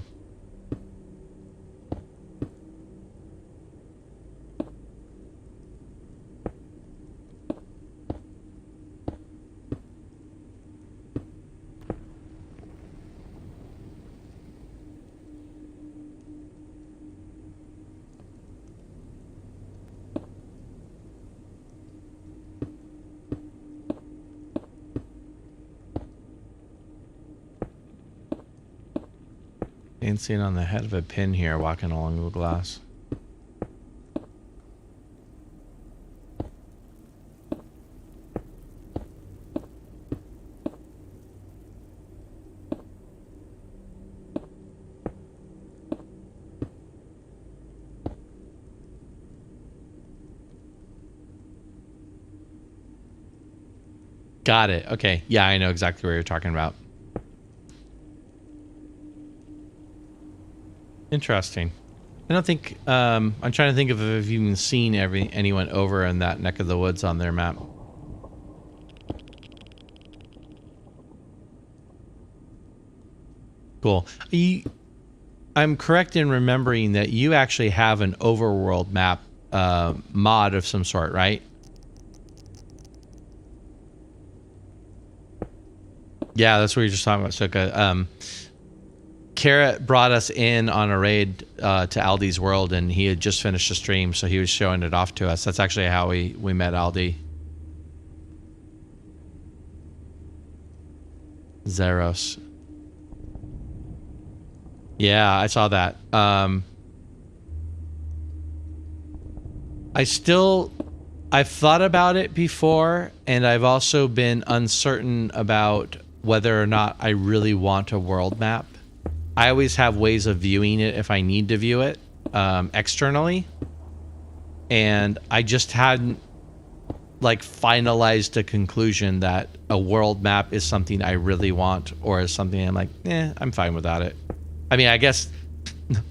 Dancing on the head of a pin here, walking along the glass. Got it. Okay. Yeah, I know exactly what you're talking about. Interesting. I don't think I'm trying to think if I've even seen anyone over in that neck of the woods on their map. Cool. I'm correct in remembering that you actually have an overworld map mod of some sort, right? Yeah, that's what you're just talking about, Suka. Carrot brought us in on a raid to Aldi's world, and he had just finished a stream, so he was showing it off to us. That's actually how we met Aldi. Zeros. Yeah, I saw that. I've thought about it before, and I've also been uncertain about whether or not I really want a world map. I always have ways of viewing it if I need to view it externally. And I just hadn't finalized a conclusion that a world map is something I really want, or is something I'm I'm fine without it. I mean, I guess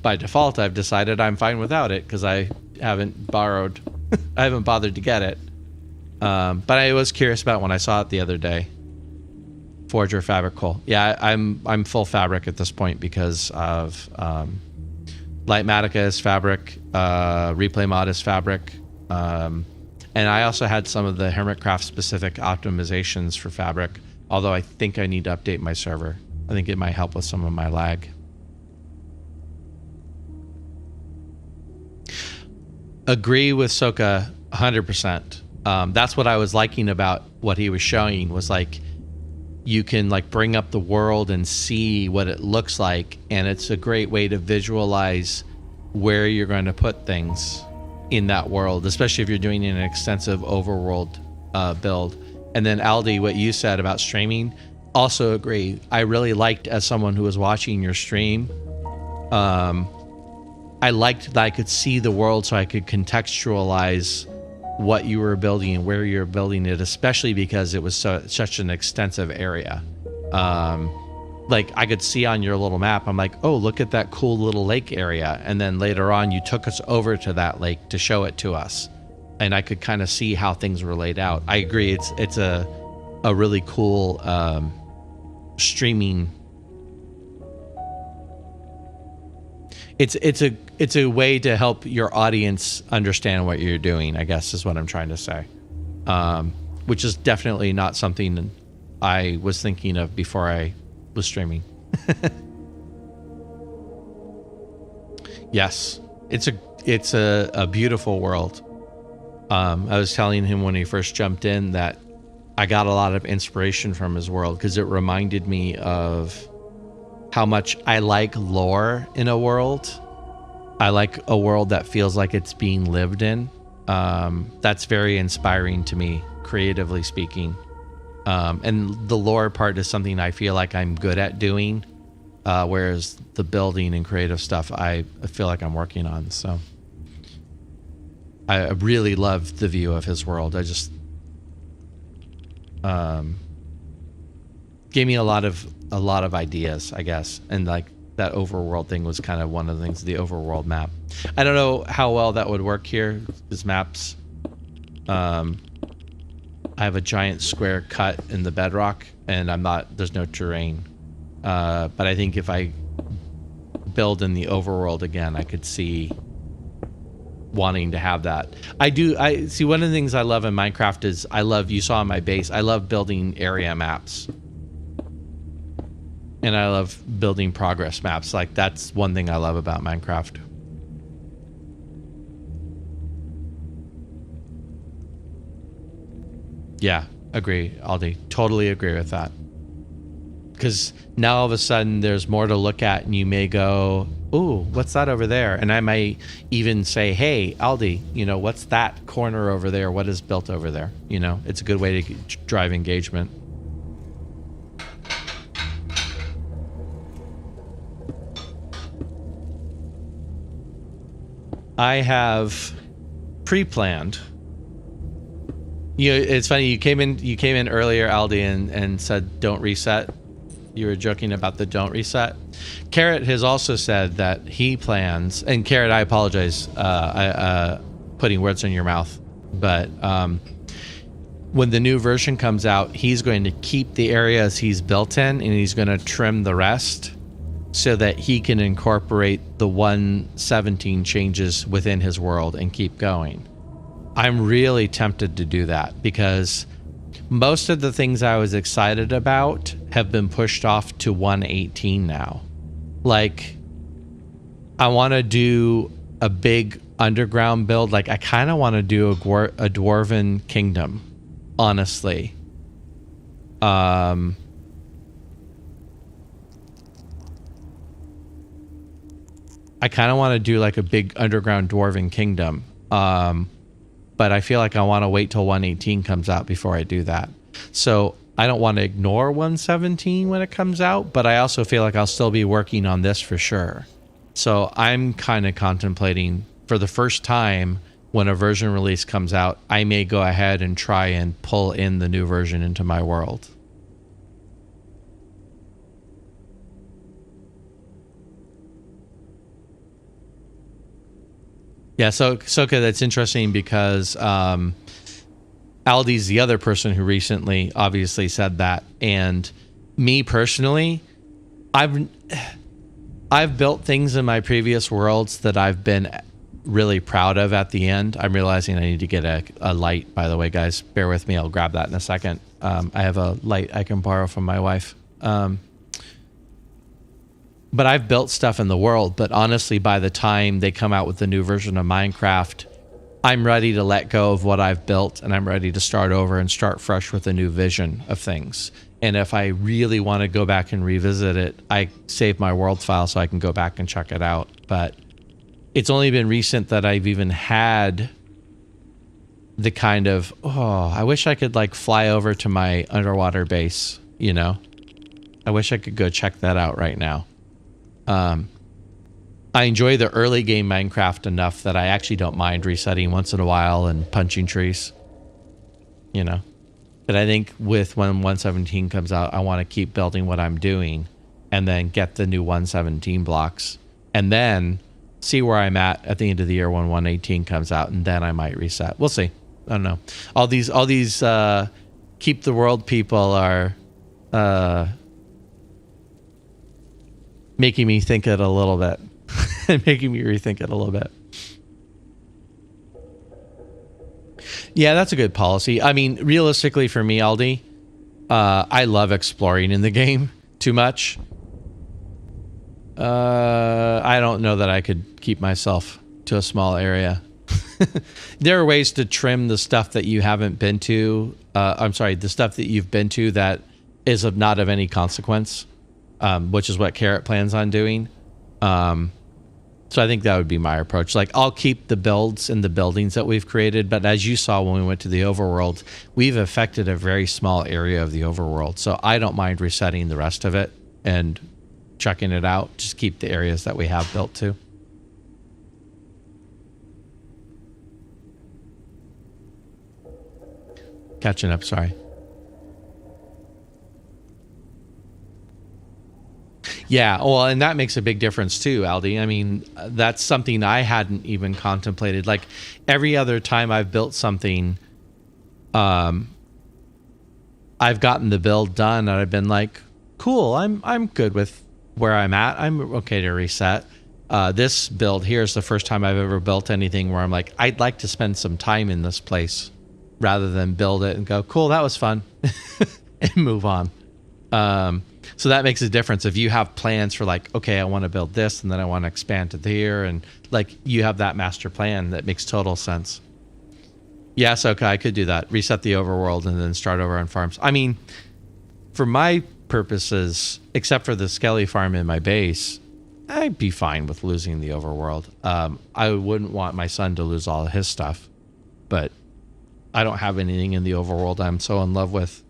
by default I've decided I'm fine without it because I haven't bothered to get it. But I was curious about when I saw it the other day. Forger fabric, cool. Yeah, I'm full fabric at this point because of Litematica is fabric, replay mod is fabric, and I also had some of the Hermitcraft specific optimizations for fabric. Although I think I need to update my server. I think it might help with some of my lag. Agree with Soka 100%. That's what I was liking about what he was showing, was you can like bring up the world and see what it looks like, and it's a great way to visualize where you're going to put things in that world, especially if you're doing an extensive overworld build. And then Aldi, what you said about streaming, also agree. I really liked, as someone who was watching your stream, I liked that I could see the world, so I could contextualize what you were building and where you're building it, especially because it was such an extensive area. Like I could see on your little map, I'm like, oh, look at that cool little lake area. And then later on, you took us over to that lake to show it to us. And I could kind of see how things were laid out. I agree. It's a really cool streaming. It's a way to help your audience understand what you're doing, I guess is what I'm trying to say. Which is definitely not something I was thinking of before I was streaming. Yes, it's a beautiful world. I was telling him when he first jumped in that I got a lot of inspiration from his world, because it reminded me of how much I like lore in a world. I like a world that feels like it's being lived in. That's very inspiring to me, creatively speaking. And the lore part is something I feel like I'm good at doing, whereas the building and creative stuff I feel like I'm working on. So I really loved the view of his world. I just gave me a lot of ideas, I guess, and like that overworld thing was kind of one of the things. The overworld map. I don't know how well that would work here. These maps. I have a giant square cut in the bedrock, and there's no terrain. But I think if I build in the overworld again, I could see wanting to have that. I see one of the things I love in Minecraft is you saw on my base, I love building area maps. And I love building progress maps. Like that's one thing I love about Minecraft. Yeah, agree, Aldi. Totally agree with that. Because now all of a sudden there's more to look at, and you may go, ooh, what's that over there? And I might even say, hey, Aldi, what's that corner over there? What is built over there? It's a good way to drive engagement. I have pre-planned. It's funny. You came in earlier, Aldi, and said don't reset. You were joking about the don't reset. Carrot has also said that he plans. And Carrot, I apologize, putting words in your mouth. But when the new version comes out, he's going to keep the areas he's built in, and he's going to trim the rest, so that he can incorporate the 1.17 changes within his world and keep going. I'm really tempted to do that, because most of the things I was excited about have been pushed off to 1.18 now. Like, I want to do a big underground build. Like, I kind of want to do a Dwarven Kingdom, honestly. I kind of want to do like a big underground Dwarven Kingdom. But I feel like I want to wait till 1.18 comes out before I do that. So I don't want to ignore 1.17 when it comes out, but I also feel like I'll still be working on this for sure. So I'm kind of contemplating, for the first time, when a version release comes out, I may go ahead and try and pull in the new version into my world. Yeah, so Soka, that's interesting, because Aldi's the other person who recently obviously said that, and me personally, I've built things in my previous worlds that I've been really proud of at the end. I'm realizing I need to get a light, by the way, guys. Bear with me. I'll grab that in a second. I have a light I can borrow from my wife. But I've built stuff in the world, but honestly, by the time they come out with the new version of Minecraft, I'm ready to let go of what I've built, and I'm ready to start over and start fresh with a new vision of things. And if I really want to go back and revisit it, I save my world file so I can go back and check it out. But it's only been recent that I've even had the kind of, I wish I could like fly over to my underwater base, you know? I wish I could go check that out right now. I enjoy the early game Minecraft enough that I actually don't mind resetting once in a while and punching trees, you know? But I think with when 117 comes out, I want to keep building what I'm doing and then get the new 117 blocks and then see where I'm at the end of the year when 118 comes out, and then I might reset. We'll see. I don't know. All these keep the world people are making me think it a little bit. Making me rethink it a little bit. Yeah, that's a good policy. I mean, realistically for me, Aldi, I love exploring in the game too much. I don't know that I could keep myself to a small area. There are ways to trim the stuff that you haven't been to. I'm sorry, the stuff that you've been to that is not of any consequence, which is what Carrot plans on doing. So I think that would be my approach. Like, I'll keep the builds and the buildings that we've created, but as you saw when we went to the overworld, we've affected a very small area of the overworld. So I don't mind resetting the rest of it and checking it out. Just keep the areas that we have built to. Catching up, sorry. Yeah, well, and that makes a big difference too, Aldi. I mean, that's something I hadn't even contemplated. Like, every other time I've built something, I've gotten the build done and I've been like, cool, I'm good with where I'm at. I'm okay to reset. This build here is the first time I've ever built anything where I'm like, I'd like to spend some time in this place rather than build it and go, cool, that was fun, and move on. So that makes a difference. If you have plans for like, okay, I want to build this and then I want to expand to here, and like you have that master plan, that makes total sense. Yes, okay, I could do that. Reset the overworld and then start over on farms. I mean, for my purposes, except for the Skelly farm in my base, I'd be fine with losing the overworld. I wouldn't want my son to lose all of his stuff, but I don't have anything in the overworld I'm so in love with.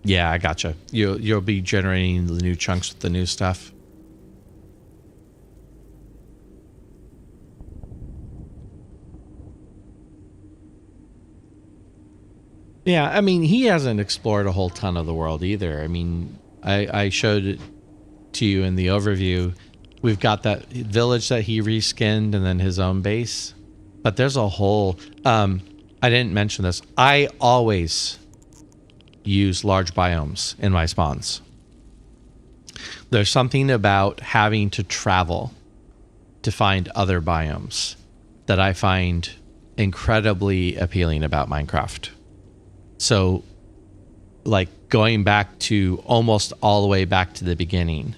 Yeah, I gotcha. You'll be generating the new chunks with the new stuff. Yeah, I mean, he hasn't explored a whole ton of the world either. I mean, I showed it to you in the overview. We've got that village that he reskinned and then his own base. But there's a whole... I didn't mention this. I always use large biomes in my spawns. There's something about having to travel to find other biomes that I find incredibly appealing about Minecraft. So, like, going back to almost all the way back to the beginning,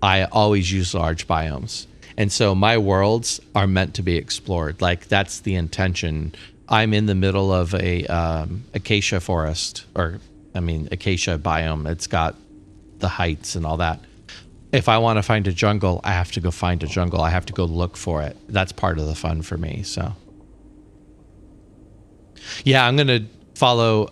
I always use large biomes. And so my worlds are meant to be explored. Like, that's the intention. I'm in the middle of a acacia forest, acacia biome. It's got the heights and all that. If I want to find a jungle, I have to go find a jungle. I have to go look for it. That's part of the fun for me. So, yeah, I'm going to follow...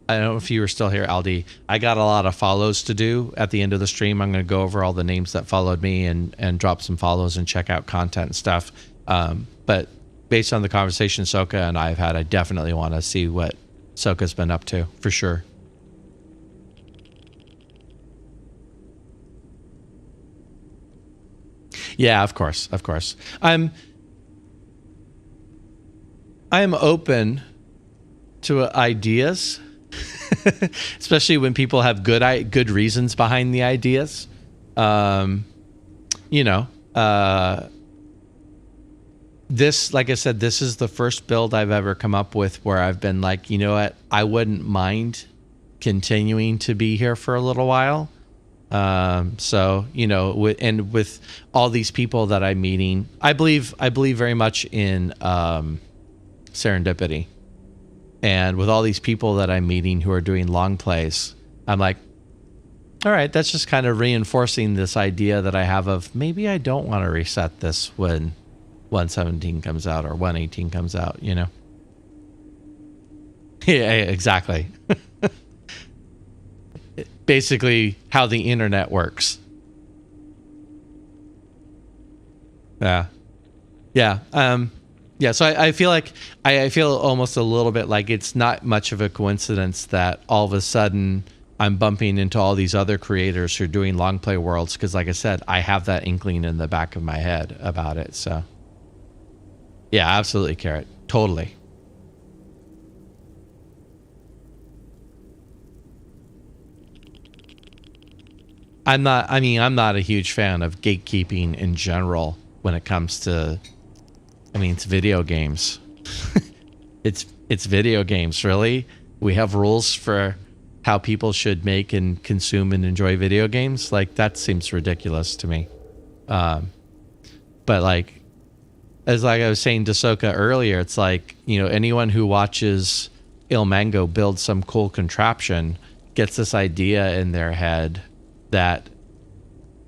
I don't know if you were still here, Aldi. I got a lot of follows to do at the end of the stream. I'm going to go over all the names that followed me and drop some follows and check out content and stuff. But based on the conversation Soka and I have had, I definitely want to see what Soka's been up to, for sure. Yeah, of course, of course. I'm open to ideas. Especially when people have good reasons behind the ideas. This, like I said, this is the first build I've ever come up with where I've been like, you know what, I wouldn't mind continuing to be here for a little while. So, you know, with all these people that I'm meeting, I believe very much in serendipity. And with all these people that I'm meeting who are doing long plays, I'm like, all right, that's just kind of reinforcing this idea that I have of maybe I don't want to reset this when 117 comes out or 118 comes out, you know? Yeah, exactly. Basically how the internet works. Yeah. Yeah. Yeah. So I feel like I feel almost a little bit like it's not much of a coincidence that all of a sudden I'm bumping into all these other creators who are doing long play worlds. Cause like I said, I have that inkling in the back of my head about it. So yeah, absolutely, Carrot. Totally. I'm not a huge fan of gatekeeping in general when it comes to, it's video games. It's video games, really. We have rules for how people should make and consume and enjoy video games. Like, that seems ridiculous to me. But like, as like I was saying to Soka earlier, it's like, you know, anyone who watches Il Mango build some cool contraption gets this idea in their head that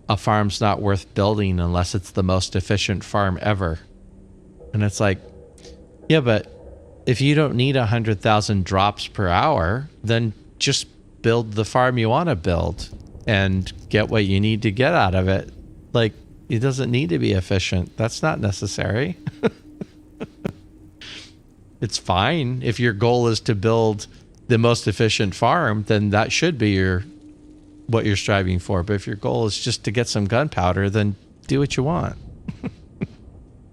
a farm's not worth building unless it's the most efficient farm ever. And it's like, yeah, but if you don't need 100,000 drops per hour, then just build the farm you want to build and get what you need to get out of it. Like, it doesn't need to be efficient. That's not necessary. It's fine. If your goal is to build the most efficient farm, then that should be what you're striving for. But if your goal is just to get some gunpowder, then do what you want.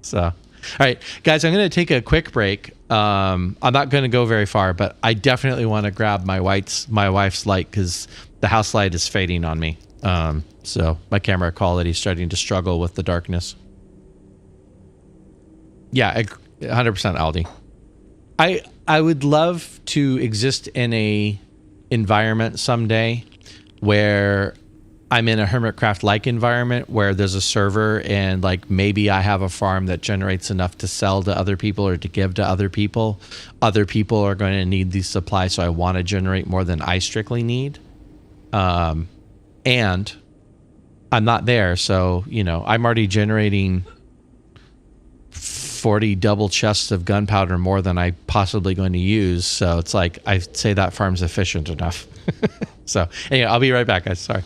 So, all right, guys, I'm going to take a quick break. I'm not going to go very far, but I definitely want to grab my wife's light because the house light is fading on me. So my camera quality is starting to struggle with the darkness. Yeah, 100% Aldi. I would love to exist in a environment someday where I'm in a Hermitcraft-like environment where there's a server and like maybe I have a farm that generates enough to sell to other people or to give to other people. Other people are going to need these supplies, so I want to generate more than I strictly need. And I'm not there, so, you know, I'm already generating 40 double chests of gunpowder more than I possibly going to use. So it's like, I say that farm's efficient enough. So anyway, I'll be right back, guys. Sorry.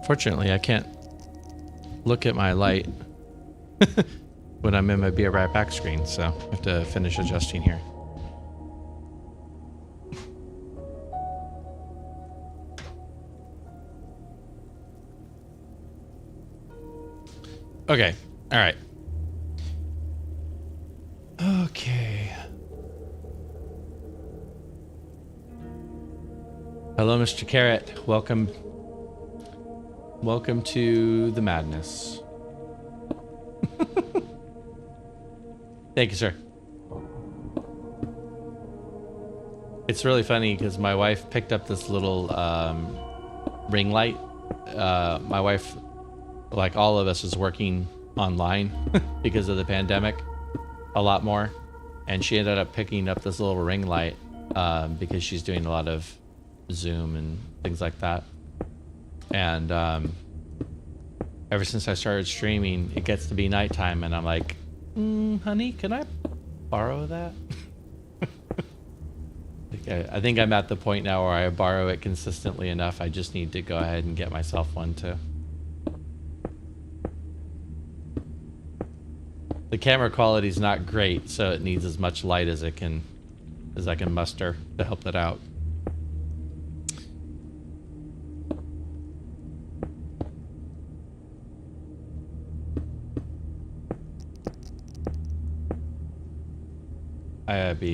Fortunately, I can't look at my light when I'm in my Be Right Back screen, so I have to finish adjusting here. Okay, all right. Okay. Hello, Mr. Carrot. Welcome. Welcome to the madness. Thank you, sir. It's really funny because my wife picked up this little ring light. My wife, like all of us, is working online because of the pandemic a lot more. And she ended up picking up this little ring light because she's doing a lot of Zoom and things like that. And ever since I started streaming, it gets to be nighttime and I'm like, honey, can I borrow that? I think I'm at the point now where I borrow it consistently enough. I just need to go ahead and get myself one too. The camera quality is not great, so it needs as much light as I can muster to help it out.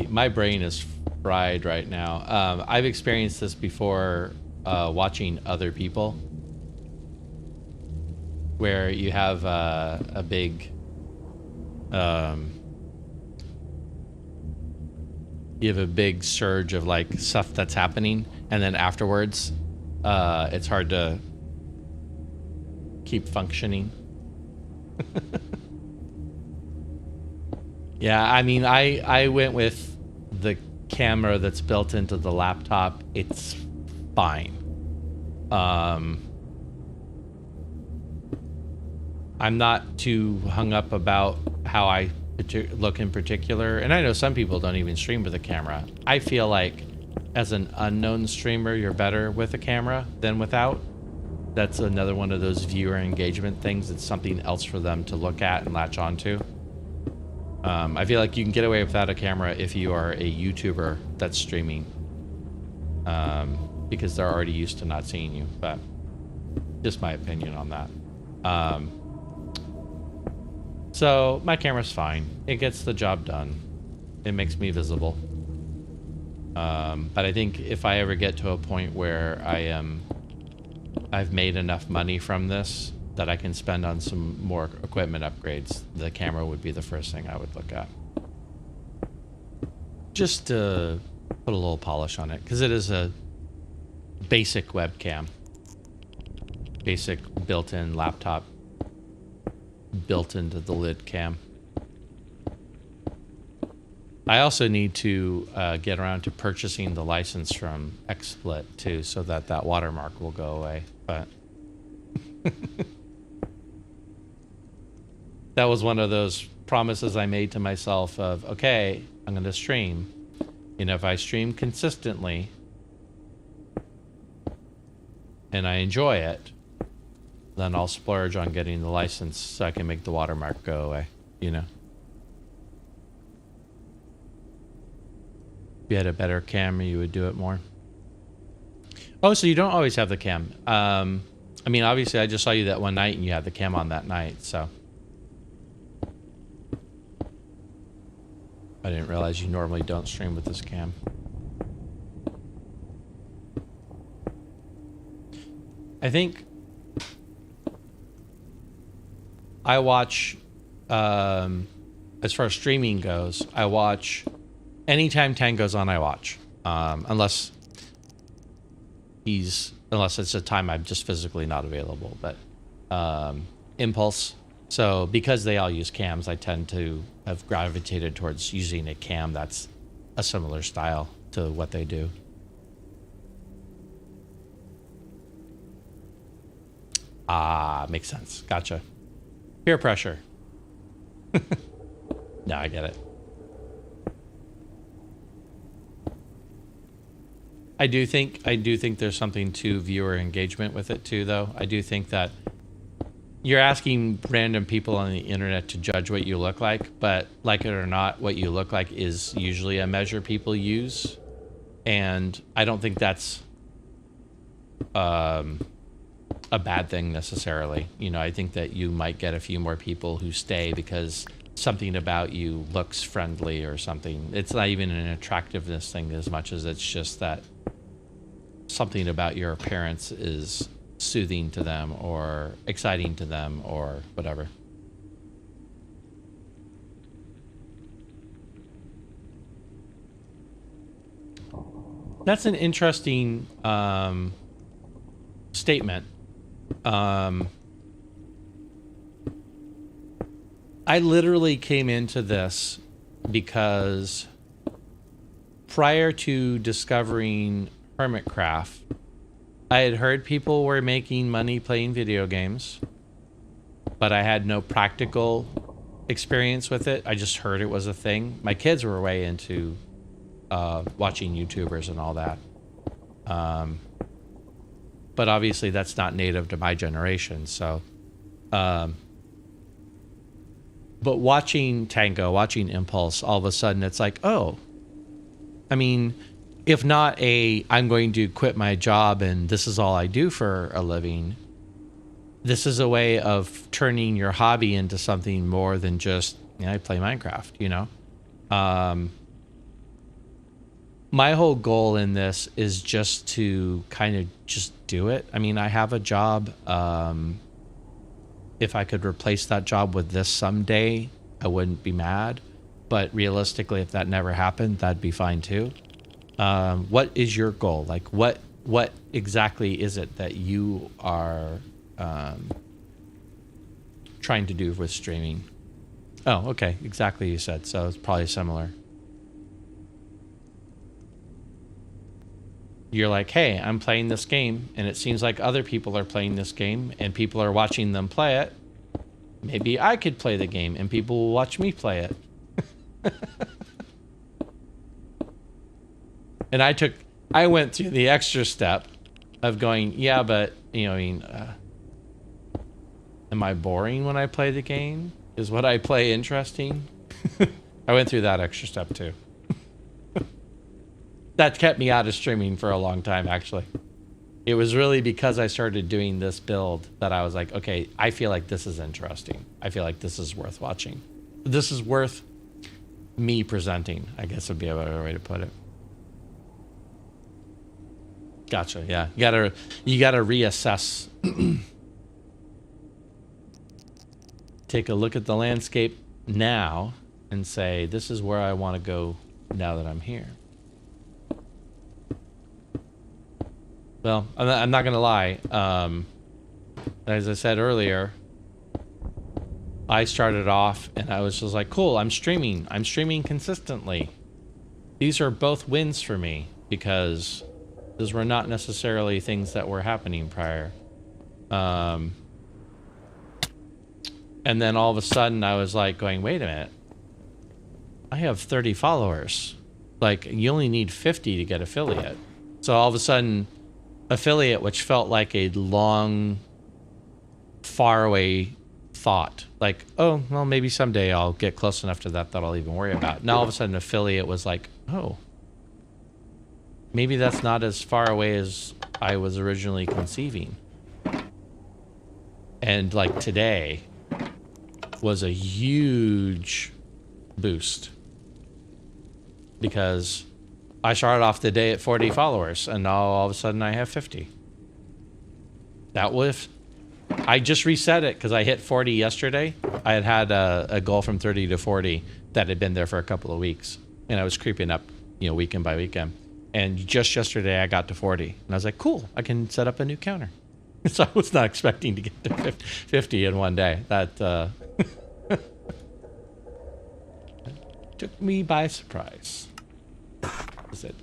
My brain is fried right now. I've experienced this before watching other people, where you have a big surge of like stuff that's happening, and then afterwards it's hard to keep functioning. Yeah, I mean, I went with the camera that's built into the laptop. It's fine. I'm not too hung up about how I look in particular, and I know some people don't even stream with a camera. I feel like as an unknown streamer, you're better with a camera than without. That's another one of those viewer engagement things. It's something else for them to look at and latch onto. I feel like you can get away without a camera if you are a YouTuber that's streaming, because they're already used to not seeing you, but just my opinion on that. So my camera's fine. It gets the job done. It makes me visible. But I think if I ever get to a point where I've made enough money from this that I can spend on some more equipment upgrades, the camera would be the first thing I would look at. Just to put a little polish on it, because it is a basic webcam. Basic built-in laptop built into the lid cam. I also need to get around to purchasing the license from XSplit too, so that that watermark will go away, but that was one of those promises I made to myself of, okay, I'm going to stream. You know, if I stream consistently and I enjoy it, then I'll splurge on getting the license so I can make the watermark go away, you know? If you had a better camera, you would do it more. Oh, so you don't always have the cam. I mean, obviously, I just saw you that one night and you had the cam on that night, so. I didn't realize you normally don't stream with this cam. I think I watch, as far as streaming goes, I watch anytime Tango's on, I watch. Unless it's a time I'm just physically not available, but Impulse. So because they all use cams, I tend to have gravitated towards using a cam that's a similar style to what they do. Ah, makes sense. Gotcha. Peer pressure. No, I get it. I do think there's something to viewer engagement with it too, though. I do think that you're asking random people on the internet to judge what you look like, but like it or not, what you look like is usually a measure people use, and I don't think that's a bad thing necessarily. You know, I think that you might get a few more people who stay because something about you looks friendly or something. It's not even an attractiveness thing as much as it's just that something about your appearance is soothing to them or exciting to them or whatever. That's an interesting statement. I literally came into this because prior to discovering Hermitcraft, I had heard people were making money playing video games, but I had no practical experience with it. I just heard it was a thing. My kids were way into watching YouTubers and all that. But obviously that's not native to my generation. So, but watching Tango, watching Impulse, all of a sudden it's like, oh, I mean, if not I'm going to quit my job and this is all I do for a living, this is a way of turning your hobby into something more than just, you know, I play Minecraft, you know? My whole goal in this is just to kind of just do it. I mean, I have a job. If I could replace that job with this someday, I wouldn't be mad. But realistically, if that never happened, that'd be fine too. What is your goal? Like, what exactly is it that you are trying to do with streaming? Oh, okay, exactly. You said so. It's probably similar. You're like, hey, I'm playing this game, and it seems like other people are playing this game, and people are watching them play it. Maybe I could play the game, and people will watch me play it. And I went through the extra step of going, yeah, but, you know, I mean, am I boring when I play the game? Is what I play interesting? I went through that extra step too. That kept me out of streaming for a long time, actually. It was really because I started doing this build that I was like, okay, I feel like this is interesting. I feel like this is worth watching. This is worth me presenting, I guess would be a better way to put it. Gotcha, yeah. You gotta reassess. Take a look at the landscape now and say, this is where I want to go now that I'm here. Well, I'm not gonna lie. As I said earlier, I started off and I was just like, cool, I'm streaming consistently. These are both wins for me because those were not necessarily things that were happening prior. And then all of a sudden I was like going, wait a minute, I have 30 followers. Like, you only need 50 to get affiliate. So all of a sudden, affiliate, which felt like a long, far away thought, like, oh, well, maybe someday I'll get close enough to that I'll even worry about. Now all of a sudden affiliate was like, oh, maybe that's not as far away as I was originally conceiving. And like today was a huge boost because I started off the day at 40 followers and now all of a sudden I have 50. That was, I just reset it because I hit 40 yesterday. I had a goal from 30 to 40 that had been there for a couple of weeks and I was creeping up, you know, weekend by weekend. And just yesterday I got to 40 and I was like, cool, I can set up a new counter. So I was not expecting to get to 50 in one day. That took me by surprise. That's it.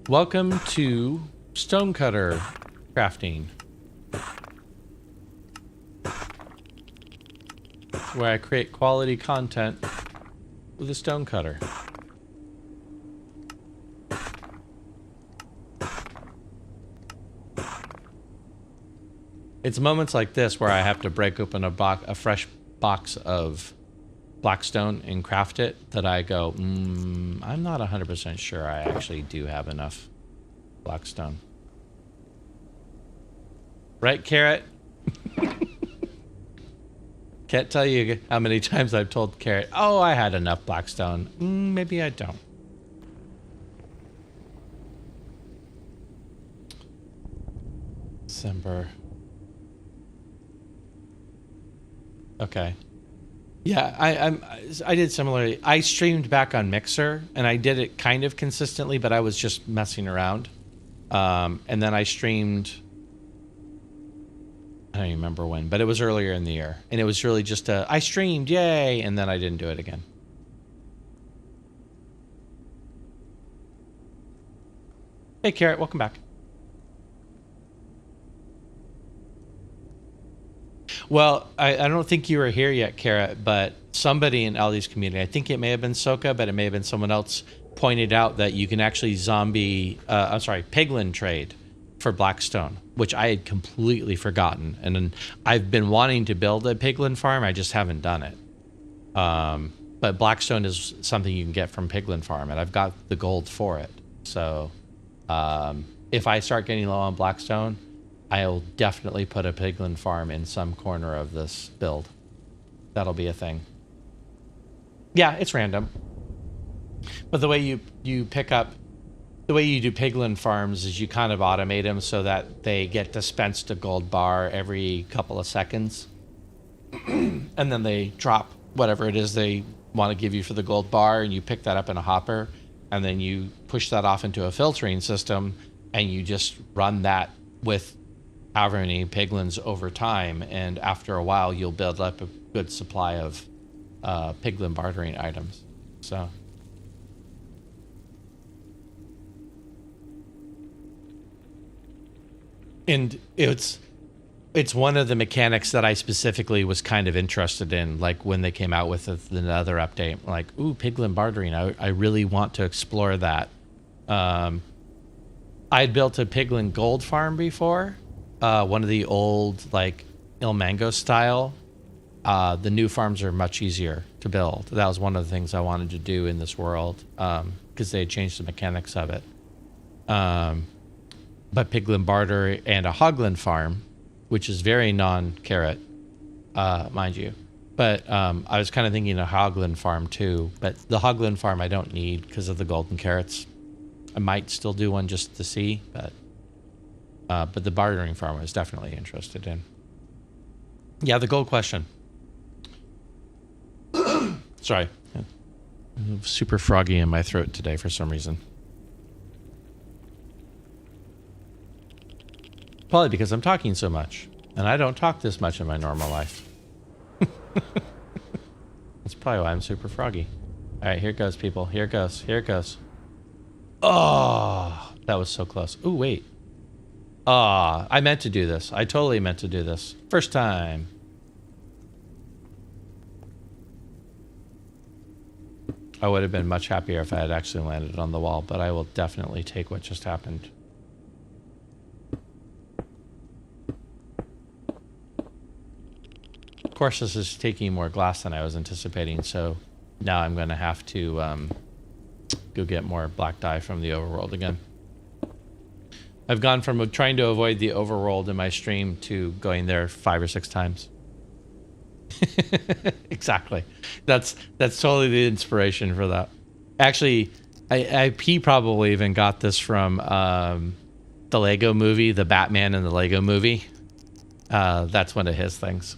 Welcome to Stonecutter Crafting. where I create quality content with a stone cutter. It's moments like this where I have to break open a fresh box of blackstone and craft it that I go, I'm not 100% sure I actually do have enough blackstone. Right, Carrot? Can't tell you how many times I've told Carrot, oh, I had enough blackstone. Maybe I don't. December. Okay. Yeah, I did similarly. I streamed back on Mixer, and I did it kind of consistently, but I was just messing around. And then I streamed, I don't even remember when, but it was earlier in the year. And it was really just I streamed, yay, and then I didn't do it again. Hey, Carrot, welcome back. Well, I don't think you were here yet, Carrot, but somebody in Ali's community, I think it may have been Soka, but it may have been someone else, pointed out that you can actually piglin trade for blackstone, which I had completely forgotten. And then I've been wanting to build a piglin farm, I just haven't done it. But blackstone is something you can get from piglin farm, and I've got the gold for it. So if I start getting low on blackstone, I'll definitely put a piglin farm in some corner of this build. That'll be a thing. Yeah, it's random. But the way you pick up, the way you do piglin farms is you kind of automate them so that they get dispensed a gold bar every couple of seconds. And then they drop whatever it is they want to give you for the gold bar, and you pick that up in a hopper, and then you push that off into a filtering system, and you just run that with however many piglins over time, and after a while you'll build up a good supply of piglin bartering items. So and it's one of the mechanics that I specifically was kind of interested in, like when they came out with the Nether update, like, ooh, piglin bartering, I really want to explore that. I'd built a piglin gold farm before, one of the old, like, Il Mango style. The new farms are much easier to build. That was one of the things I wanted to do in this world, because they had changed the mechanics of it. But piglin barter and a hoglin farm, which is very non-carrot, mind you. But I was kind of thinking a hoglin farm too. But the hoglin farm I don't need because of the golden carrots. I might still do one just to see, but the bartering farm I was definitely interested in. Yeah, the gold question. Sorry. I'm super froggy in my throat today for some reason. Probably because I'm talking so much. And I don't talk this much in my normal life. That's probably why I'm super froggy. Alright, here it goes, people. Here it goes. Here it goes. Oh, that was so close. Ooh, wait. I meant to do this. I totally meant to do this. First time. I would have been much happier if I had actually landed on the wall, but I will definitely take what just happened. Of course, this is taking more glass than I was anticipating, so now I'm going to have to go get more black dye from the overworld again. I've gone from trying to avoid the overworld in my stream to going there 5 or 6 times. Exactly. That's totally the inspiration for that. Actually, he probably even got this from the Lego movie, the Batman in the Lego movie. That's one of his things.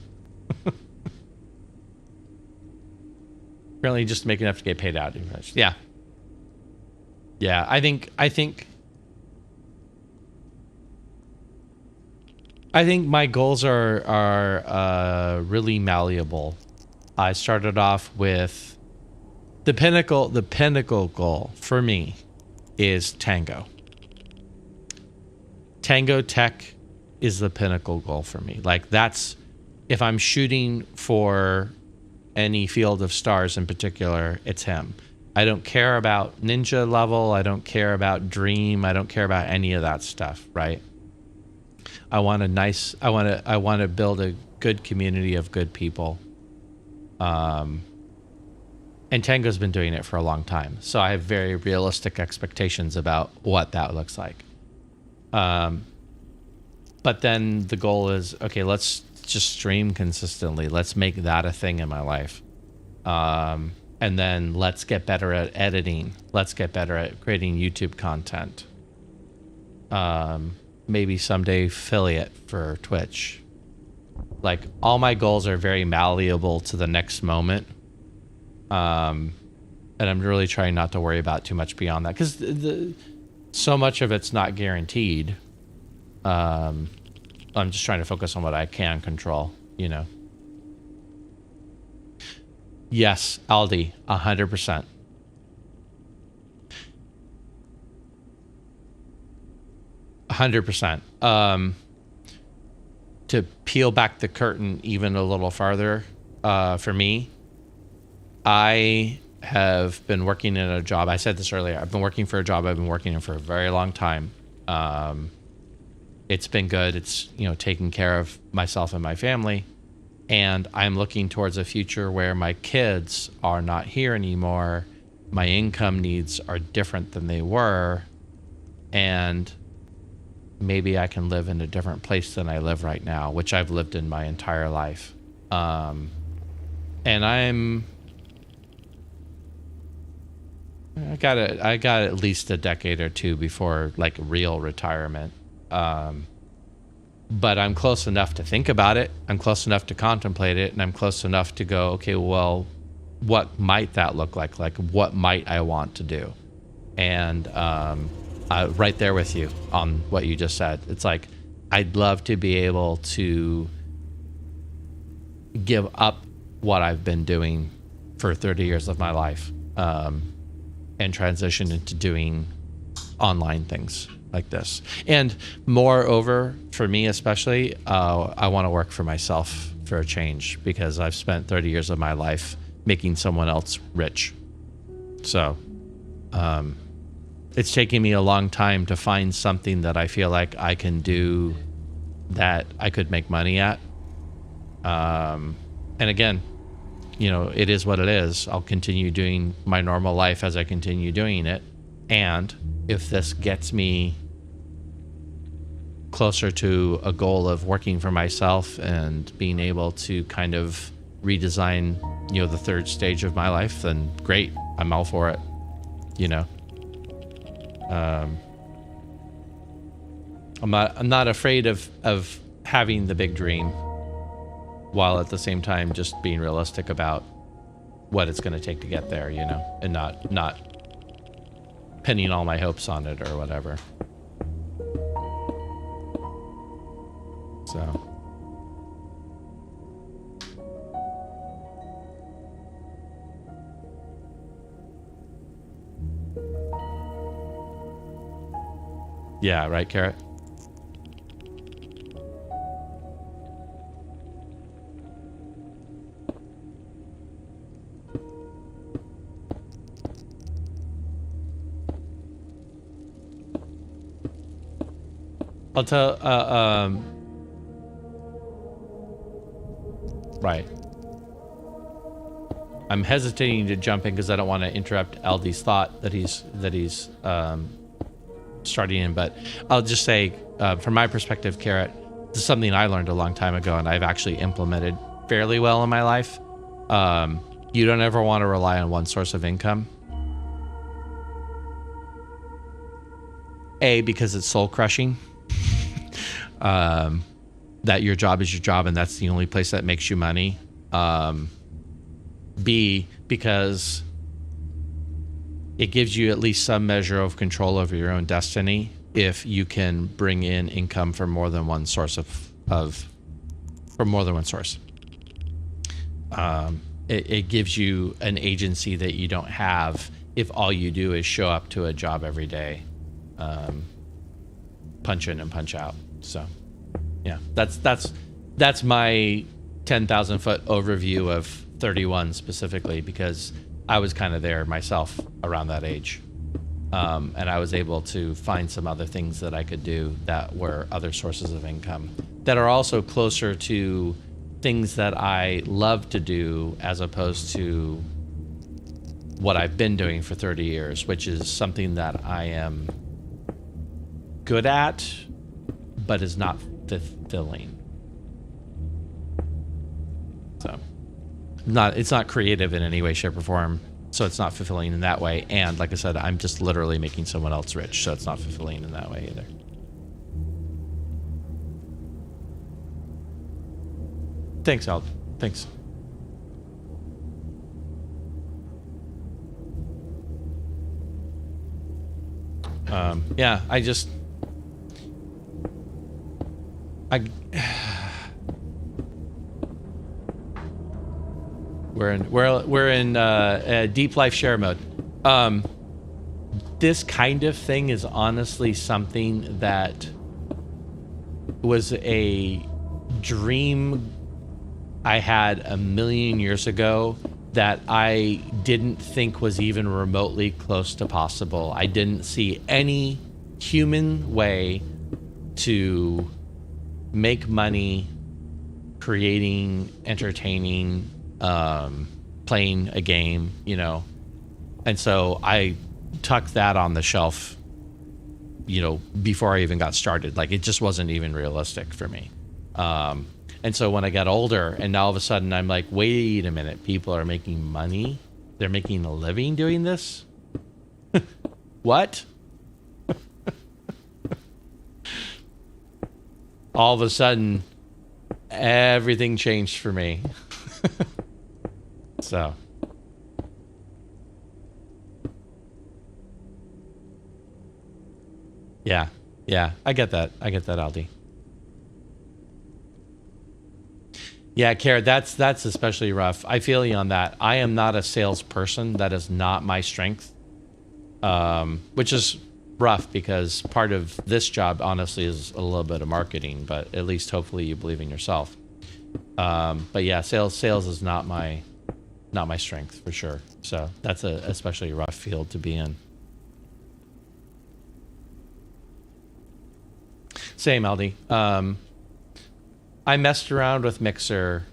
Apparently just to make enough to get paid out. Yeah. Yeah, I think my goals are really malleable. I started off with the pinnacle goal for me is Tango. Tango Tech is the pinnacle goal for me. Like, that's, if I'm shooting for any field of stars in particular, it's him. I don't care about ninja level. I don't care about dream. I don't care about any of that stuff, right? I want to build a good community of good people. And Tango's been doing it for a long time, so I have very realistic expectations about what that looks like. But then the goal is, okay, let's just stream consistently. Let's make that a thing in my life. And then let's get better at editing. Let's get better at creating YouTube content. Maybe someday affiliate for Twitch. Like, all my goals are very malleable to the next moment. And I'm really trying not to worry about too much beyond that, because so much of it's not guaranteed. I'm just trying to focus on what I can control, you know. Yes, Aldi, 100%. 100%. To peel back the curtain even a little farther, for me, I have been working in a job. I said this earlier. I've been working for a job I've been working in for a very long time. It's been good. It's, you know, taking care of myself and my family. And I'm looking towards a future where my kids are not here anymore. My income needs are different than they were. And maybe I can live in a different place than I live right now, which I've lived in my entire life. And I got at least a decade or two before like real retirement. But I'm close enough to think about it. I'm close enough to contemplate it, and I'm close enough to go, okay, well, what might that look like? Like, what might I want to do? And right there with you on what you just said. It's like, I'd love to be able to give up what I've been doing for 30 years of my life, and transition into doing online things like this. And moreover, for me especially, I want to work for myself for a change, because I've spent 30 years of my life making someone else rich. So it's taken me a long time to find something that I feel like I can do that I could make money at. And again, you know, it is what it is. I'll continue doing my normal life as I continue doing it. And if this gets me closer to a goal of working for myself and being able to kind of redesign, you know, the third stage of my life, then great. I'm all for it, you know. I'm not afraid of having the big dream, while at the same time just being realistic about what it's going to take to get there, you know, and not pinning all my hopes on it or whatever. So. Yeah, right, Carrot? I'll tell, right. I'm hesitating to jump in because I don't want to interrupt Aldi's thought that he's starting in, but I'll just say, from my perspective, Carrot, this is something I learned a long time ago and I've actually implemented fairly well in my life. You don't ever want to rely on one source of income. A, because it's soul crushing. That your job is your job and that's the only place that makes you money. B, because it gives you at least some measure of control over your own destiny if you can bring in income from more than one source from more than one source. It gives you an agency that you don't have if all you do is show up to a job every day, punch in and punch out. So yeah, that's my 10,000 foot overview of 31 specifically, because I was kind of there myself around that age. And I was able to find some other things that I could do that were other sources of income that are also closer to things that I love to do as opposed to what I've been doing for 30 years, which is something that I am good at, but is not fulfilling. So it's not creative in any way, shape, or form. So it's not fulfilling in that way. And like I said, I'm just literally making someone else rich. So it's not fulfilling in that way either. Thanks, Al. Thanks. Yeah, we're in deep life share mode. This kind of thing is honestly something that was a dream I had a million years ago that I didn't think was even remotely close to possible. I didn't see any human way to make money creating, entertaining, playing a game, you know. And so I tucked that on the shelf, you know, before I even got started. Like, it just wasn't even realistic for me. And so when I got older and now all of a sudden I'm like, wait a minute, people are making money. They're making a living doing this. What? All of a sudden, everything changed for me. So. Yeah. I get that, Aldi. Yeah, Kara, that's especially rough. I feel you on that. I am not a salesperson. That is not my strength, which is rough because part of this job, honestly, is a little bit of marketing. But at least, hopefully, you believe in yourself. But yeah, sales is not my strength for sure. So that's a especially rough field to be in. Same, Aldi. I messed around with Mixer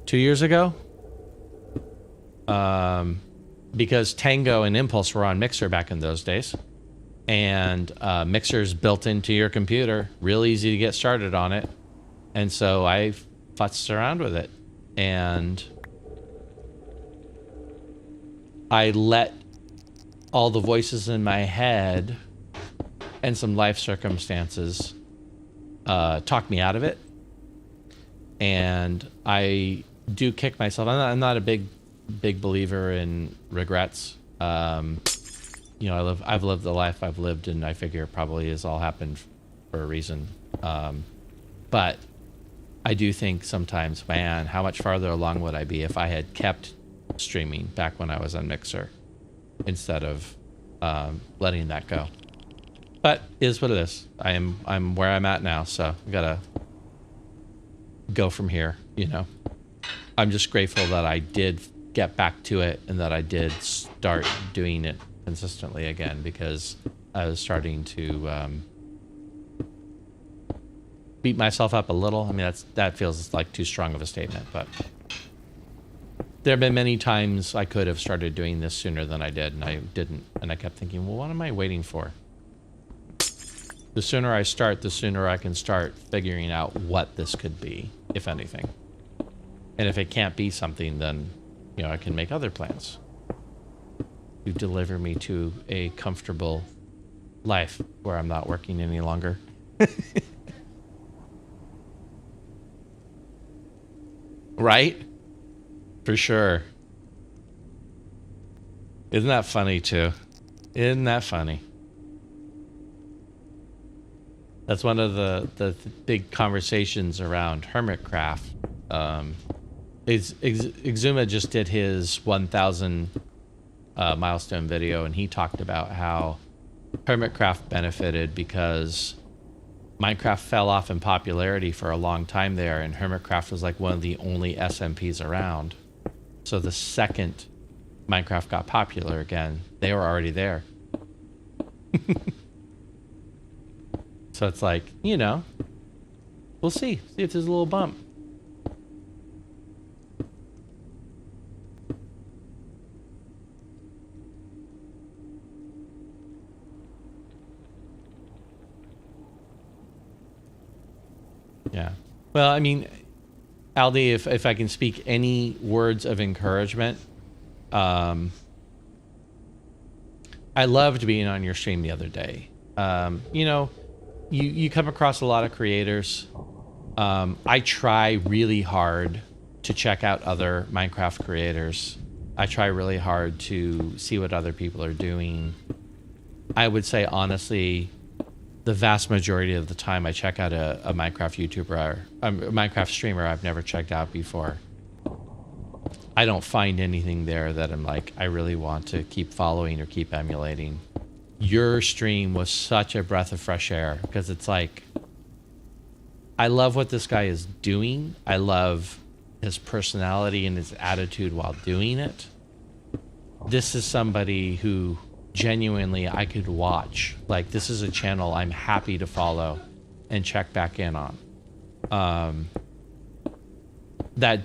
2 years ago because Tango and Impulse were on Mixer back in those days. And Mixer's built into your computer, real easy to get started on it. And so I futzed around with it. And I let all the voices in my head and some life circumstances talk me out of it, and I do kick myself. I'm not a big believer in regrets. You know, I've lived the life I've lived, and I figure it probably has all happened for a reason. But I do think sometimes, man, how much farther along would I be if I had kept streaming back when I was on Mixer instead of letting that go. But it is what it is. I'm where I'm at now, so I gotta go from here, you know. I'm just grateful that I did get back to it and that I did start doing it consistently again, because I was starting to beat myself up a little. I mean, that feels like too strong of a statement, but there have been many times I could have started doing this sooner than I did, and I didn't. And I kept thinking, well, what am I waiting for? The sooner I start, the sooner I can start figuring out what this could be, if anything. And if it can't be something, then, you know, I can make other plans to deliver me to a comfortable life where I'm not working any longer. Right? For sure. Isn't that funny, too? Isn't that funny? That's one of the big conversations around Hermitcraft. Exuma just did his 1,000 milestone video, and he talked about how Hermitcraft benefited because Minecraft fell off in popularity for a long time there, and Hermitcraft was like one of the only SMPs around. So the second Minecraft got popular again, they were already there. So it's like, you know, we'll see. See if there's a little bump. Yeah. Well, I mean, Aldi, if I can speak any words of encouragement, I loved being on your stream the other day. You know, you come across a lot of creators. I try really hard to check out other Minecraft creators. I try really hard to see what other people are doing. I would say, honestly, the vast majority of the time I check out a Minecraft YouTuber or a Minecraft streamer I've never checked out before. I don't find anything there that I'm like, I really want to keep following or keep emulating. Your stream was such a breath of fresh air because it's like, I love what this guy is doing. I love his personality and his attitude while doing it. This is somebody who genuinely I could watch. Like, this is a channel I'm happy to follow and check back in on. That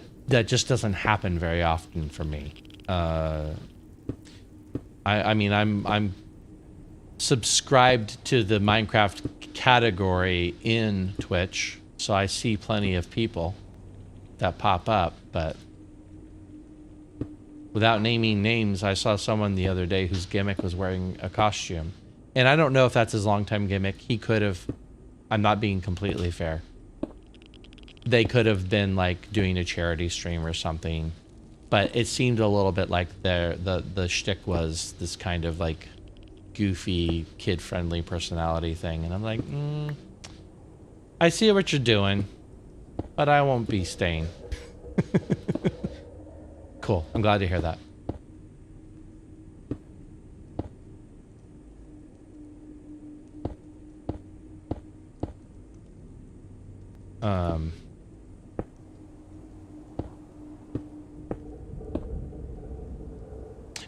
just doesn't happen very often for me. I mean, I'm subscribed to the Minecraft category in Twitch, so I see plenty of people that pop up, but without naming names, I saw someone the other day whose gimmick was wearing a costume. And I don't know if that's his longtime gimmick. He could have, I'm not being completely fair. They could have been like doing a charity stream or something, but it seemed a little bit like the shtick was this kind of like goofy, kid-friendly personality thing. And I'm like, I see what you're doing, but I won't be staying. Cool. I'm glad to hear that.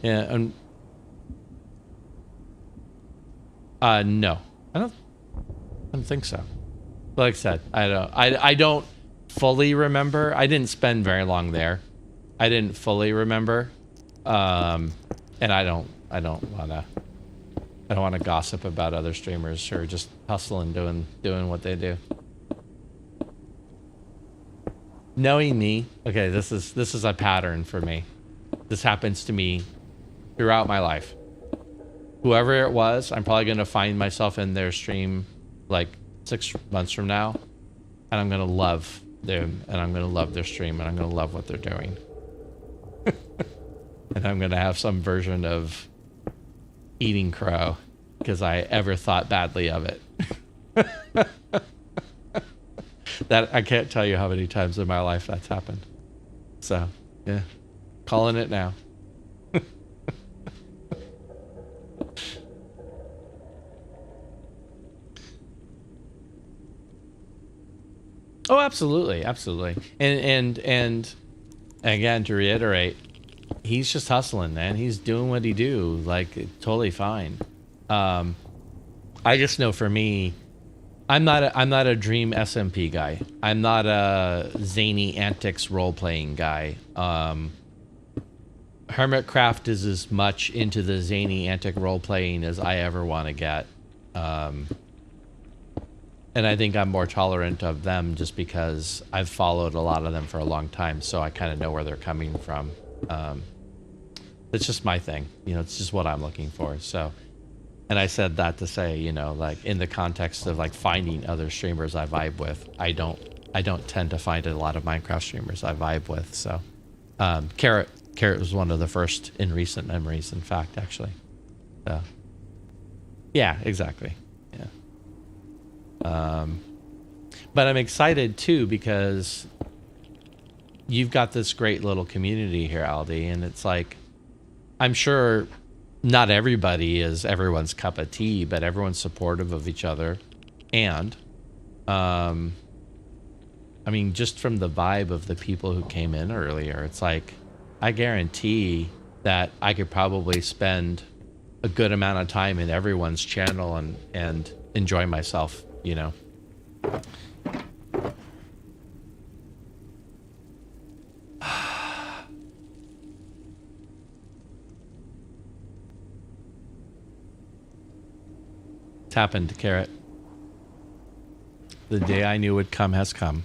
Yeah, no. I don't think so. Like I said, I don't fully remember. I didn't spend very long there. I didn't fully remember, and I don't want to gossip about other streamers who are just hustling, doing what they do. Knowing me, okay, this is a pattern for me. This happens to me throughout my life. Whoever it was, I'm probably gonna find myself in their stream like 6 months from now, and I'm gonna love them, and I'm gonna love their stream, and I'm gonna love what they're doing. And I'm gonna have some version of eating crow because I ever thought badly of it. That I can't tell you how many times in my life that's happened. So yeah, calling it now. Oh, absolutely, absolutely. And again, to reiterate, he's just hustling, man. He's doing what he do, like totally fine. I just know for me, I'm not a Dream SMP guy. I'm not a zany antics role playing guy. Hermitcraft is as much into the zany antic role playing as I ever want to get. And I think I'm more tolerant of them just because I've followed a lot of them for a long time, so I kind of know where they're coming from. It's just my thing, you know. It's just what I'm looking for. So, and I said that to say, you know, like in the context of like finding other streamers I vibe with, I don't tend to find a lot of Minecraft streamers I vibe with. So, Carrot was one of the first in recent memories, in fact, actually. So, yeah, exactly. Yeah. But I'm excited too because you've got this great little community here, Aldi, and it's like, I'm sure not everybody is everyone's cup of tea, but everyone's supportive of each other. And I mean, just from the vibe of the people who came in earlier, it's like, I guarantee that I could probably spend a good amount of time in everyone's channel and enjoy myself, you know? It's happened, Carrot. The day I knew would come has come.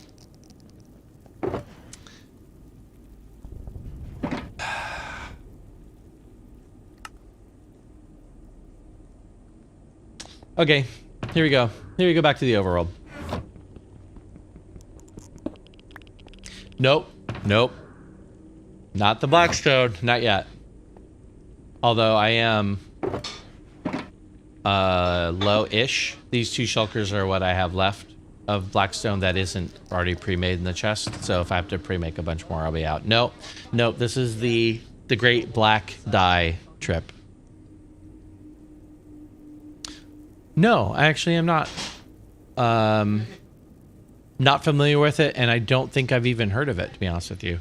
Okay, here we go. Here we go back to the overworld. Nope. Nope. Not the Blackstone. Not yet. Although I am low-ish. These 2 shulkers are what I have left of Blackstone that isn't already pre-made in the chest. So if I have to pre-make a bunch more, I'll be out. Nope. Nope. This is the Great Black Die trip. No, I actually am not. Not familiar with it, and I don't think I've even heard of it, to be honest with you.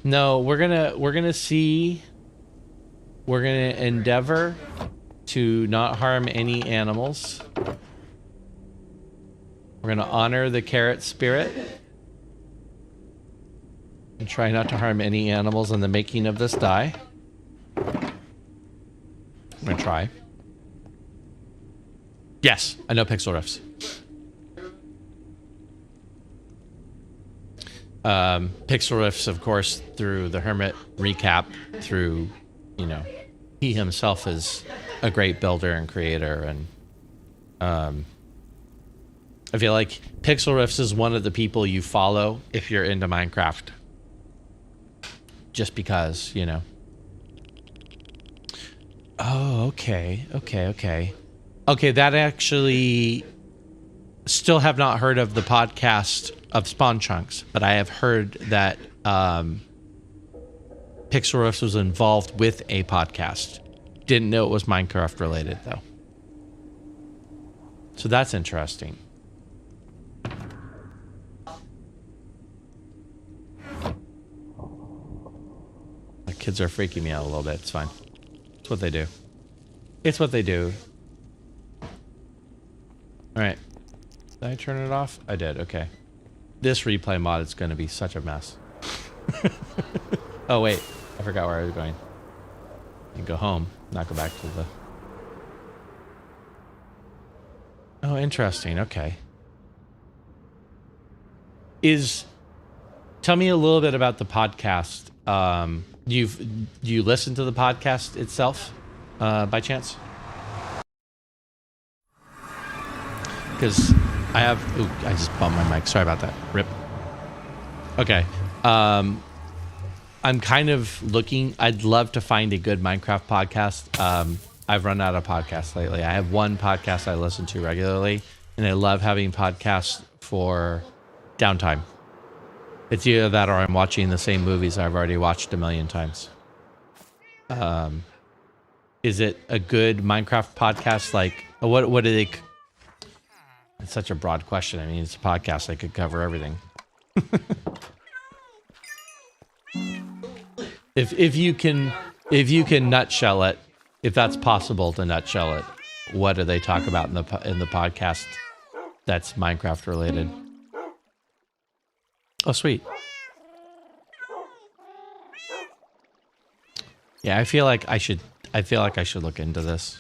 No, we're gonna see. We're gonna endeavor to not harm any animals. We're gonna honor the carrot spirit and try not to harm any animals in the making of this die. I'm gonna try. Yes, I know pixel riffs. Pixel riffs, of course, through the Hermit recap, through, you know, he himself is a great builder and creator, and I feel like pixel riffs is one of the people you follow if you're into Minecraft, just because, you know. Oh, okay, that actually, still have not heard of the podcast of Spawn Chunks, but I have heard that Pixel Riffs was involved with a podcast. Didn't know it was Minecraft related, though. So that's interesting. The kids are freaking me out a little bit. It's fine. It's what they do. It's what they do. Alright. Did I turn it off? I did, okay. This replay mod is going to be such a mess. Oh, wait. I forgot where I was going. You go home, not go back to the... Oh, interesting. Okay. Tell me a little bit about the podcast. Do you listen to the podcast itself, by chance? Because I have... Ooh, I just bumped my mic. Sorry about that. Rip. Okay. I'm kind of looking... I'd love to find a good Minecraft podcast. I've run out of podcasts lately. I have one podcast I listen to regularly, and I love having podcasts for downtime. It's either that or I'm watching the same movies I've already watched a million times. Is it a good Minecraft podcast? Like, what do they... It's such a broad question. I mean, it's a podcast. They could cover everything. If you can nutshell it, if that's possible to nutshell it, what do they talk about in the podcast that's Minecraft related? Oh, sweet. Yeah, I feel like I should look into this.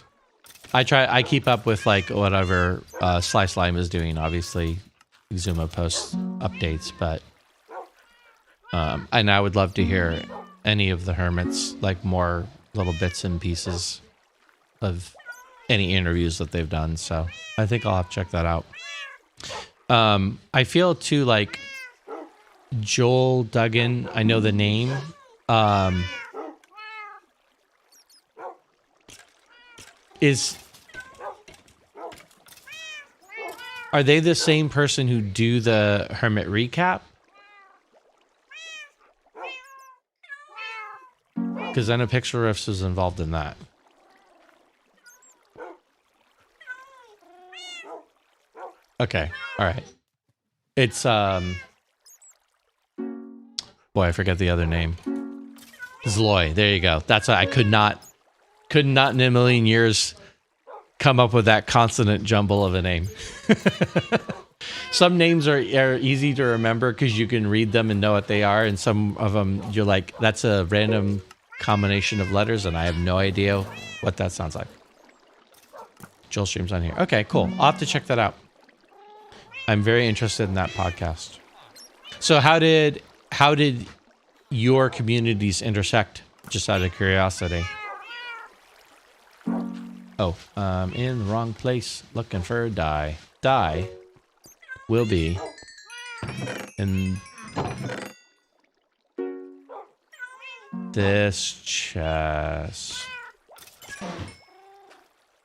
I keep up with like whatever Sly Slime is doing. Obviously, Exuma posts updates, but and I would love to hear any of the Hermits, like more little bits and pieces of any interviews that they've done. So I think I'll have to check that out. I feel too like Joel Duggan. I know the name. Are they the same person who do the Hermit recap? Because I know Pixel Riffs is involved in that. Okay. All right. It's boy, I forget the other name. Zloy. There you go. That's I could not in a million years come up with that consonant jumble of a name. Some names are easy to remember because you can read them and know what they are, and some of them you're like, that's a random combination of letters, and I have no idea what that sounds like. Joel streams on here. Okay, cool. I'll have to check that out. I'm very interested in that podcast. So how did your communities intersect? Just out of curiosity. Oh, in the wrong place, looking for a die. Die will be in this chest.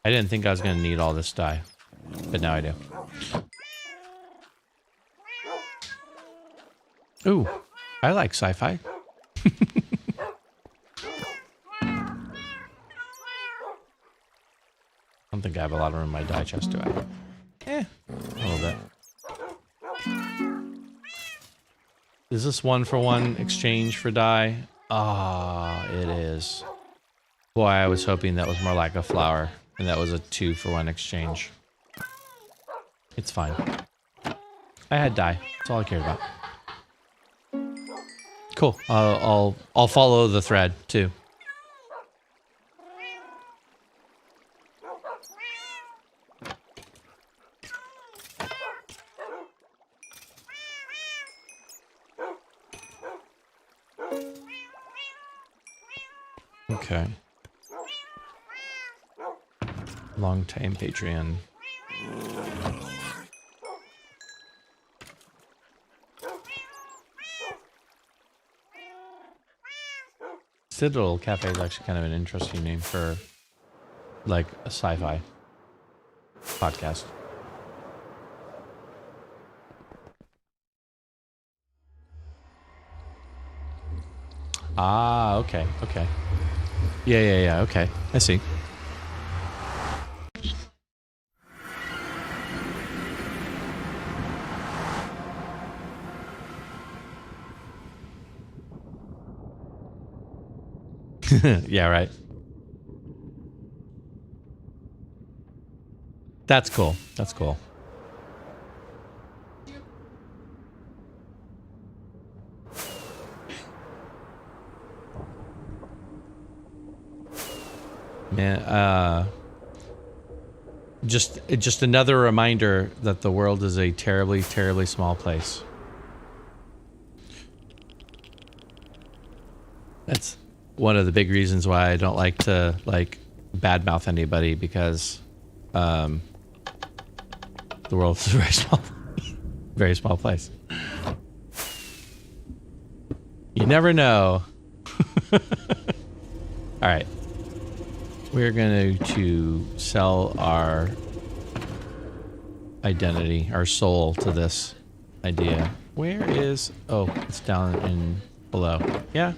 I didn't think I was going to need all this dye, but now I do. Ooh, I like sci-fi. I don't think I have a lot of room in my dye chest, do I? Eh, a little bit. Is this 1-for-1 exchange for dye? Ah, it is. Boy, I was hoping that was more like a flower, and that was a 2-for-1 exchange. It's fine. I had dye. That's all I cared about. Cool. I'll follow the thread too. Okay. Long time Patreon. Citadel Cafe is actually kind of an interesting name for, like, a sci-fi podcast. Ah, okay, okay. Yeah, okay. I see. Yeah, right. That's cool. That's cool. Man, just another reminder that the world is a terribly, terribly small place. That's one of the big reasons why I don't like to, like, badmouth anybody, because the world is a very small place. You never know. All right. We're going to sell our identity, our soul, to this idea. Where is... Oh, it's down in below. Yeah.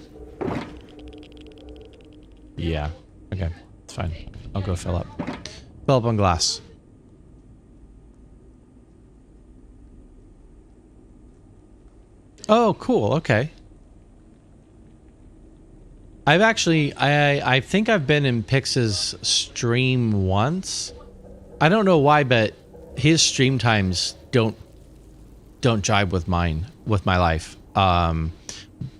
Yeah. Okay. It's fine. I'll go fill up. Fill up on glass. Oh, cool. Okay. I've actually, I think I've been in Pix's stream once. I don't know why, but his stream times don't jibe with mine, with my life.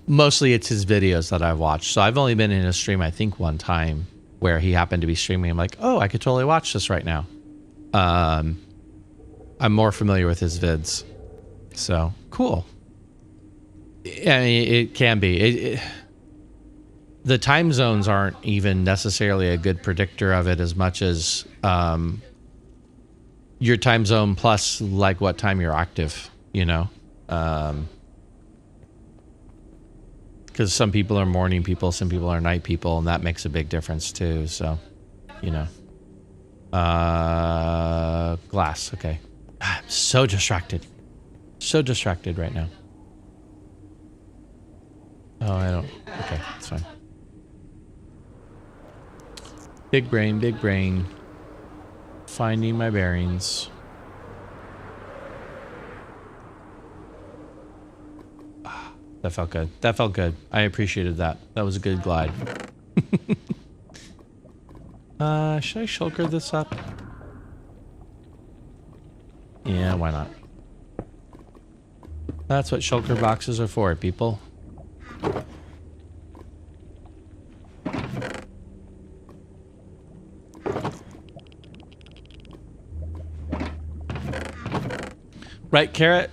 Mostly it's his videos that I've watched. So I've only been in a stream, I think, one time where he happened to be streaming. I'm like, oh, I could totally watch this right now. I'm more familiar with his vids. So, cool. I mean, it can be. The time zones aren't even necessarily a good predictor of it as much as your time zone plus, like, what time you're active, you know? Because some people are morning people, some people are night people, and that makes a big difference too, so, you know. Glass, okay. I'm so distracted. So distracted right now. Oh, I don't... Okay, it's fine. Big brain, big brain. Finding my bearings. That felt good. That felt good. I appreciated that. That was a good glide. Should I shulker this up? Yeah, why not? That's what shulker boxes are for, people. Right, Carrot?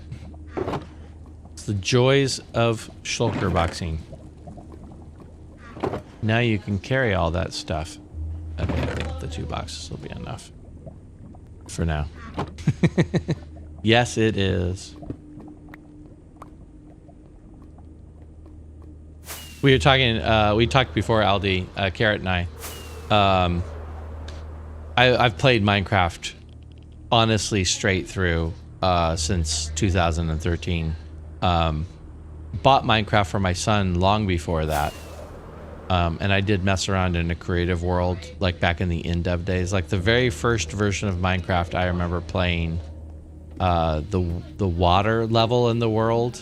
It's the joys of shulker boxing. Now you can carry all that stuff. Okay, I think the 2 boxes will be enough. For now. Yes, it is. We were talking, we talked before, Aldi, Carrot and I. I've played Minecraft, honestly, straight through, since 2013. Bought Minecraft for my son long before that. And I did mess around in a creative world, like back in the in-dev days. Like the very first version of Minecraft, I remember playing the water level in the world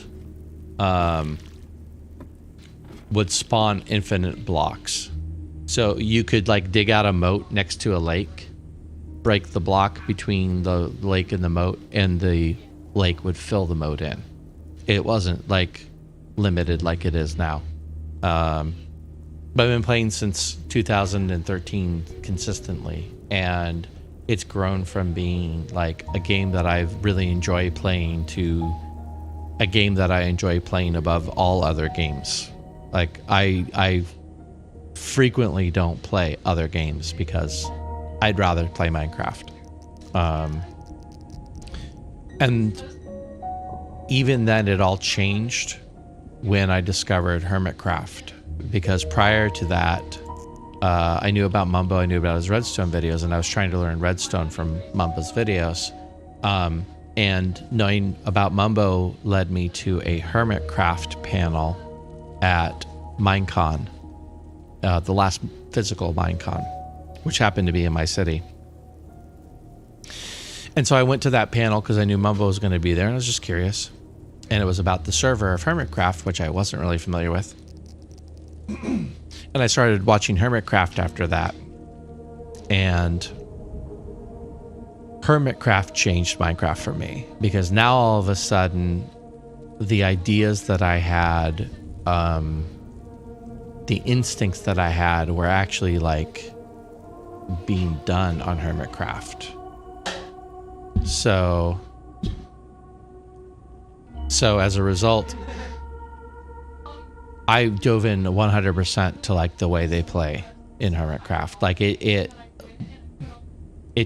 would spawn infinite blocks. So you could like dig out a moat next to a lake, break the block between the lake and the moat, and the lake would fill the moat in. It wasn't like limited like it is now. But I've been playing since 2013 consistently, and it's grown from being like a game that I really enjoy playing to a game that I enjoy playing above all other games. Like I frequently don't play other games because I'd rather play Minecraft. And even then it all changed when I discovered Hermitcraft. Because prior to that, I knew about Mumbo, I knew about his redstone videos, and I was trying to learn redstone from Mumbo's videos. And knowing about Mumbo led me to a Hermitcraft panel at Minecon, the last physical Minecon, which happened to be in my city. And so I went to that panel because I knew Mumbo was going to be there, and I was just curious. And it was about the server of Hermitcraft, which I wasn't really familiar with. And I started watching Hermitcraft after that. And Hermitcraft changed Minecraft for me, because now all of a sudden the ideas that I had, the instincts that I had were actually like being done on Hermitcraft. So as a result, I dove in 100% to like the way they play in Hermitcraft. Like it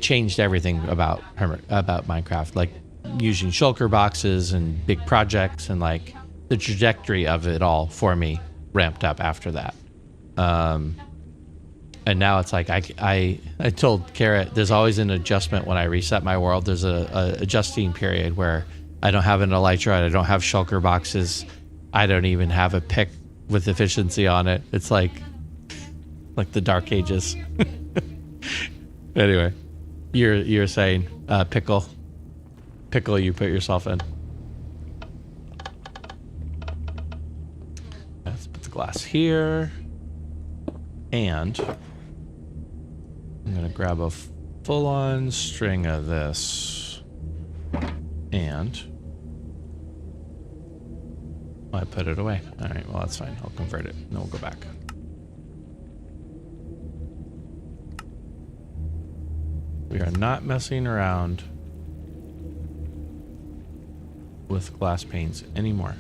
changed everything about Minecraft, like using shulker boxes and big projects, and like the trajectory of it all for me ramped up after that. And now it's like I told Carrot, there's always an adjustment when I reset my world. There's a adjusting period where I don't have an elytra, I don't have shulker boxes, I don't even have a pick with efficiency on it. It's like the Dark Ages. Anyway, you're saying pickle you put yourself in. Let's put the glass here, and I'm gonna grab a full-on string of this, and I put it away. All right, well, that's fine. I'll convert it, and then we'll go back. We are not messing around with glass panes anymore.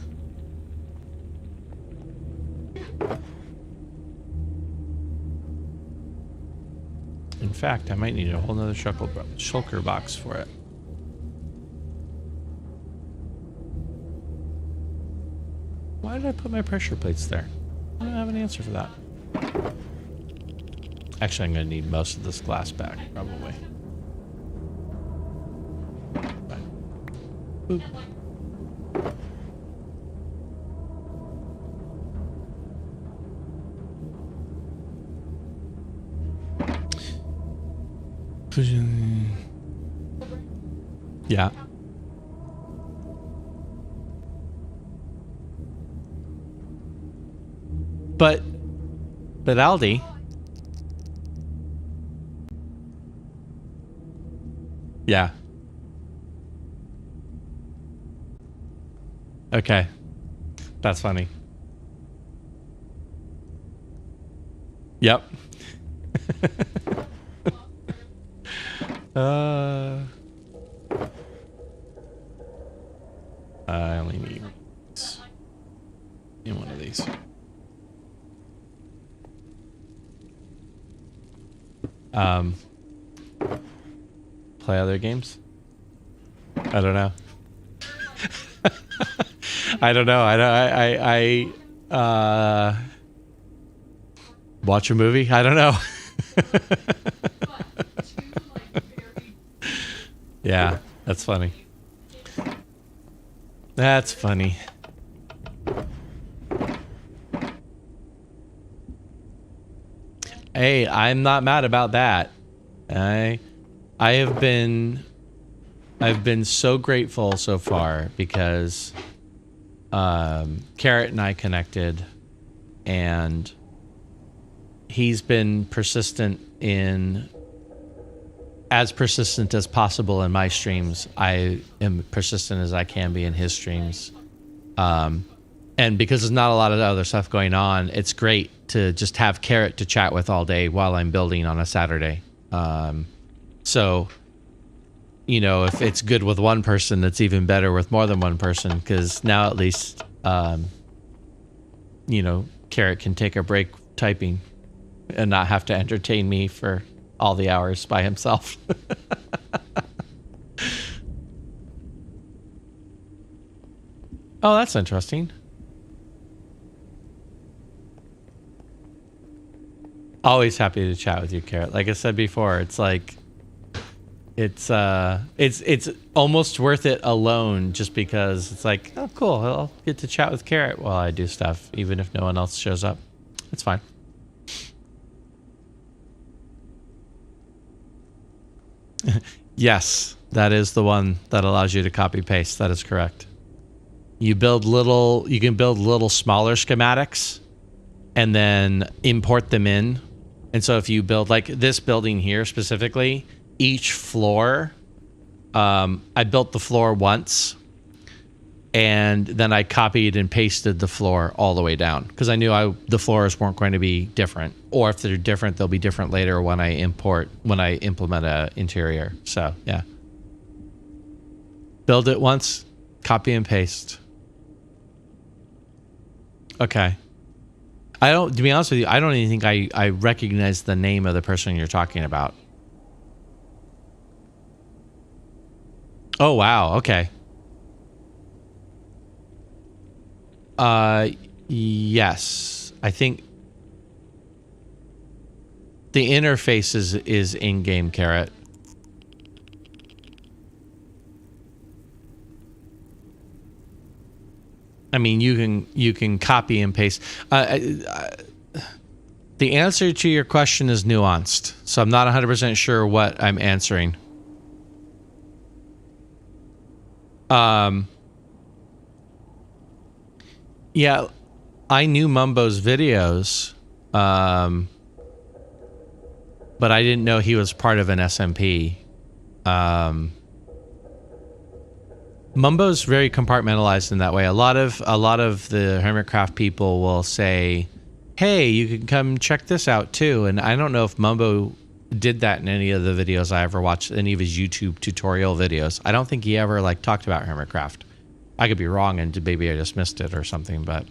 In fact, I might need a whole nother shulker box for it. Why did I put my pressure plates there? I don't have an answer for that. Actually, I'm going to need most of this glass back, probably. Boop. Yeah. But Aldi. Yeah. Okay. That's funny. Yep. I only need in one of these. Play other games? I don't know. I don't know. I watch a movie? I don't know. Yeah, that's funny. That's funny. Hey, I'm not mad about that. I've been so grateful so far because Carrot and I connected, and he's been persistent as persistent as possible in my streams. I am persistent as I can be in his streams. And because there's not a lot of other stuff going on, it's great to just have Carrot to chat with all day while I'm building on a Saturday. So, you know, if it's good with one person, it's even better with more than one person, because now at least, you know, Carrot can take a break typing and not have to entertain me for all the hours by himself. Oh, that's interesting. Always happy to chat with you, Carrot. Like I said before, it's like it's almost worth it alone, just because it's like, oh cool, I'll get to chat with Carrot while I do stuff, even if no one else shows up. It's fine. Yes, that is the one that allows you to copy paste. That is correct. You can build little smaller schematics and then import them in. And so if you build like this building here specifically, each floor, I built the floor once, and then I copied and pasted the floor all the way down, because I knew the floors weren't going to be different, or if they're different, they'll be different later when I implement a interior. So yeah, build it once, copy and paste. Okay. To be honest with you, I don't even think I recognize the name of the person you're talking about. Oh, wow. Okay. Yes. I think the interface is in-game, Carrot. I mean, you can copy and paste. The answer to your question is nuanced, so I'm not 100% sure what I'm answering. Yeah, I knew Mumbo's videos, but I didn't know he was part of an SMP. Mumbo's very compartmentalized in that way. A lot of the Hermitcraft people will say, "Hey, you can come check this out too." And I don't know if Mumbo did that in any of the videos I ever watched, any of his YouTube tutorial videos. I don't think he ever like talked about Hermitcraft. I could be wrong, and maybe I just missed it or something, but.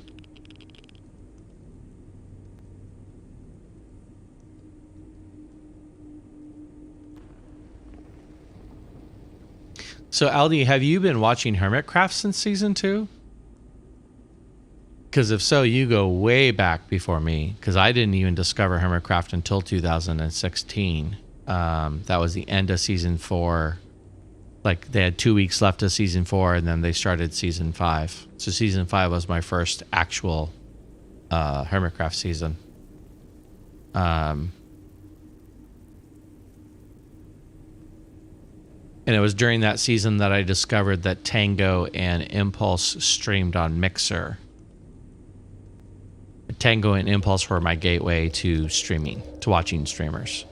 So, Aldi, have you been watching Hermitcraft since season 2? Because if so, you go way back before me, because I didn't even discover Hermitcraft until 2016. That was the end of season 4. Like, they had 2 weeks left of season 4, and then they started season 5. So season 5 was my first actual Hermitcraft season. And it was during that season that I discovered that Tango and Impulse streamed on Mixer. Tango and Impulse were my gateway to streaming, to watching streamers.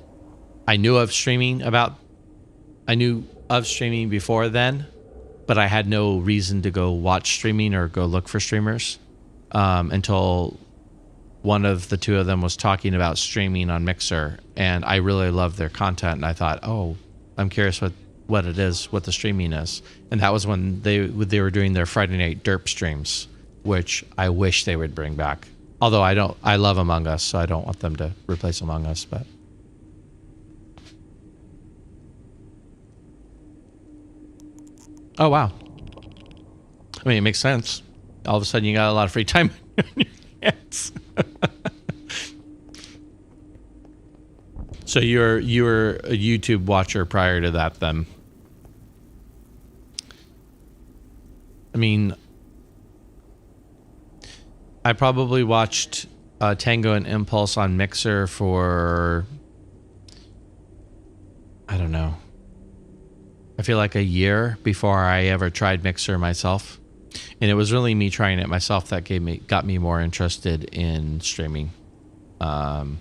I knew of streaming before then, but I had no reason to go watch streaming or go look for streamers until one of the two of them was talking about streaming on Mixer, and I really loved their content, and I thought, oh, I'm curious what it is, what the streaming is. And that was when they were doing their Friday night derp streams, which I wish they would bring back. Although I love Among Us, so I don't want them to replace Among Us, but. Oh, wow. I mean, it makes sense. All of a sudden you got a lot of free time on your hands. So you were a YouTube watcher prior to that then? I mean, I probably watched Tango and Impulse on Mixer for, I don't know, I feel like a year before I ever tried Mixer myself. And it was really me trying it myself that got me more interested in streaming. And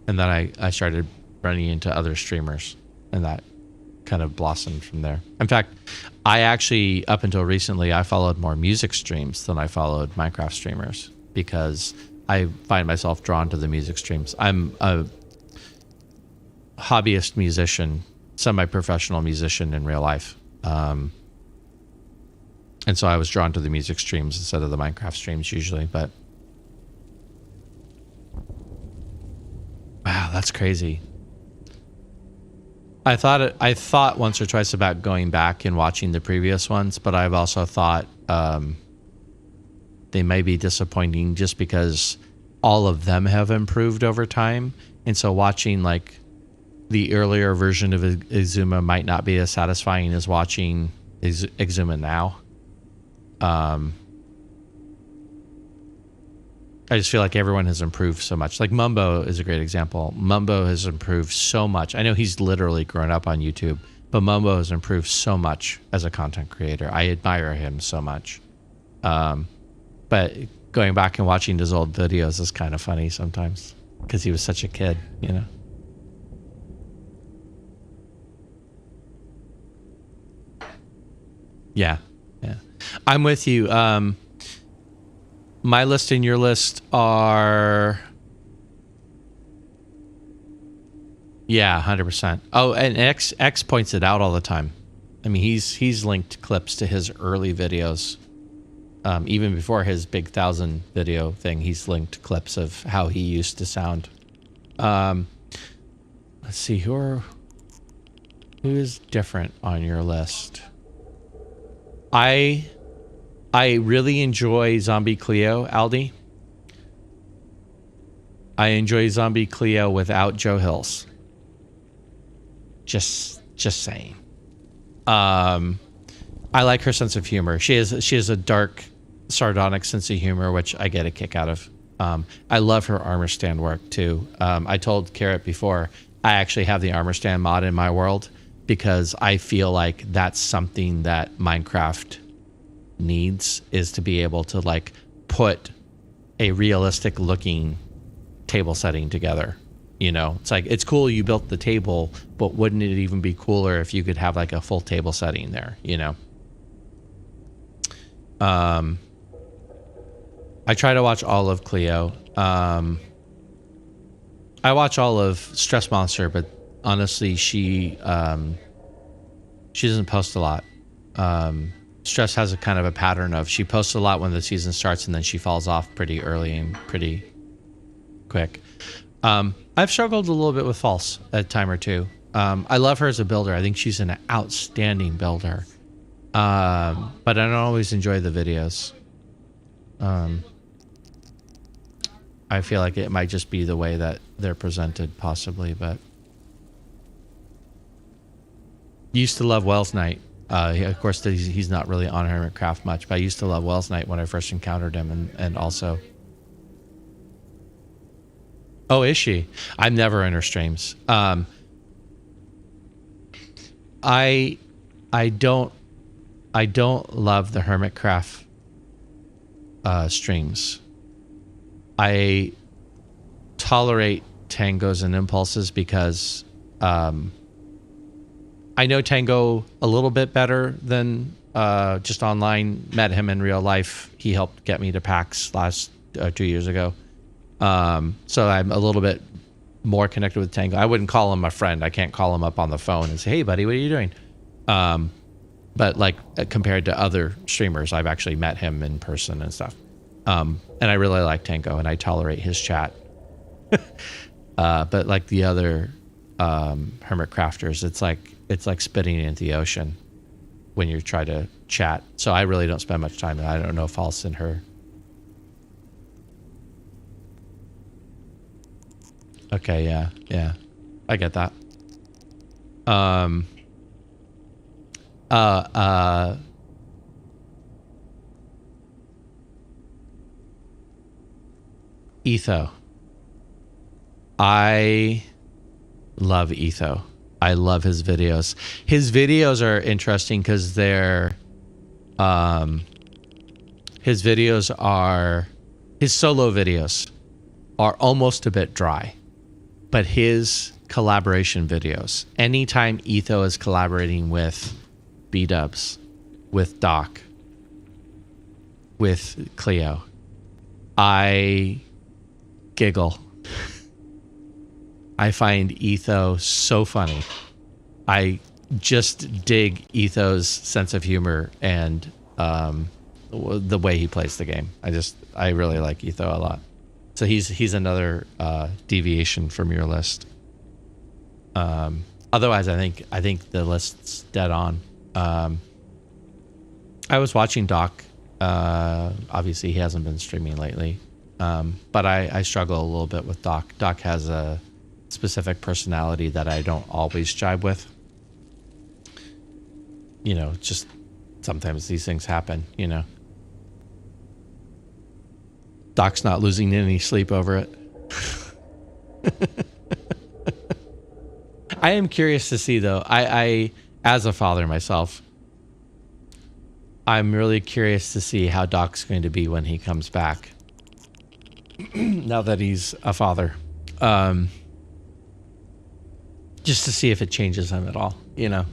then I started running into other streamers, and that kind of blossomed from there. In fact, I actually, up until recently, I followed more music streams than I followed Minecraft streamers because I find myself drawn to the music streams. I'm a hobbyist musician, semi-professional musician in real life. And so I was drawn to the music streams instead of the Minecraft streams usually, but wow, that's crazy. I thought once or twice about going back and watching the previous ones, but I've also thought they may be disappointing just because all of them have improved over time. And so watching like the earlier version of Exuma might not be as satisfying as watching Exuma now. I just feel like everyone has improved so much. Like Mumbo is a great example. Mumbo has improved so much. I know he's literally grown up on YouTube, but Mumbo has improved so much as a content creator. I admire him so much. But going back and watching his old videos is kind of funny sometimes because he was such a kid, you know? Yeah. I'm with you. My list and your list are, yeah, 100%. Oh, and X points it out all the time. I mean, he's linked clips to his early videos, even before his big 1,000 video thing. He's linked clips of how he used to sound. Let's see, who is different on your list? I really enjoy Zombie Cleo, Aldi. I enjoy Zombie Cleo without Joe Hills. Just saying. I like her sense of humor. She has a dark, sardonic sense of humor, which I get a kick out of. I love her armor stand work too. I told Carrot before, I actually have the armor stand mod in my world because I feel like that's something that Minecraft needs, is to be able to like put a realistic looking table setting together. You know, it's like, it's cool you built the table, but wouldn't it even be cooler if you could have like a full table setting there, you know? I try to watch all of Cleo. I watch all of Stress Monster, but honestly, she doesn't post a lot. Stress has a kind of a pattern of she posts a lot when the season starts and then she falls off pretty early and pretty quick. I've struggled a little bit with False a time or two. I love her as a builder. I think she's an outstanding builder. But I don't always enjoy the videos. I feel like it might just be the way that they're presented possibly, but used to love Wells Knight. Of course, he's not really on Hermitcraft much, but I used to love Wells Knight when I first encountered him, and also. Oh, is she? I'm never in her streams. I don't love the Hermitcraft streams. I tolerate tangos and impulses because I know Tango a little bit better than just online. Met him in real life. He helped get me to PAX last 2 years ago. So I'm a little bit more connected with Tango. I wouldn't call him a friend. I can't call him up on the phone and say, hey, buddy, what are you doing? But like compared to other streamers, I've actually met him in person and stuff. And I really like Tango and I tolerate his chat. But like the other hermit crafters, it's like spitting into the ocean when you try to chat. So I really don't spend much time. I don't know if I'll send her. Okay, yeah. I get that. Etho. I love Etho. I love his videos. His videos are interesting because his solo videos are almost a bit dry, but his collaboration videos, anytime Etho is collaborating with B-Dubs, with Doc, with Cleo, I giggle. I find Etho so funny. I just dig Etho's sense of humor and the way he plays the game. I really like Etho a lot. So he's another deviation from your list. Otherwise, I think the list's dead on. I was watching Doc. Obviously, he hasn't been streaming lately, but I struggle a little bit with Doc. Doc has a specific personality that I don't always jibe with. You know, just sometimes these things happen, you know. Doc's not losing any sleep over it. I am curious to see, though. I as a father myself, I'm really curious to see how Doc's going to be when he comes back. Now that he's a father. Just to see if it changes him at all, you know.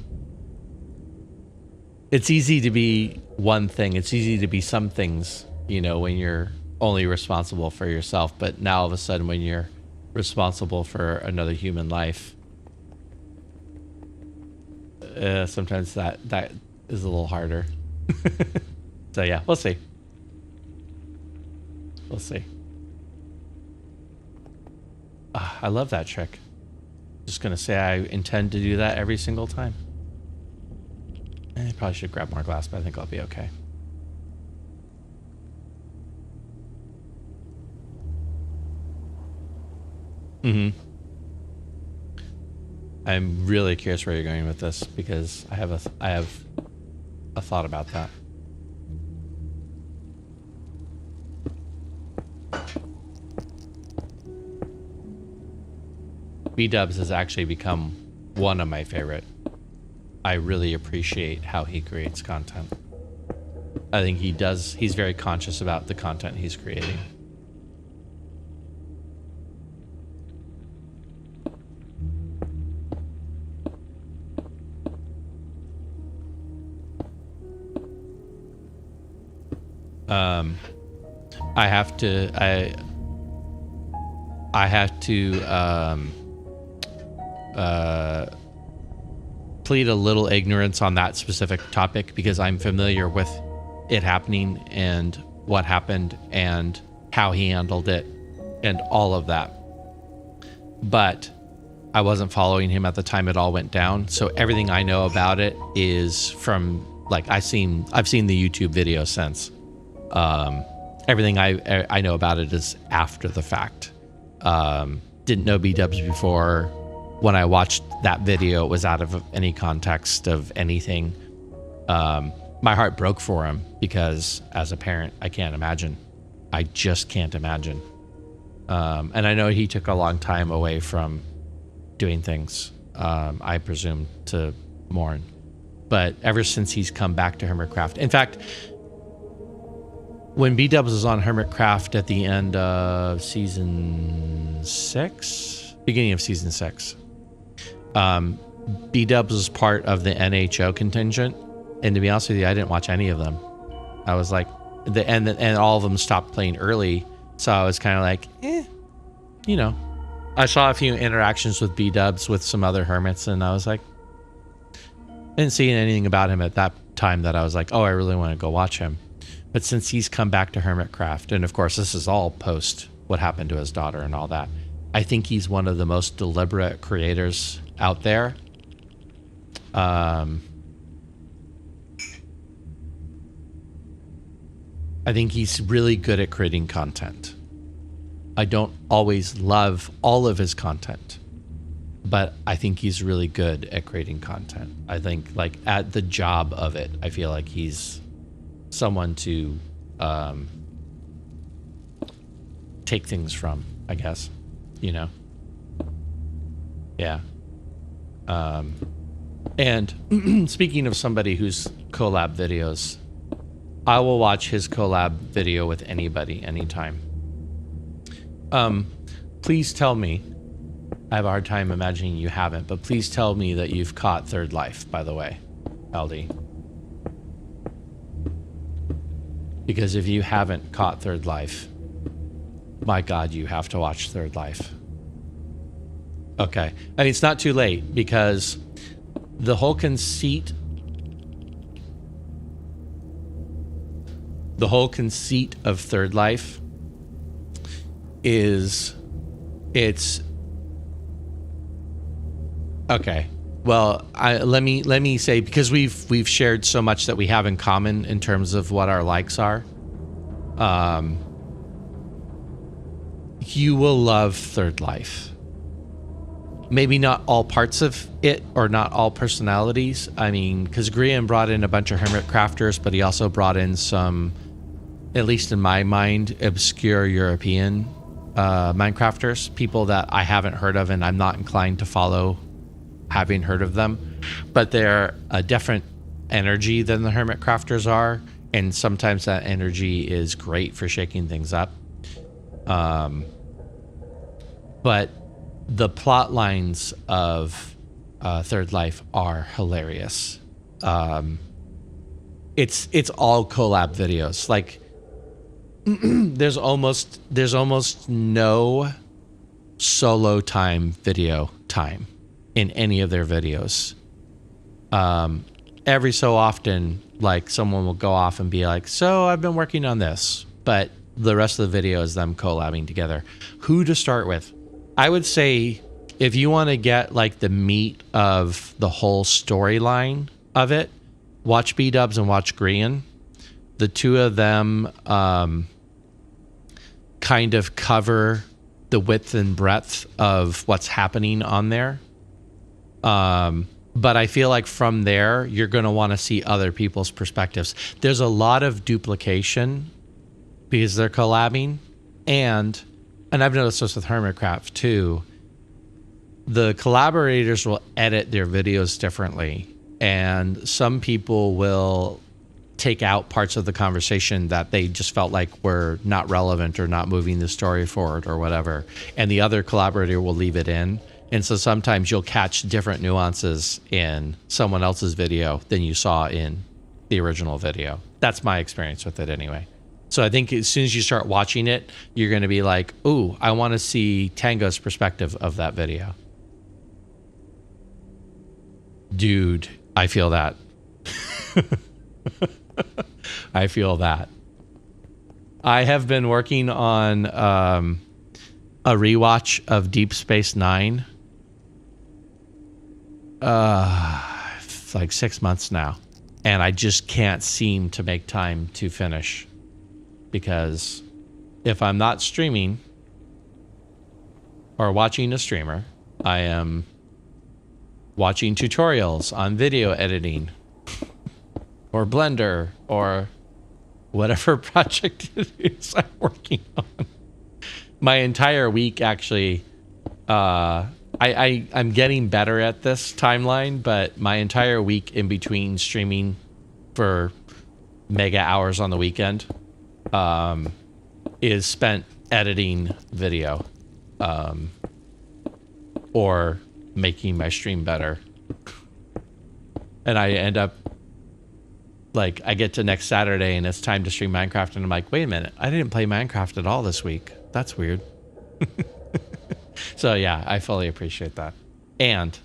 It's easy to be one thing. It's easy to be some things, you know, when you're only responsible for yourself. But now all of a sudden when you're responsible for another human life, sometimes that is a little harder. So yeah, we'll see. We'll see. I love that trick. Just gonna say I intend to do that every single time. I probably should grab more glass, but I think I'll be okay. I'm really curious where you're going with this because I have a thought about that. B-Dubs has actually become one of my favorite. I really appreciate how he creates content. I think he's very conscious about the content he's creating. I have to plead a little ignorance on that specific topic because I'm familiar with it happening and what happened and how he handled it and all of that. But I wasn't following him at the time it all went down. So everything I know about it is from like I've seen the YouTube video since. Everything I know about it is after the fact. Didn't know B-Dubs before. When I watched that video, it was out of any context of anything. My heart broke for him because as a parent, I can't imagine. I just can't imagine. And I know he took a long time away from doing things, I presume, to mourn. But ever since he's come back to Hermitcraft, in fact, when B-Dubs was on Hermitcraft at the end of season 6, beginning of season 6, B-Dubs was part of the NHO contingent, and to be honest with you, I didn't watch any of them. I was like, and all of them stopped playing early, so I was kind of like, you know. I saw a few interactions with B-Dubs with some other hermits, and I was like, didn't see anything about him at that time that I was like, oh, I really want to go watch him. But since he's come back to Hermitcraft, and of course this is all post what happened to his daughter and all that, I think he's one of the most deliberate creators out there. I think he's really good at creating content. I don't always love all of his content, but I think he's really good at creating content. I think, like, at the job of it, I feel like he's someone to take things from, I guess, you know? Yeah. And speaking of somebody who's collab videos, I will watch his collab video with anybody, anytime. Please tell me, I have a hard time imagining you haven't, but please tell me that you've caught Third Life, by the way, LD. Because if you haven't caught Third Life, my God, you have to watch Third Life. Okay. I mean, it's not too late, because the whole conceit of Third Life is it's okay. Well, let me say, because we've shared so much that we have in common in terms of what our likes are. You will love Third Life. Maybe not all parts of it, or not all personalities. I mean, because Grian brought in a bunch of hermit crafters, but he also brought in some, at least in my mind, obscure European Minecrafters, people that I haven't heard of and I'm not inclined to follow having heard of them, but they're a different energy than the hermit crafters are, and sometimes that energy is great for shaking things up. But the plot lines of Third Life are hilarious. It's all collab videos. Like, there's almost no solo video time in any of their videos. Every so often, like, someone will go off and be like, so I've been working on this, but the rest of the video is them collabing together. Who to start with? I would say, if you want to get like the meat of the whole storyline of it, watch B-Dubs and watch Grian. The two of them kind of cover the width and breadth of what's happening on there. But I feel like from there, you're going to want to see other people's perspectives. There's a lot of duplication because they're collabing, and I've noticed this with Hermitcraft too. The collaborators will edit their videos differently, and some people will take out parts of the conversation that they just felt like were not relevant or not moving the story forward or whatever, and the other collaborator will leave it in. And so sometimes you'll catch different nuances in someone else's video than you saw in the original video. That's my experience with it anyway. So I think as soon as you start watching it, you're going to be like, ooh, I want to see Tango's perspective of that video. Dude, I feel that. I feel that. I have been working on a rewatch of Deep Space Nine. Like 6 months now, and I just can't seem to make time to finish, because if I'm not streaming or watching a streamer, I am watching tutorials on video editing or Blender or whatever project it is I'm working on. My entire week, actually, I'm getting better at this timeline, but my entire week in between streaming for mega hours on the weekend is spent editing video, or making my stream better. And I end up, like, I get to next Saturday and it's time to stream Minecraft, and I'm like, wait a minute, I didn't play Minecraft at all this week. That's weird. So yeah, I fully appreciate that. And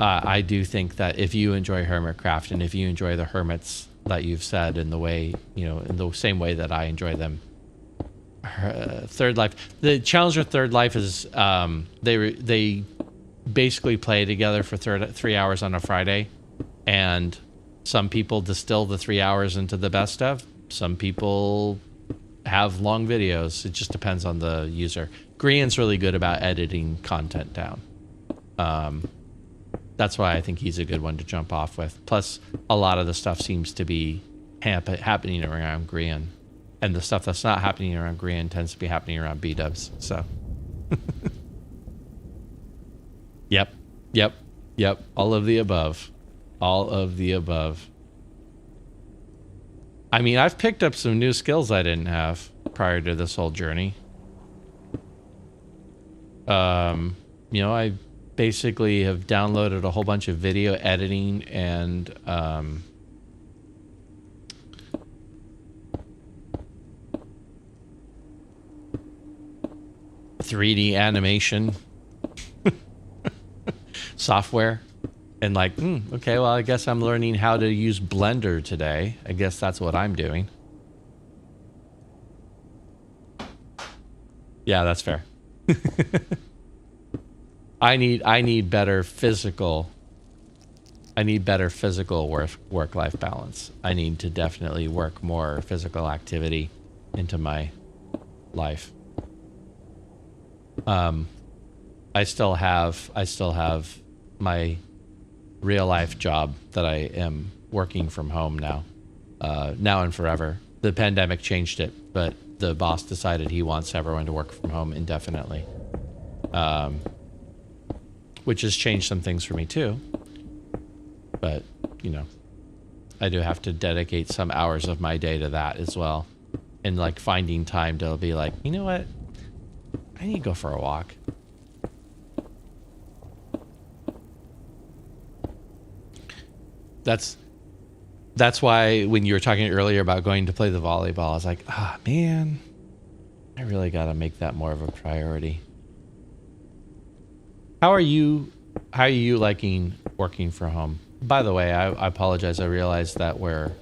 I do think that if you enjoy Hermitcraft, and if you enjoy the hermits that you've said in the way, you know, in the same way that I enjoy them, Third Life, the challenge with Third Life is they basically play together for 3 hours on a Friday, and some people distill the 3 hours into the best of. Some people have long videos. It just depends on the user. Grian's really good about editing content down. That's why I think he's a good one to jump off with. Plus, a lot of the stuff seems to be happening around Grian. And the stuff that's not happening around Grian tends to be happening around B-dubs. So, yep. All of the above. All of the above. I mean, I've picked up some new skills I didn't have prior to this whole journey. You know, I basically have downloaded a whole bunch of video editing and 3D animation software. And like, okay, well, I guess I'm learning how to use Blender today. I guess that's what I'm doing. Yeah, that's fair. I need better physical. I need better physical work-life balance. I need to definitely work more physical activity into my life. I still have my real life job that I am working from home now and forever. The pandemic changed it, but the boss decided he wants everyone to work from home indefinitely, which has changed some things for me too. But, you know, I do have to dedicate some hours of my day to that as well. And like finding time to be like, you know what? I need to go for a walk. That's why when you were talking earlier about going to play the volleyball, I was like, man, I really got to make that more of a priority. How are you liking working from home? By the way, I apologize. I realized that we're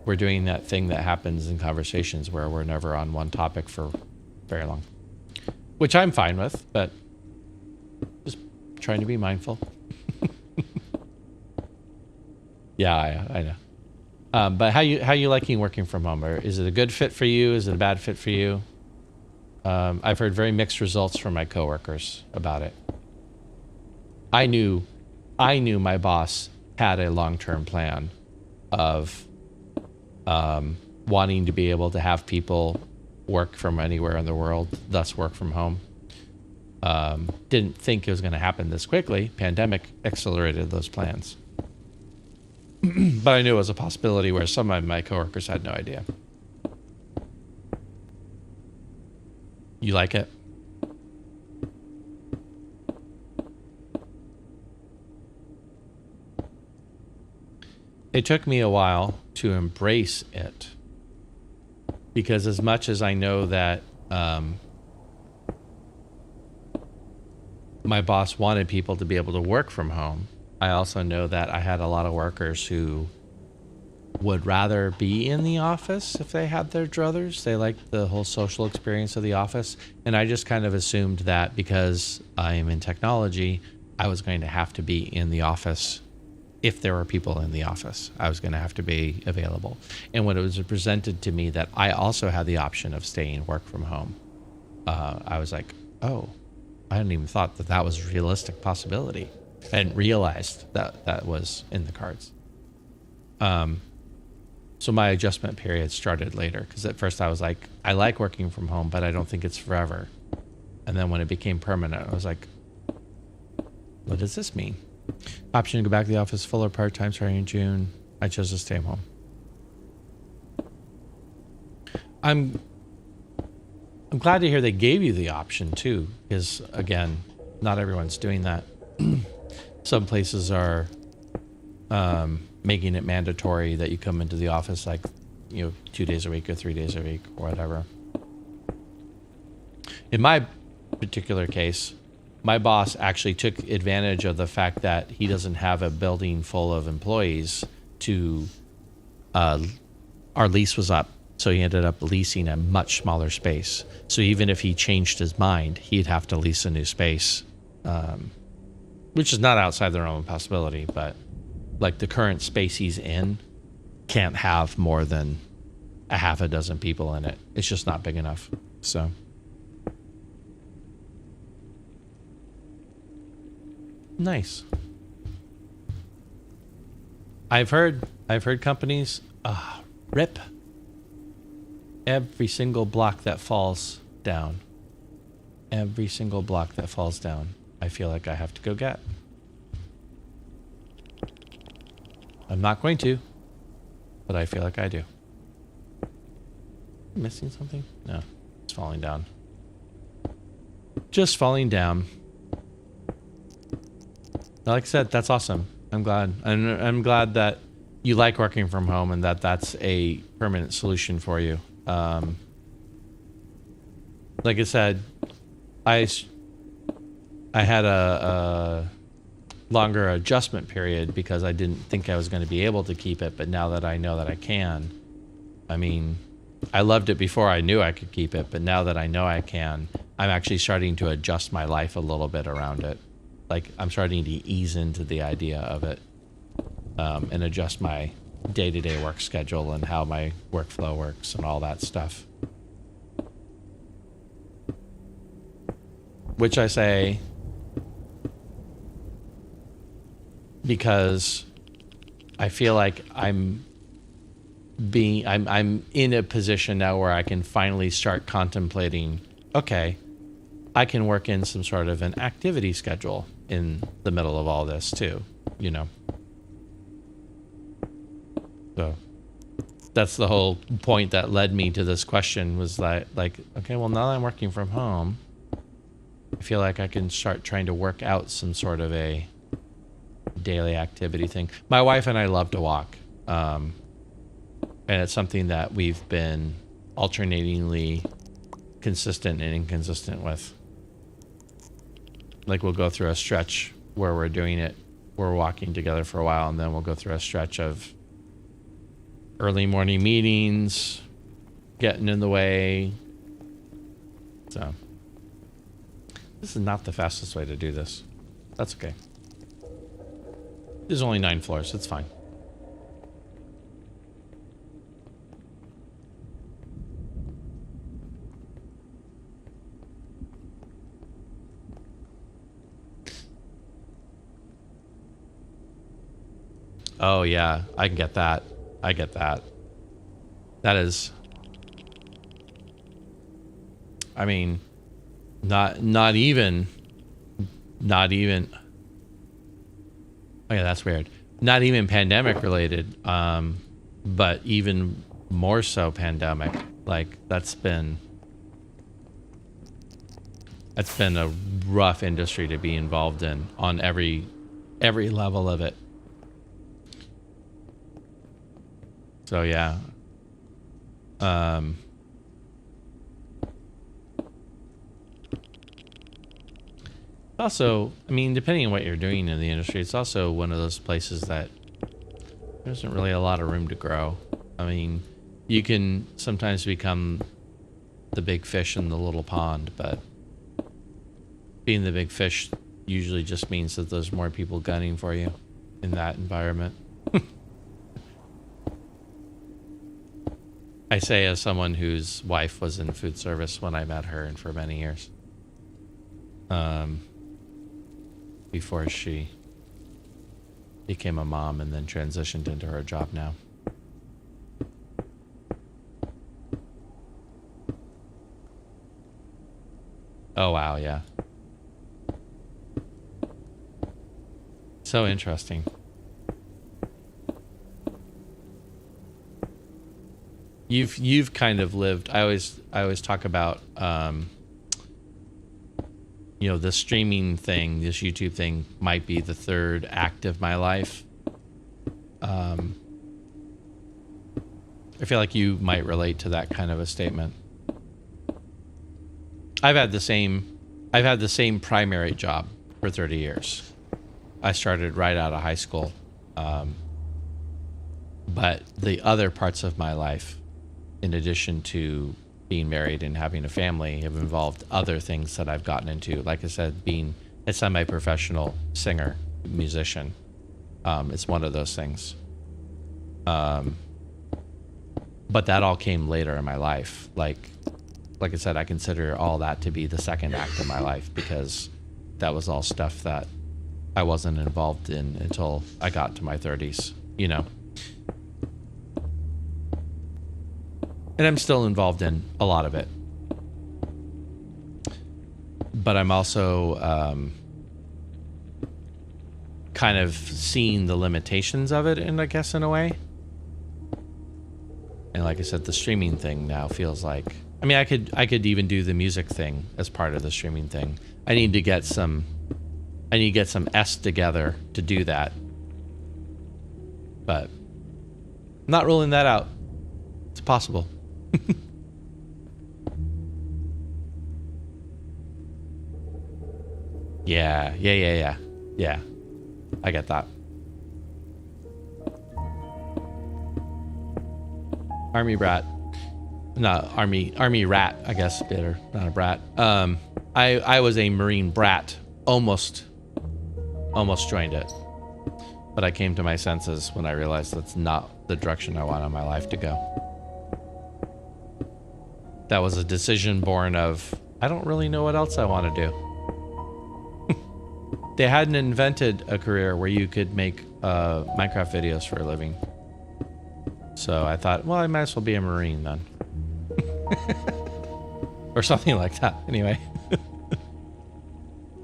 doing that thing that happens in conversations where we're never on one topic for very long, which I'm fine with, but just trying to be mindful. Yeah, I know. But how you liking working from home? Or is it a good fit for you? Is it a bad fit for you? I've heard very mixed results from my coworkers about it. I knew my boss had a long-term plan of wanting to be able to have people work from anywhere in the world, thus work from home. Didn't think it was going to happen this quickly. Pandemic accelerated those plans. But I knew it was a possibility where some of my coworkers had no idea. You like it? It took me a while to embrace it, because as much as I know that my boss wanted people to be able to work from home, I also know that I had a lot of workers who would rather be in the office if they had their druthers. They liked the whole social experience of the office. And I just kind of assumed that because I am in technology, I was going to have to be in the office. If there were people in the office, I was going to have to be available. And when it was presented to me that I also had the option of staying work from home, I was like, oh, I hadn't even thought that that was a realistic possibility. I hadn't realized that that was in the cards. So my adjustment period started later, because at first I was like, I like working from home, but I don't think it's forever. And then when it became permanent, I was like, what does this mean? Option to go back to the office full or part-time starting in June. I chose to stay home. I'm glad to hear they gave you the option too, because again, not everyone's doing that. Some places are making it mandatory that you come into the office like, 2 days a week or 3 days a week or whatever. In my particular case, my boss actually took advantage of the fact that he doesn't have a building full of employees to, our lease was up. So he ended up leasing a much smaller space. So even if he changed his mind, he'd have to lease a new space, which is not outside the realm of possibility, but like the current space he's in can't have more than a half a dozen people in it. It's just not big enough. So nice. I've heard companies rip every single block that falls down. Every single block that falls down, I feel like I have to go get. I'm not going to, but I feel like I do. Missing something? No, it's falling down. Just falling down. Like I said, that's awesome. I'm glad. I'm glad that you like working from home and that that's a permanent solution for you. Like I said, I had a longer adjustment period because I didn't think I was going to be able to keep it, but now that I know that I can, I mean, I loved it before I knew I could keep it, but now that I know I can, I'm actually starting to adjust my life a little bit around it. Like I'm starting to ease into the idea of it, and adjust my day-to-day work schedule and how my workflow works and all that stuff. Which I say because I feel like I'm in a position now where I can finally start contemplating, okay, I can work in some sort of an activity schedule in the middle of all this too, So that's the whole point that led me to this question was that, like, okay, well, now that I'm working from home, I feel like I can start trying to work out some sort of a daily activity thing. My wife and I love to walk. And it's something that we've been alternatingly consistent and inconsistent with. Like we'll go through a stretch where we're doing it, we're walking together for a while, and then we'll go through a stretch of early morning meetings, getting in the way. So this is not the fastest way to do this. That's okay. There's only 9 floors. It's fine. Oh yeah, I can get that. I get that. That is, I mean, not even. Oh yeah, that's weird. Not even pandemic related, but even more so pandemic. Like that's been a rough industry to be involved in on every level of it. So yeah. Also, I mean, depending on what you're doing in the industry, it's also one of those places that there isn't really a lot of room to grow. I mean, you can sometimes become the big fish in the little pond, but being the big fish usually just means that there's more people gunning for you in that environment. I say as someone whose wife was in food service when I met her and for many years. Before she became a mom and then transitioned into her job now. Oh, wow, yeah. So interesting. you've kind of lived. I always talk about you know, the streaming thing, this YouTube thing might be the third act of my life. I feel like you might relate to that kind of a statement. I've had the same primary job for 30 years. I started right out of high school. But the other parts of my life, in addition to being married and having a family, have involved other things that I've gotten into. Like I said, being a semi-professional singer, musician. It's one of those things. But that all came later in my life. Like I said, I consider all that to be the second act of my life, because that was all stuff that I wasn't involved in until I got to my 30s, you know. And I'm still involved in a lot of it. But I'm also kind of seeing the limitations of it, and I guess in a way. And like I said, the streaming thing now feels like, I mean, I could even do the music thing as part of the streaming thing. I need to get some S together to do that. But I'm not ruling that out. It's possible. Yeah. I get that. Army brat. No, army rat, I guess, better, not a brat. I was a Marine brat. Almost joined it. But I came to my senses when I realized that's not the direction I wanted my life to go. That was a decision born of, I don't really know what else I want to do. They hadn't invented a career where you could make Minecraft videos for a living. So I thought, well, I might as well be a Marine then. Or something like that, anyway.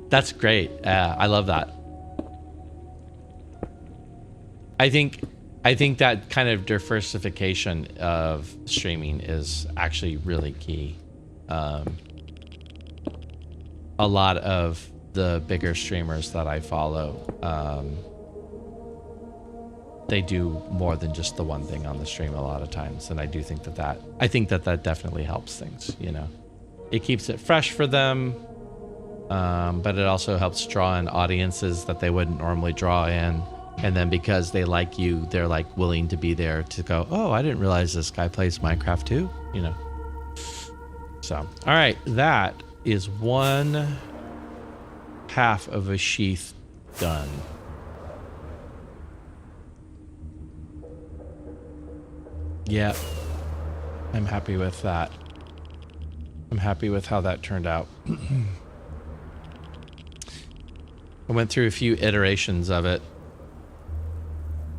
That's great. I love that. I think that kind of diversification of streaming is actually really key. A lot of the bigger streamers that I follow, they do more than just the one thing on the stream a lot of times, and I do think that definitely helps things. You know, it keeps it fresh for them, but it also helps draw in audiences that they wouldn't normally draw in. And then because they like you, they're like willing to be there to go, oh, I didn't realize this guy plays Minecraft too, you know. So, all right, that is one half of a sheath done. Yep, I'm happy with that. I'm happy with how that turned out. I went through a few iterations of it.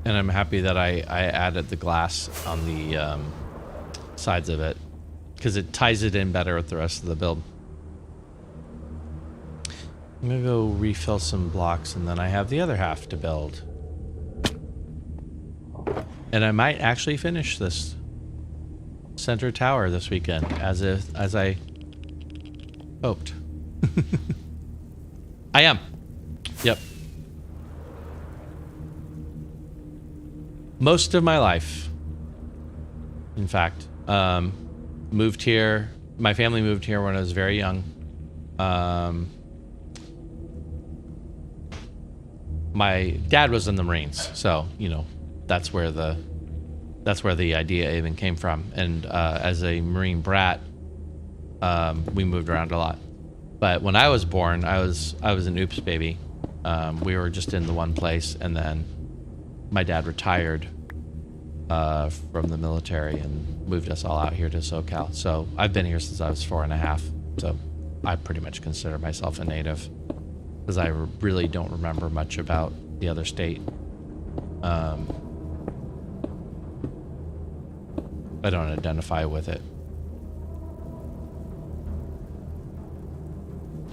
And I'm happy that I added the glass on the sides of it, because it ties it in better with the rest of the build. I'm going to go refill some blocks, and then I have the other half to build. And I might actually finish this center tower this weekend, as I hoped. I am. Yep. Most of my life, in fact, moved here. My family moved here when I was very young. My dad was in the Marines, so you know that's where the idea even came from. And as a Marine brat, we moved around a lot. But when I was born, I was an oops baby. We were just in the one place, and then my dad retired from the military and moved us all out here to SoCal. So I've been here since I was 4.5. So I pretty much consider myself a native, because I really don't remember much about the other state. I don't identify with it.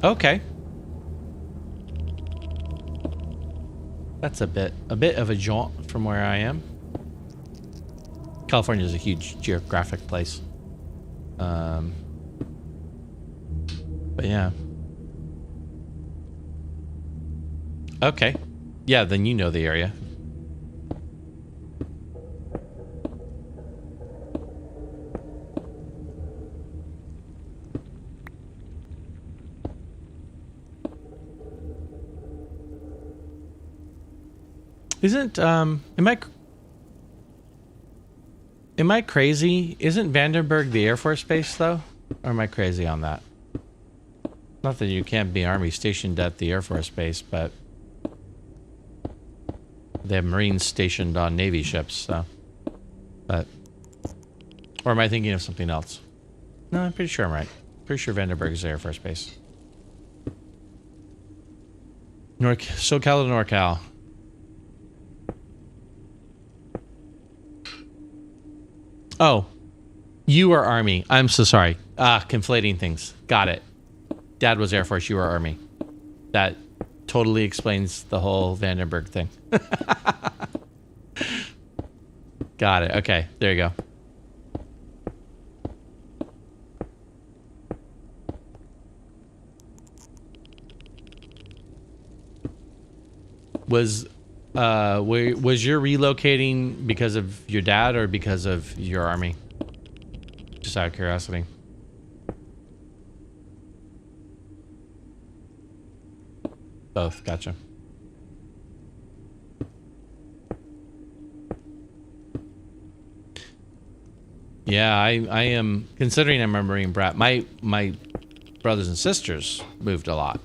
Okay. That's a bit of a jaunt from where I am. California is a huge geographic place. But yeah. Okay. Yeah, then you know the area. Isn't am I crazy? Isn't Vandenberg the Air Force Base though? Or am I crazy on that? Not that you can't be Army stationed at the Air Force Base, but they have Marines stationed on Navy ships, so. But, or am I thinking of something else? No, I'm pretty sure I'm right. Pretty sure Vandenberg is the Air Force Base. SoCal to NorCal. Oh, you are Army. I'm so sorry. Conflating things. Got it. Dad was Air Force, you were Army. That totally explains the whole Vandenberg thing. Got it. Okay, there you go. Was your relocating because of your dad or because of your Army? Just out of curiosity. Both, gotcha. Yeah, I am considering I'm a Marine brat. My brothers and sisters moved a lot.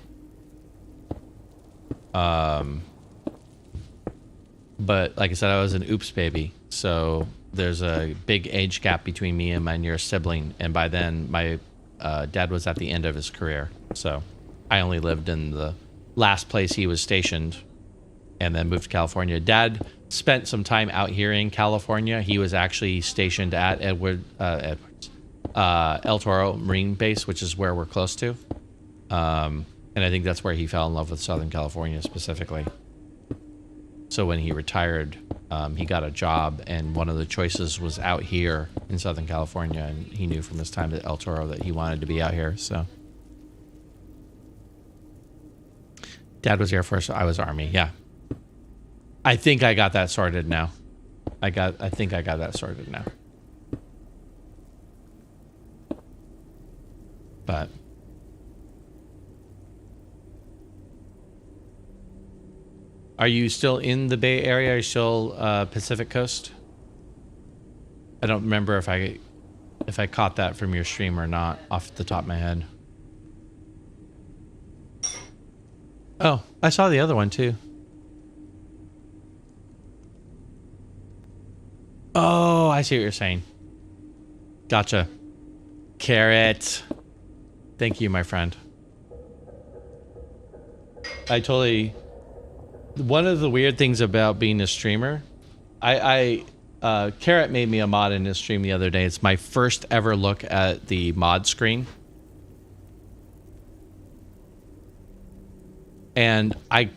But like I said, I was an oops baby, so there's a big age gap between me and my nearest sibling, and by then my dad was at the end of his career, so I only lived in the last place he was stationed and then moved to California. Dad spent some time out here in California. He was actually stationed at El Toro Marine Base, which is where we're close to, and I think that's where he fell in love with Southern California specifically. So when he retired, he got a job, and one of the choices was out here in Southern California, and he knew from his time at El Toro that he wanted to be out here, so. Dad was Air Force, I was Army, yeah. I think I got that sorted now. I think I got that sorted now. But. Are you still in the Bay Area? Are you still Pacific Coast? I don't remember if I caught that from your stream or not off the top of my head. Oh, I saw the other one too. Oh, I see what you're saying. Gotcha. Carrot. Thank you, my friend. I totally... One of the weird things about being a streamer, Carrot made me a mod in his stream the other day. It's my first ever look at the mod screen. And I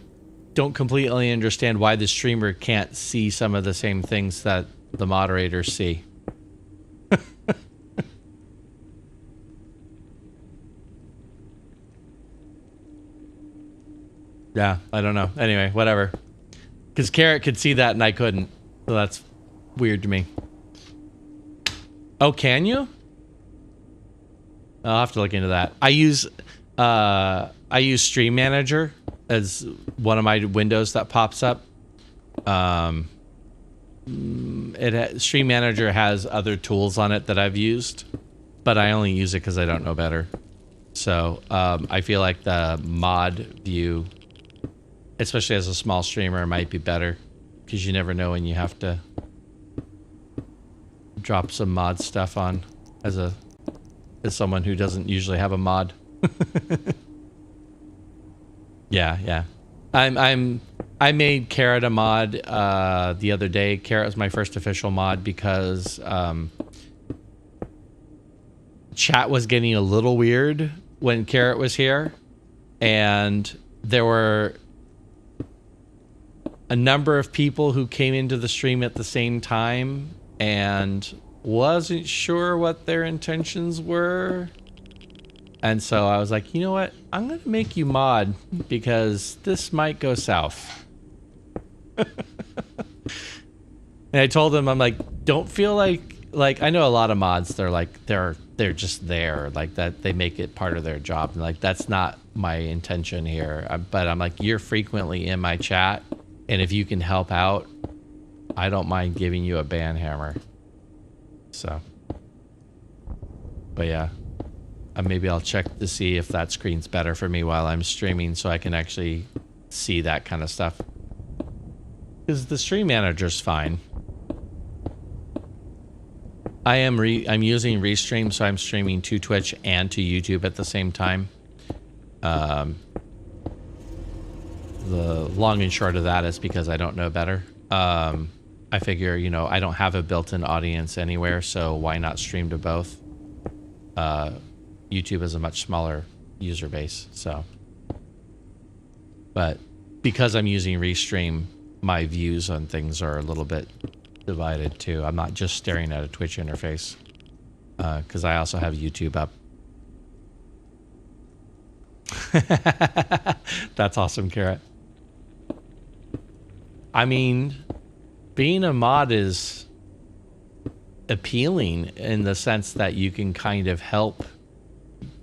don't completely understand why the streamer can't see some of the same things that the moderators see. Yeah, I don't know. Anyway, whatever. Because Carrot could see that and I couldn't. So that's weird to me. Oh, can you? I'll have to look into that. I use Stream Manager as one of my windows that pops up. Stream Manager has other tools on it that I've used, but I only use it because I don't know better. So I feel like the mod view, especially as a small streamer, might be better because you never know when you have to drop some mod stuff on as someone who doesn't usually have a mod. Yeah. I made Carrot a mod the other day. Carrot was my first official mod because chat was getting a little weird when Carrot was here, and there were a number of people who came into the stream at the same time and wasn't sure what their intentions were. And so I was like, you know what? I'm going to make you mod because this might go south. And I told them, I'm like, don't feel like I know a lot of mods, they're just there, like that they make it part of their job. And like, that's not my intention here. But I'm like, you're frequently in my chat. And if you can help out, I don't mind giving you a ban hammer. So, but yeah, maybe I'll check to see if that screen's better for me while I'm streaming so I can actually see that kind of stuff. Because the stream manager's fine. I'm using Restream, so I'm streaming to Twitch and to YouTube at the same time. The long and short of that is because I don't know better. I figure, you know, I don't have a built-in audience anywhere, so why not stream to both? YouTube is a much smaller user base, so. But because I'm using Restream, my views on things are a little bit divided too. I'm not just staring at a Twitch interface, because I also have YouTube up. That's awesome, Carrot. I mean, being a mod is appealing in the sense that you can kind of help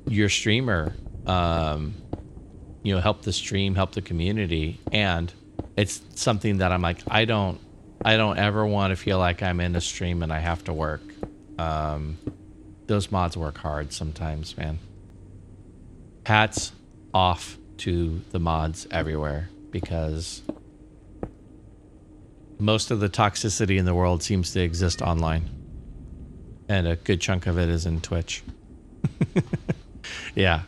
your streamer, you know, help the stream, help the community, and it's something that I'm like, I don't ever want to feel like I'm in a stream and I have to work. Those mods work hard sometimes, man. Hats off to the mods everywhere, because most of the toxicity in the world seems to exist online. And a good chunk of it is in Twitch. Yeah.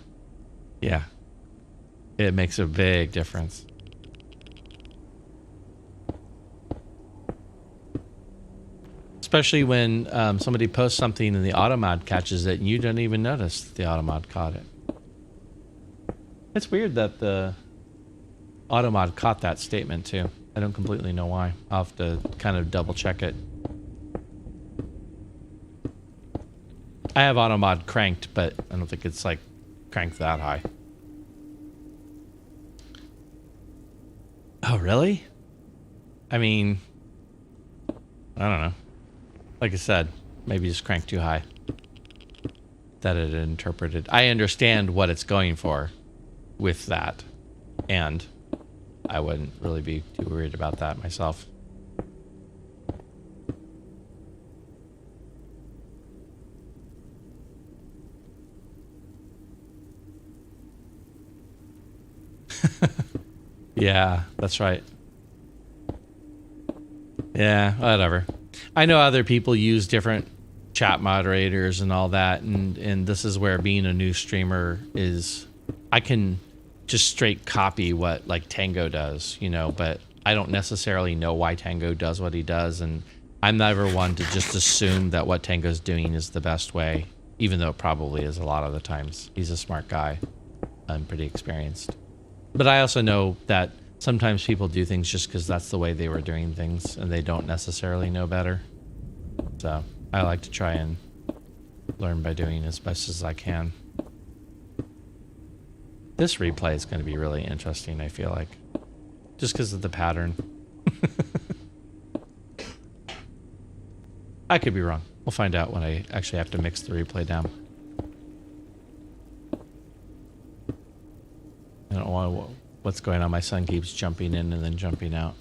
Yeah. It makes a big difference. Especially when somebody posts something and the automod catches it and you don't even notice that the automod caught it. It's weird that the automod caught that statement too. I don't completely know why. I'll have to kind of double check it. I have automod cranked, but I don't think it's like cranked that high. Oh, really? I mean, I don't know. Like I said, maybe just cranked too high. That it interpreted. I understand what it's going for with that. And I wouldn't really be too worried about that myself. Yeah, that's right. Yeah, whatever. I know other people use different chat moderators and all that, and this is where being a new streamer is, I can just straight copy what like Tango does, you know, but I don't necessarily know why Tango does what he does, and I'm never one to just assume that what Tango's doing is the best way, even though it probably is a lot of the times. He's a smart guy. I'm pretty experienced. But I also know that sometimes people do things just because that's the way they were doing things and they don't necessarily know better. So I like to try and learn by doing as best as I can. This replay is going to be really interesting, I feel like. Just because of the pattern. I could be wrong. We'll find out when I actually have to mix the replay down. I don't know what's going on. My son keeps jumping in and then jumping out.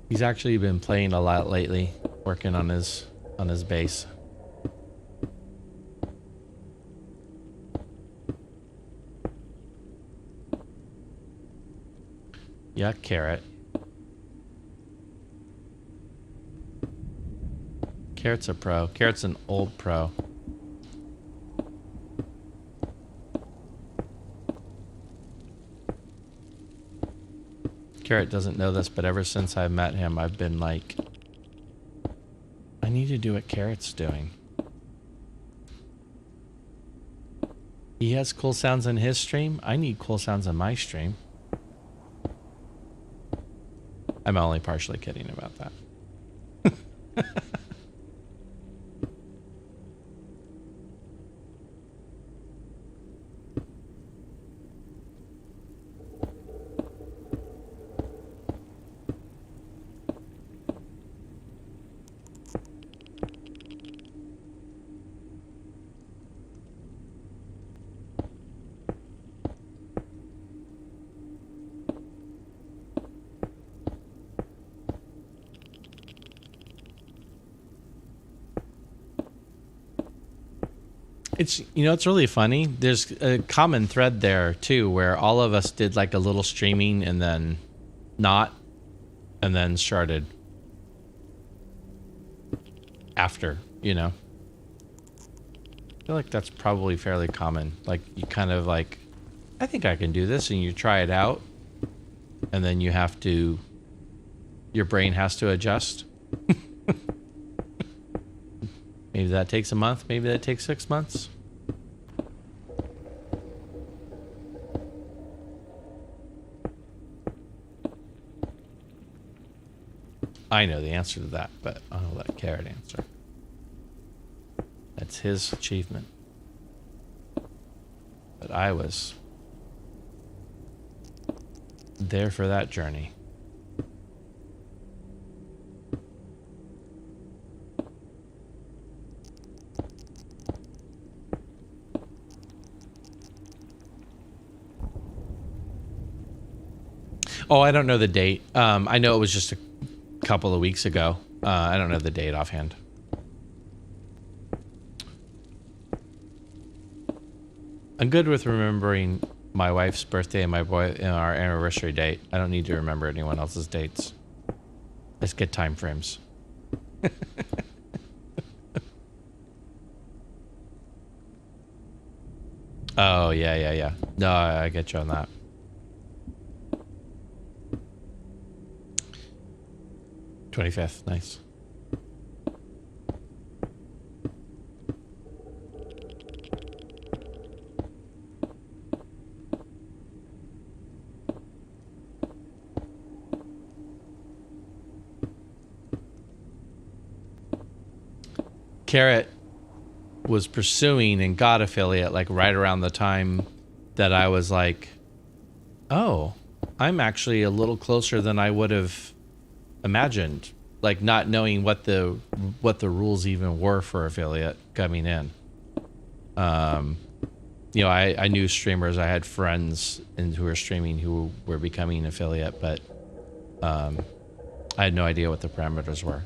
He's actually been playing a lot lately, working on his bass. Yeah, Carrot. Carrot's a pro. Carrot's an old pro. Carrot doesn't know this, but ever since I met him, I've been like, I need to do what Carrot's doing. He has cool sounds in his stream. I need cool sounds in my stream. I'm only partially kidding about that. It's, you know, it's really funny. There's a common thread there too, where all of us did like a little streaming and then not, and then started after, you know. I feel like that's probably fairly common. Like you kind of like, I think I can do this, and you try it out, and then you have to, your brain has to adjust. Maybe that takes a month. Maybe that takes 6 months. I know the answer to that, but I'll let Carrot answer. That's his achievement. But I was there for that journey. Oh, I don't know the date. I know it was just a couple of weeks ago. I don't know the date offhand. I'm good with remembering my wife's birthday and our anniversary date. I don't need to remember anyone else's dates. Let's get time frames. Oh, yeah. No, I get you on that. '25th, nice. Carrot was pursuing and got affiliate like right around the time that I was like, oh, I'm actually a little closer than I would have imagined, like not knowing what the rules even were for affiliate coming in. You know, I knew streamers, I had friends who were streaming who were becoming affiliate, but I had no idea what the parameters were.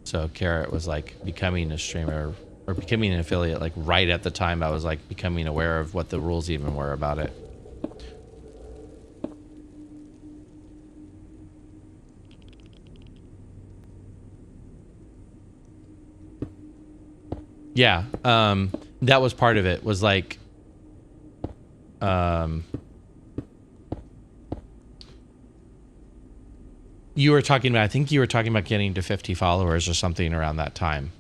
So Carrot was like becoming a streamer or becoming an affiliate like right at the time I was like becoming aware of what the rules even were about it. Yeah, that was part of it, was like, you were talking about, I think you were talking about getting to 50 followers or something around that time.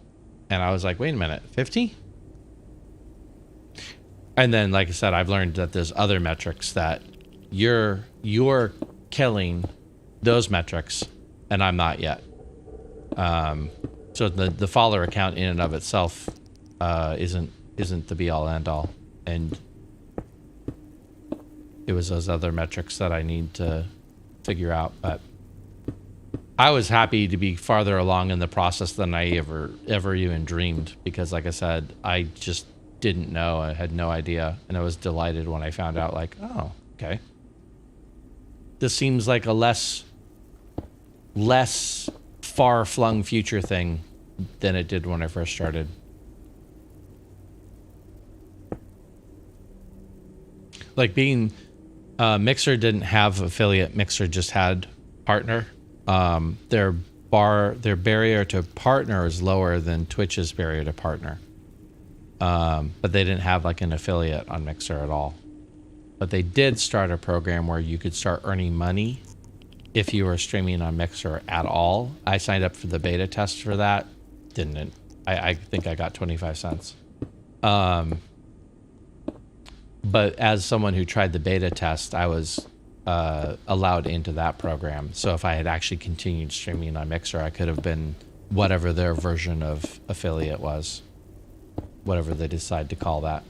And I was like, wait a minute, 50? And then, like I said, I've learned that there's other metrics that you're killing those metrics and I'm not yet. So the follower account in and of itself isn't the be all end all, and it was those other metrics that I need to figure out. But I was happy to be farther along in the process than I ever even dreamed, because like I said, I just didn't know. I had no idea, and I was delighted when I found out, like, oh, okay, this seems like a less far-flung future thing than it did when I first started. Like being Mixer didn't have affiliate. Mixer just had partner. Their barrier to partner is lower than Twitch's barrier to partner. But they didn't have like an affiliate on Mixer at all. But they did start a program where you could start earning money if you were streaming on Mixer at all. I signed up for the beta test for that. Didn't. I think I got 25 cents. But as someone who tried the beta test, I was allowed into that program. So if I had actually continued streaming on Mixer, I could have been whatever their version of affiliate was, whatever they decide to call that.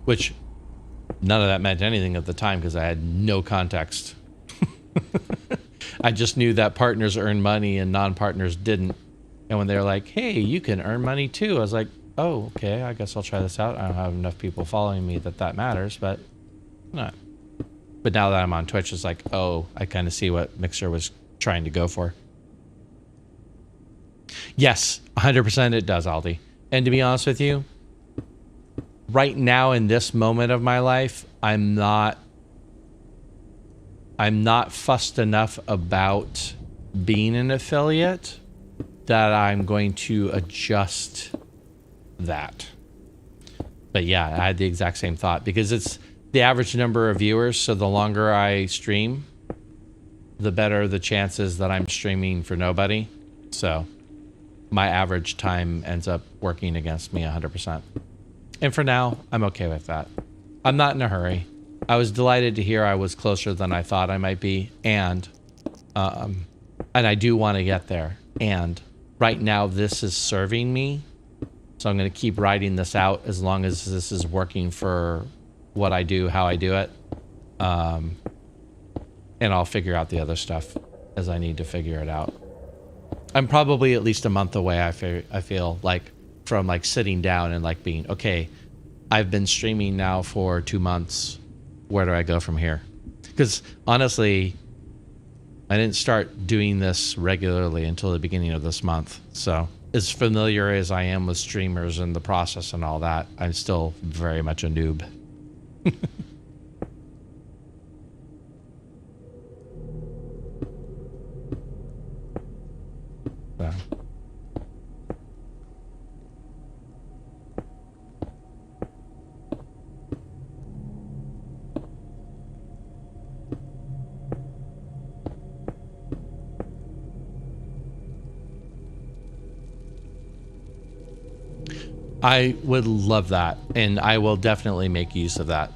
Which none of that meant anything at the time because I had no context. I just knew that partners earn money and non-partners didn't. And when they were like, hey, you can earn money too, I was like, oh, okay, I guess I'll try this out. I don't have enough people following me that matters, but not. But now that I'm on Twitch, it's like, oh, I kind of see what Mixer was trying to go for. Yes, 100% it does, Aldi. And to be honest with you, right now in this moment of my life, I'm not fussed enough about being an affiliate that I'm going to adjust that. But yeah, I had the exact same thought because it's the average number of viewers. So the longer I stream, the better the chances that I'm streaming for nobody. So my average time ends up working against me 100%. And for now, I'm okay with that. I'm not in a hurry. I was delighted to hear I was closer than I thought I might be. And I do want to get there. And right now, this is serving me. So I'm going to keep writing this out as long as this is working for what I do, how I do it. And I'll figure out the other stuff as I need to figure it out. I'm probably at least a month away, I feel like, from like sitting down and like being, okay, I've been streaming now for 2 months. Where do I go from here? Because honestly, I didn't start doing this regularly until the beginning of this month. So as familiar as I am with streamers and the process and all that, I'm still very much a noob. So. I would love that, and I will definitely make use of that.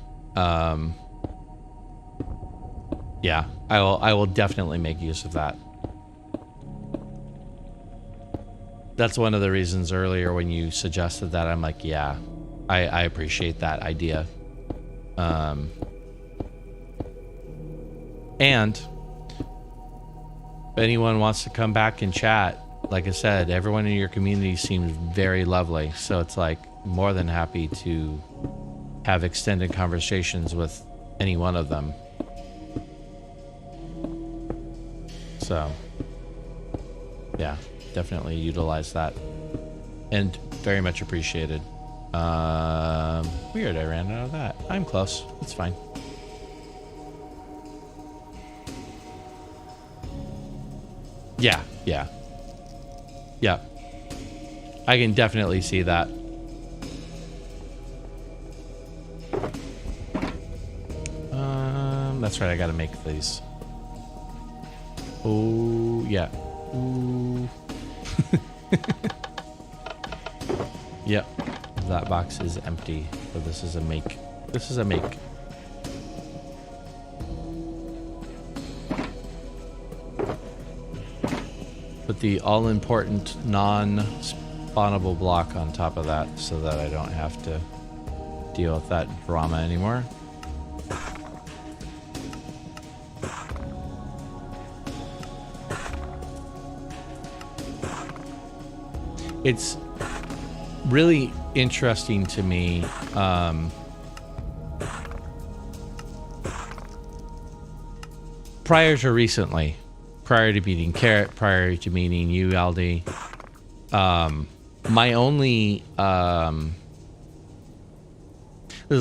Yeah, I will definitely make use of that. That's one of the reasons earlier when you suggested that, I'm like, yeah, I appreciate that idea. And if anyone wants to come back and chat, like I said, everyone in your community seems very lovely. So it's like more than happy to have extended conversations with any one of them. So yeah, definitely utilize that. And very much appreciated. Weird, I ran out of that. I'm close. It's fine. Yeah, yeah. Yeah, I can definitely see that. That's right, I gotta make these. Oh, yeah. Ooh. Yep, that box is empty, so this is a make. This is a make. Put the all-important non-spawnable block on top of that so that I don't have to deal with that drama anymore. It's really interesting to me. Prior to recently, prior to meeting Carrot, prior to meeting you, Aldi, my only... there's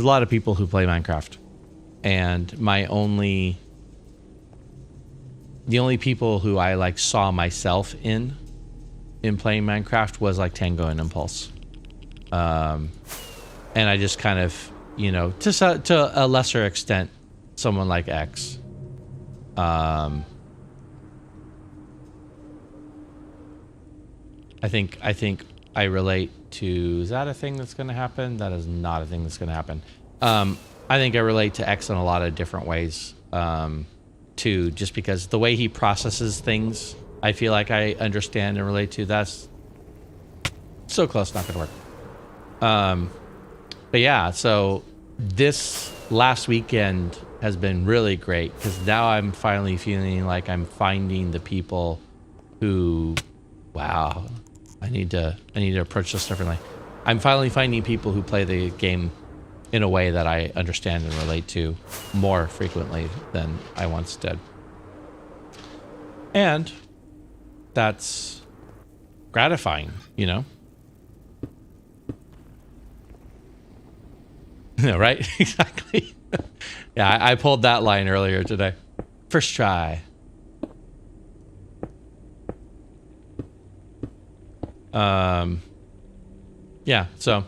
a lot of people who play Minecraft. And my only... The only people who I, like, saw myself in playing Minecraft was, like, Tango and Impulse. And I just kind of, you know, to a lesser extent, someone like X. I think I relate to... Is that a thing that's going to happen? That is not a thing that's going to happen. I think I relate to X in a lot of different ways, too, just because the way he processes things, I feel like I understand and relate to. That's so close, not gonna work. But yeah, so this last weekend has been really great because now I'm finally feeling like I'm finding the people who, wow, I need to approach this differently. I'm finally finding people who play the game in a way that I understand and relate to more frequently than I once did. And that's gratifying, you know? Right? Exactly. Yeah, I pulled that line earlier today. First try. Yeah, so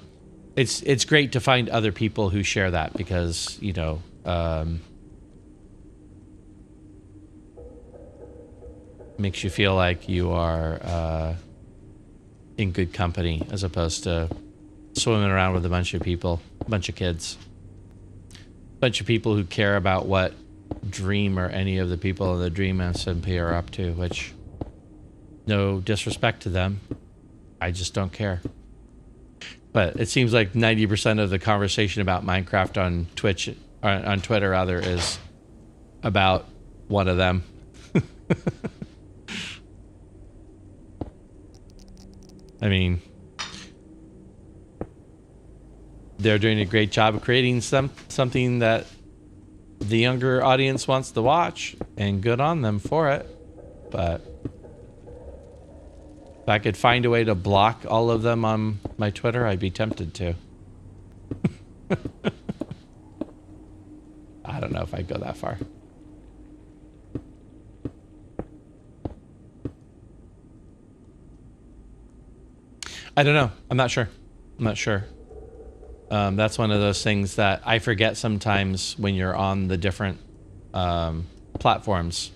it's great to find other people who share that because, you know, makes you feel like you are in good company as opposed to swimming around with a bunch of people, a bunch of kids, a bunch of people who care about what Dream or any of the people in the Dream SMP are up to, which, no disrespect to them, I just don't care. But it seems like 90% of the conversation about Minecraft on Twitch, on Twitter rather, is about one of them. I mean, they're doing a great job of creating something that the younger audience wants to watch, and good on them for it. But if I could find a way to block all of them on my Twitter, I'd be tempted to. I don't know if I'd go that far. I don't know. I'm not sure. That's one of those things that I forget sometimes when you're on the different platforms.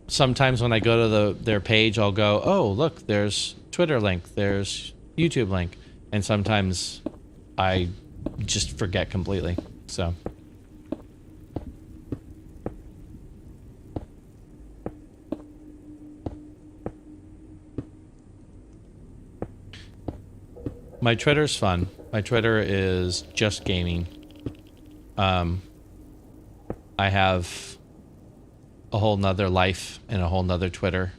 Sometimes when I go to their page, I'll go, oh, look, there's Twitter link, there's YouTube link. And sometimes I just forget completely. So. My Twitter's fun. My Twitter is just gaming. I have a whole nother life and a whole nother Twitter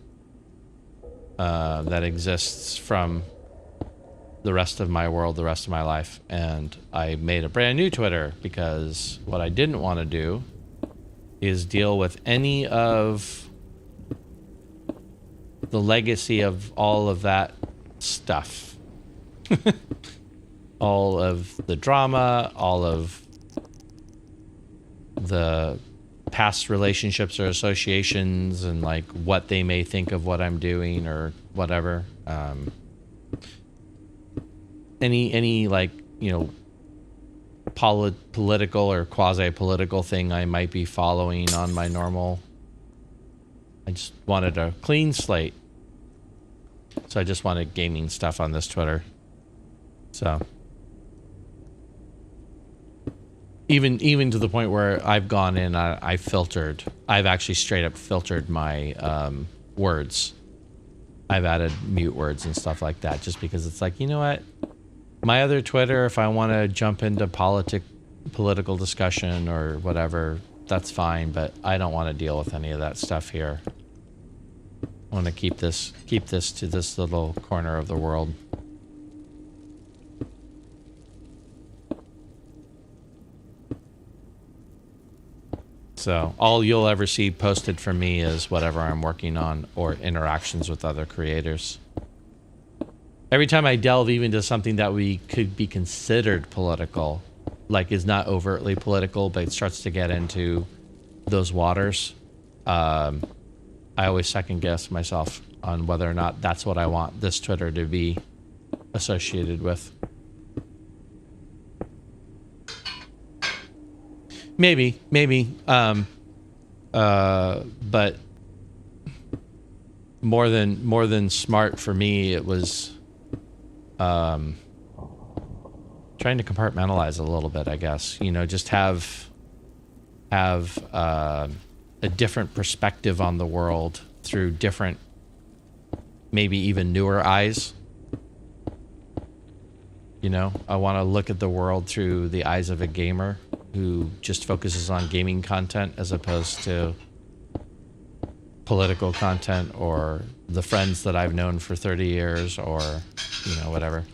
that exists from the rest of my world, the rest of my life. And I made a brand new Twitter because what I didn't want to do is deal with any of the legacy of all of that stuff. All of the drama, all of the past relationships or associations, and like what they may think of what I'm doing or whatever. Any like, you know, political or quasi-political thing I might be following on my normal. I just wanted a clean slate. So I just wanted gaming stuff on this Twitter. So even to the point where I've gone in, I've actually straight up filtered my words. I've added mute words and stuff like that just because it's like, you know what? My other Twitter, if I want to jump into political discussion or whatever, that's fine, but I don't want to deal with any of that stuff here. I want to keep this to this little corner of the world. So all you'll ever see posted from me is whatever I'm working on or interactions with other creators. Every time I delve even to something that we could be considered political, like is not overtly political, but it starts to get into those waters, I always second guess myself on whether or not that's what I want this Twitter to be associated with. Maybe, but more than smart for me, it was trying to compartmentalize a little bit, I guess. You know, just have a different perspective on the world through different, maybe even newer eyes. You know, I want to look at the world through the eyes of a gamer who just focuses on gaming content as opposed to political content or the friends that I've known for 30 years or, you know, whatever.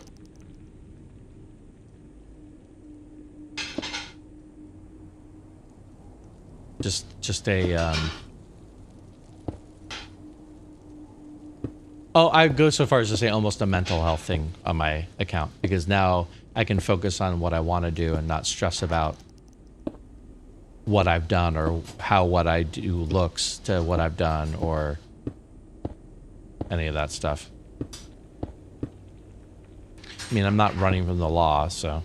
Just a, oh, I go so far as to say almost a mental health thing on my account, because now I can focus on what I want to do and not stress about what I've done or how what I do looks to what I've done or any of that stuff. I mean, I'm not running from the law, so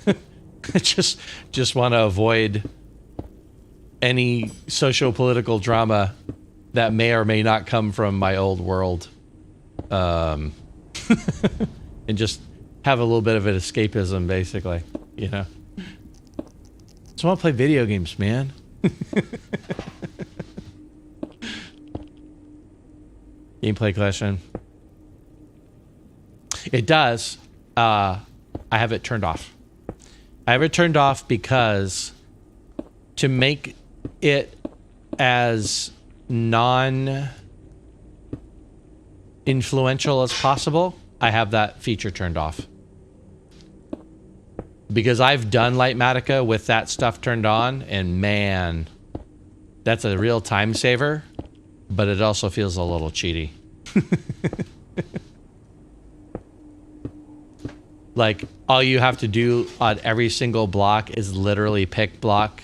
I just want to avoid any socio-political drama that may or may not come from my old world. And just have a little bit of an escapism, basically, you know. Just want to play video games, man. Gameplay question. It does. I have it turned off. I have it turned off because to make it as non-influential as possible, I have that feature turned off. Because I've done Litematica with that stuff turned on, and man, that's a real time saver, but it also feels a little cheaty. Like, all you have to do on every single block is literally pick block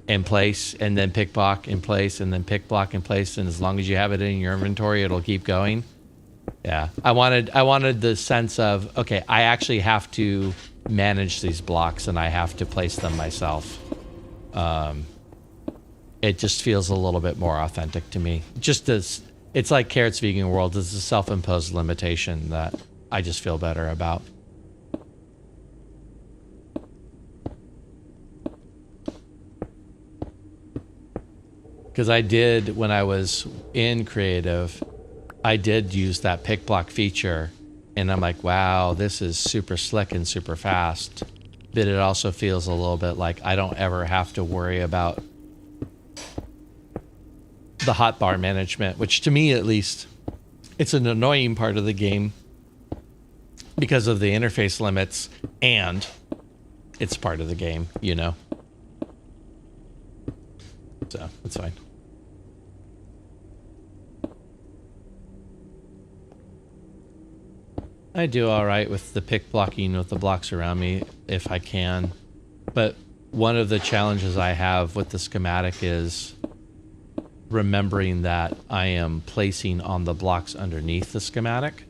in place, and then pick block in place, and then pick block in place, and as long as you have it in your inventory, it'll keep going. Yeah, I wanted the sense of, okay, I actually have to manage these blocks and I have to place them myself. It just feels a little bit more authentic to me. Just as it's like Carrot's Vegan World, it's a self-imposed limitation that I just feel better about. Because I did, when I was in creative, I did use that pick block feature, and I'm like, wow, this is super slick and super fast. But it also feels a little bit like I don't ever have to worry about the hotbar management, which to me at least, it's an annoying part of the game because of the interface limits, and it's part of the game, you know? So, it's fine. I do all right with the pick blocking with the blocks around me if I can. But one of the challenges I have with the schematic is remembering that I am placing on the blocks underneath the schematic.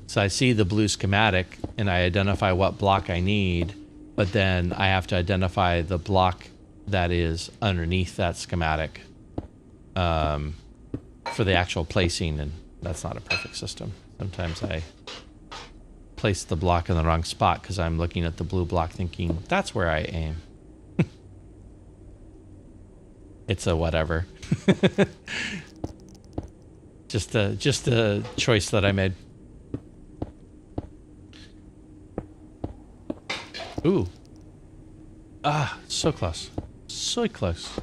So I see the blue schematic and I identify what block I need, but then I have to identify the block that is underneath that schematic for the actual placing, and that's not a perfect system. Sometimes I place the block in the wrong spot because I'm looking at the blue block thinking, that's where I aim. It's a whatever. just a choice that I made. Ooh. Ah, so close. So close.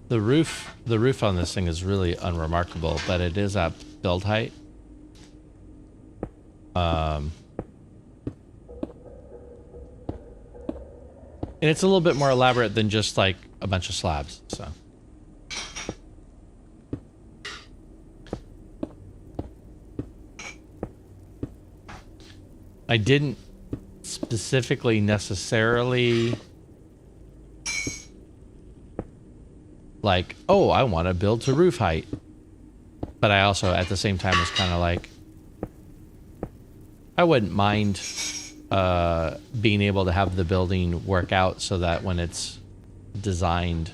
The roof on this thing is really unremarkable, but it is at build height. And it's a little bit more elaborate than just like a bunch of slabs, so. I didn't specifically necessarily like, oh, I want to build to roof height. But I also, at the same time, was kind of like, I wouldn't mind being able to have the building work out so that when it's designed,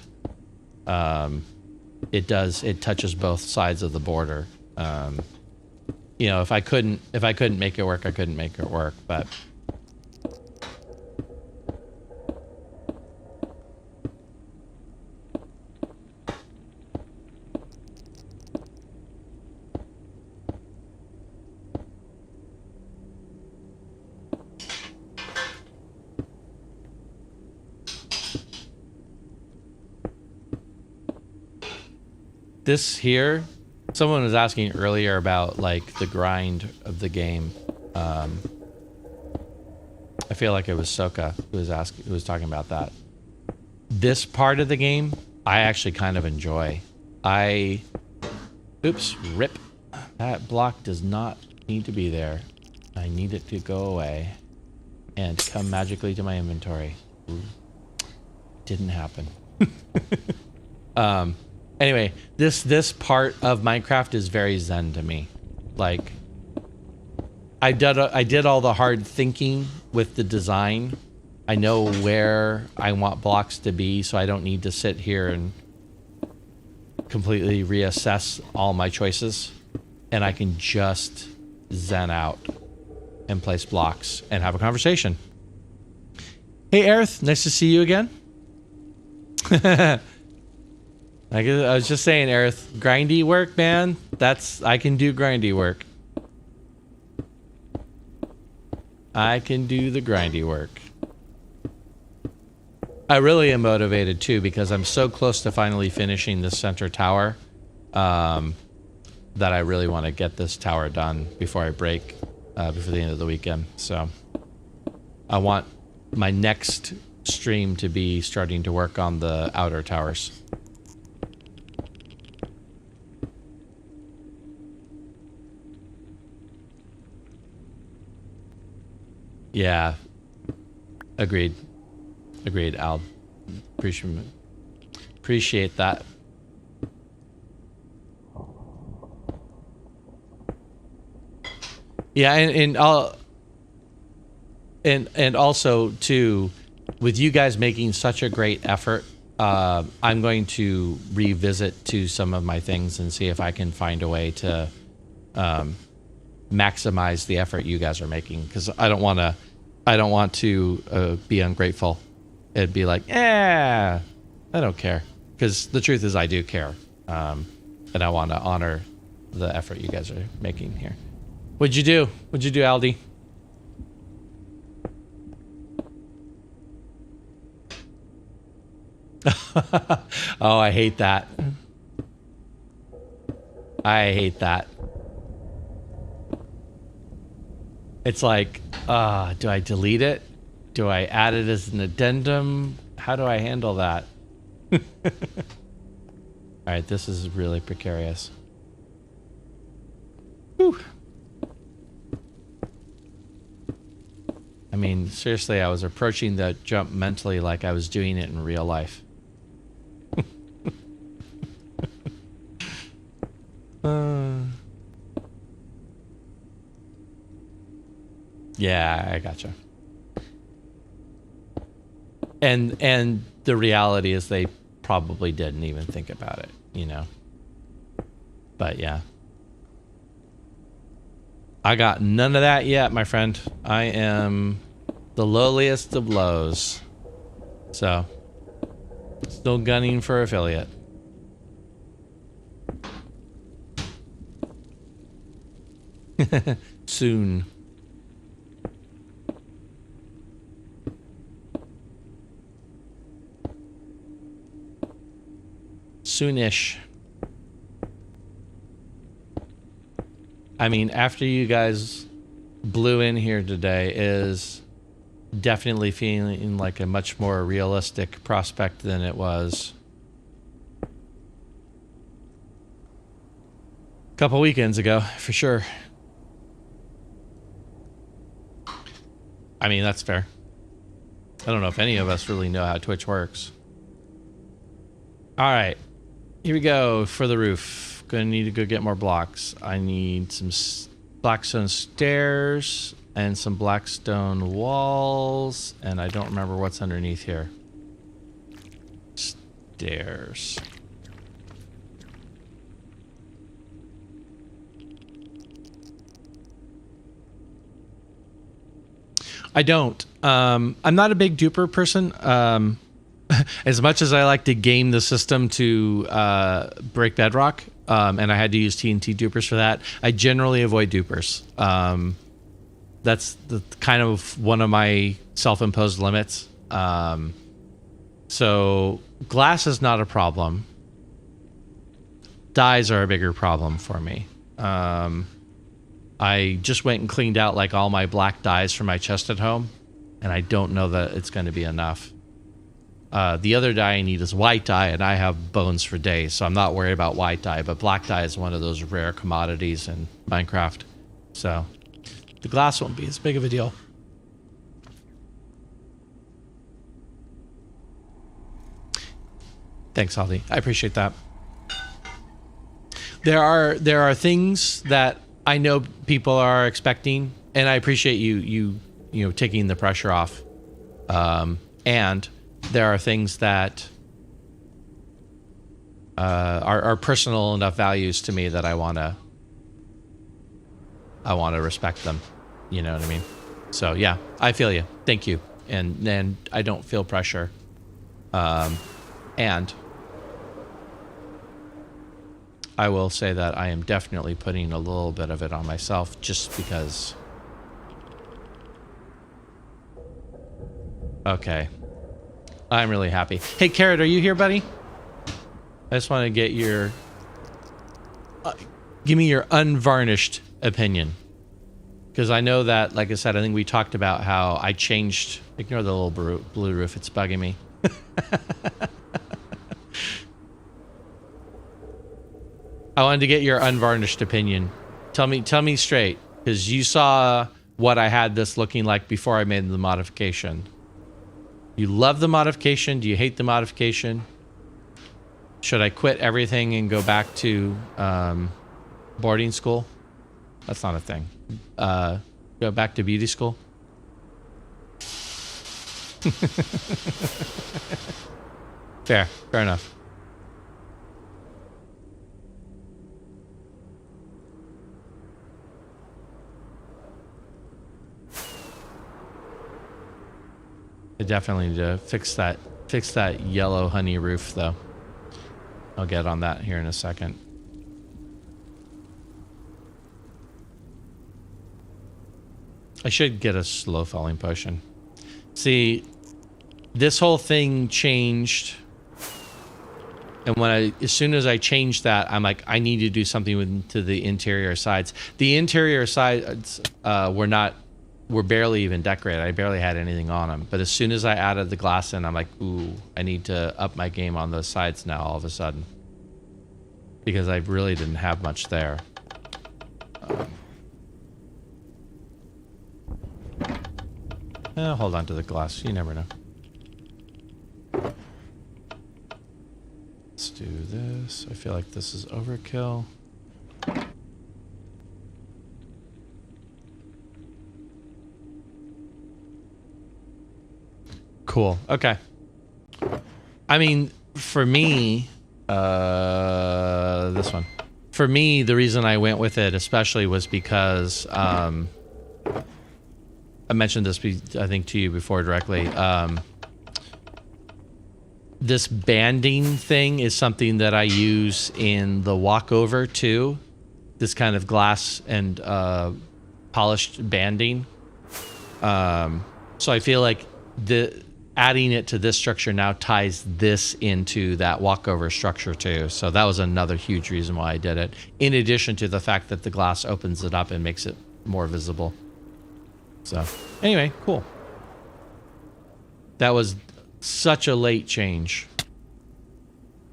it touches both sides of the border. You know, if I couldn't make it work, I couldn't make it work, but this here, someone was asking earlier about like the grind of the game. I feel like it was Soka who was talking about that. This part of the game, I actually kind of enjoy. Oops, rip. That block does not need to be there. I need it to go away and come magically to my inventory. Ooh, didn't happen. Anyway, this part of Minecraft is very zen to me. Like, I did all the hard thinking with the design. I know where I want blocks to be, so I don't need to sit here and completely reassess all my choices. And I can just zen out and place blocks and have a conversation. Hey, Aerith, nice to see you again. I was just saying, Aerith, grindy work, man. I can do grindy work. I can do the grindy work. I really am motivated too because I'm so close to finally finishing this center tower that I really want to get this tower done before I break, before the end of the weekend. So I want my next stream to be starting to work on the outer towers. Yeah, agreed. Agreed, Al. Appreciate that. Yeah, and also too, with you guys making such a great effort, I'm going to revisit to some of my things and see if I can find a way to maximize the effort you guys are making, because I don't want to be ungrateful. It'd be like, I don't care, because the truth is I do care, and I want to honor the effort you guys are making here. What'd you do, Aldi? Oh, I hate that. I hate that. It's like, do I delete it? Do I add it as an addendum? How do I handle that? All right, this is really precarious. Whew. I mean, seriously, I was approaching the jump mentally like I was doing it in real life. Yeah, I gotcha. And the reality is they probably didn't even think about it, you know. But yeah. I got none of that yet, my friend. I am the lowliest of lows. So, still gunning for affiliate. Soon. Soonish. I mean, after you guys blew in here today is definitely feeling like a much more realistic prospect than it was a couple weekends ago, for sure. I mean, that's fair. I don't know if any of us really know how Twitch works. All right, here we go for the roof. Gonna need to go get more blocks. I need some blackstone stairs and some blackstone walls, and I don't remember what's underneath here. Stairs. I don't. I'm not a big duper person. As much as I like to game the system to break bedrock, and I had to use TNT dupers for that, I generally avoid dupers. That's the kind of one of my self-imposed limits. So glass is not a problem. Dyes are a bigger problem for me. I just went and cleaned out like all my black dyes from my chest at home, and I don't know that it's going to be enough. The other dye I need is white dye, and I have bones for days, so I'm not worried about white dye, but black dye is one of those rare commodities in Minecraft. So the glass won't be as big of a deal. Thanks, Holly. I appreciate that. There are things that I know people are expecting, and I appreciate you taking the pressure off. And there are things that are personal enough values to me that I wanna respect them. You know what I mean? So yeah, I feel you. Thank you. And I don't feel pressure. And I will say that I am definitely putting a little bit of it on myself just because. Okay. I'm really happy. Hey, Carrot, are you here, buddy? I just want to get your... give me your unvarnished opinion. Because I know that, like I said, I think we talked about how I changed... Ignore the little blue roof. It's bugging me. I wanted to get your unvarnished opinion. Tell me straight, because you saw what I had this looking like before I made the modification. You love the modification? Do you hate the modification? Should I quit everything and go back to boarding school? That's not a thing. Go back to beauty school? Fair enough. I definitely need to fix that yellow honey roof, though. I'll get on that here in a second. I should get a slow falling potion. See, this whole thing changed, and as soon as I changed that, I'm like, I need to do something to the interior sides. The interior sides were barely even decorated. I barely had anything on them. But as soon as I added the glass in, I'm like, ooh, I need to up my game on those sides now all of a sudden. Because I really didn't have much there. Hold on to the glass. You never know. Let's do this. I feel like this is overkill. Cool. Okay. I mean, for me, this one. For me, the reason I went with it especially was because I mentioned this, I think, to you before directly. This banding thing is something that I use in the walkover too. This kind of glass and polished banding. So I feel like adding it to this structure now ties this into that walkover structure too. So that was another huge reason why I did it. In addition to the fact that the glass opens it up and makes it more visible. So anyway, cool. That was such a late change.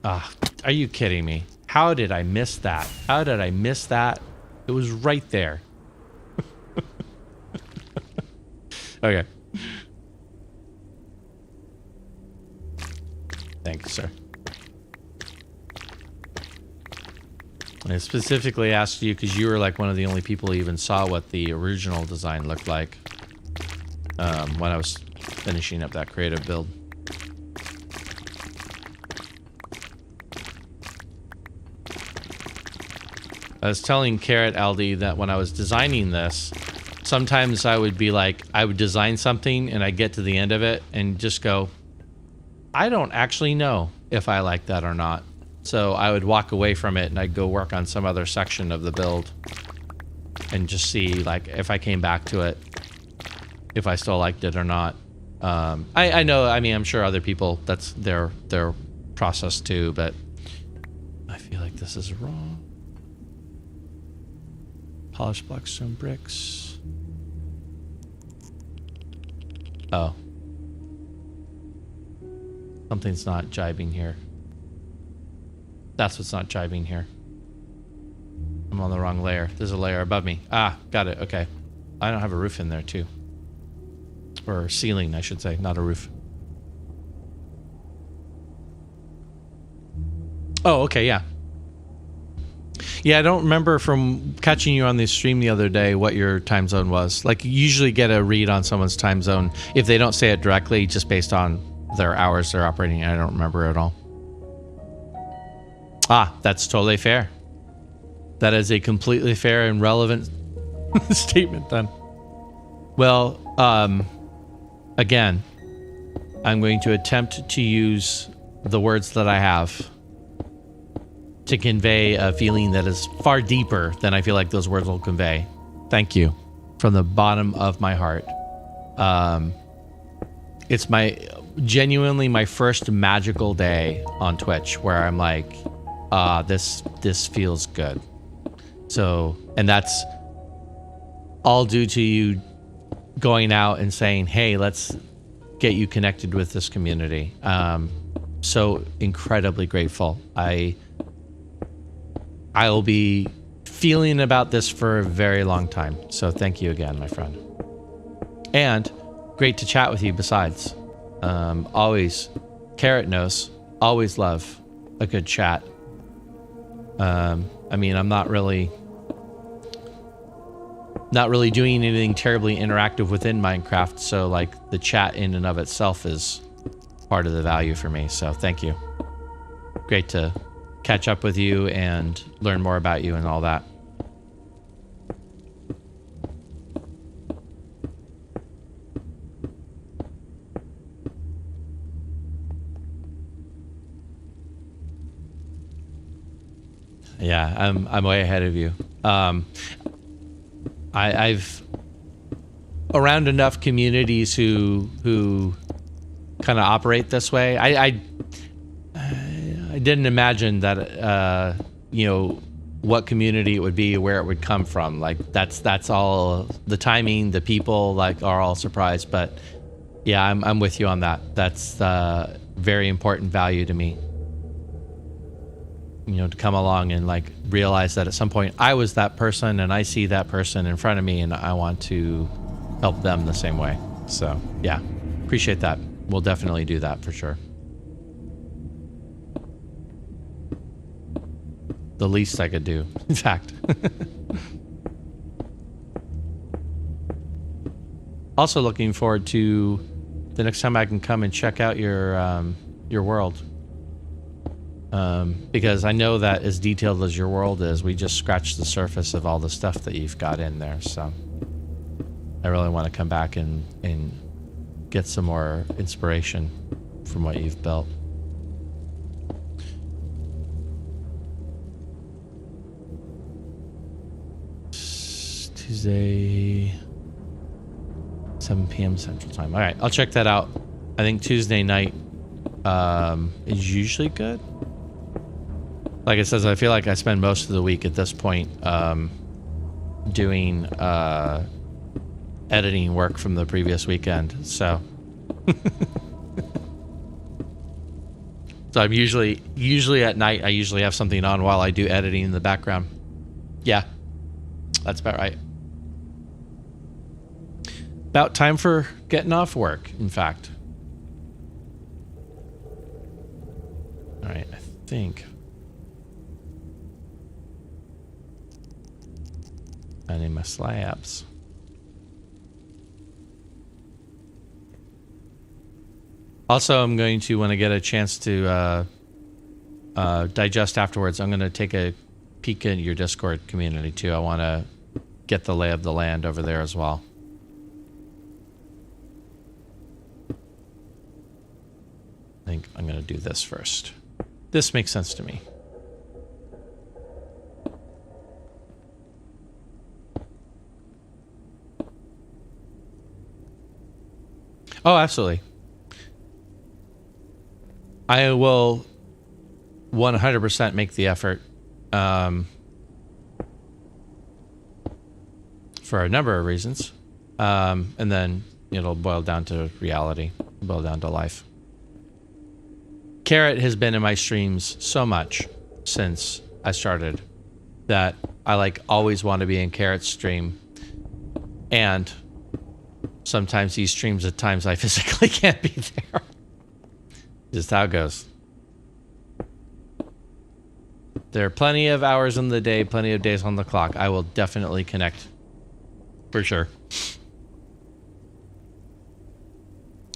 Are you kidding me? How did I miss that? How did I miss that? It was right there. Okay. Thanks, sir. I specifically asked you because you were like one of the only people who even saw what the original design looked like when I was finishing up that creative build. I was telling Carrot Aldi that when I was designing this, sometimes I would be like, I would design something and I get to the end of it and just go, I don't actually know if I like that or not. So I would walk away from it and I'd go work on some other section of the build and just see, like, if I came back to it, if I still liked it or not. I know, I mean, I'm sure other people, that's their process too, but I feel like this is wrong. Polished blackstone bricks. Oh. Something's not jibing here. That's what's not jibing here. I'm on the wrong layer. There's a layer above me. Ah, got it. Okay. I don't have a roof in there too. Or ceiling, I should say, not a roof. Oh, okay, yeah. Yeah, I don't remember from catching you on the stream the other day what your time zone was. Like, you usually get a read on someone's time zone if they don't say it directly, just based on their hours they're operating. I don't remember at all. Ah, that's totally fair. That is a completely fair and relevant statement then. Well, again, I'm going to attempt to use the words that I have to convey a feeling that is far deeper than I feel like those words will convey. Thank you from the bottom of my heart. It's genuinely my first magical day on Twitch where I'm like, this feels good. So, and that's all due to you going out and saying, hey, let's get you connected with this community. So incredibly grateful. I'll be feeling about this for a very long time. So thank you again, my friend. And great to chat with you besides. Always, Carrot knows, always love a good chat. I mean, I'm not really doing anything terribly interactive within Minecraft, so like the chat in and of itself is part of the value for me. So thank you. Great to catch up with you and learn more about you and all that. Yeah, I'm way ahead of you. I've around enough communities who kind of operate this way. I didn't imagine that you know, what community it would be, where it would come from. Like that's all the timing, the people like are all surprised. But yeah, I'm with you on that. That's very important value to me. You know, to come along and like realize that at some point I was that person and I see that person in front of me and I want to help them the same way. So yeah, appreciate that. We'll definitely do that for sure. The least I could do, in fact. Also looking forward to the next time I can come and check out your world. Because I know that as detailed as your world is, we just scratched the surface of all the stuff that you've got in there. So I really want to come back and get some more inspiration from what you've built. Tuesday, 7 p.m. Central Time. All right, I'll check that out. I think Tuesday night is usually good. Like it says, I feel like I spend most of the week at this point doing editing work from the previous weekend. So, so I'm usually at night. I usually have something on while I do editing in the background. Yeah, that's about right. About time for getting off work, in fact. All right, I think. I need my slabs. Also, I'm going to, when I get a chance to digest afterwards, I'm going to take a peek at your Discord community too. I want to get the lay of the land over there as well. I think I'm going to do this first. This makes sense to me. Oh, absolutely. I will 100% make the effort for a number of reasons. And then it'll boil down to reality, boil down to life. Carrot has been in my streams so much since I started that I like always want to be in Carrot's stream. And sometimes he streams at times I physically can't be there. Just how it goes. There are plenty of hours in the day, plenty of days on the clock. I will definitely connect. For sure.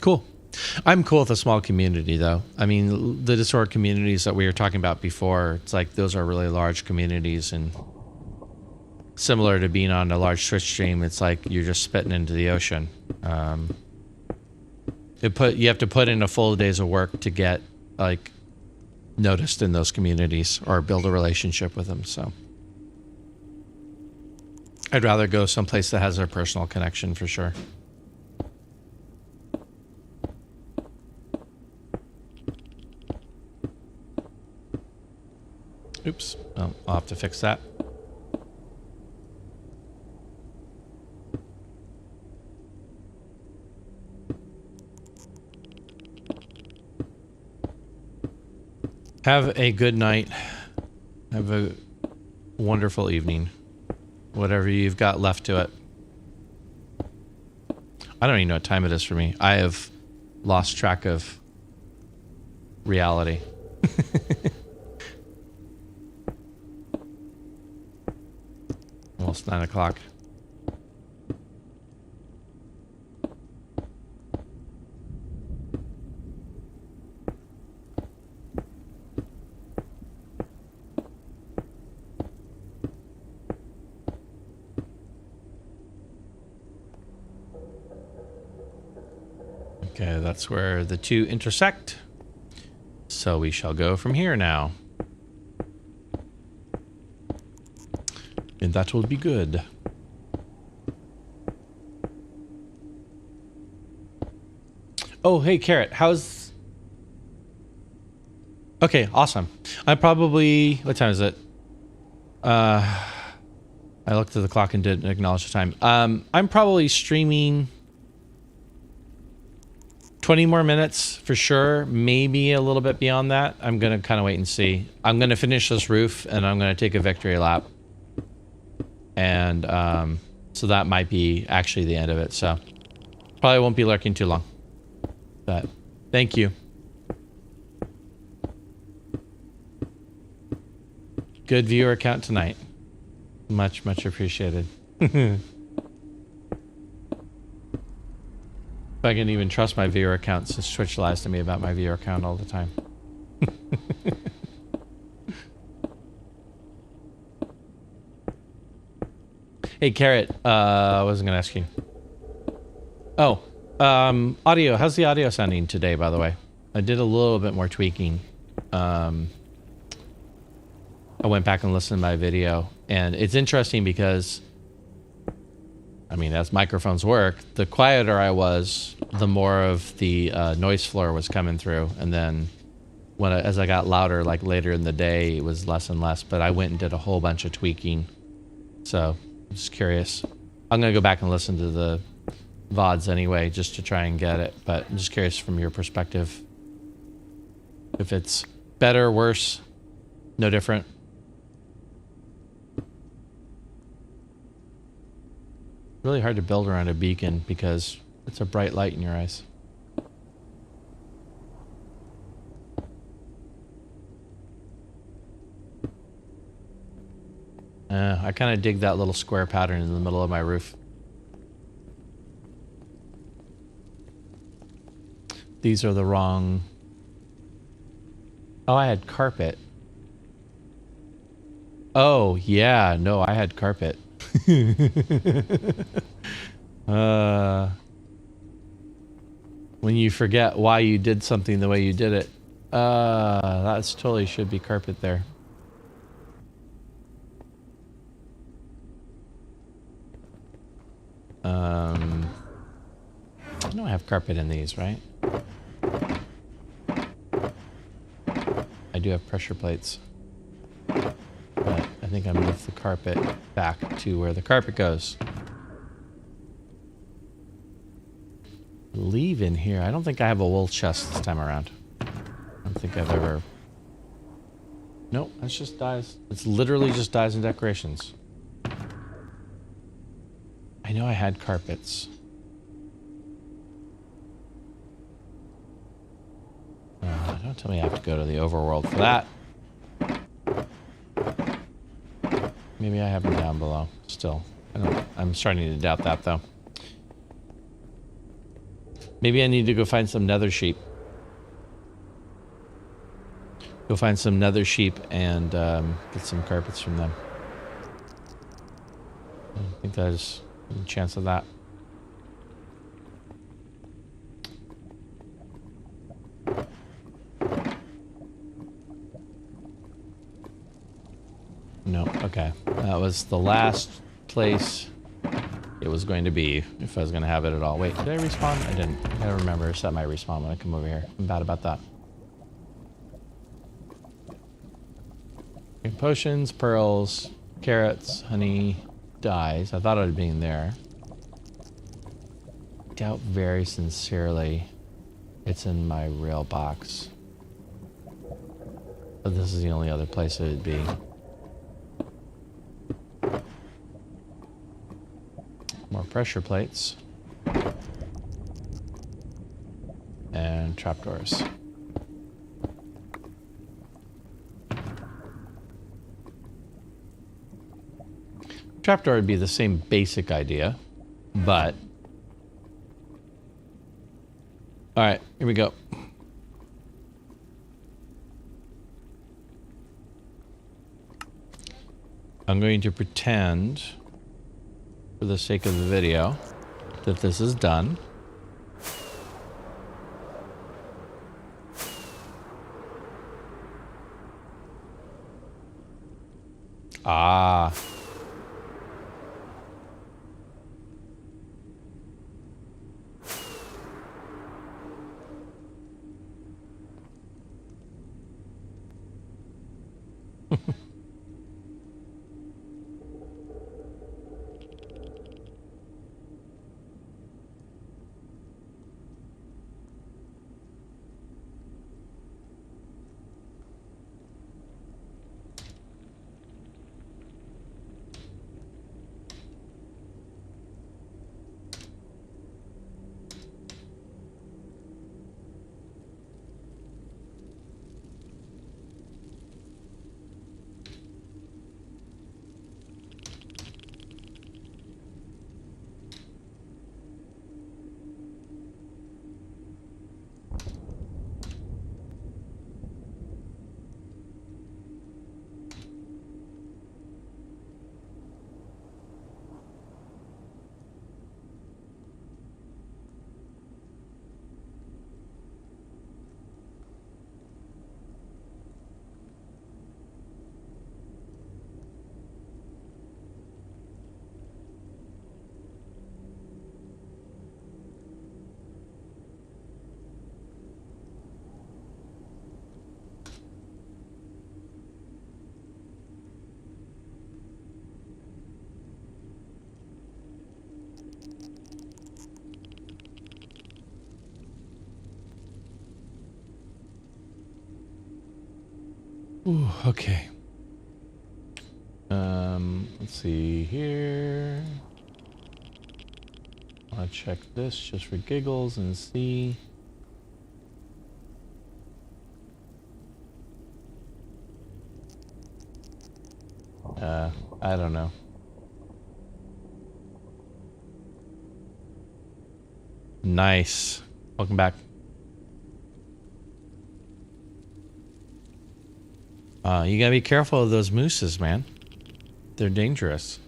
Cool. I'm cool with a small community, though. I mean, the Discord communities that we were talking about before, it's like those are really large communities, and similar to being on a large Twitch stream, it's like you're just spitting into the ocean. You have to put in a full days of work to get like noticed in those communities or build a relationship with them. So I'd rather go someplace that has a personal connection for sure. Oops. Oh, I'll have to fix that. Have a good night. Have a wonderful evening. Whatever you've got left to it. I don't even know what time it is for me. I have lost track of reality. Almost 9 o'clock. Okay, that's where the two intersect. So we shall go from here now. And that will be good. Oh, hey, Carrot, how's... Okay, awesome. I probably... What time is it? I looked at the clock and didn't acknowledge the time. I'm probably streaming 20 more minutes for sure. Maybe a little bit beyond that. I'm going to kind of wait and see. I'm going to finish this roof and I'm going to take a victory lap. And so that might be actually the end of it. So probably won't be lurking too long. But thank you. Good viewer count tonight. Much, much appreciated. If I can even trust my viewer count, since Twitch lies to me about my viewer count all the time. Hey, Carrot, I wasn't gonna ask you. Oh, audio. How's the audio sounding today, by the way? I did a little bit more tweaking. I went back and listened to my video, and it's interesting because, I mean, as microphones work, the quieter I was, the more of the noise floor was coming through, and then as I got louder, like later in the day, it was less and less. But I went and did a whole bunch of tweaking, so I'm just curious. I'm gonna go back and listen to the VODs anyway, just to try and get it. But I'm just curious from your perspective if it's better, worse, no different. Really hard to build around a beacon because it's a bright light in your eyes. I kind of dig that little square pattern in the middle of my roof. These are the wrong... Oh, I had carpet. Oh, yeah. No, I had carpet. When you forget why you did something the way you did it. That's totally should be carpet there. I don't have carpet in these, right? I do have pressure plates. But I think I moved the carpet back to where the carpet goes. Leave in here. I don't think I have a wool chest this time around. I don't think I've ever... Nope, that's just dyes. It's literally just dyes and decorations. I know I had carpets. Don't tell me I have to go to the overworld for that. Maybe I have them down below. Still, I'm starting to doubt that though. Maybe I need to go find some nether sheep. Go find some nether sheep and get some carpets from them. I think there's a chance of that. No, okay. That was the last place it was going to be if I was going to have it at all. Wait, did I respawn? I didn't. I gotta remember to set my respawn when I come over here. I'm bad about that. Okay, potions, pearls, carrots, honey, dyes. I thought it would be in there. Doubt very sincerely it's in my rail box. But this is the only other place it would be. More pressure plates. And trapdoors. Trapdoor would be the same basic idea, but... Alright, here we go. I'm going to pretend, for the sake of the video, that this is done. Ah. Ooh, okay. Let's see here. I'll check this just for giggles and see. I don't know. Nice. Welcome back. You gotta be careful of those mooses, man. They're dangerous.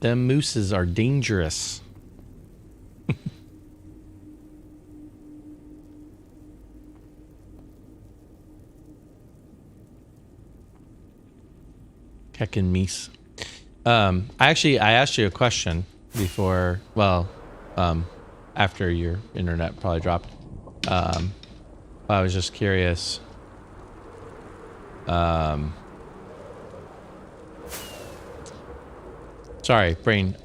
Them mooses are dangerous. Heckin' meese. I asked you a question before, well, after your internet probably dropped. I was just curious. Sorry, brain.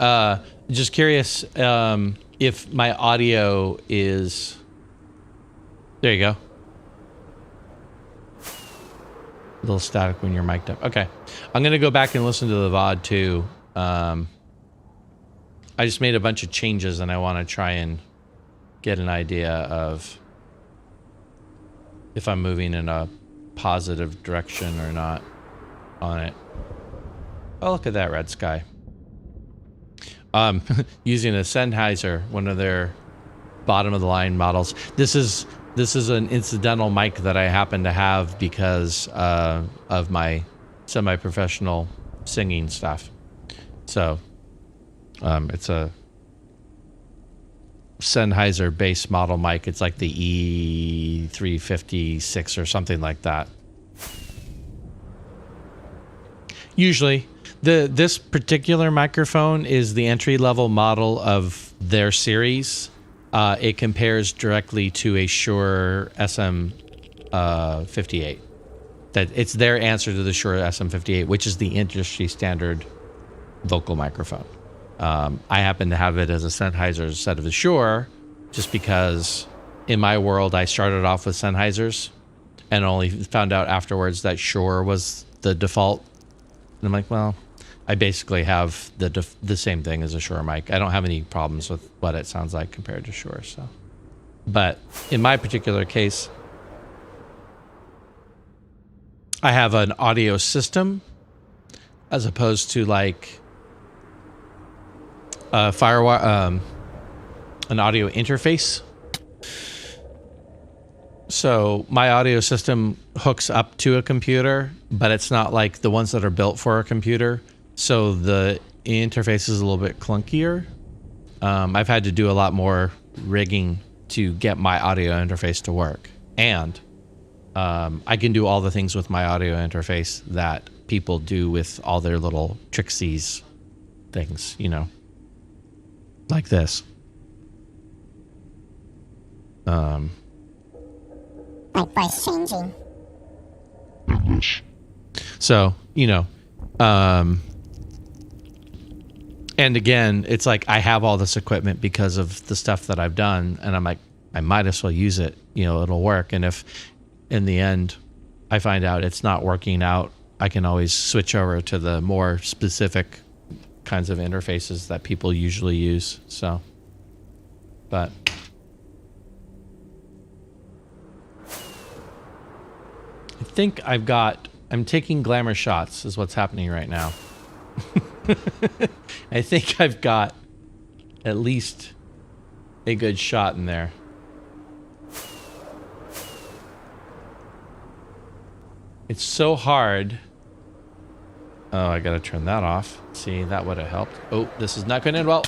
Just curious if my audio is... There you go. A little static when you're mic'd up. Okay. I'm going to go back and listen to the VOD too. I just made a bunch of changes and I want to try and get an idea of if I'm moving in a positive direction or not on it. Oh, look at that red sky. Using a Sennheiser, one of their bottom of the line models. This is an incidental mic that I happen to have because of my semi-professional singing stuff. So it's a Sennheiser base model mic. It's like the E356 or something like that. Usually, this particular microphone is the entry-level model of their series. It compares directly to a Shure SM58. That it's their answer to the Shure SM58, which is the industry standard vocal microphone. I happen to have it as a Sennheiser instead of the Shure, just because in my world I started off with Sennheisers and only found out afterwards that Shure was the default. And I'm like, well, I basically have the same thing as a Shure mic. I don't have any problems with what it sounds like compared to Shure. So, but in my particular case, I have an audio system as opposed to like a firewire, an audio interface. So my audio system hooks up to a computer, but it's not like the ones that are built for a computer. So the interface is a little bit clunkier. I've had to do a lot more rigging to get my audio interface to work. And I can do all the things with my audio interface that people do with all their little trixies things, you know, like this. Like voice changing. So, you know, and again, it's like I have all this equipment because of the stuff that I've done, and I'm like, I might as well use it. You know, it'll work. And if in the end I find out it's not working out, I can always switch over to the more specific kinds of interfaces that people usually use. So, but I think I'm taking glamour shots is what's happening right now. I think I've got at least a good shot in there. It's so hard. Oh, I gotta turn that off. See, that would have helped. Oh, this is not going to end well.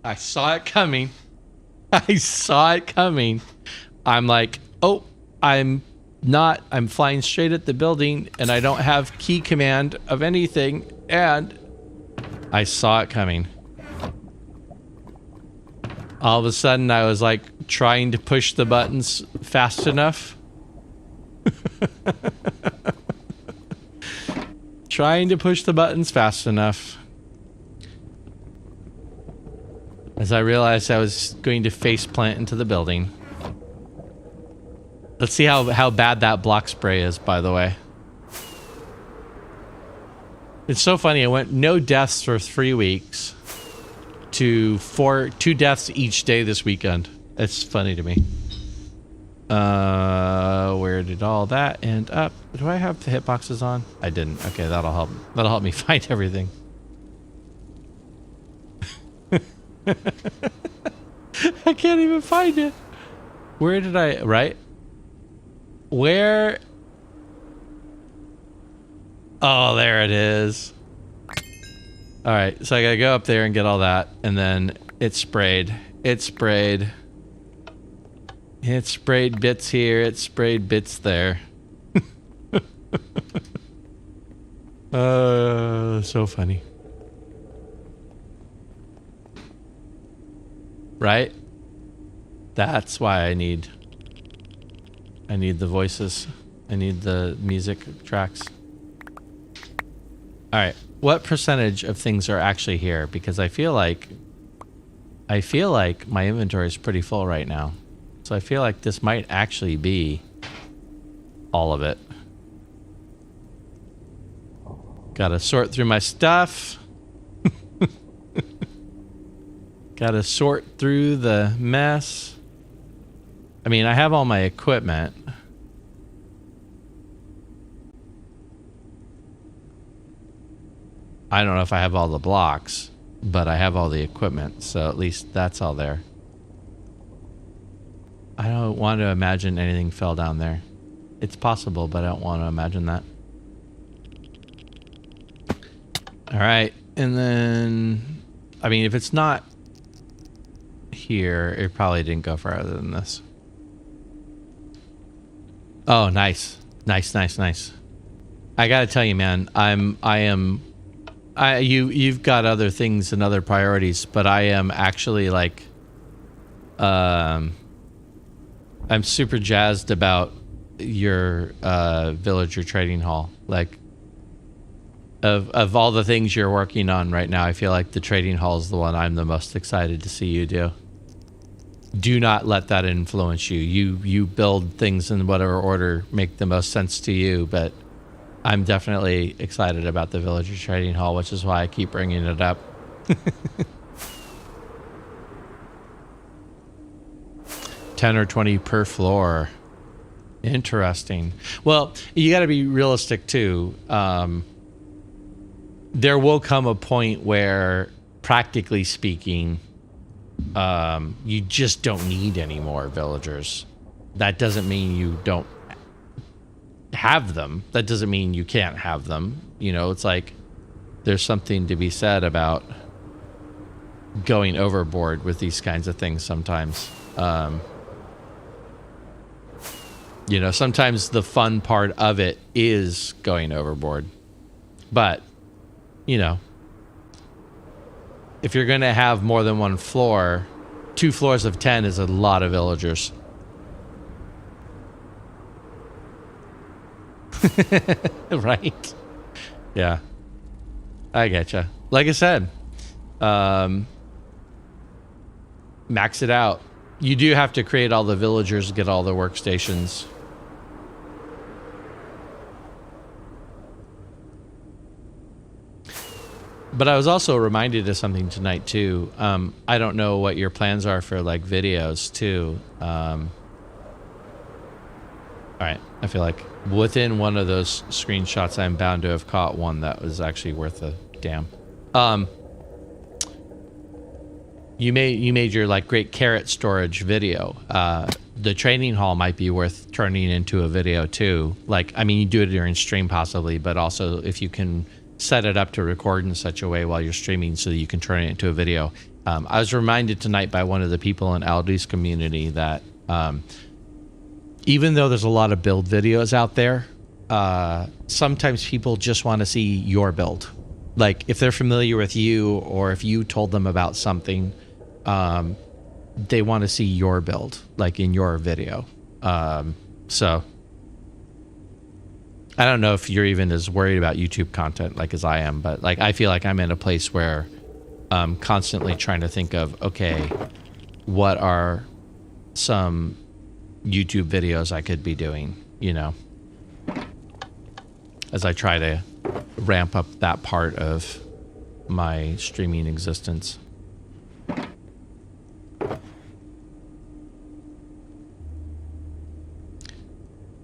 I saw it coming. I saw it coming. I'm like, oh, I'm flying straight at the building and I don't have key command of anything. And I saw it coming. All of a sudden I was like trying to push the buttons fast enough. Trying to push the buttons fast enough. As I realized I was going to face plant into the building. Let's see how bad that block spray is, by the way. It's so funny. I went no deaths for 3 weeks to 2 deaths each day this weekend. It's funny to me. Where did all that end up? Do I have the hitboxes on? I didn't. Okay, that'll help. That'll help me find everything. I can't even find it. Where did I... Right? Where? Oh, there it is. All right, so I gotta go up there and get all that, and then it sprayed. It sprayed. It sprayed bits here. It sprayed bits there. So funny. Right? That's why I need the voices. I need the music tracks. All right. What percentage of things are actually here? Because I feel like my inventory is pretty full right now. So I feel like this might actually be all of it. Gotta sort through my stuff. Gotta sort through the mess. I mean, I have all my equipment. I don't know if I have all the blocks, but I have all the equipment, so at least that's all there. I don't want to imagine anything fell down there. It's possible, but I don't want to imagine that. All right, and then, I mean, if it's not here, it probably didn't go further than this. Oh, nice. Nice, nice, nice. I gotta tell you, man, you've got other things and other priorities, but I am actually like, I'm super jazzed about your villager trading hall. Like, of all the things you're working on right now, I feel like the trading hall is the one I'm the most excited to see you do. Do not let that influence you. You build things in whatever order make the most sense to you, but I'm definitely excited about the villager trading hall, which is why I keep bringing it up. 10 or 20 per floor. Interesting. Well, you got to be realistic too. There will come a point where, practically speaking, you just don't need any more villagers. That doesn't mean you don't have them. That doesn't mean you can't have them. You know, it's like there's something to be said about going overboard with these kinds of things sometimes. You know, sometimes the fun part of it is going overboard. But, you know, if you're going to have more than one floor, 2 floors of 10 is a lot of villagers. Right? Yeah. I getcha. Like I said, max it out. You do have to create all the villagers, get all the workstations. But I was also reminded of something tonight too. I don't know what your plans are for like videos too. All right, I feel like within one of those screenshots, I'm bound to have caught one that was actually worth a damn. You made your like great carrot storage video. The training hall might be worth turning into a video too. Like, I mean, you do it during stream possibly, but also if you can set it up to record in such a way while you're streaming so that you can turn it into a video. I was reminded tonight by one of the people in Aldi's community that even though there's a lot of build videos out there, sometimes people just want to see your build. Like if they're familiar with you or if you told them about something, they want to see your build, like in your video. So I don't know if you're even as worried about YouTube content like as I am, but like I feel like I'm in a place where I'm constantly trying to think of, okay, what are some YouTube videos I could be doing, you know, as I try to ramp up that part of my streaming existence.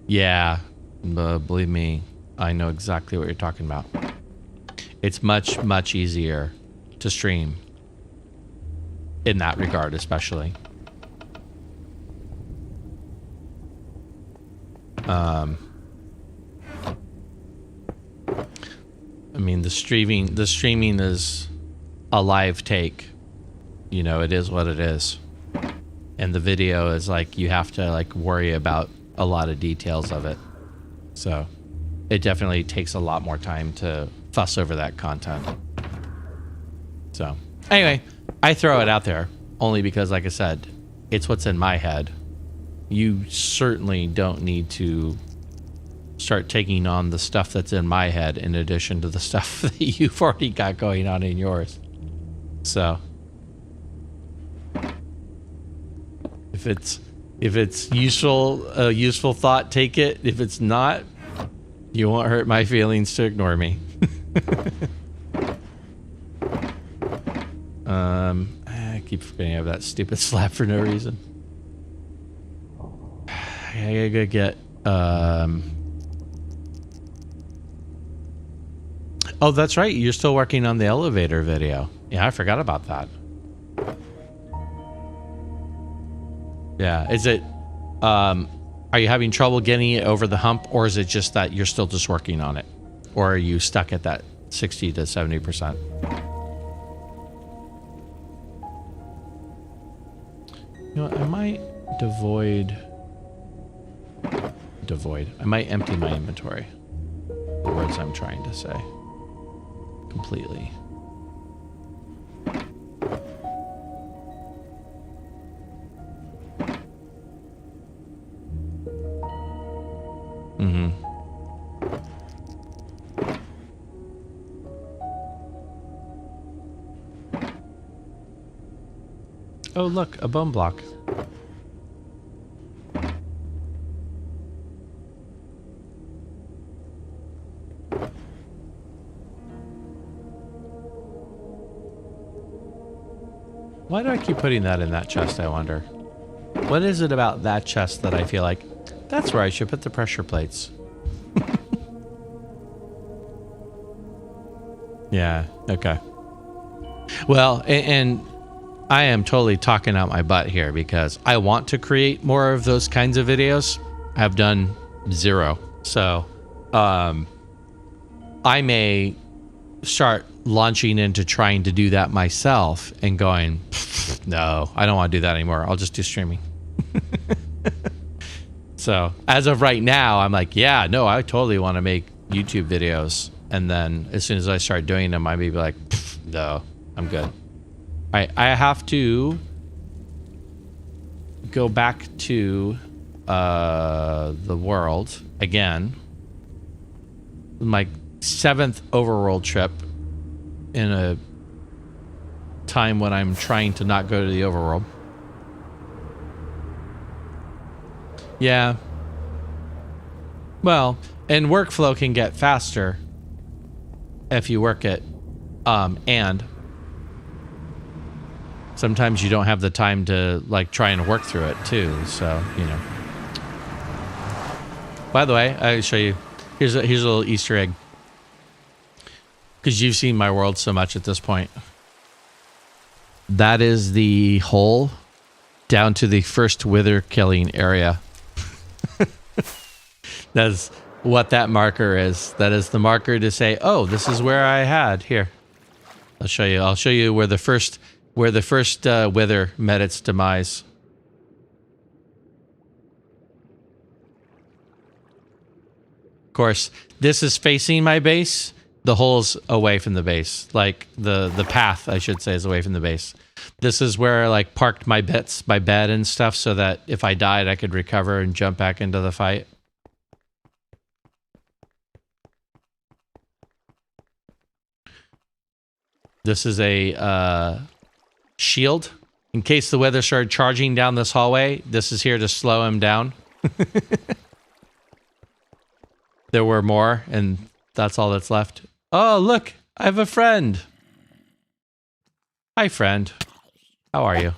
Yeah, believe me, I know exactly what you're talking about. It's much, much easier to stream in that regard, especially. I mean, the streaming is a live take. You know, it is what it is. And the video is like, you have to like worry about a lot of details of it. So it definitely takes a lot more time to fuss over that content. So anyway, I throw it out there only because, like I said, it's what's in my head. You certainly don't need to start taking on the stuff that's in my head in addition to the stuff that you've already got going on in yours. So if it's useful, a useful thought, take it. If it's not, you won't hurt my feelings to ignore me. I keep forgetting I have that stupid slap for no reason. I gotta get oh, that's right. You're still working on the elevator video. Yeah, I forgot about that. Yeah, is it are you having trouble getting it over the hump, or is it just that you're still just working on it? Or are you stuck at that 60 to 70%? You know what, I might I might empty my inventory. The words I'm trying to say. Completely. Mm-hmm. Oh, look, a bone block. Why do I keep putting that in that chest, I wonder? What is it about that chest that I feel like that's where I should put the pressure plates? Yeah, okay. Well, and I am totally talking out my butt here because I want to create more of those kinds of videos. I've done 0. So, I may start launching into trying to do that myself and going, no, I don't want to do that anymore. I'll just do streaming. So as of right now, I'm like, yeah, no, I totally want to make YouTube videos. And then as soon as I start doing them, I may be like, no, I'm good. All right, I have to go back to the world again. My 7th overworld trip in a time when I'm trying to not go to the overworld. Yeah. Well, and workflow can get faster if you work it. And sometimes you don't have the time to like try and work through it too. So, you know. By the way, I'll show you. Here's a little Easter egg. Because you've seen my world so much at this point. That is the hole down to the first wither killing area. That's what that marker is. That is the marker to say, oh, this is where I had here. I'll show you. I'll show you where the first wither met its demise. Of course, this is facing my base. The hole's away from the base. Like the path, I should say, is away from the base. This is where I like parked my bed and stuff, so that if I died, I could recover and jump back into the fight. This is a shield. In case the weather started charging down this hallway, this is here to slow him down. There were more, and that's all that's left. Oh, look, I have a friend. Hi, friend. How are you?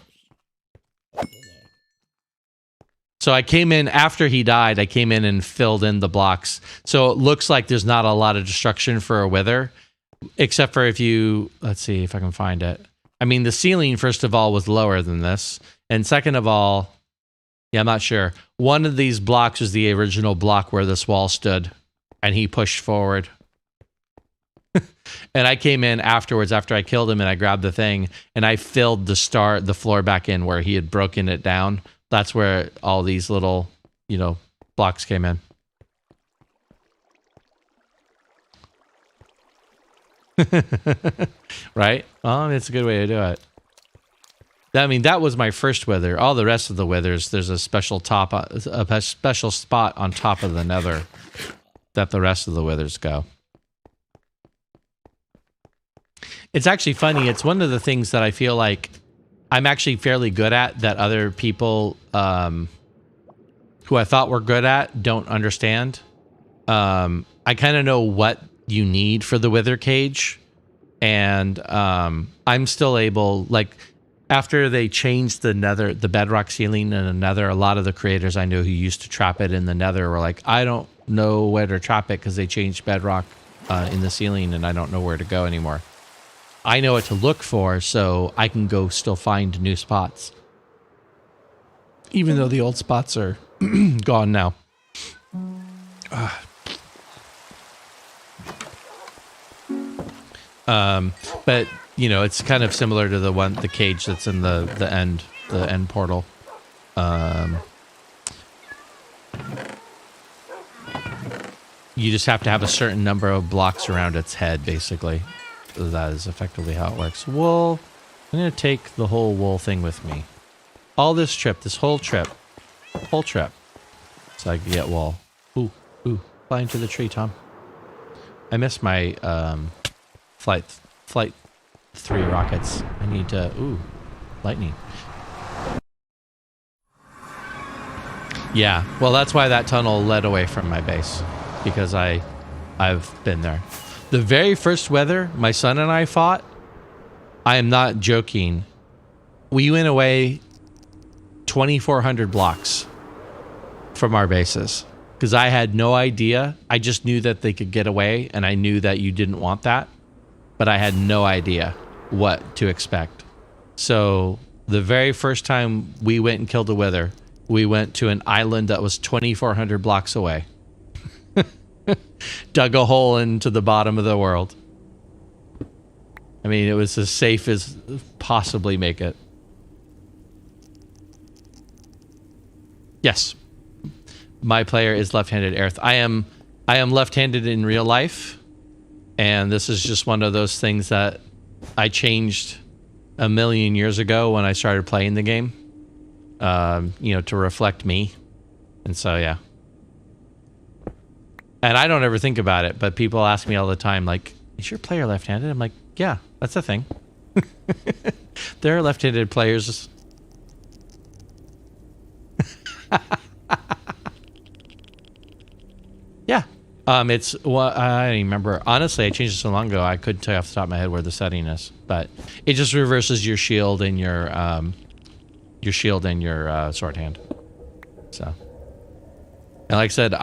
So I came in after he died. I came in and filled in the blocks. So it looks like there's not a lot of destruction for a wither. Except for if you, let's see if I can find it. I mean, the ceiling, first of all, was lower than this. And second of all, Yeah, I'm not sure. One of these blocks was the original block where this wall stood, and he pushed forward. And I came in afterwards after I killed him, and I grabbed the thing, and I filled the floor back in where he had broken it down. That's where all these little, blocks came in. Right? Well, it's a good way to do it. I mean, that was my first wither. All the rest of the withers, there's a special special spot on top of the nether that the rest of the withers go. It's actually funny. It's one of the things that I feel like I'm actually fairly good at that other people who I thought were good at don't understand. I kind of know what you need for the wither cage, and I'm still able, like, after they changed the nether, the bedrock ceiling in the nether, a lot of the creators I knew who used to trap it in the nether were like, I don't know where to trap it because they changed bedrock in the ceiling and I don't know where to go anymore. I know what to look for, so I can go still find new spots. Even though the old spots are gone now. But it's kind of similar to the cage that's in the end portal. You just have to have a certain number of blocks around its head, basically. That is effectively how it works. Wool. I'm going to take the whole wool thing with me. All this trip, this whole trip. So I can get wool. Ooh, fly into the tree, Tom. I missed my flight 3 rockets. I need to... Ooh, lightning. Yeah, well, that's why that tunnel led away from my base. Because I've been there. The very first weather my son and I fought, I am not joking, we went away 2,400 blocks from our bases. Because I had no idea. I just knew that they could get away, and I knew that you didn't want that. But I had no idea what to expect. So the very first time we went and killed a wither, we went to an island that was 2,400 blocks away. Dug a hole into the bottom of the world. I mean, it was as safe as possibly make it. Yes. My player is left-handed, Aerith. I am left-handed in real life. And this is just one of those things that I changed a million years ago when I started playing the game. To reflect me. And so, yeah. And I don't ever think about it, but people ask me all the time, like, is your player left-handed? I'm like, yeah, that's a thing. There are left-handed players. Yeah. It's, well, I don't even remember. Honestly, I changed it so long ago, I couldn't tell you off the top of my head where the setting is. But it just reverses your shield and your sword hand. So. And like I said,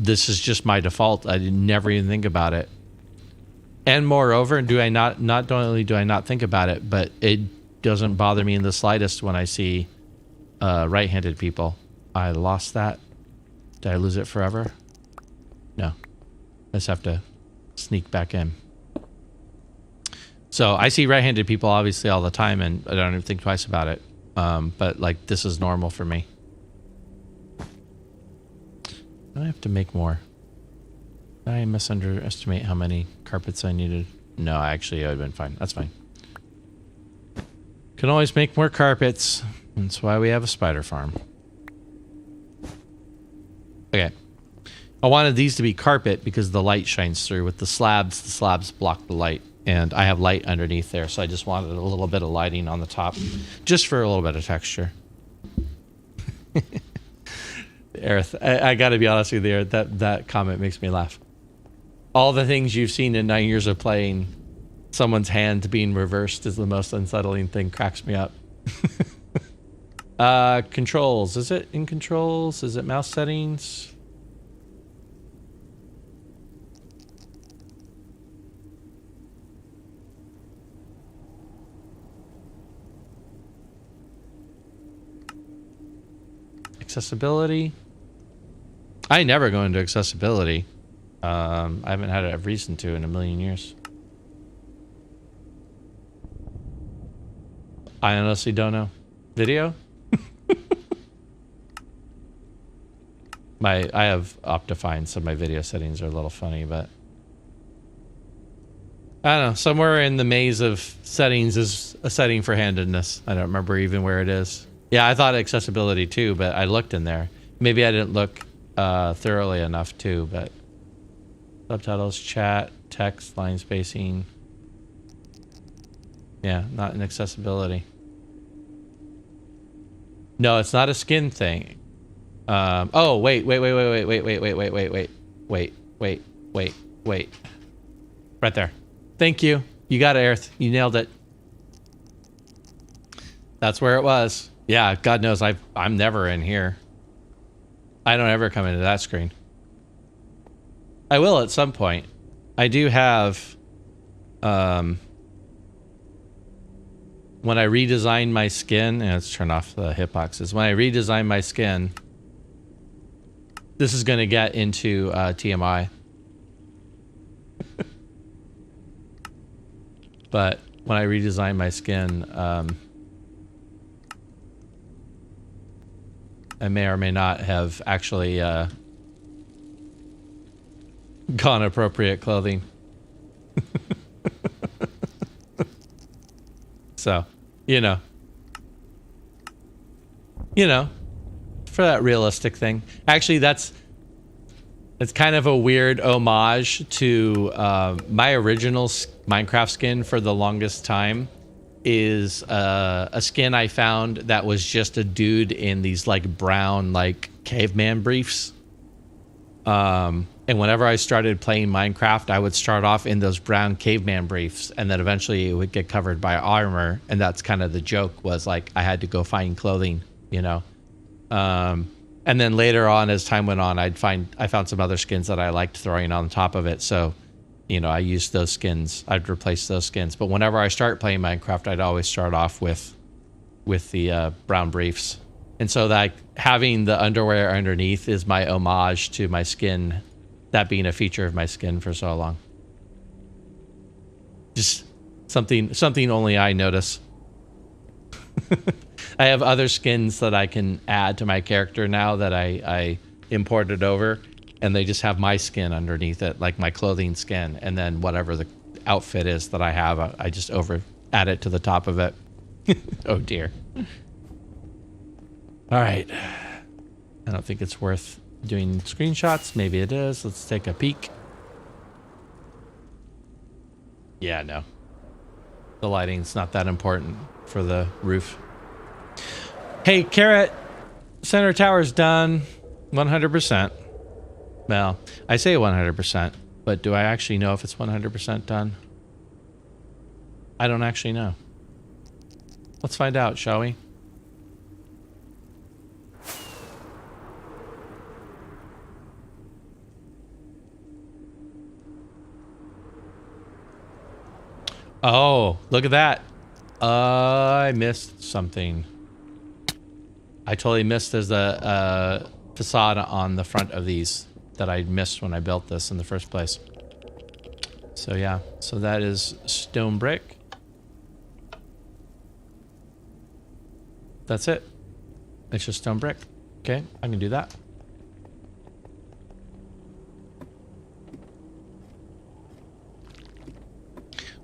this is just my default. I never even think about it. And moreover, not only do I not think about it, but it doesn't bother me in the slightest when I see right-handed people. I lost that. Did I lose it forever? No. I just have to sneak back in. So I see right-handed people obviously all the time, and I don't even think twice about it. But like, this is normal for me. I have to make more. Did I misunderestimate how many carpets I needed? No, actually, it would have been fine. That's fine. Can always make more carpets. That's why we have a spider farm. Okay. I wanted these to be carpet because the light shines through. With the slabs block the light. And I have light underneath there, so I just wanted a little bit of lighting on the top. Just for a little bit of texture. Aerith, I got to be honest with you, that comment makes me laugh. All the things you've seen in 9 years of playing, someone's hand being reversed is the most unsettling thing. Cracks me up. Controls. Is it in controls? Is it mouse settings? Accessibility. I never go into accessibility. I haven't had a reason to in a million years. I honestly don't know. Video? I have Optifine, so my video settings are a little funny, but I don't know. Somewhere in the maze of settings is a setting for handedness. I don't remember even where it is. Yeah, I thought accessibility too, but I looked in there. Maybe I didn't look thoroughly enough too, but subtitles, chat, text, line spacing. Yeah, not in accessibility. No, it's not a skin thing. Oh, wait. Right there. Thank you. You got it, Earth. You nailed it. That's where it was. Yeah, God knows I'm never in here. I don't ever come into that screen. I will at some point. I do have when I redesign my skin, and let's turn off the hitboxes. When I redesign my skin, this is going to get into TMI. But when I redesign my skin, I may or may not have actually gone appropriate clothing. So, you know, for that realistic thing. Actually, it's kind of a weird homage to my original Minecraft skin for the longest time is a skin I found that was just a dude in these like brown like caveman briefs. And whenever I started playing Minecraft, I would start off in those brown caveman briefs, and then eventually it would get covered by armor. And that's kind of the joke, was like I had to go find clothing, you know. And then later on, as time went on, I found some other skins that I liked throwing on top of it. So, you know, I used those skins. I'd replace those skins. But whenever I start playing Minecraft, I'd always start off with the brown briefs. And so that having the underwear underneath is my homage to my skin, that being a feature of my skin for so long. Just something only I notice. I have other skins that I can add to my character now that I imported over, and they just have my skin underneath it, like my clothing skin, and then whatever the outfit is that I have, I just add it to the top of it. Oh dear. All right. I don't think it's worth doing screenshots. Maybe it is. Let's take a peek. Yeah, no. The lighting's not that important for the roof. Hey, Carrot. Center tower's done. 100%. Well, I say 100%, but do I actually know if it's 100% done? I don't actually know. Let's find out, shall we? Oh, look at that. I missed something. I totally missed there's a facade on the front of these that I missed when I built this in the first place. So yeah, so that is stone brick. That's it. It's just stone brick. Okay, I can do that.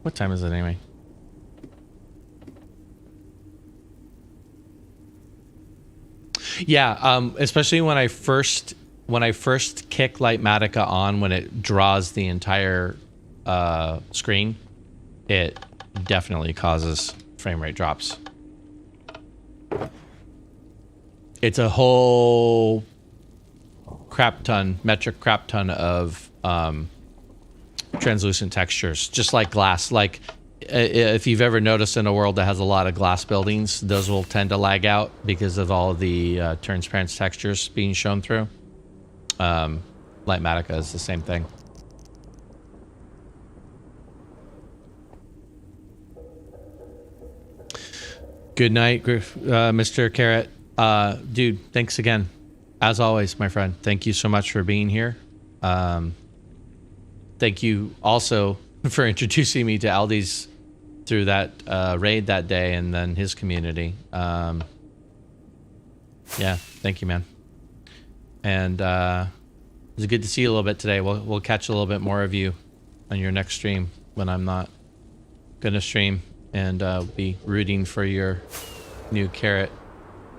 What time is it anyway? Yeah, especially when I first kick Litematica on, when it draws the entire screen, it definitely causes frame rate drops. It's a whole metric crap ton of translucent textures, just like glass. Like if you've ever noticed in a world that has a lot of glass buildings, those will tend to lag out because of all the transparent textures being shown through. Litematica is the same thing. Good night, Mr. Carrot. Dude, thanks again. As always, my friend, thank you so much for being here. Thank you also for introducing me to Aldi's through that raid that day and then his community. Yeah, thank you, man. And it was good to see you a little bit today. We'll catch a little bit more of you on your next stream when I'm not gonna stream, and be rooting for your new carrot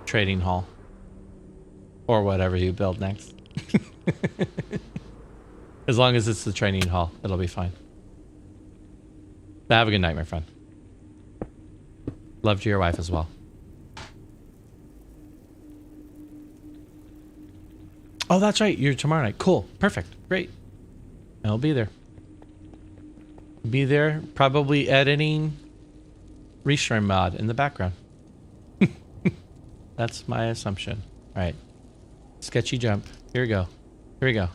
trading hall or whatever you build next. As long as it's the training hall, it'll be fine. But have a good night, my friend. Love to your wife as well. Oh, that's right. You're tomorrow night. Cool. Perfect. Great. I'll be there. Be there, probably editing Restream mod in the background. That's my assumption. All right. Sketchy jump. Here we go. Here we go.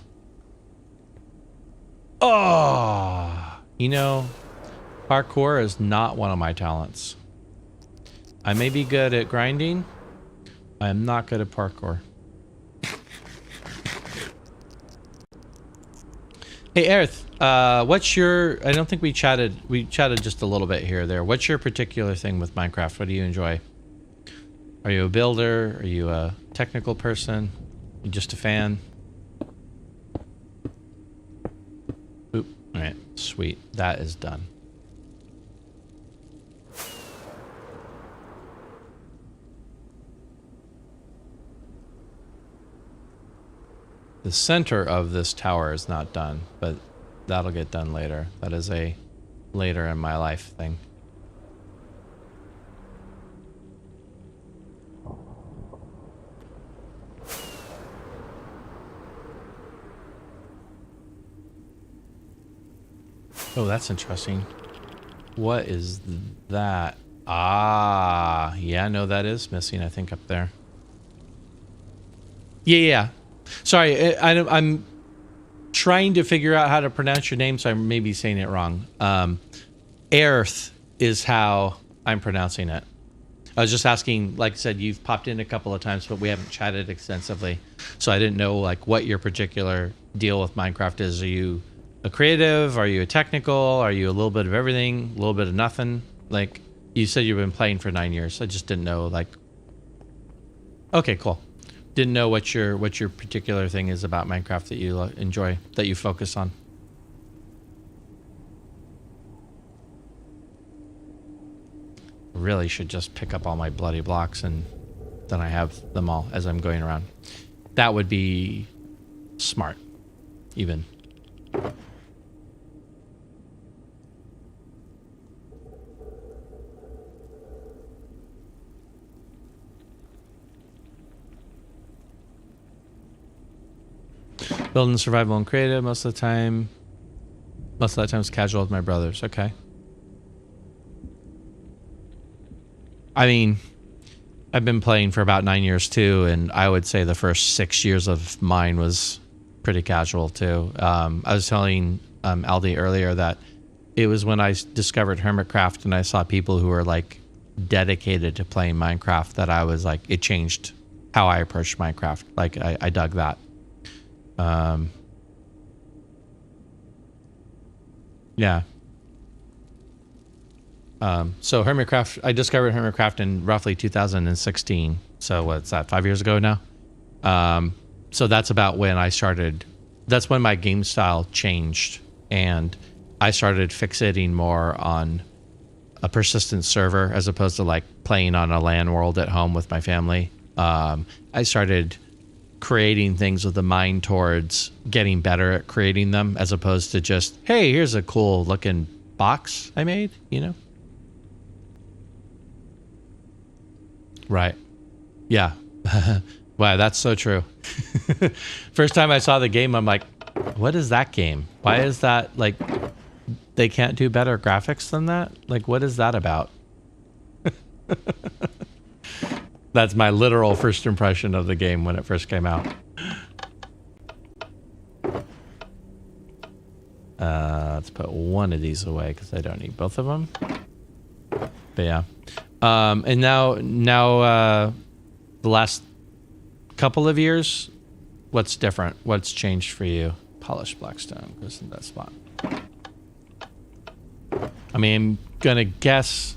Oh! You know, parkour is not one of my talents. I may be good at grinding. I am not good at parkour. Hey, Aerith, what's your... I don't think we chatted. We chatted just a little bit here or there. What's your particular thing with Minecraft? What do you enjoy? Are you a builder? Are you a technical person? Are you just a fan? Oop. All right. Sweet. That is done. The center of this tower is not done, but that'll get done later. That is a later in my life thing. Oh, that's interesting. What is that? Ah, yeah, no, that is missing, I think, up there. Yeah. Sorry, I'm trying to figure out how to pronounce your name, so I may be saying it wrong. Aerith is how I'm pronouncing it. I was just asking, like I said, you've popped in a couple of times, but we haven't chatted extensively. So I didn't know like what your particular deal with Minecraft is. Are you a creative? Are you a technical? Are you a little bit of everything? A little bit of nothing? Like you said, you've been playing for 9 years. I just didn't know like... Okay, cool. Didn't know what your particular thing is about Minecraft that you enjoy, that you focus on. Really should just pick up all my bloody blocks and then I have them all as I'm going around. That would be smart, even. Building survival and creative most of the time. Most of that time it's casual with my brothers. Okay. I mean, I've been playing for about 9 years too, and I would say the first 6 years of mine was pretty casual too. I was telling Aldi earlier that it was when I discovered Hermitcraft and I saw people who were like dedicated to playing Minecraft that I was like, it changed how I approached Minecraft. Like I dug that. Yeah. So Hermitcraft, I discovered Hermitcraft in roughly 2016. So what's that, 5 years ago now? So that's about when I started, that's when my game style changed and I started fixating more on a persistent server as opposed to like playing on a LAN world at home with my family. I started creating things with a mind towards getting better at creating them as opposed to just, hey, here's a cool looking box I made, you know? Right. Yeah. Wow, that's so true. First time I saw the game, I'm like, what is that game? Why is that, like, they can't do better graphics than that? Like, what is that about? That's my literal first impression of the game when it first came out. Let's put one of these away because I don't need both of them. But yeah. And now the last couple of years, What's different? What's changed for you? Polished blackstone goes in that spot. I mean, I'm gonna guess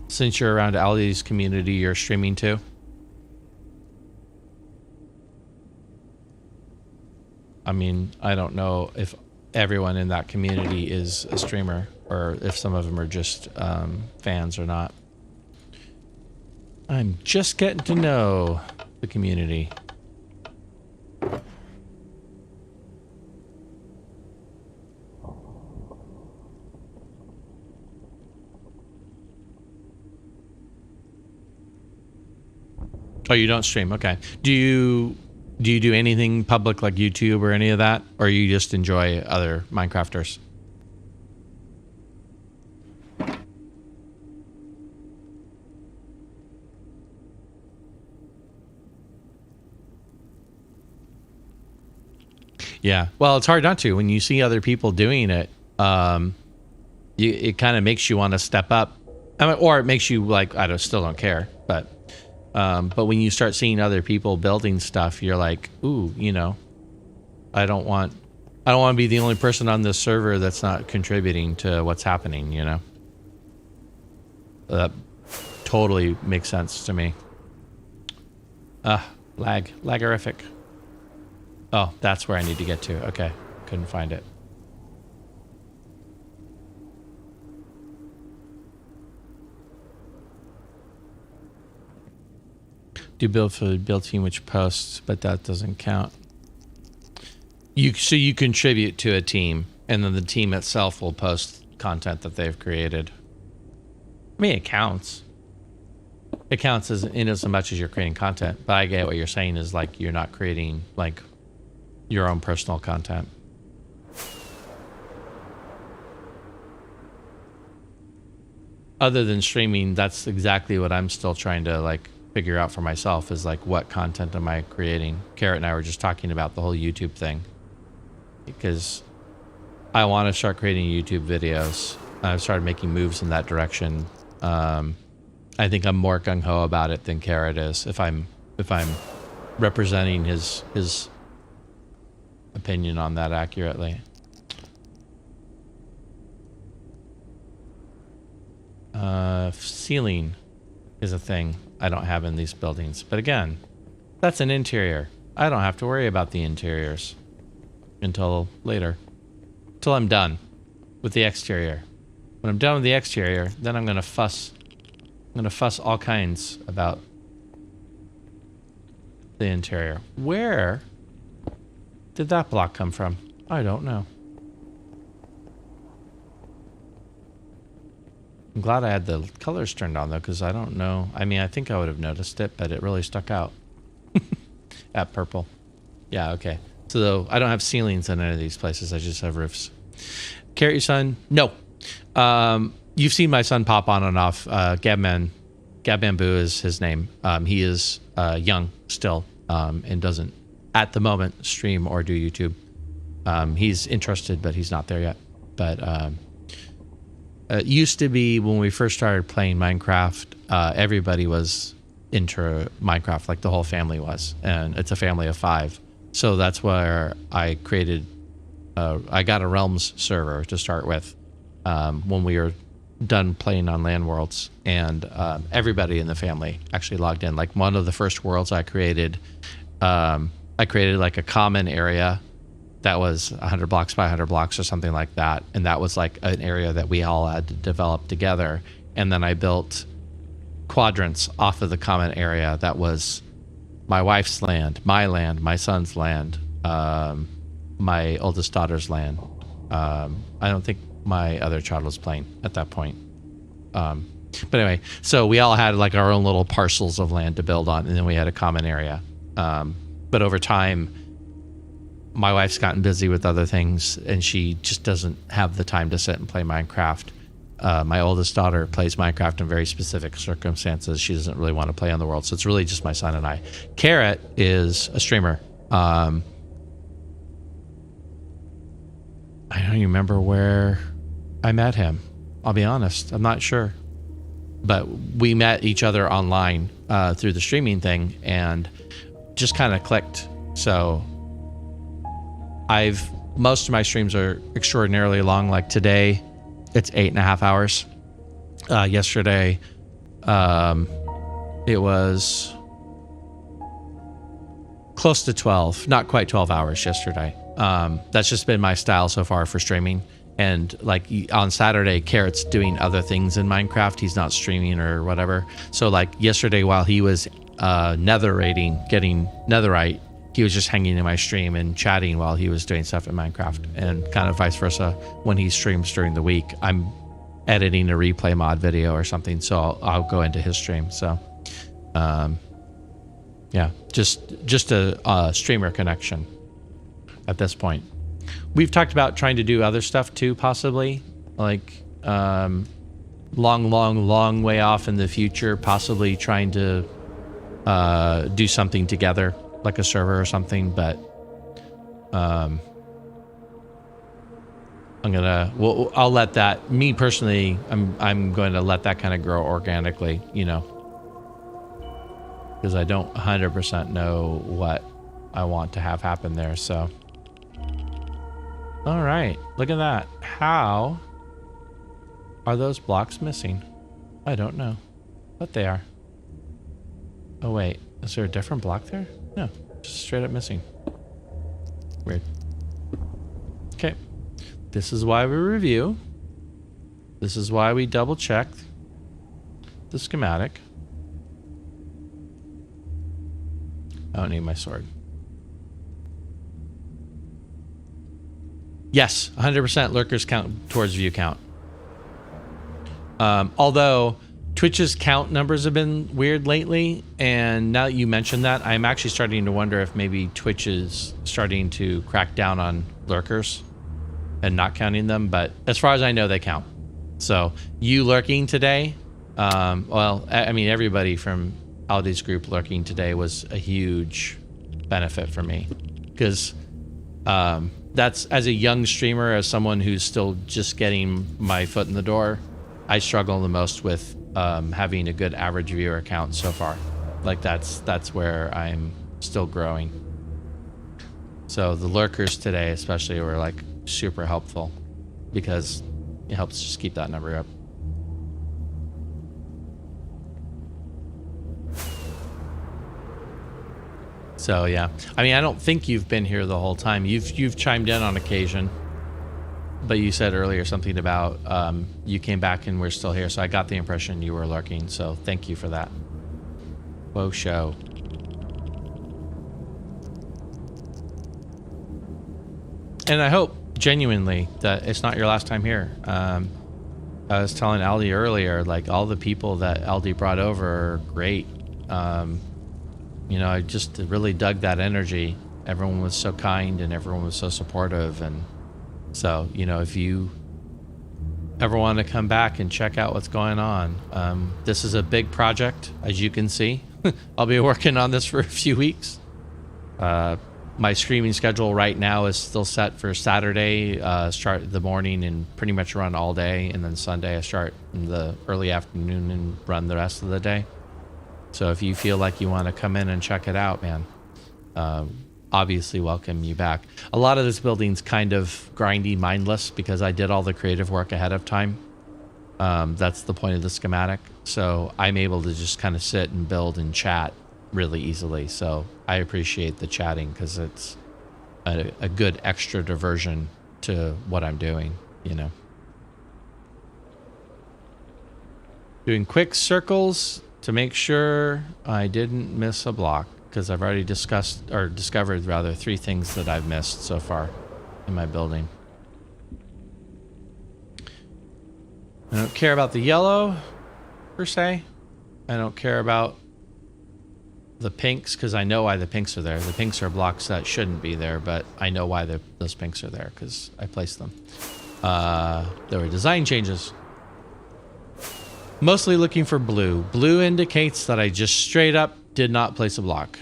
since you're around Ali's community, you're streaming too. I mean, I don't know if everyone in that community is a streamer or if some of them are just fans or not. I'm just getting to know the community. Oh, you don't stream? Okay. Do you do anything public like YouTube or any of that, or you just enjoy other Minecrafters? Yeah. Well, it's hard not to when you see other people doing it. It kind of makes you want to step up, I mean, or it makes you like still don't care, but when you start seeing other people building stuff, you're like, ooh, you know, I don't want to be the only person on this server that's not contributing to what's happening, you know? That totally makes sense to me. Lagorific. Oh, that's where I need to get to. Okay, couldn't find it. Do build for the build team which posts, but that doesn't count. So you contribute to a team, and then the team itself will post content that they've created. I mean, it counts. It counts in as much as you're creating content, but I get what you're saying is like you're not creating like your own personal content. Other than streaming, that's exactly what I'm still trying to like figure out for myself is like what content am I creating. Carrot and I were just talking about the whole YouTube thing because I want to start creating YouTube videos. I've started making moves in that direction. I think I'm more gung-ho about it than Carrot is, if I'm representing his opinion on that accurately. Ceiling is a thing I don't have in these buildings. But again, that's an interior. I don't have to worry about the interiors until later. Till I'm done with the exterior. When I'm done with the exterior, then I'm gonna fuss. I'm gonna fuss all kinds about the interior. Where did that block come from? I don't know. I'm glad I had the colors turned on though, because I don't know. I mean, I think I would have noticed it, but it really stuck out. At purple. Yeah, okay. So though, I don't have ceilings in any of these places. I just have roofs. Carrot, your son? No. You've seen my son pop on and off. Gab Bamboo is his name. He is young still and doesn't, at the moment, stream or do YouTube. He's interested, but he's not there yet. But it used to be when we first started playing Minecraft, everybody was into Minecraft, like the whole family was. And it's a family of 5. So that's where I created, I got a Realms server to start with when we were done playing on Land Worlds. And everybody in the family actually logged in. Like one of the first worlds I created like a common area that was 100 blocks by 100 blocks or something like that. And that was like an area that we all had to develop together. And then I built quadrants off of the common area that was my wife's land, my son's land, my oldest daughter's land. I don't think my other child was playing at that point. But anyway, so we all had like our own little parcels of land to build on, and then we had a common area. But over time, my wife's gotten busy with other things, and she just doesn't have the time to sit and play Minecraft. My oldest daughter plays Minecraft in very specific circumstances. She doesn't really want to play on the world, so it's really just my son and I. Carrot is a streamer. I don't even remember where I met him. I'll be honest. I'm not sure. But we met each other online through the streaming thing and just kind of clicked. So most of my streams are extraordinarily long. Like today, it's 8.5 hours. Yesterday, it was close to 12, not quite 12 hours yesterday. That's just been my style so far for streaming. And like on Saturday, Carrot's doing other things in Minecraft. He's not streaming or whatever. So like yesterday, while he was netherating, getting netherite, he was just hanging in my stream and chatting while he was doing stuff in Minecraft, and kind of vice versa. When he streams during the week, I'm editing a replay mod video or something, so I'll go into his stream. So yeah, just a streamer connection at this point. We've talked about trying to do other stuff too, possibly like long way off in the future, possibly trying to do something together, like a server or something. But I'll let that, me personally, I'm going to let that kind of grow organically, you know, because I don't 100% know what I want to have happen there. So all right, look at that. How are those blocks missing? I don't know, but they are. Oh wait, is there a different block there? No, just straight up missing. Weird. Okay, this is why we review. This is why we double check the schematic. I don't need my sword. Yes, 100% lurkers count towards view count. Although Twitch's count numbers have been weird lately, and now that you mentioned that, I'm actually starting to wonder if maybe Twitch is starting to crack down on lurkers and not counting them. But as far as I know, they count. So you lurking today, well, I mean, everybody from Aldi's group lurking today was a huge benefit for me, because that's, as a young streamer, as someone who's still just getting my foot in the door, I struggle the most with having a good average viewer count so far. Like that's where I'm still growing. So the lurkers today especially were like super helpful, because it helps just keep that number up. So yeah, I mean, I don't think you've been here the whole time. You've chimed in on occasion, but you said earlier something about you came back and we're still here. So I got the impression you were lurking. So thank you for that. Whoa, show. And I hope genuinely that it's not your last time here. I was telling Aldi earlier, like, all the people that Aldi brought over are great. You know, I just really dug that energy. Everyone was so kind and everyone was so supportive. And so, you know, if you ever want to come back and check out what's going on, this is a big project, as you can see. I'll be working on this for a few weeks. My streaming schedule right now is still set for Saturday, start the morning and pretty much run all day. And then Sunday I start in the early afternoon and run the rest of the day. So if you feel like you want to come in and check it out, man, obviously welcome you back. A lot of this building's kind of grindy, mindless, because I did all the creative work ahead of time. That's the point of the schematic. So I'm able to just kind of sit and build and chat really easily. So I appreciate the chatting, because it's a good extra diversion to what I'm doing, you know. Doing quick circles to make sure I didn't miss a block, because I've already discovered rather 3 things that I've missed so far in my building. I don't care about the yellow per se. I don't care about the pinks, because I know why the pinks are there. The pinks are blocks that shouldn't be there, but I know why those pinks are there, because I placed them. There were design changes. Mostly looking for blue. Blue indicates that I just straight up did not place a block.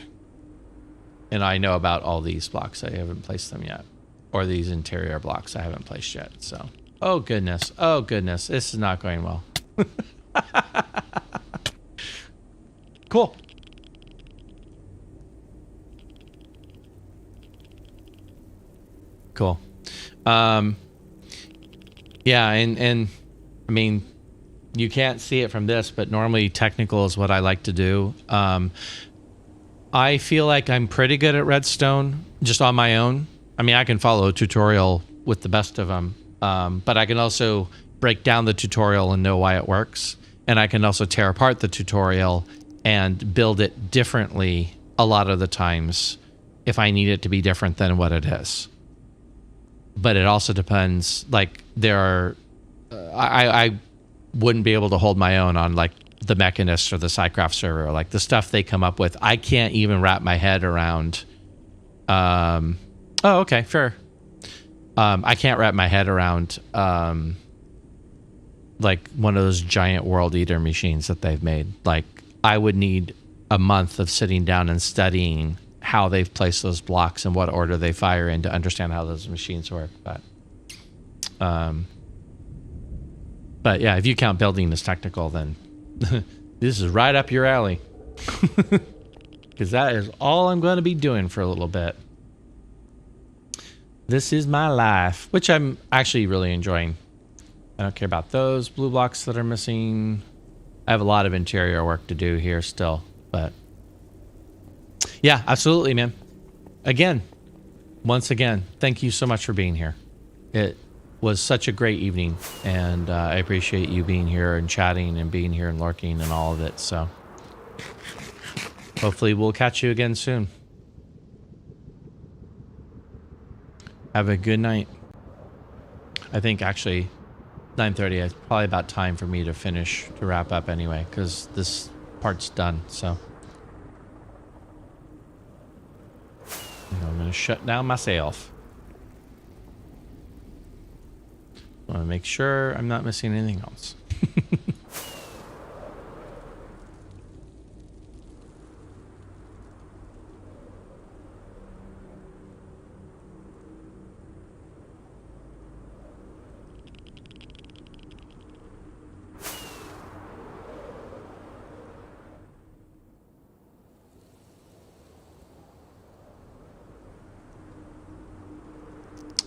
And I know about all these blocks. I haven't placed them yet. Or these interior blocks I haven't placed yet. So, oh goodness. Oh goodness. This is not going well. Cool. Cool. Yeah, and I mean, you can't see it from this, but normally technical is what I like to do. I feel like I'm pretty good at redstone just on my own. I mean, I can follow a tutorial with the best of them, but I can also break down the tutorial and know why it works. And I can also tear apart the tutorial and build it differently a lot of the times if I need it to be different than what it is. But it also depends, like there are, I wouldn't be able to hold my own on like the Mechanist or the Psycraft server, like the stuff they come up with. I can't even wrap my head around, oh, okay, fair. I can't wrap my head around, like one of those giant world eater machines that they've made. Like I would need a month of sitting down and studying how they've placed those blocks and what order they fire in to understand how those machines work. But yeah, if you count building as technical, then this is right up your alley. Because that is all I'm going to be doing for a little bit. This is my life, which I'm actually really enjoying. I don't care about those blue blocks that are missing. I have a lot of interior work to do here still, but yeah, absolutely, man. Once again, thank you so much for being here. It was such a great evening, and I appreciate you being here and chatting and being here and lurking and all of it. So hopefully we'll catch you again soon. Have a good night. I think actually 9:30 is probably about time for me to wrap up anyway, because this part's done. So I'm going to shut down myself. I want to make sure I'm not missing anything else.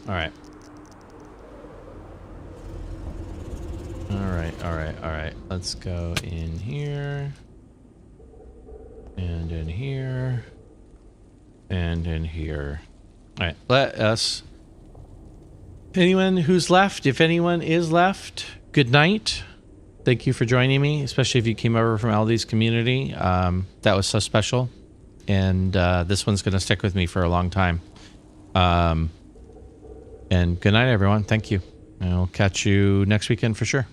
All right. All right. Let's go in here. And in here. And in here. All right. Let us... Anyone who's left, if anyone is left, good night. Thank you for joining me, especially if you came over from Aldi's community. That was so special. And this one's going to stick with me for a long time. And good night, everyone. Thank you. And I'll catch you next weekend for sure.